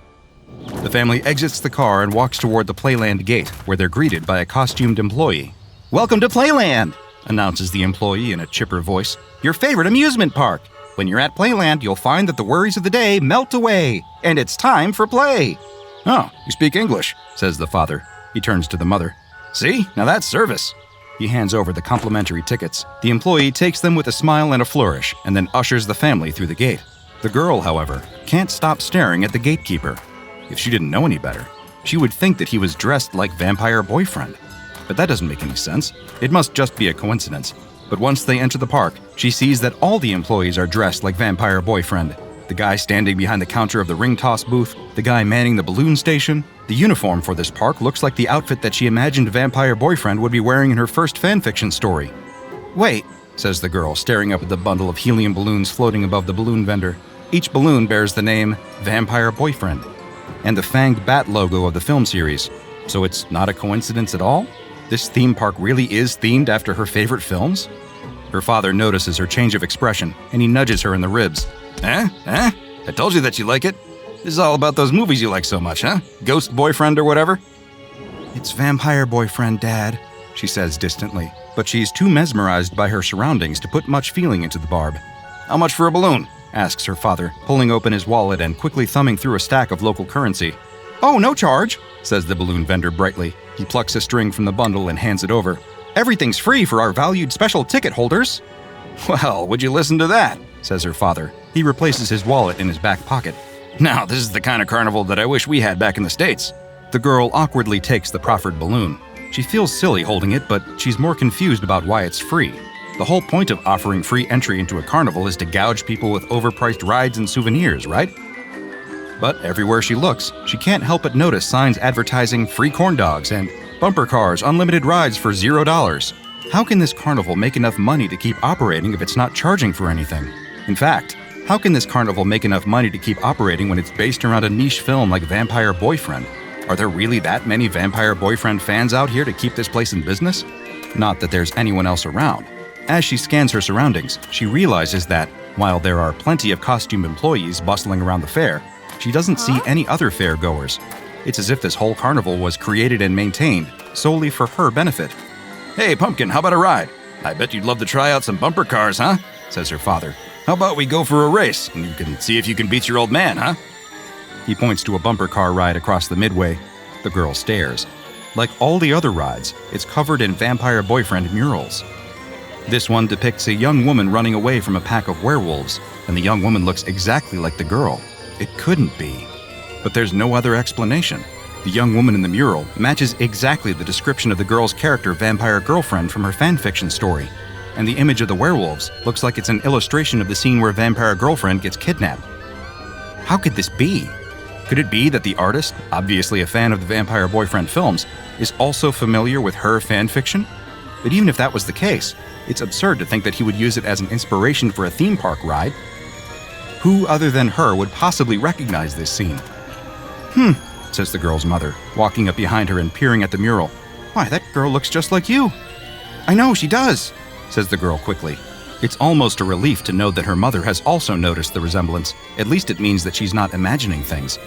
The family exits the car and walks toward the Playland gate, where they're greeted by a costumed employee. Welcome to Playland, announces the employee in a chipper voice. Your favorite amusement park. When you're at Playland, you'll find that the worries of the day melt away, and it's time for play.
Oh, you speak English,
says the father. He turns to the mother.
See, now that's service.
He hands over the complimentary tickets. The employee takes them with a smile and a flourish, and then ushers the family through the gate. The girl, however, can't stop staring at the gatekeeper. If she didn't know any better, she would think that he was dressed like Vampire Boyfriend. But that doesn't make any sense. It must just be a coincidence. But once they enter the park, she sees that all the employees are dressed like Vampire Boyfriend. The guy standing behind the counter of the ring toss booth, the guy manning the balloon station. The uniform for this park looks like the outfit that she imagined Vampire Boyfriend would be wearing in her first fanfiction story. Wait, says the girl, staring up at the bundle of helium balloons floating above the balloon vendor. Each balloon bears the name Vampire Boyfriend and the fanged bat logo of the film series. So it's not a coincidence at all? This theme park really is themed after her favorite films? Her father notices her change of expression, and he nudges her in the ribs.
Eh? I told you that you like it. This is all about those movies you like so much, huh? Ghost Boyfriend or whatever?
It's Vampire Boyfriend, Dad, she says distantly, but she's too mesmerized by her surroundings to put much feeling into the barb.
How much for a balloon?
Asks her father, pulling open his wallet and quickly thumbing through a stack of local currency. Oh, no charge, says the balloon vendor brightly. He plucks a string from the bundle and hands it over. Everything's free for our valued special ticket holders.
Well, would you listen to that?
Says her father. He replaces his wallet in his back pocket.
Now, this is the kind of carnival that I wish we had back in the States.
The girl awkwardly takes the proffered balloon. She feels silly holding it, but she's more confused about why it's free. The whole point of offering free entry into a carnival is to gouge people with overpriced rides and souvenirs, right? But everywhere she looks, she can't help but notice signs advertising free corn dogs and bumper cars, unlimited rides for $0. How can this carnival make enough money to keep operating if it's not charging for anything? In fact, how can this carnival make enough money to keep operating when it's based around a niche film like Vampire Boyfriend? Are there really that many Vampire Boyfriend fans out here to keep this place in business? Not that there's anyone else around. As she scans her surroundings, she realizes that, while there are plenty of costume employees bustling around the fair, she doesn't see any other fair goers. It's as if this whole carnival was created and maintained solely for her benefit.
Hey, Pumpkin, how about a ride? I bet you'd love to try out some bumper cars, huh? Says her father. How about we go for a race, and you can see if you can beat your old man, huh?
He points to a bumper car ride across the midway. The girl stares. Like all the other rides, it's covered in Vampire Boyfriend murals. This one depicts a young woman running away from a pack of werewolves, and the young woman looks exactly like the girl. It couldn't be. But there's no other explanation. The young woman in the mural matches exactly the description of the girl's character vampire girlfriend from her fanfiction story. And the image of the werewolves looks like it's an illustration of the scene where vampire girlfriend gets kidnapped. How could this be? Could it be that the artist, obviously a fan of the Vampire Boyfriend films, is also familiar with her fanfiction? But even if that was the case, it's absurd to think that he would use it as an inspiration for a theme park ride. Who other than her would possibly recognize this scene? Says the girl's mother, walking up behind her and peering at the mural. Why, that girl looks just like you. I know, she does, says the girl quickly. It's almost a relief to know that her mother has also noticed the resemblance. At least it means that she's not imagining things.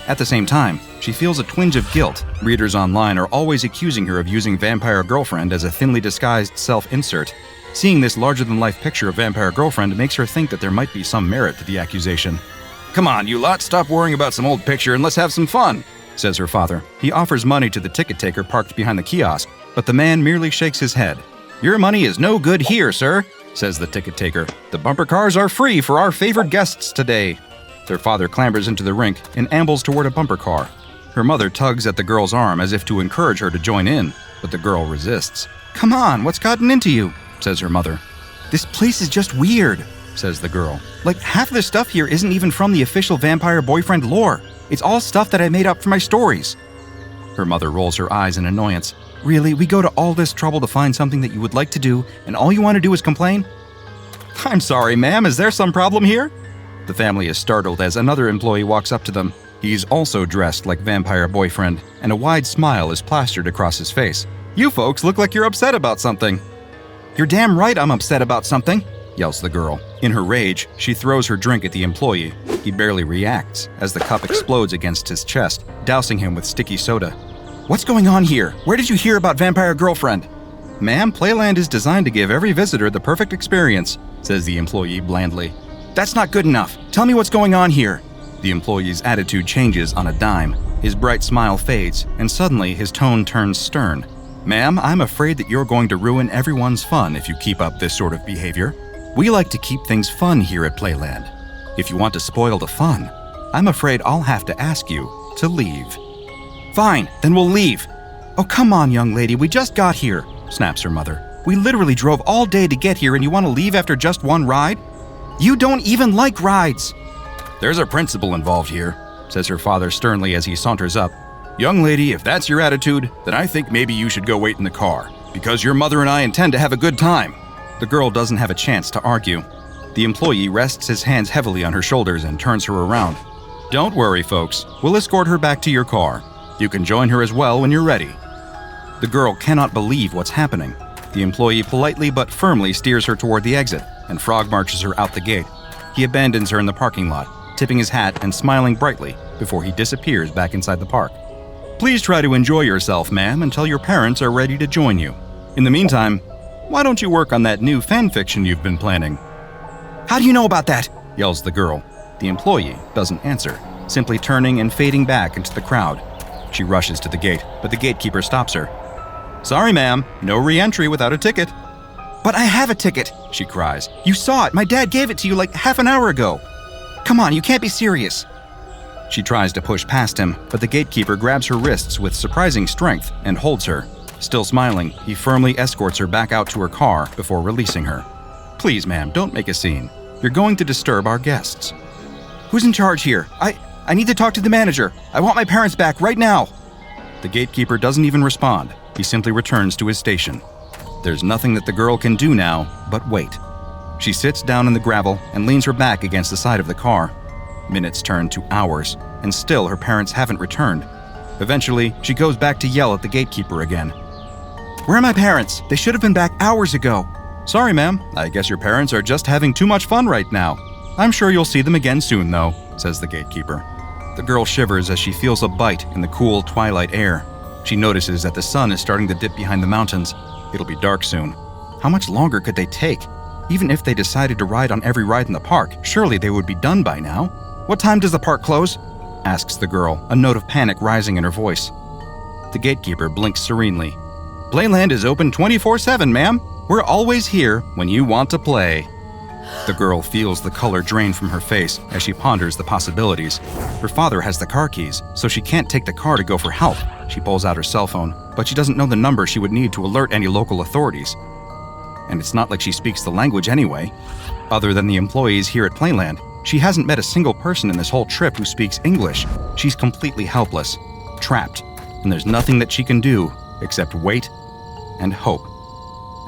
At the same time, she feels a twinge of guilt. Readers online are always accusing her of using Vampire Girlfriend as a thinly disguised self-insert. Seeing this larger-than-life picture of Vampire Girlfriend makes her think that there might be some merit to the accusation.
Come on, you lot, stop worrying about some old picture and let's have some fun, says her father.
He offers money to the ticket taker parked behind the kiosk, but the man merely shakes his head. Your money is no good here, sir, says the ticket taker. The bumper cars are free for our favored guests today. Their father clambers into the rink and ambles toward a bumper car. Her mother tugs at the girl's arm as if to encourage her to join in, but the girl resists. Come on, what's gotten into you? Says her mother. This place is just weird, says the girl. Like, half of the stuff here isn't even from the official Vampire Boyfriend lore. It's all stuff that I made up for my stories. Her mother rolls her eyes in annoyance. Really, we go to all this trouble to find something that you would like to do, and all you want to do is complain? I'm sorry, ma'am, is there some problem here? The family is startled as another employee walks up to them. He's also dressed like Vampire Boyfriend, and a wide smile is plastered across his face. You folks look like you're upset about something. You're damn right I'm upset about something, yells the girl. In her rage, she throws her drink at the employee. He barely reacts as the cup explodes against his chest, dousing him with sticky soda. What's going on here? Where did you hear about Vampire Girlfriend? Ma'am, Playland is designed to give every visitor the perfect experience, says the employee blandly. That's not good enough. Tell me what's going on here. The employee's attitude changes on a dime. His bright smile fades, and suddenly his tone turns stern. Ma'am, I'm afraid that you're going to ruin everyone's fun if you keep up this sort of behavior. We like to keep things fun here at Playland. If you want to spoil the fun, I'm afraid I'll have to ask you to leave. Fine, then we'll leave. Oh, come on, young lady, we just got here, snaps her mother. We literally drove all day to get here and you want to leave after just one ride? You don't even like rides.
There's a principal involved here, says her father sternly as he saunters up. Young lady, if that's your attitude, then I think maybe you should go wait in the car, because your mother and I intend to have a good time.
The girl doesn't have a chance to argue. The employee rests his hands heavily on her shoulders and turns her around. Don't worry, folks. We'll escort her back to your car. You can join her as well when you're ready. The girl cannot believe what's happening. The employee politely but firmly steers her toward the exit, and Frog marches her out the gate. He abandons her in the parking lot, tipping his hat and smiling brightly before he disappears back inside the park. Please try to enjoy yourself, ma'am, until your parents are ready to join you. In the meantime, why don't you work on that new fanfiction you've been planning? How do you know about that? Yells the girl. The employee doesn't answer, simply turning and fading back into the crowd. She rushes to the gate, but the gatekeeper stops her. Sorry, ma'am, no re-entry without a ticket. But I have a ticket, she cries. You saw it. My dad gave it to you like half an hour ago. Come on, you can't be serious. She tries to push past him, but the gatekeeper grabs her wrists with surprising strength and holds her. Still smiling, he firmly escorts her back out to her car before releasing her. Please, ma'am, don't make a scene. You're going to disturb our guests. Who's in charge here? I need to talk to the manager. I want my parents back right now. The gatekeeper doesn't even respond. He simply returns to his station. There's nothing that the girl can do now but wait. She sits down in the gravel and leans her back against the side of the car. Minutes turn to hours, and still her parents haven't returned. Eventually, she goes back to yell at the gatekeeper again. Where are my parents? They should have been back hours ago. Sorry, ma'am. I guess your parents are just having too much fun right now. I'm sure you'll see them again soon, though, says the gatekeeper. The girl shivers as she feels a bite in the cool twilight air. She notices that the sun is starting to dip behind the mountains. It'll be dark soon. How much longer could they take? Even if they decided to ride on every ride in the park, surely they would be done by now. What time does the park close? Asks the girl, a note of panic rising in her voice. The gatekeeper blinks serenely. Playland is open 24/7, ma'am. We're always here when you want to play. The girl feels the color drain from her face as she ponders the possibilities. Her father has the car keys, so she can't take the car to go for help. She pulls out her cell phone, but she doesn't know the number she would need to alert any local authorities. And it's not like she speaks the language anyway. Other than the employees here at Playland, she hasn't met a single person in this whole trip who speaks English. She's completely helpless, trapped, and there's nothing that she can do except wait and hope.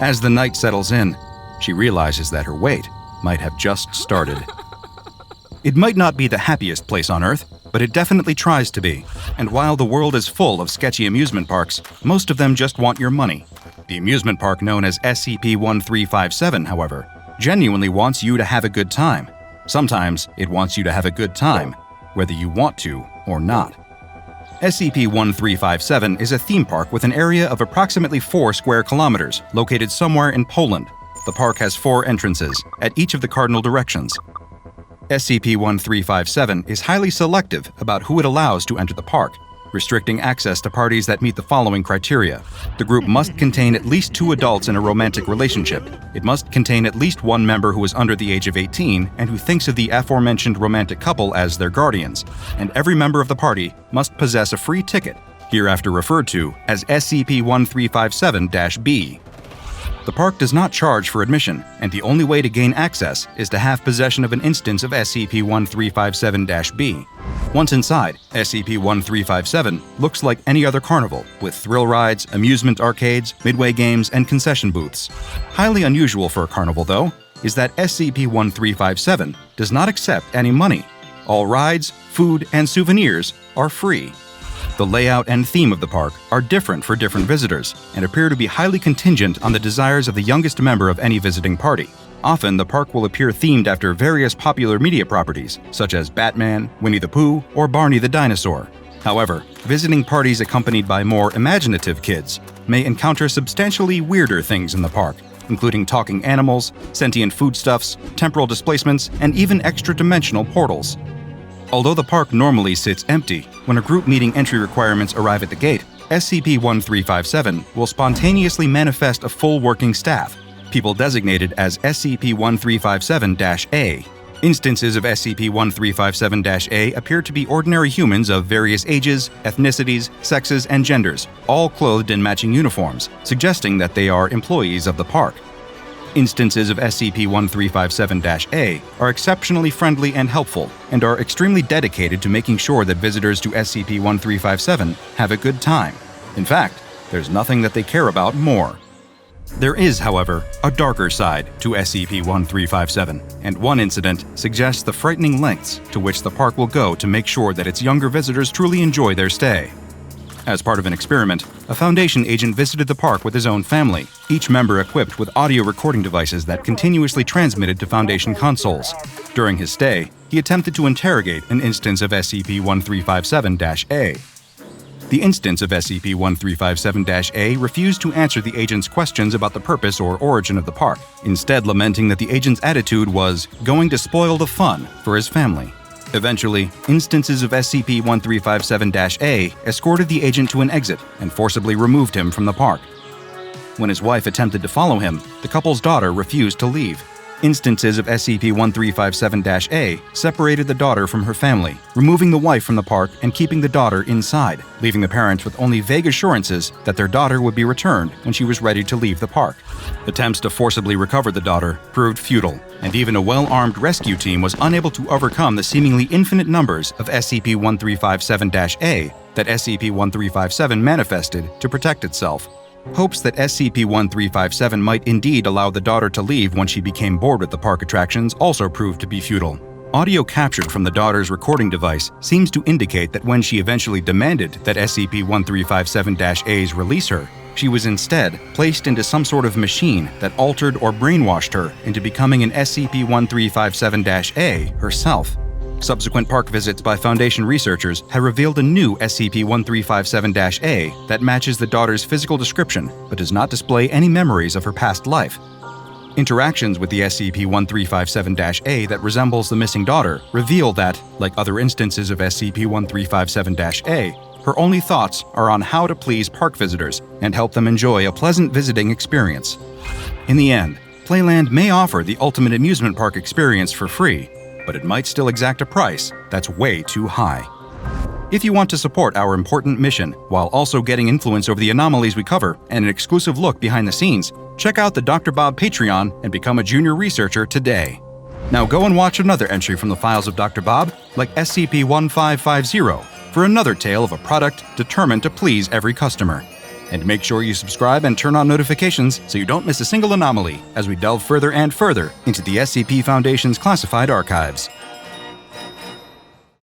As the night settles in, she realizes that her wait might have just started. It might not be the happiest place on Earth, but it definitely tries to be. And while the world is full of sketchy amusement parks, most of them just want your money. The amusement park known as SCP-1357, however, genuinely wants you to have a good time. Sometimes it wants you to have a good time, whether you want to or not. SCP-1357 is a theme park with an area of approximately 4 square kilometers, located somewhere in Poland. The park has 4 entrances, at each of the cardinal directions. SCP-1357 is highly selective about who it allows to enter the park, restricting access to parties that meet the following criteria. The group must contain at least 2 adults in a romantic relationship. It must contain at least 1 member who is under the age of 18 and who thinks of the aforementioned romantic couple as their guardians. And every member of the party must possess a free ticket, hereafter referred to as SCP-1357-B. The park does not charge for admission, and the only way to gain access is to have possession of an instance of SCP-1357-B. Once inside, SCP-1357 looks like any other carnival, with thrill rides, amusement arcades, midway games, and concession booths. Highly unusual for a carnival, though, is that SCP-1357 does not accept any money. All rides, food, and souvenirs are free. The layout and theme of the park are different for different visitors and appear to be highly contingent on the desires of the youngest member of any visiting party. Often, the park will appear themed after various popular media properties, such as Batman, Winnie the Pooh, or Barney the Dinosaur. However, visiting parties accompanied by more imaginative kids may encounter substantially weirder things in the park, including talking animals, sentient foodstuffs, temporal displacements, and even extra-dimensional portals. Although the park normally sits empty, when a group meeting entry requirements arrive at the gate, SCP-1357 will spontaneously manifest a full working staff, people designated as SCP-1357-A. Instances of SCP-1357-A appear to be ordinary humans of various ages, ethnicities, sexes, and genders, all clothed in matching uniforms, suggesting that they are employees of the park. Instances of SCP-1357-A are exceptionally friendly and helpful, and are extremely dedicated to making sure that visitors to SCP-1357 have a good time. In fact, there's nothing that they care about more. There is, however, a darker side to SCP-1357, and one incident suggests the frightening lengths to which the park will go to make sure that its younger visitors truly enjoy their stay. As part of an experiment, a Foundation agent visited the park with his own family, each member equipped with audio recording devices that continuously transmitted to Foundation consoles. During his stay, he attempted to interrogate an instance of SCP-1357-A. The instance of SCP-1357-A refused to answer the agent's questions about the purpose or origin of the park, instead lamenting that the agent's attitude was going to spoil the fun for his family. Eventually, instances of SCP-1357-A escorted the agent to an exit and forcibly removed him from the park. When his wife attempted to follow him, the couple's daughter refused to leave. Instances of SCP-1357-A separated the daughter from her family, removing the wife from the park and keeping the daughter inside, leaving the parents with only vague assurances that their daughter would be returned when she was ready to leave the park. Attempts to forcibly recover the daughter proved futile, and even a well-armed rescue team was unable to overcome the seemingly infinite numbers of SCP-1357-A that SCP-1357 manifested to protect itself. Hopes that SCP-1357 might indeed allow the daughter to leave once she became bored with the park attractions also proved to be futile. Audio captured from the daughter's recording device seems to indicate that when she eventually demanded that SCP-1357-A's release her, she was instead placed into some sort of machine that altered or brainwashed her into becoming an SCP-1357-A herself. Subsequent park visits by Foundation researchers have revealed a new SCP-1357-A that matches the daughter's physical description but does not display any memories of her past life. Interactions with the SCP-1357-A that resembles the missing daughter reveal that, like other instances of SCP-1357-A, her only thoughts are on how to please park visitors and help them enjoy a pleasant visiting experience. In the end, Playland may offer the ultimate amusement park experience for free, but it might still exact a price that's way too high. If you want to support our important mission while also getting influence over the anomalies we cover and an exclusive look behind the scenes, check out the DrBob Patreon and become a junior researcher today. Now go and watch another entry from the files of DrBob, like SCP-1550, for another tale of a product determined to please every customer. And make sure you subscribe and turn on notifications so you don't miss a single anomaly as we delve further and further into the SCP Foundation's classified archives.